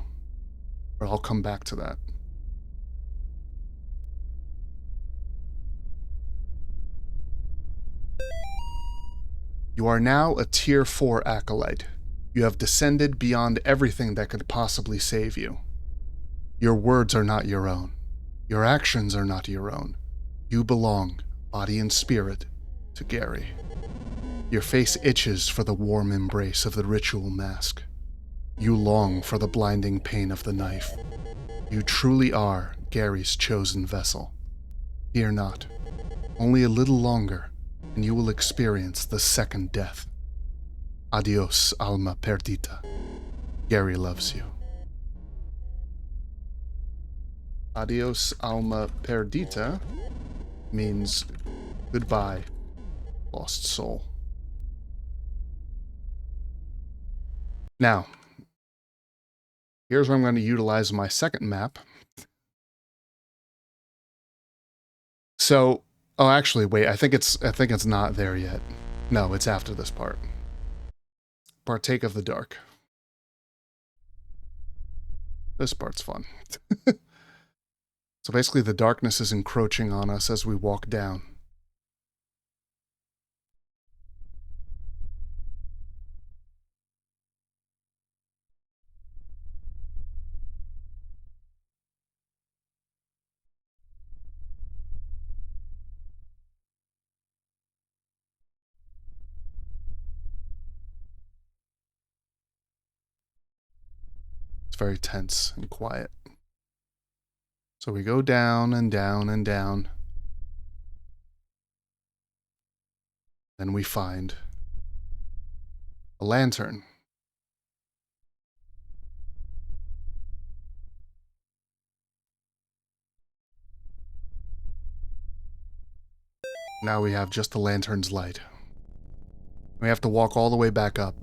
but I'll come back to that. You are now a Tier 4 Acolyte. You have descended beyond everything that could possibly save you. Your words are not your own. Your actions are not your own. You belong, body and spirit, to Gary. Your face itches for the warm embrace of the ritual mask. You long for the blinding pain of the knife. You truly are Gary's chosen vessel. Fear not. Only a little longer, and you will experience the second death. Adios, alma perdita. Gary loves you. Adios, alma perdita means goodbye, lost soul. Now, here's where I'm going to utilize my second map. So, oh, actually, wait. I think it's not there yet. No, it's after this part. Partake of the dark. This part's fun. So basically, the darkness is encroaching on us as we walk down. It's very tense and quiet. So we go down and down and down. Then we find a lantern. Now we have just the lantern's light. We have to walk all the way back up.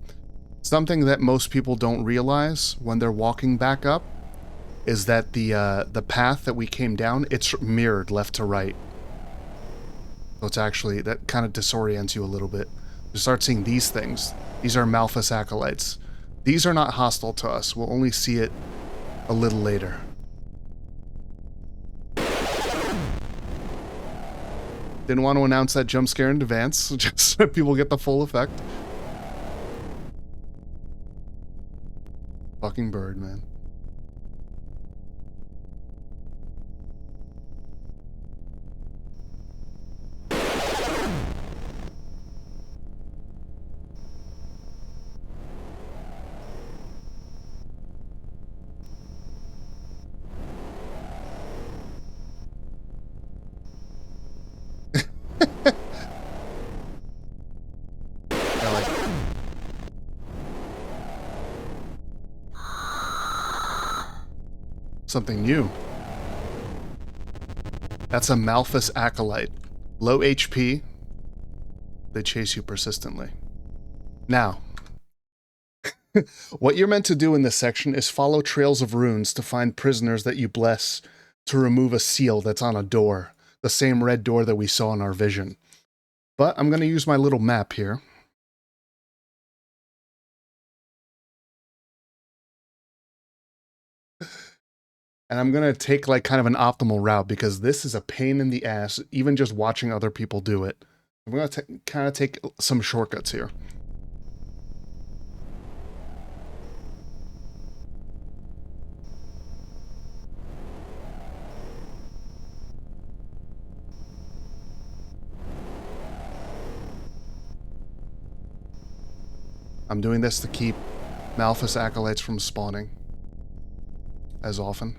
Something that most people don't realize when they're walking back up is that the path that we came down, it's mirrored left to right. So it's actually, that kind of disorients you a little bit. You start seeing these things. These are Malphas Acolytes. These are not hostile to us. We'll only see it a little later. Didn't want to announce that jump scare in advance, just so people get the full effect. Fucking bird, man. Something new. That's a Malphas Acolyte. Low HP. They chase you persistently. Now, what you're meant to do in this section is follow trails of runes to find prisoners that you bless to remove a seal that's on a door. The same red door that we saw in our vision. But I'm going to use my little map here. And I'm going to take like kind of an optimal route because this is a pain in the ass, even just watching other people do it. I'm going to kind of take some shortcuts here. I'm doing this to keep Malphas Acolytes from spawning as often.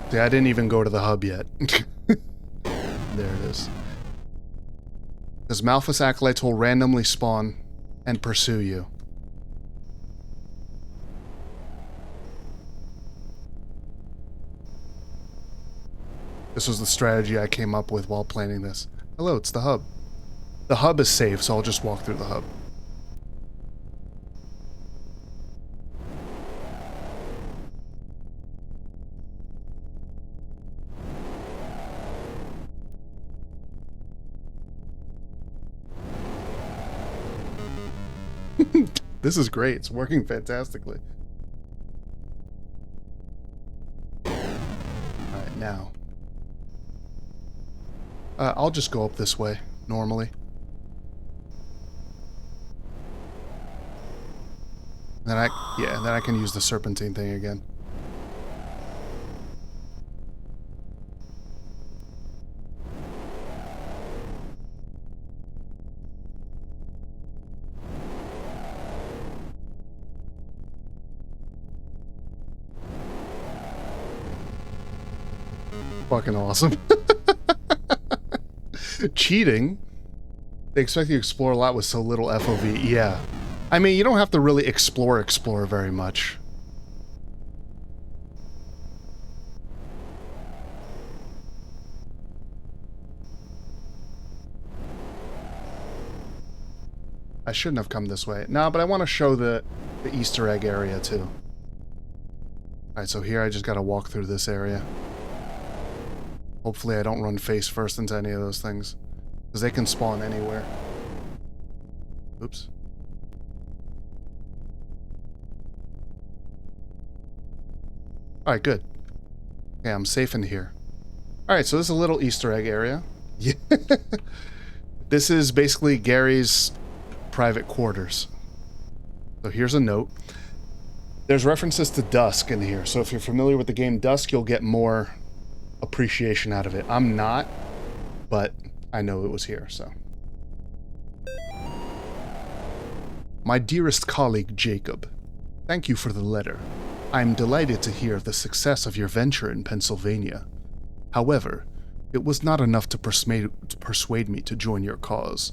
See, I didn't even go to the hub yet. There it is. Because Malphas Acolytes will randomly spawn and pursue you. This was the strategy I came up with while planning this. Hello, it's the hub. The hub is safe, so I'll just walk through the hub. This is great. It's working fantastically. Alright, now. I'll just go up this way, normally. Then then I can use the serpentine thing again. Fucking awesome. Cheating? They expect you to explore a lot with so little FOV. Yeah. I mean, you don't have to really explore very much. I shouldn't have come this way. No, but I want to show the Easter egg area, too. Alright, so here I just gotta walk through this area. Hopefully I don't run face first into any of those things. Because they can spawn anywhere. Oops. Alright, good. Okay, I'm safe in here. Alright, so this is a little Easter egg area. Yeah. This is basically Gary's private quarters. So here's a note. There's references to Dusk in here, so if you're familiar with the game Dusk, you'll get more appreciation out of it. I'm not, but I know it was here, so. My dearest colleague Jacob, thank you for the letter. I am delighted to hear of the success of your venture in Pennsylvania. However, it was not enough to persuade me to join your cause.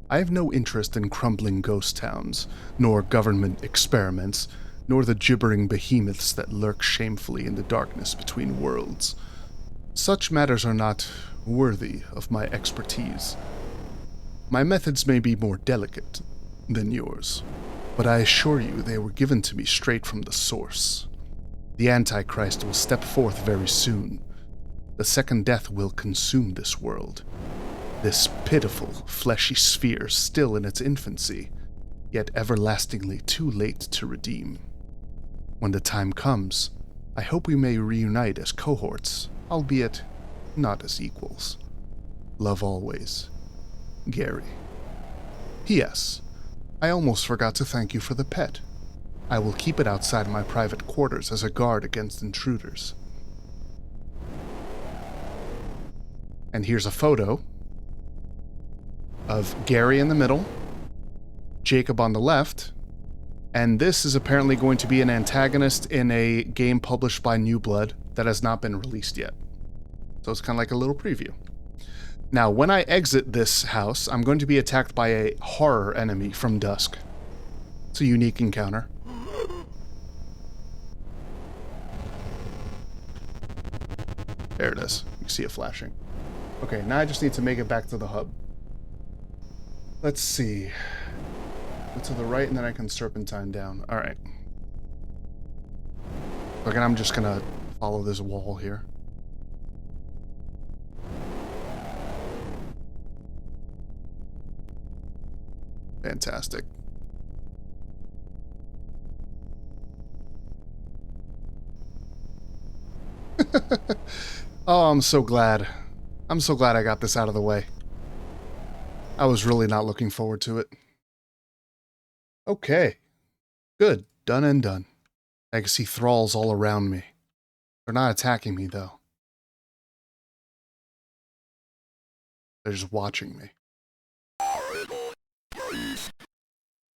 I have no interest in crumbling ghost towns, nor government experiments, nor the gibbering behemoths that lurk shamefully in the darkness between worlds. Such matters are not worthy of my expertise. My methods may be more delicate than yours, but I assure you they were given to me straight from the source. The Antichrist will step forth very soon. The second death will consume this world. This pitiful, fleshy sphere still in its infancy, yet everlastingly too late to redeem. When the time comes, I hope we may reunite as cohorts, albeit not as equals. Love always. Gary. P.S. I almost forgot to thank you for the pet. I will keep it outside my private quarters as a guard against intruders. And here's a photo of Gary in the middle, Jacob on the left, and this is apparently going to be an antagonist in a game published by New Blood that has not been released yet. So it's kind of like a little preview. Now, when I exit this house, I'm going to be attacked by a horror enemy from Dusk. It's a unique encounter. There it is. You see it flashing. Okay, now I just need to make it back to the hub. Let's see. Go to the right and then I can serpentine down. Alright. Again, I'm just gonna follow this wall here. Fantastic. Oh, I'm so glad. I'm so glad I got this out of the way. I was really not looking forward to it. Okay. Good. Done and done. I can see thralls all around me. They're not attacking me, though. They're just watching me.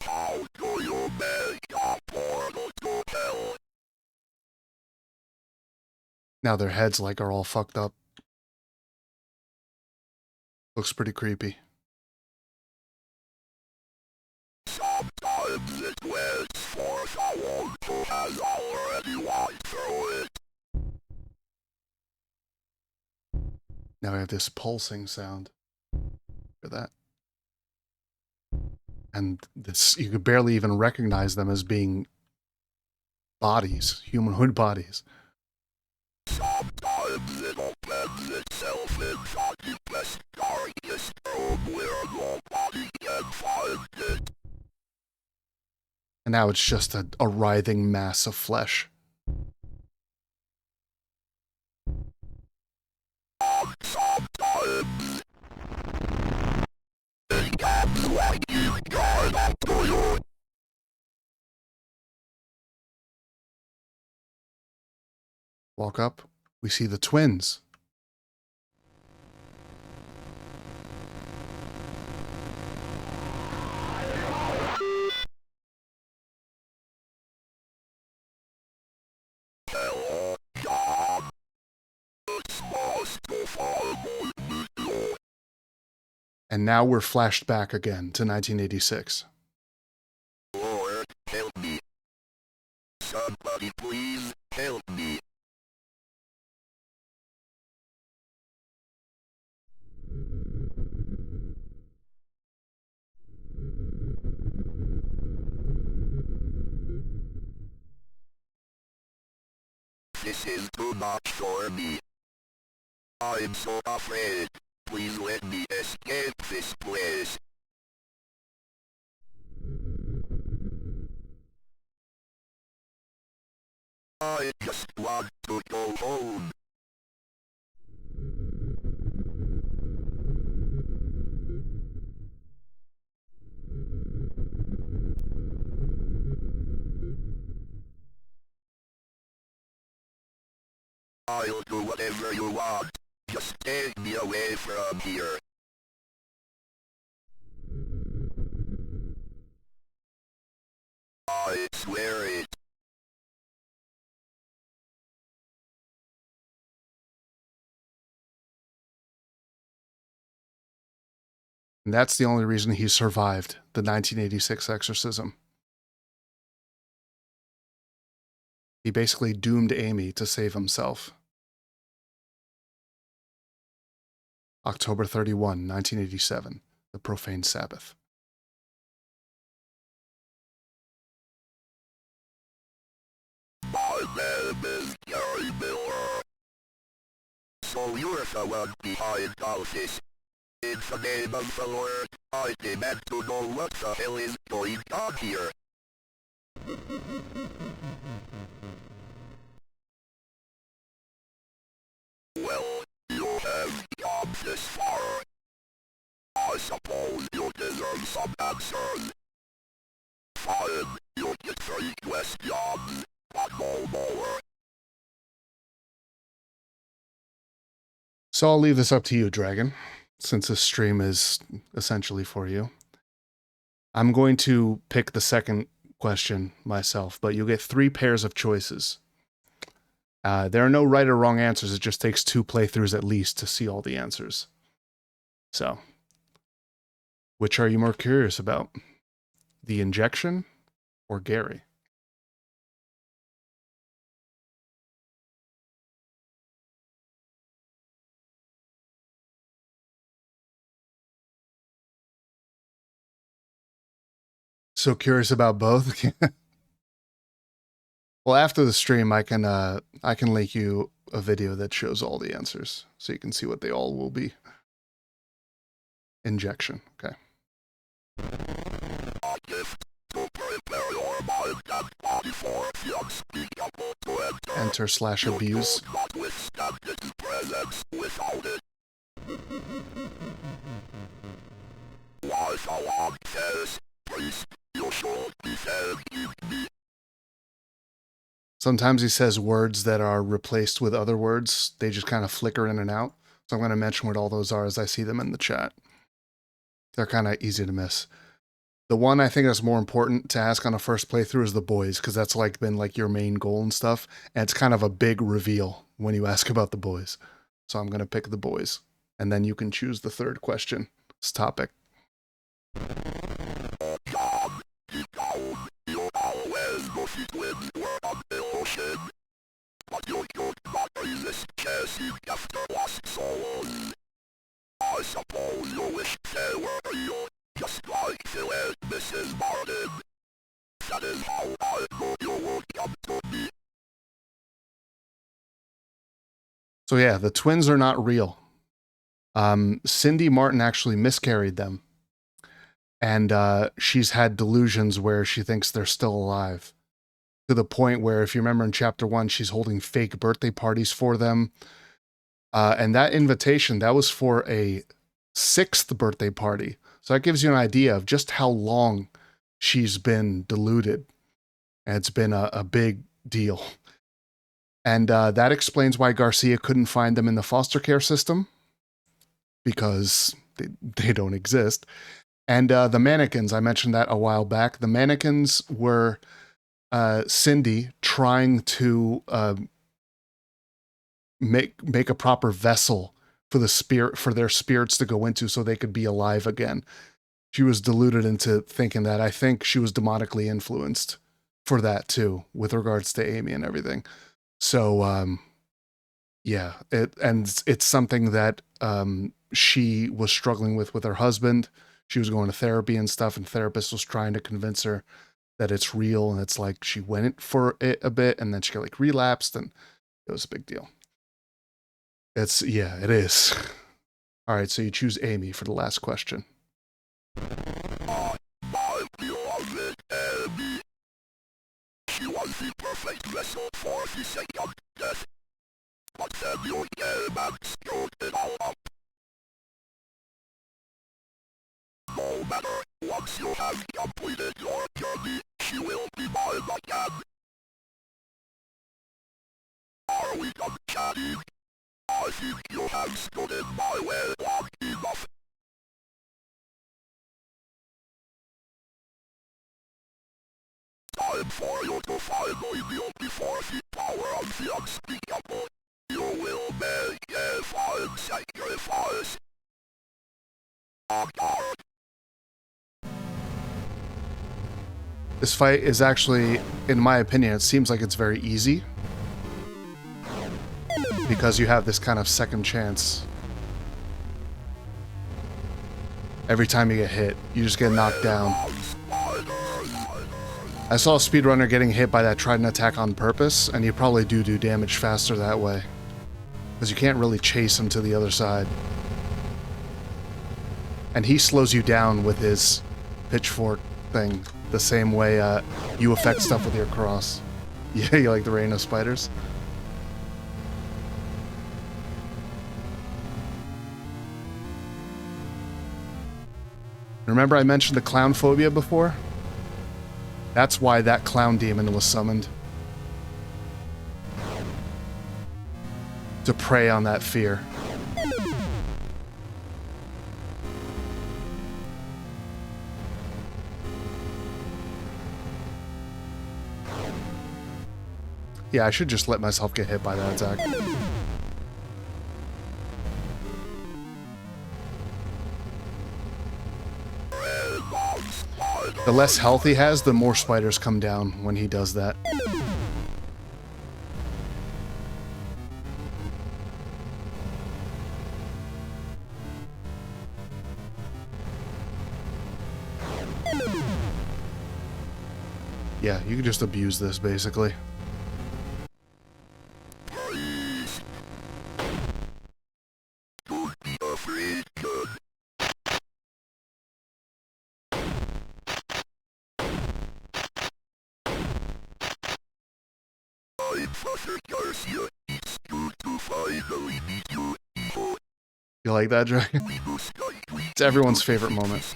How do you make a portal to hell? Now their heads, like, are all fucked up. Looks pretty creepy. Sometimes it waits for someone who has already walked through it. Now we have this pulsing sound. Hear that? And this, you could barely even recognize them as being bodies, humanoid bodies. Sometimes it opens itself inside the best darkest room where nobody can find it. And now it's just a writhing mass of flesh. And sometimes it comes like you guard up to you. Walk up, we see the twins. Hello, God. It's most horrible video. And now we're flashed back again to 1986. Lord, help me. Somebody please help me. This is too much for me. I'm so afraid. Please let me escape this place. I just want to go home. I'll do whatever you want. Just take me away from here. I swear it. And that's the only reason he survived the 1986 exorcism. He basically doomed Amy to save himself. October 31, 1987, the profane Sabbath. My name is Gary Miller. So you're the one behind all this. In the name of the Lord, I demand to know what the hell is going on here. Well, you have come this far. I suppose you deserve some answers. Fine, you get 3 questions, but no more. So I'll leave this up to you, Dragon, since this stream is essentially for you. I'm going to pick the second question myself, but you'll get 3 pairs of choices. There are no right or wrong answers. It just takes 2 playthroughs at least to see all the answers. So, which are you more curious about? The injection or Gary? So curious about both? Well, after the stream, I can link you a video that shows all the answers, so you can see what they all will be. Injection, okay. A gift to prepare your mind and body for the unspeakable to enter. Enter/abuse. You cannot withstand its presence without it. Why the Lord says, priest, you should be thanking me. Sometimes he says words that are replaced with other words. They just kind of flicker in and out. So I'm going to mention what all those are as I see them in the chat. They're kind of easy to miss. The one I think that's more important to ask on a first playthrough is the boys, because that's like been like your main goal and stuff. And it's kind of a big reveal when you ask about the boys. So I'm going to pick the boys. And then you can choose the third question. This topic. I suppose you wish they were you, just like Phil and Mrs. Martin. That is how I know you would come to me. So yeah, the twins are not real. Cindy Martin actually miscarried them. And she's had delusions where she thinks they're still alive. To the point where, if you remember in chapter 1, she's holding fake birthday parties for them. And that invitation, that was for a 6th birthday party. So that gives you an idea of just how long she's been deluded. And it's been a big deal. And that explains why Garcia couldn't find them in the foster care system. Because they don't exist. And the mannequins, I mentioned that a while back. The mannequins were Cindy trying to make a proper vessel for their spirits to go into so they could be alive again. She was deluded into thinking that. I think she was demonically influenced for that too, with regards to Amy and everything. So yeah, it's something that she was struggling with her husband. She was going to therapy and stuff, and the therapist was trying to convince her that it's real. And it's like she went for it a bit, and then she got like relapsed, and it was a big deal. Yeah, it is. All right, so you choose Amy for the last question. My beloved Amy. She was the perfect vessel for the second death. But then you came and screwed it all up. No matter, once you have completed your journey, she will be mine again. Are we done chatting? I think you have stood in my way long enough. Time for you to finally kneel before the power of the unspeakable. You will make a fine sacrifice. God. This fight is actually, in my opinion, it seems like it's very easy. Because you have this kind of second chance. Every time you get hit, you just get knocked down. I saw a speedrunner getting hit by that trident attack on purpose, and you probably do damage faster that way. Because you can't really chase him to the other side. And he slows you down with his pitchfork thing, the same way you affect stuff with your cross. Yeah, you like the rain of spiders? Remember I mentioned the clown phobia before? That's why that clown demon was summoned. To prey on that fear. Yeah, I should just let myself get hit by that attack. The less health he has, the more spiders come down when he does that. Yeah, you can just abuse this, basically. You like that, Dragon? It's everyone's favorite moment.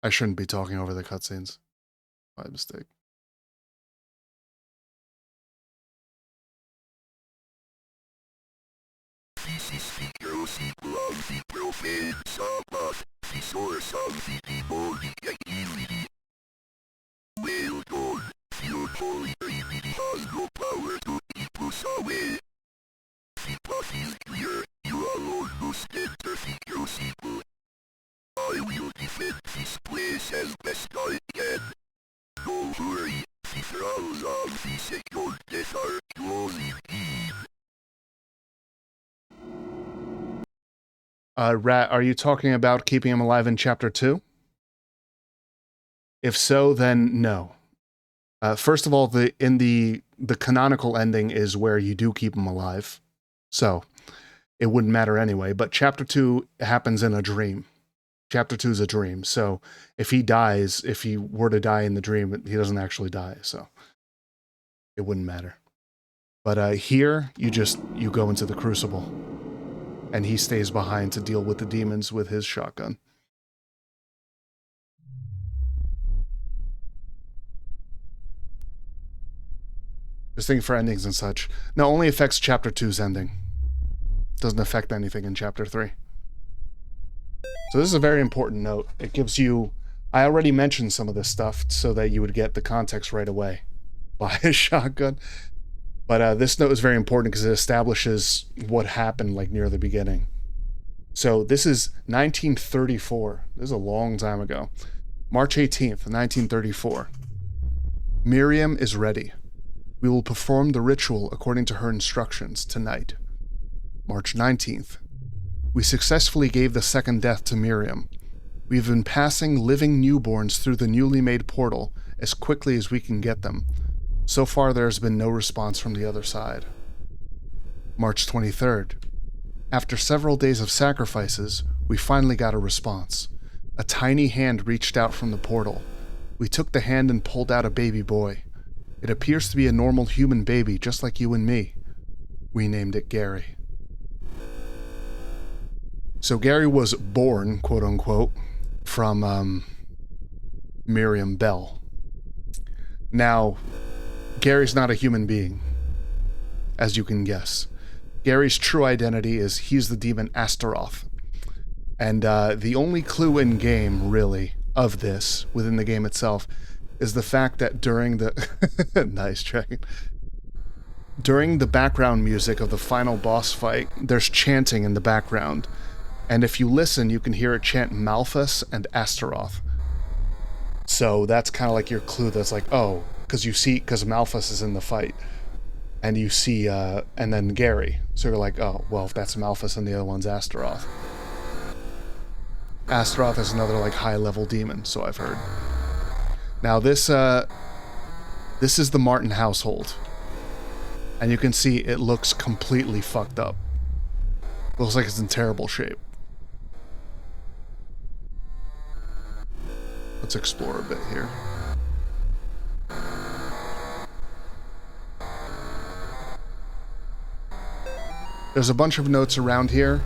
I shouldn't be talking over the cutscenes. My mistake. This is the girl sequel of the profane Sabbath, the source of the demonic activity. Well done, fearful remedy. has no power to keep us away. The path is clear. You alone must enter the crucible. I will defend this place as best I can. Don't worry, the thralls of the second death are closing in. Rat, are you talking about keeping him alive in Chapter 2? If so, then no. First of all, the canonical ending is where you do keep him alive. So, it wouldn't matter anyway, but Chapter 2 happens in a dream. Chapter 2 is a dream, so if he dies, if he were to die in the dream, he doesn't actually die, so it wouldn't matter. But here, you go into the crucible, and he stays behind to deal with the demons with his shotgun. Just thinking for endings and such. No, only affects Chapter 2's ending. Doesn't affect anything in Chapter 3. So this is a very important note. It gives you... I already mentioned some of this stuff so that you would get the context right away. Buy a shotgun. But this note is very important because it establishes what happened like near the beginning. So this is 1934. This is a long time ago. March 18th, 1934. Miriam is ready. We will perform the ritual according to her instructions tonight. March 19th. We successfully gave the second death to Miriam. We've been passing living newborns through the newly made portal as quickly as we can get them. So far, there has been no response from the other side. March 23rd. After several days of sacrifices, we finally got a response. A tiny hand reached out from the portal. We took the hand and pulled out a baby boy. It appears to be a normal human baby, just like you and me. We named it Gary. So Gary was born, quote-unquote, from Miriam Bell. Now, Gary's not a human being, as you can guess. Gary's true identity is he's the demon Astaroth. And the only clue in game, really, of this, within the game itself, is the fact that during the... nice track. During the background music of the final boss fight, there's chanting in the background. And if you listen, you can hear it chant Malphas and Astaroth. So that's kind of like your clue that's like, oh, because Malphas is in the fight. And you see, and then Gary. So you're like, oh, well, if that's Malphas and the other one's Astaroth. Astaroth is another, like, high-level demon, so I've heard. Now, this is the Martin household. And you can see it looks completely fucked up. Looks like it's in terrible shape. Let's explore a bit here. There's a bunch of notes around here,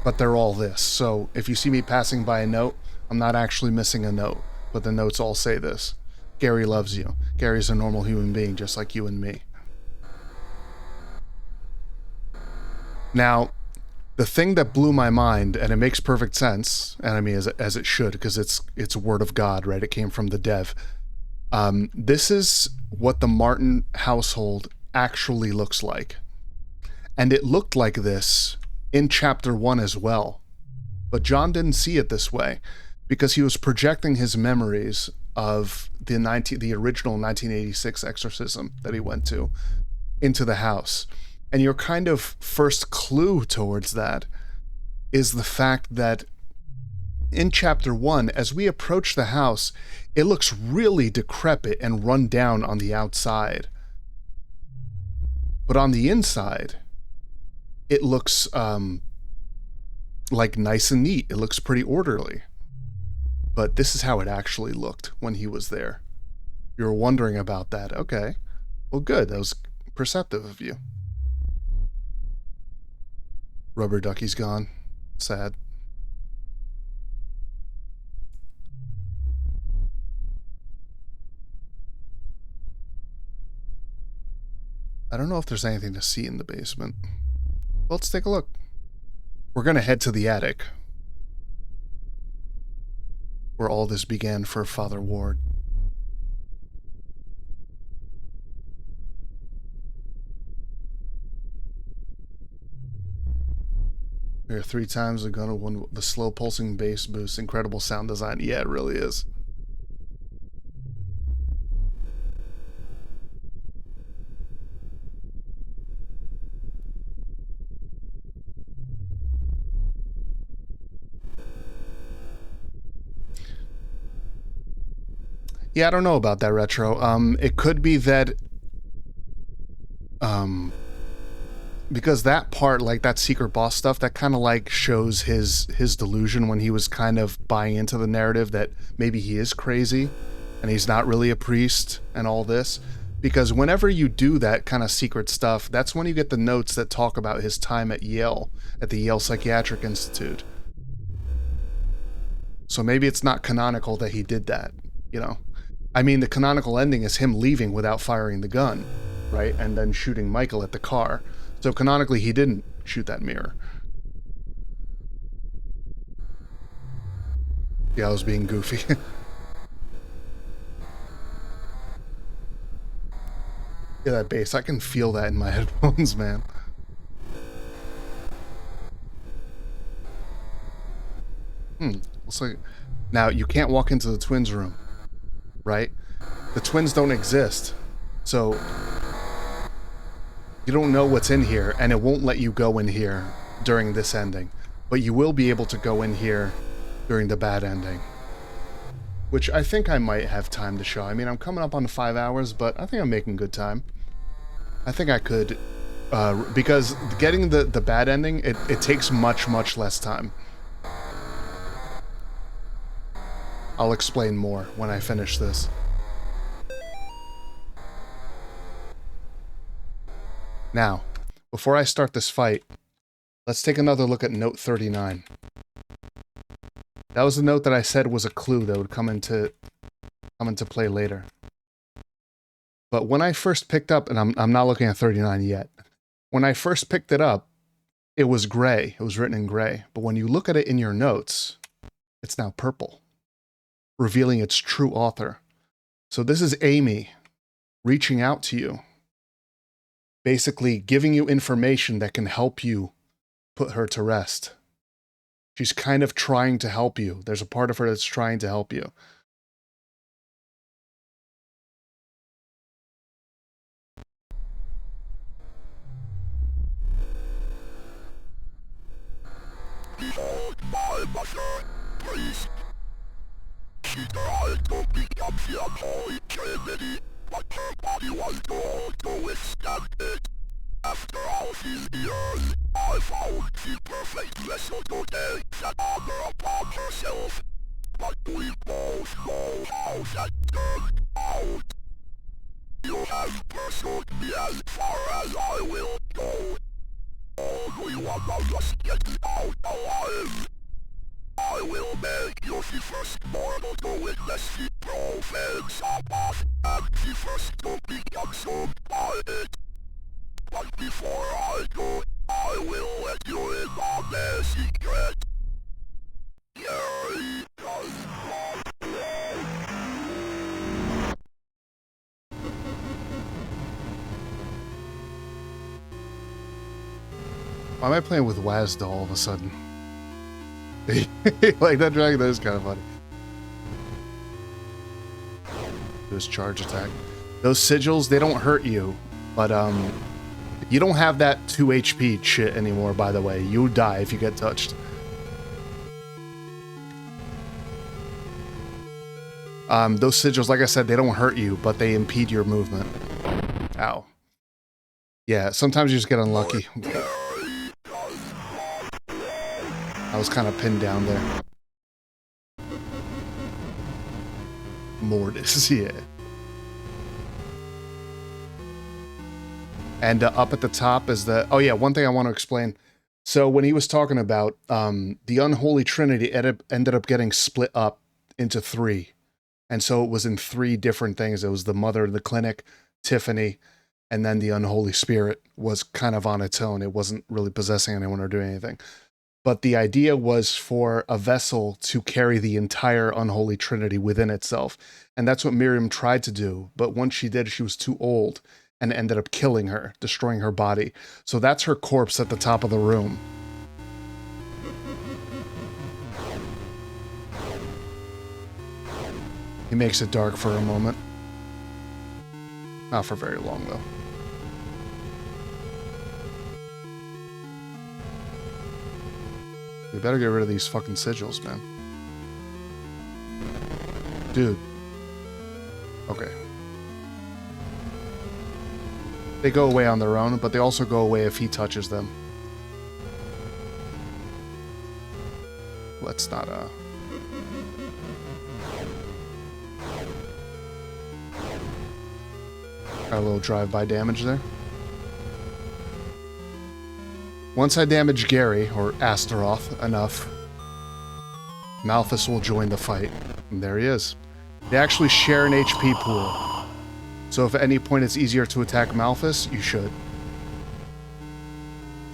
but they're all this. So if you see me passing by a note, I'm not actually missing a note, but the notes all say this. Gary loves you. Gary's a normal human being just like you and me. Now, the thing that blew my mind, and it makes perfect sense, and I mean as it should, because it's word of God, right? It came from the dev. This is what the Martin household actually looks like. And it looked like this in Chapter 1 as well. But John didn't see it this way, because he was projecting his memories of the original 1986 exorcism that he went to into the house. And your kind of first clue towards that is the fact that in Chapter 1, as we approach the house, it looks really decrepit and run down on the outside. But on the inside, it looks like nice and neat. It looks pretty orderly. But this is how it actually looked when he was there. You were wondering about that. Okay. Well, good. That was perceptive of you. Rubber ducky's gone. Sad. I don't know if there's anything to see in the basement. Let's take a look. We're going to head to the attic, where all this began for Father Ward. There are 3 times the gun, one the slow pulsing bass boost, incredible sound design. Yeah, it really is. Yeah, I don't know about that, Retro. It could be that, because that part, like that secret boss stuff, that kind of like shows his delusion when he was kind of buying into the narrative that maybe he is crazy and he's not really a priest and all this. Because whenever you do that kind of secret stuff, that's when you get the notes that talk about his time at Yale, at the Yale Psychiatric Institute. So maybe it's not canonical that he did that, you know? I mean, the canonical ending is him leaving without firing the gun, right? And then shooting Michael at the car. So canonically, he didn't shoot that mirror. Yeah, I was being goofy. Yeah, that bass. I can feel that in my headphones, man. Looks like... Now, you can't walk into the twins' room, right? The twins don't exist. So... you don't know what's in here, and it won't let you go in here during this ending. But you will be able to go in here during the bad ending. Which I think I might have time to show. I mean, I'm coming up on 5 hours, but I think I'm making good time. I think I could, because getting the bad ending, it takes much, much less time. I'll explain more when I finish this. Now, before I start this fight, let's take another look at note 39. That was the note that I said was a clue that would come into play later. But when I first picked up, and I'm not looking at 39 yet. When I first picked it up, it was gray. It was written in gray. But when you look at it in your notes, it's now purple, revealing its true author. So this is Amy reaching out to you, basically giving you information that can help you put her to rest. She's kind of trying to help you. There's a part of her that's trying to help you. Behold my mother, priest. She tried to become the unholy Trinity, but her body was too old to withstand it. After all these years, I found the perfect vessel to take that honor upon herself. But we both know how that turned out. You have pursued me as far as I will go. Only one of us gets out alive. I will make you the first mortal to witness the profane Sabbath, and the first to be consumed by it. But before I do, I will let you in on the secret. Yay! Why am I playing with Wazda all of a sudden? Like, that dragon, that is kind of funny. This charge attack. Those sigils, they don't hurt you, but you don't have that 2 HP shit anymore, by the way. You die if you get touched. Those sigils, like I said, they don't hurt you, but they impede your movement. Ow. Yeah, sometimes you just get unlucky. I was kind of pinned down there. Mortis, yeah. And up at the top is the... oh yeah, one thing I want to explain. So when he was talking about the Unholy Trinity ended up getting split up into 3. And so it was in 3 different things. It was the Mother of the Clinic, Tiffany, and then the Unholy Spirit was kind of on its own. It wasn't really possessing anyone or doing anything. But the idea was for a vessel to carry the entire Unholy Trinity within itself. And that's what Miriam tried to do. But once she did, she was too old and ended up killing her, destroying her body. So that's her corpse at the top of the room. He makes it dark for a moment. Not for very long, though. We better get rid of these fucking sigils, man. Dude. Okay. They go away on their own, but they also go away if he touches them. Let's not, Got a little drive-by damage there. Once I damage Gary, or Astaroth, enough, Malphas will join the fight. And there he is. They actually share an HP pool. So if at any point it's easier to attack Malphas, you should.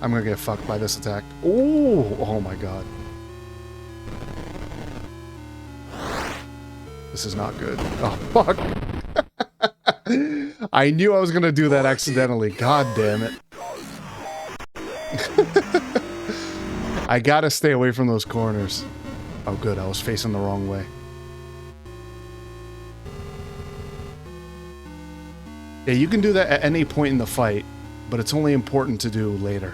I'm gonna get fucked by this attack. Ooh! Oh my god. This is not good. Oh, fuck! I knew I was gonna do that accidentally. God damn it. I gotta stay away from those corners. Oh good, I was facing the wrong way. Yeah, you can do that at any point in the fight, but it's only important to do later.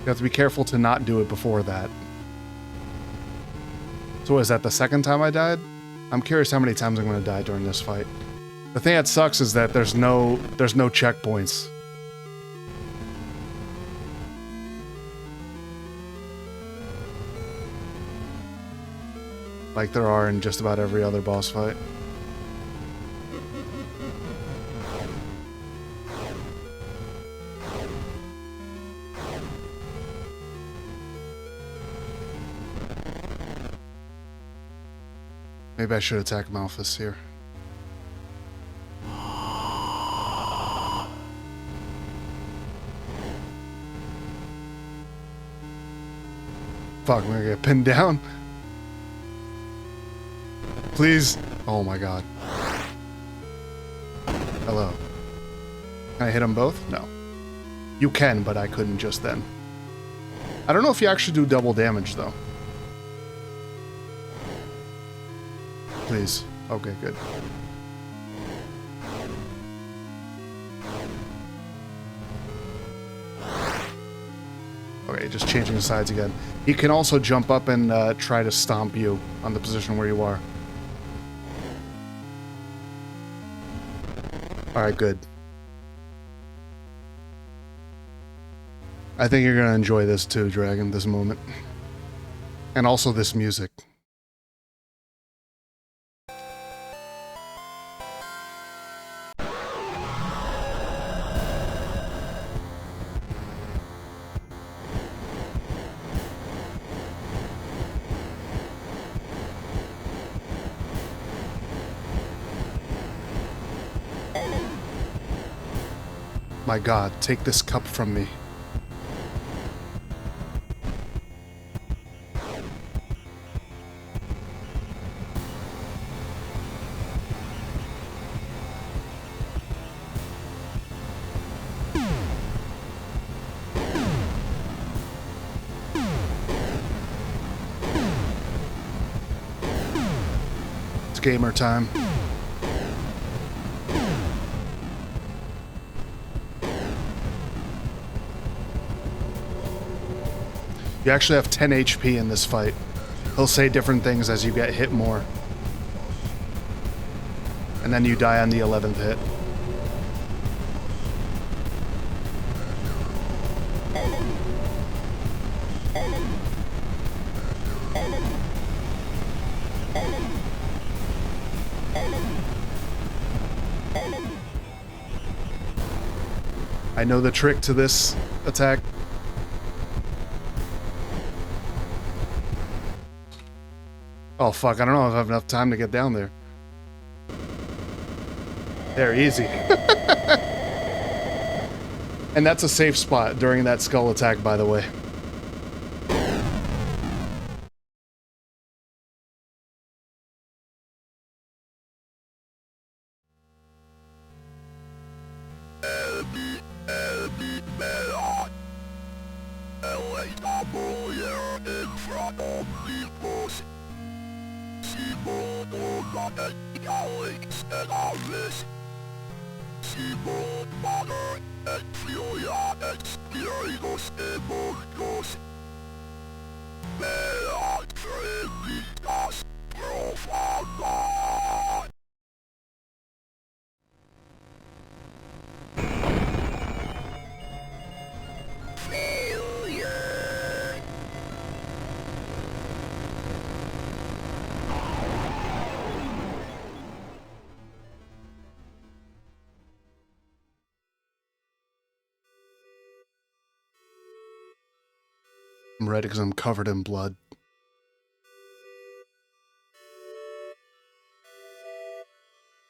You have to be careful to not do it before that. So is that the second time I died? I'm curious how many times I'm going to die during this fight. The thing that sucks is that there's no checkpoints. Like there are in just about every other boss fight. Maybe I should attack Malphas here. Fuck, I'm gonna get pinned down. Please. Oh my god. Hello. Can I hit them both? No. You can, but I couldn't just then. I don't know if you actually do double damage, though. Please. Okay, good. Okay, just changing the sides again. He can also jump up and try to stomp you on the position where you are. Alright, good. I think you're gonna enjoy this too, Dragon, this moment. And also this music. My god, take this cup from me. It's gamer time. You actually have 10 HP in this fight. He'll say different things as you get hit more. And then you die on the 11th hit. I know the trick to this attack. Oh fuck, I don't know if I have enough time to get down there. There, easy. And that's a safe spot during that skull attack, by the way. in front of people. Malphas Acolytes and Malphas. Simul Mater et Filia et Spiritus Immortus. Mea Trinitas Profana. I'm ready because I'm covered in blood.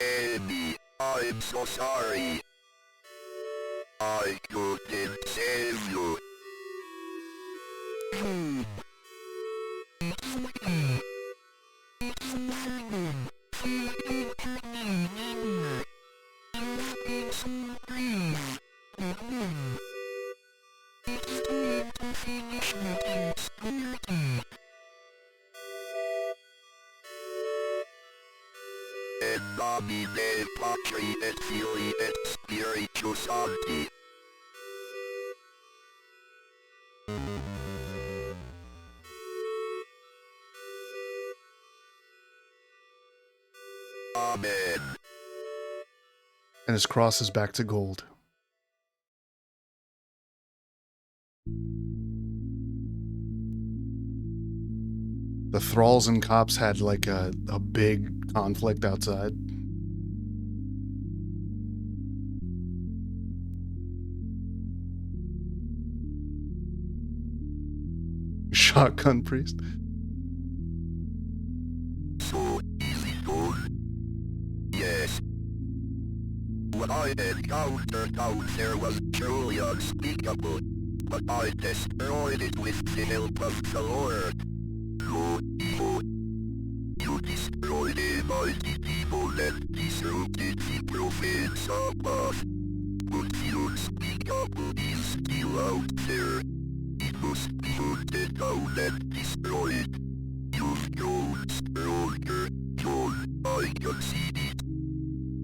Amy, I'm so sorry. I couldn't save you. In nomine Patri et Filii et Spiritus Sancti. Amen. And his cross is back to gold. The thralls and cops had like a big conflict outside. Shotgun priest. So easy going. Yes. What I encountered out there was truly unspeakable, but I destroyed it with the help of the Lord. Lord evil. You destroyed a mighty people and disrupted the profane Sabbath. But the unspeakable is still out there. It must be hunted down and destroyed. You've grown stronger, John, I can see it.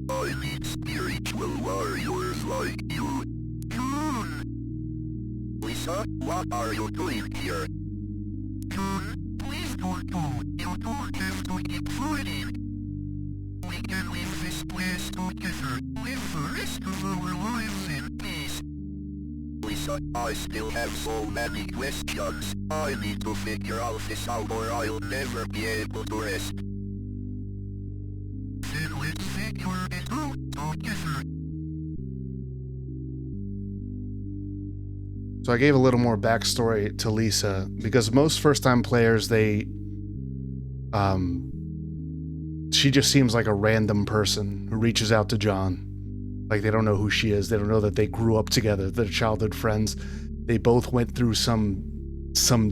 I need spiritual warriors like you. John! Lisa, what are you doing here? John, please don't go. You don't have to keep fighting. We can leave this place together. Live the rest of our lives in peace. Lisa, I still have so many questions. I need to figure all this out or I'll never be able to rest. Then let's figure it out together. So I gave a little more backstory to Lisa because most first-time players, she just seems like a random person who reaches out to John. Like they don't know who she is. They don't know that they grew up together. They're childhood friends. They both went through some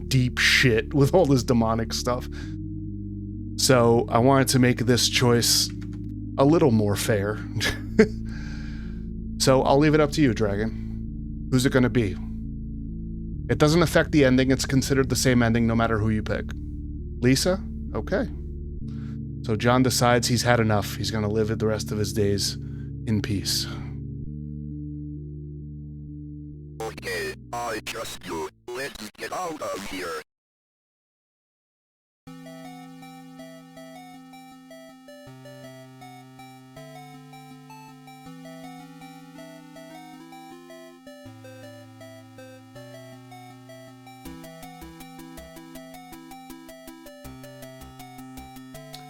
deep shit with all this demonic stuff. So I wanted to make this choice a little more fair. So I'll leave it up to you, Dragon. Who's it going to be? It doesn't affect the ending. It's considered the same ending no matter who you pick. Lisa? Okay. So John decides he's had enough. He's going to live the rest of his days in peace. Okay, I trust you. Let's get out of here.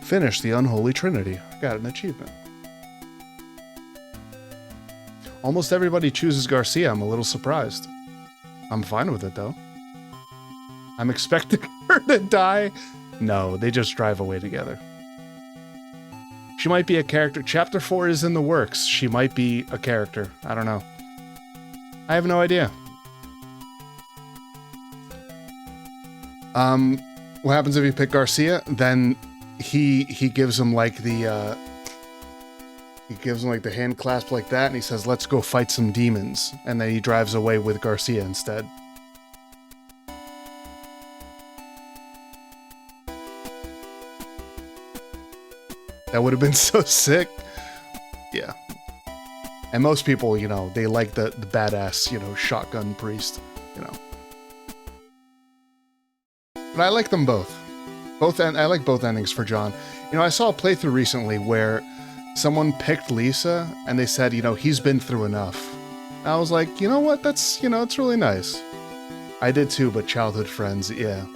Finish the Unholy Trinity. I got an achievement. Almost everybody chooses Garcia. I'm a little surprised. I'm fine with it, though. I'm expecting her to die. No, they just drive away together. She might be a character. Chapter 4 is in the works. She might be a character. I don't know. I have no idea. What happens if you pick Garcia? Then he gives him like the hand clasp like that, and he says, "Let's go fight some demons." And then he drives away with Garcia instead. That would have been so sick. Yeah. And most people, you know, they like the badass, you know, shotgun priest, you know. But I like them both. I like both endings for John. You know, I saw a playthrough recently where someone picked Lisa and they said, you know, he's been through enough. And I was like, you know what? That's, you know, it's really nice. I did too, but childhood friends, yeah.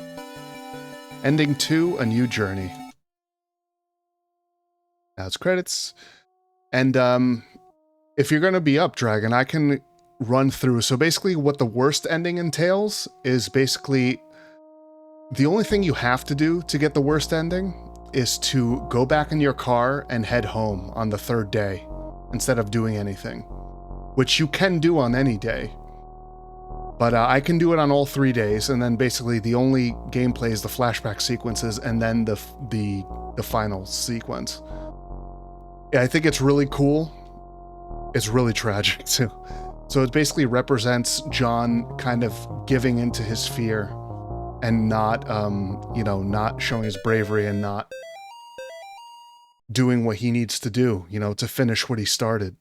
Ending 2, A New Journey. Now it's credits. And if you're going to be up, Dragon, I can run through. So basically what the worst ending entails is basically the only thing you have to do to get the worst ending is to go back in your car and head home on the 3rd day instead of doing anything, which you can do on any day. But I can do it on all 3 days, and then basically the only gameplay is the flashback sequences and then the final sequence. Yeah, I think it's really cool. It's really tragic too. So it basically represents John kind of giving into his fear and not, you know, not showing his bravery and not doing what he needs to do, you know, to finish what he started.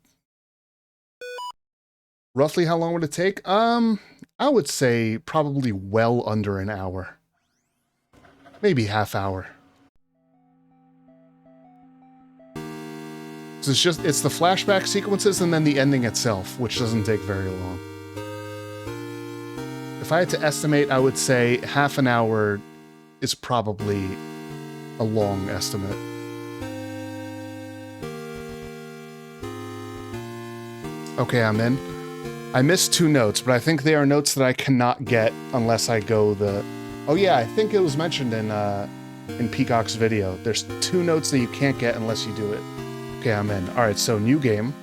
Roughly how long would it take? I would say probably well under an hour. Maybe half hour. So it's the flashback sequences and then the ending itself, which doesn't take very long. If I had to estimate, I would say half an hour is probably a long estimate. Okay, I'm in. I missed 2 notes, but I think they are notes that I cannot get unless I go the... Oh yeah, I think it was mentioned in Peacock's video. There's 2 notes that you can't get unless you do it. Okay, I'm in. Alright, so new game.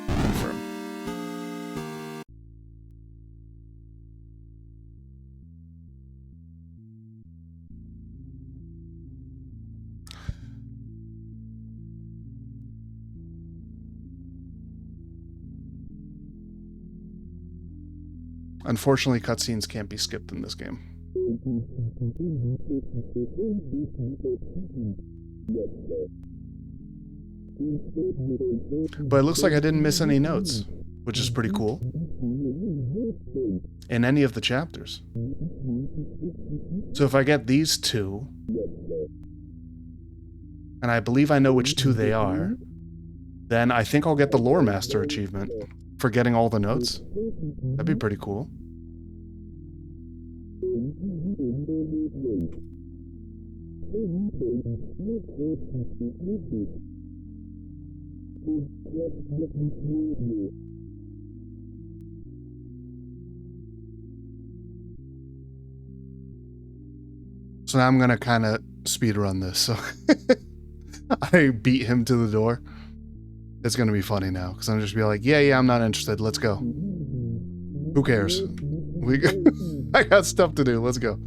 Confirm. Unfortunately, cutscenes can't be skipped in this game. But it looks like I didn't miss any notes, which is pretty cool. In any of the chapters. So if I get these 2, and I believe I know which 2 they are, then I think I'll get the Lore Master achievement for getting all the notes. That'd be pretty cool. So now I'm gonna kind of speedrun this. So I beat him to the door. It's gonna be funny now, because I'm just be like, yeah, I'm not interested. Let's go. Who cares? I got stuff to do. Let's go.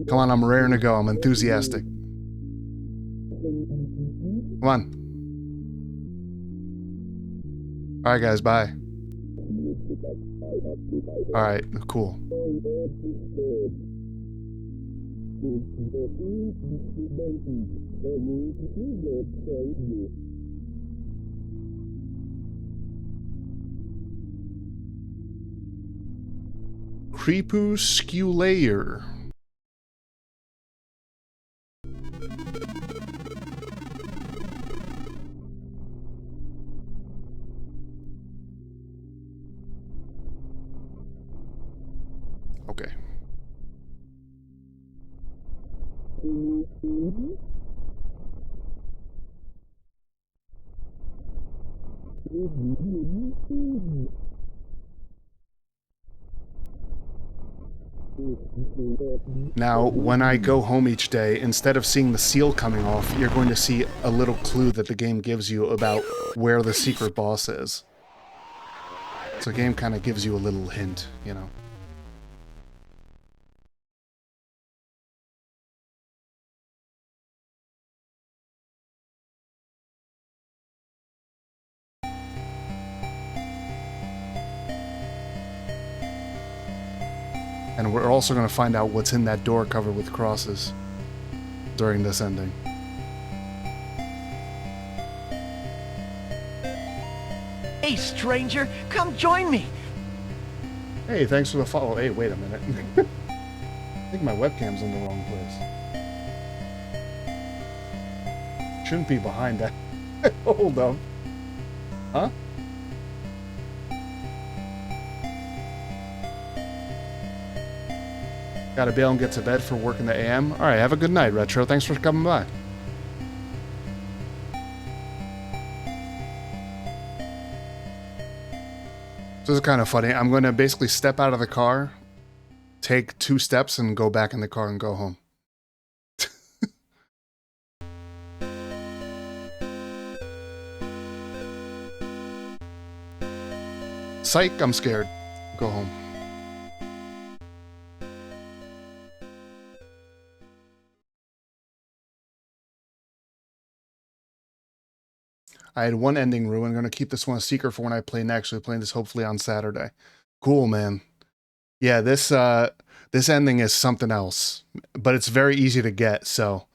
Come on, I'm raring to go. I'm enthusiastic. Come on. Alright, guys, bye. Alright, cool. Crepusculaire. Okay. Now, when I go home each day, instead of seeing the seal coming off, you're going to see a little clue that the game gives you about where the secret boss is. So the game kind of gives you a little hint, you know. And we're also going to find out what's in that door covered with crosses during this ending. Hey, stranger, come join me. Hey, thanks for the follow. Hey, wait a minute. I think my webcam's in the wrong place. Shouldn't be behind that. Hold up. Huh? Gotta bail and get to bed for work in the AM. Alright, have a good night, Retro. Thanks for coming by. So this is kind of funny. I'm going to basically step out of the car, take 2 steps, and go back in the car and go home. Psych, I'm scared. Go home. I had one ending ruin. I'm going to keep this one a secret for when I play next. We're playing this hopefully on Saturday. Cool, man. Yeah, this ending is something else. But it's very easy to get, so...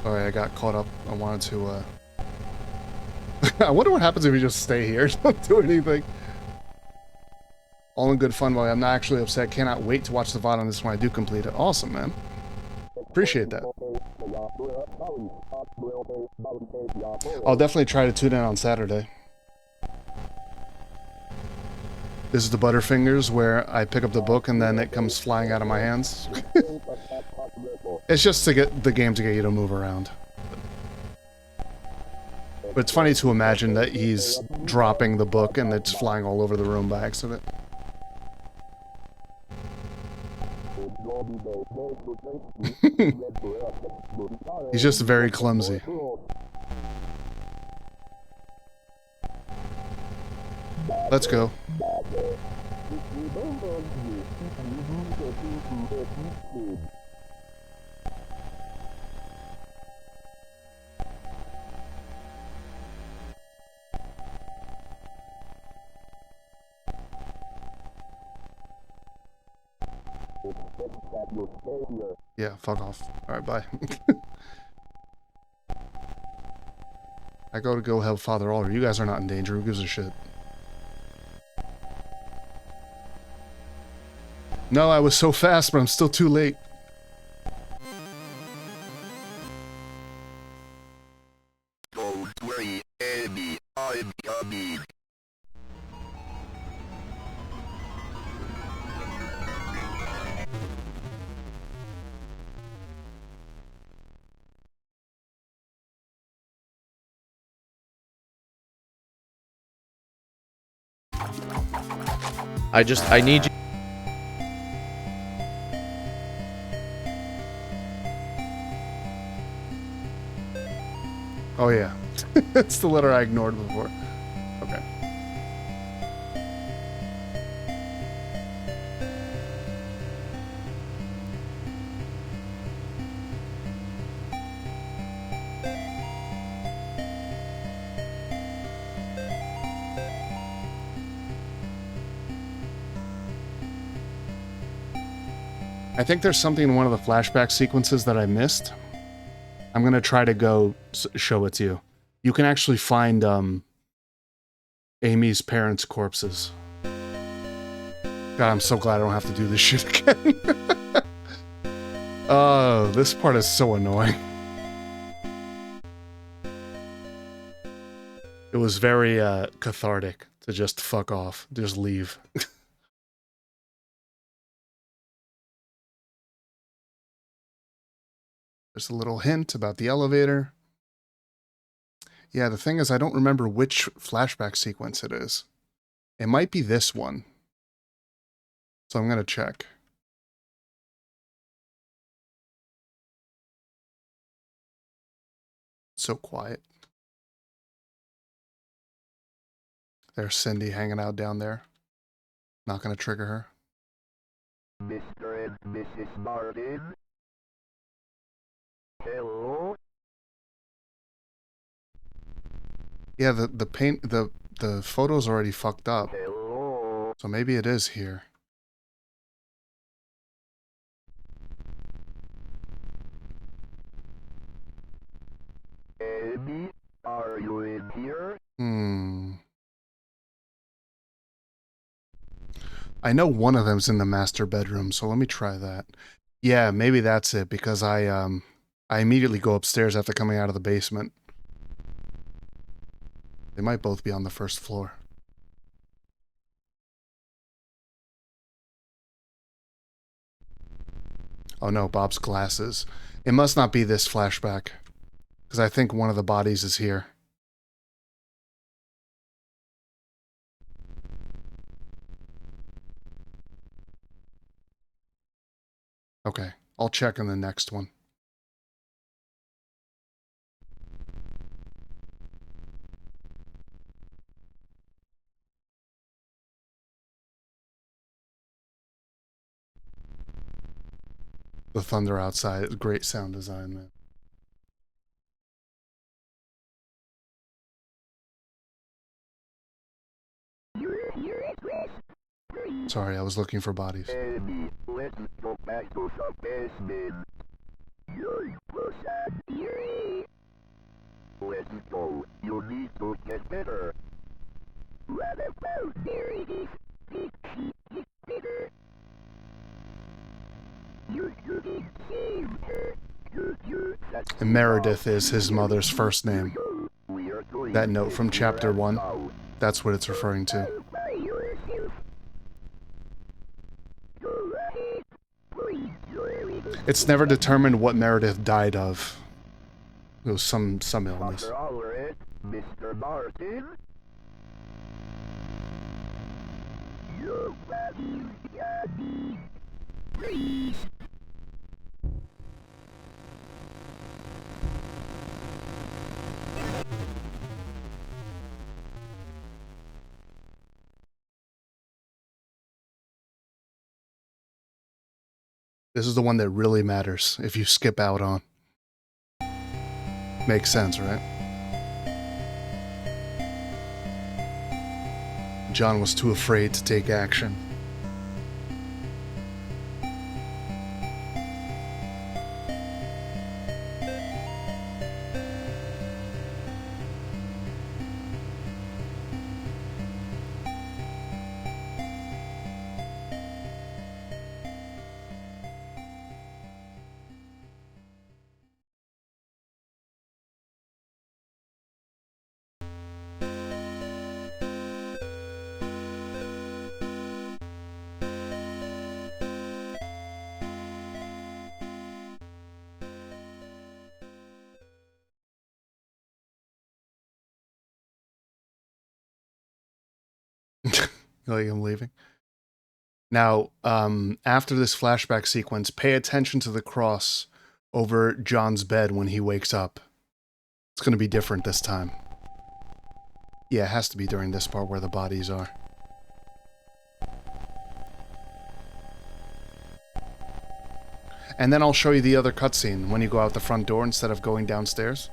Sorry, I got caught up. I wanted to, I wonder what happens if you just stay here. Don't do anything. All in good fun, while I'm not actually upset. Cannot wait to watch the VOD on this when I do complete it. Awesome, man. Appreciate that. I'll definitely try to tune in on Saturday. This is the Butterfingers, where I pick up the book and then it comes flying out of my hands. It's just to get the game to get you to move around. But it's funny to imagine that he's dropping the book and it's flying all over the room by accident. He's just very clumsy. Let's go. Yeah, fuck off. Alright, bye. I go help Father Alder. You guys are not in danger. Who gives a shit? No, I was so fast, but I'm still too late. Don't worry, Amy. I'm coming. I need you. Oh yeah. It's the letter I ignored before. Okay. I think there's something in one of the flashback sequences that I missed. I'm gonna try to go show it to you. You can actually find Amy's parents' corpses. God, I'm so glad I don't have to do this shit again. Oh, this part is so annoying. It was very cathartic to just fuck off, just leave. There's a little hint about the elevator. Yeah, the thing is, I don't remember which flashback sequence it is. It might be this one. So I'm gonna check. It's so quiet. There's Cindy hanging out down there. Not gonna trigger her. Mr. and Mrs. Martin? Hello? Yeah, the paint the photo's already fucked up. Hello. So maybe it is here. Amy, are you in here? I know one of them's in the master bedroom, so let me try that. Yeah, maybe that's it, because I immediately go upstairs after coming out of the basement. They might both be on the first floor. Oh no, Bob's glasses. It must not be this flashback, because I think one of the bodies is here. Okay, I'll check in the next one. The thunder outside, great sound design, man. Sorry, I was looking for bodies. Amy, let's go back to the basement. Let's go. You need to get better. What about Meredith? Did she get better? You shouldn't save her. And Meredith is his mother's first name. That note from chapter 1, that's what it's referring to. It's never determined what Meredith died of. It was some illness. Mr. Martin? Please. This is the one that really matters if you skip out on. Makes sense, right? John was too afraid to take action. Like I'm leaving. Now, after this flashback sequence, pay attention to the cross over John's bed when he wakes up. It's going to be different this time. Yeah, it has to be during this part where the bodies are. And then I'll show you the other cutscene when you go out the front door instead of going downstairs.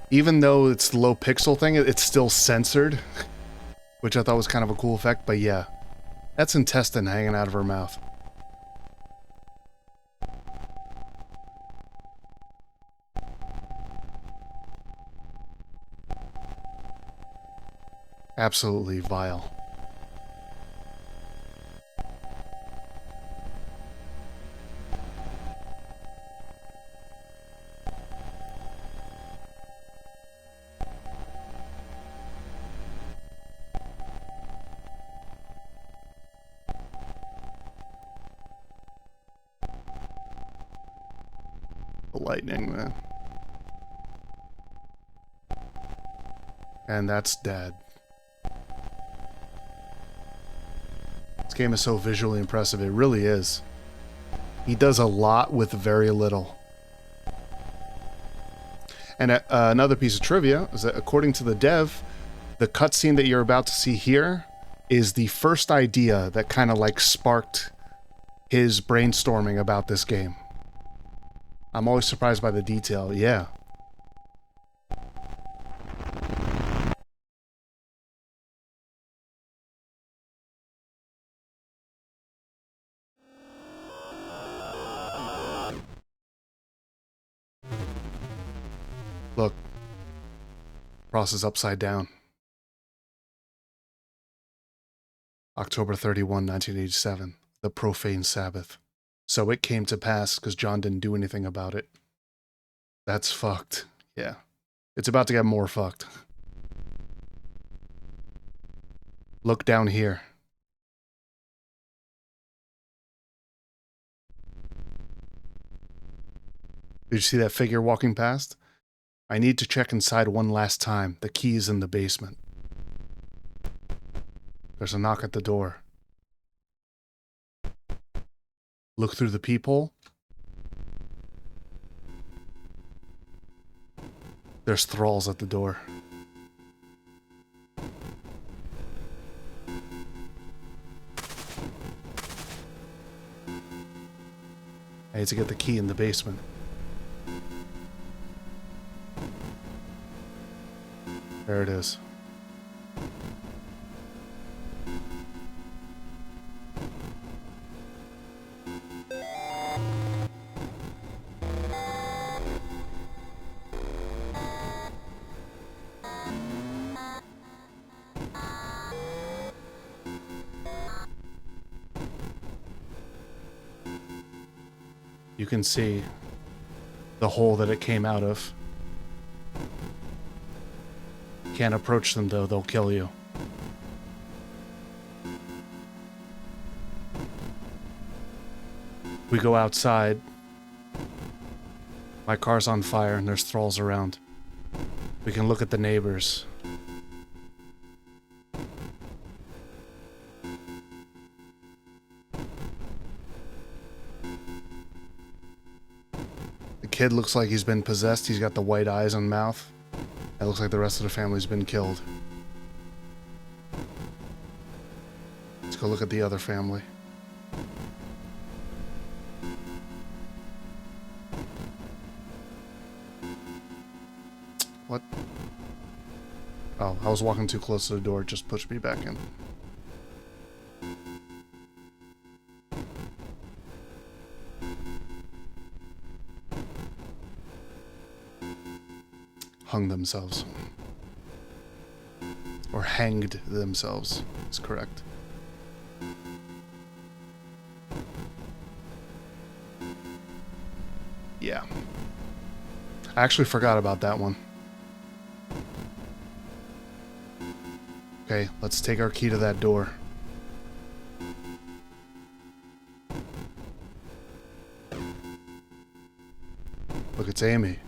Even though it's the low pixel thing, it's still censored. Which I thought was kind of a cool effect, but yeah. That's intestine hanging out of her mouth. Absolutely vile. The lightning, man. And that's Dad. This game is so visually impressive, it really is. He does a lot with very little. And another piece of trivia is that according to the dev, the cutscene that you're about to see here is the first idea that kind of like sparked his brainstorming about this game. I'm always surprised by the detail, yeah. Look. Cross is upside down. October 31, 1987. The profane Sabbath. So it came to pass because John didn't do anything about it. That's fucked. Yeah. It's about to get more fucked. Look down here. Did you see that figure walking past? I need to check inside one last time. The key is in the basement. There's a knock at the door. Look through the peephole. There's thralls at the door. I need to get the key in the basement. There it is. You can see the hole that it came out of. Can't approach them though, they'll kill you. We go outside. My car's on fire and there's thralls around. We can look at the neighbors. The kid looks like he's been possessed. He's got the white eyes and mouth. It looks like the rest of the family's been killed. Let's go look at the other family. What? Oh, I was walking too close to the door. It just pushed me back in. Hung themselves. Or hanged themselves, is correct. Yeah. I actually forgot about that one. Okay, let's take our key to that door. Look, it's Amy.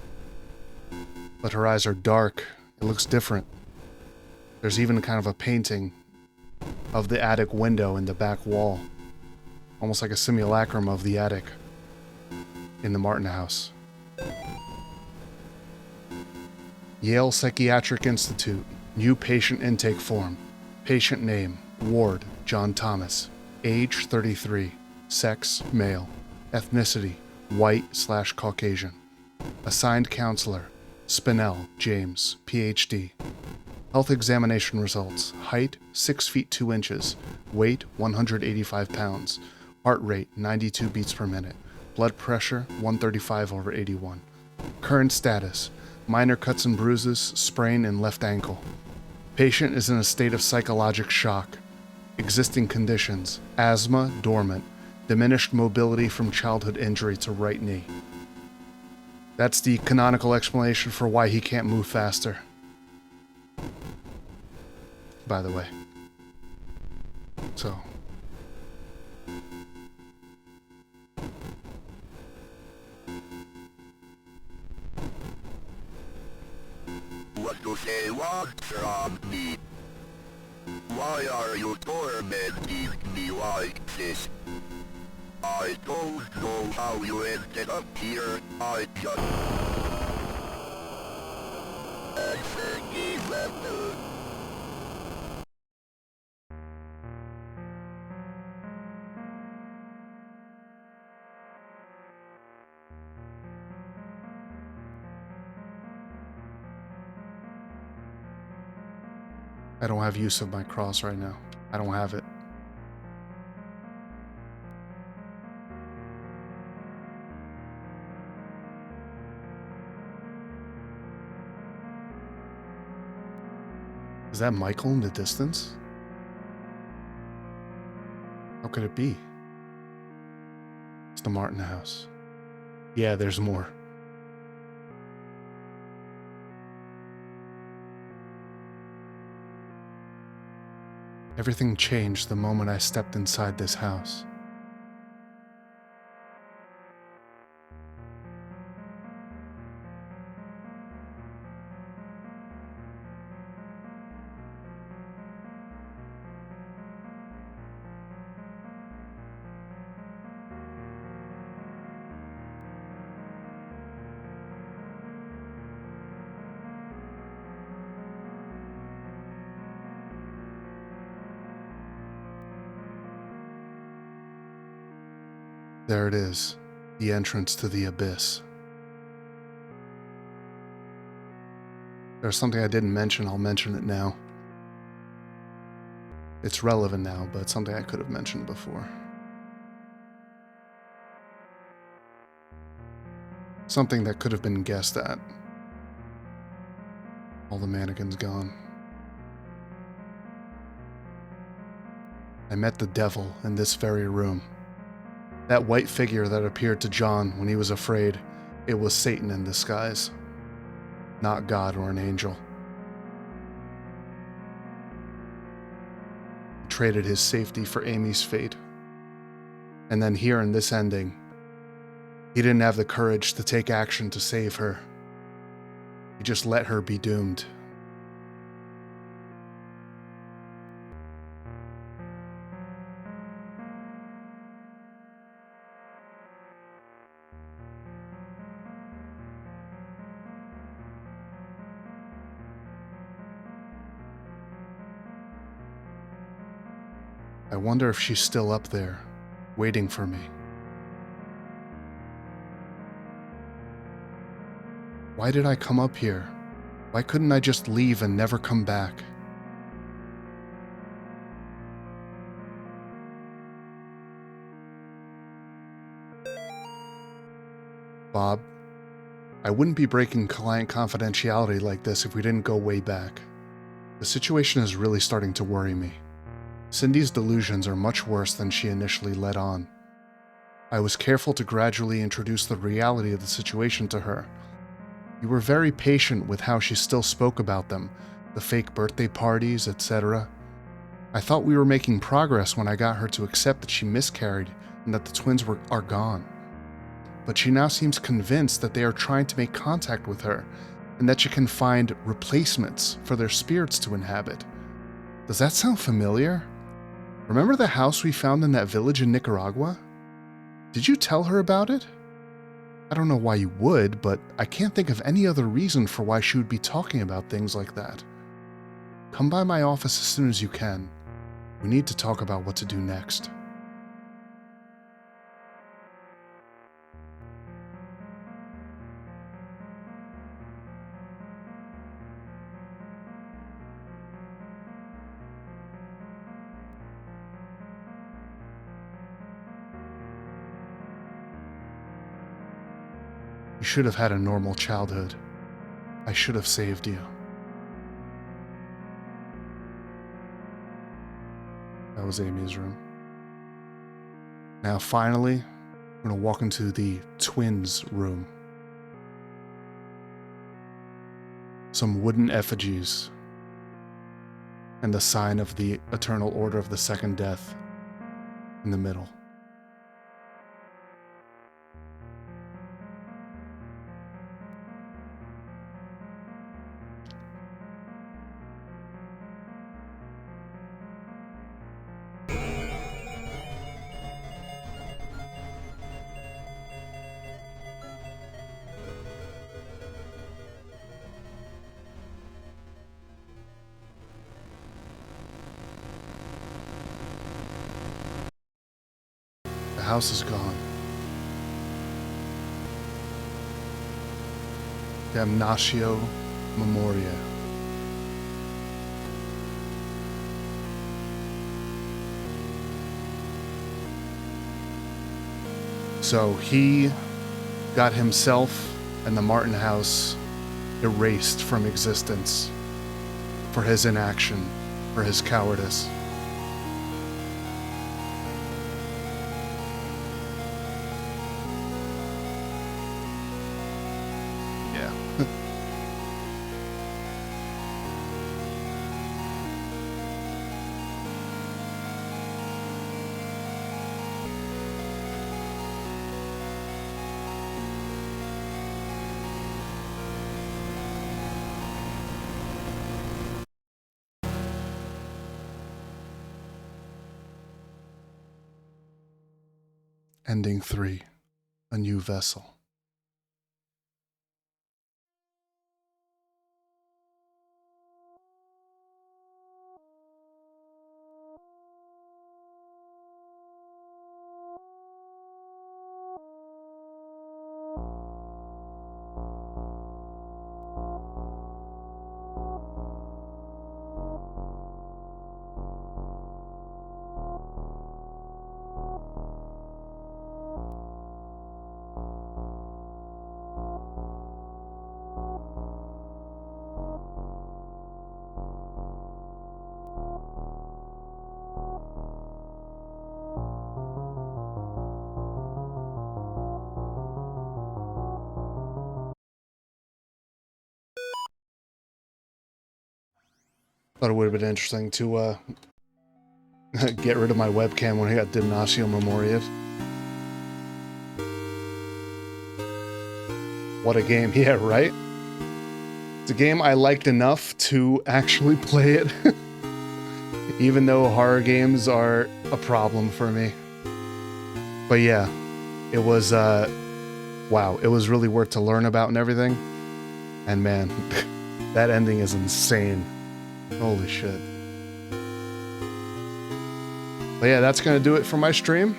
But her eyes are dark. It looks different. There's even kind of a painting of the attic window in the back wall. Almost like a simulacrum of the attic in the Martin house. Yale Psychiatric Institute. New patient intake form. Patient name, Ward, John Thomas. Age, 33. Sex, male. Ethnicity, white/Caucasian. Assigned counselor, Spinell, James, PhD. Health examination results. Height, 6 feet 2 inches. Weight, 185 pounds. Heart rate, 92 beats per minute. Blood pressure, 135/81. Current status, minor cuts and bruises, sprain in left ankle. Patient is in a state of psychologic shock. Existing conditions, asthma, dormant. Diminished mobility from childhood injury to right knee. That's the canonical explanation for why he can't move faster. By the way. So. What do they want from me? Why are you tormenting me like this? I don't know how you ended up here. I forgive them. I don't have use of my cross right now. I don't have it. Is that Michael in the distance? How could it be? It's the Martin house. Yeah, there's more. Everything changed the moment I stepped inside this house. There it is, the entrance to the abyss. There's something I didn't mention, I'll mention it now. It's relevant now, but something I could have mentioned before. Something that could have been guessed at. All the mannequins gone. I met the devil in this very room. That white figure that appeared to John when he was afraid, it was Satan in disguise, not God or an angel. He traded his safety for Amy's fate. And then here in this ending, he didn't have the courage to take action to save her. He just let her be doomed. I wonder if she's still up there, waiting for me. Why did I come up here? Why couldn't I just leave and never come back? Bob, I wouldn't be breaking client confidentiality like this if we didn't go way back. The situation is really starting to worry me. Cindy's delusions are much worse than she initially let on. I was careful to gradually introduce the reality of the situation to her. You were very patient with how she still spoke about them, the fake birthday parties, etc. I thought we were making progress when I got her to accept that she miscarried and that the twins are gone. But she now seems convinced that they are trying to make contact with her and that she can find replacements for their spirits to inhabit. Does that sound familiar? Remember the house we found in that village in Nicaragua? Did you tell her about it? I don't know why you would, but I can't think of any other reason for why she would be talking about things like that. Come by my office as soon as you can. We need to talk about what to do next. You should have had a normal childhood. I should have saved you. That was Amy's room. Now finally, I'm going to walk into the twins' room. Some wooden effigies and the sign of the Eternal Order of the Second Death in the middle. The house is gone. Damnatio Memoria. So he got himself and the Martin house erased from existence for his inaction, for his cowardice. Yeah. Ending 3. A new vessel. Thought it would have been interesting to get rid of my webcam when I got Dimnatio Memoriaed. What a game. Yeah, right? It's a game I liked enough to actually play it. Even though horror games are a problem for me. But yeah, it was, wow, it was really worth to learn about and everything. And man, that ending is insane. Holy shit. But yeah, that's going to do it for my stream.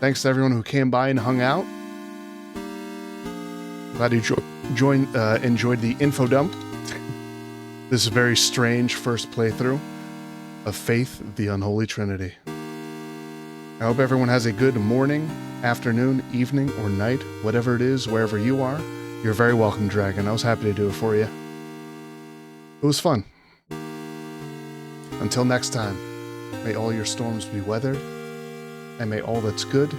Thanks to everyone who came by and hung out. Glad you enjoyed the info dump. This is a very strange first playthrough of Faith, the Unholy Trinity. I hope everyone has a good morning, afternoon, evening, or night, whatever it is, wherever you are. You're very welcome, Dragon. I was happy to do it for you. It was fun. Until next time, may all your storms be weathered, and may all that's good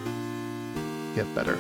get better.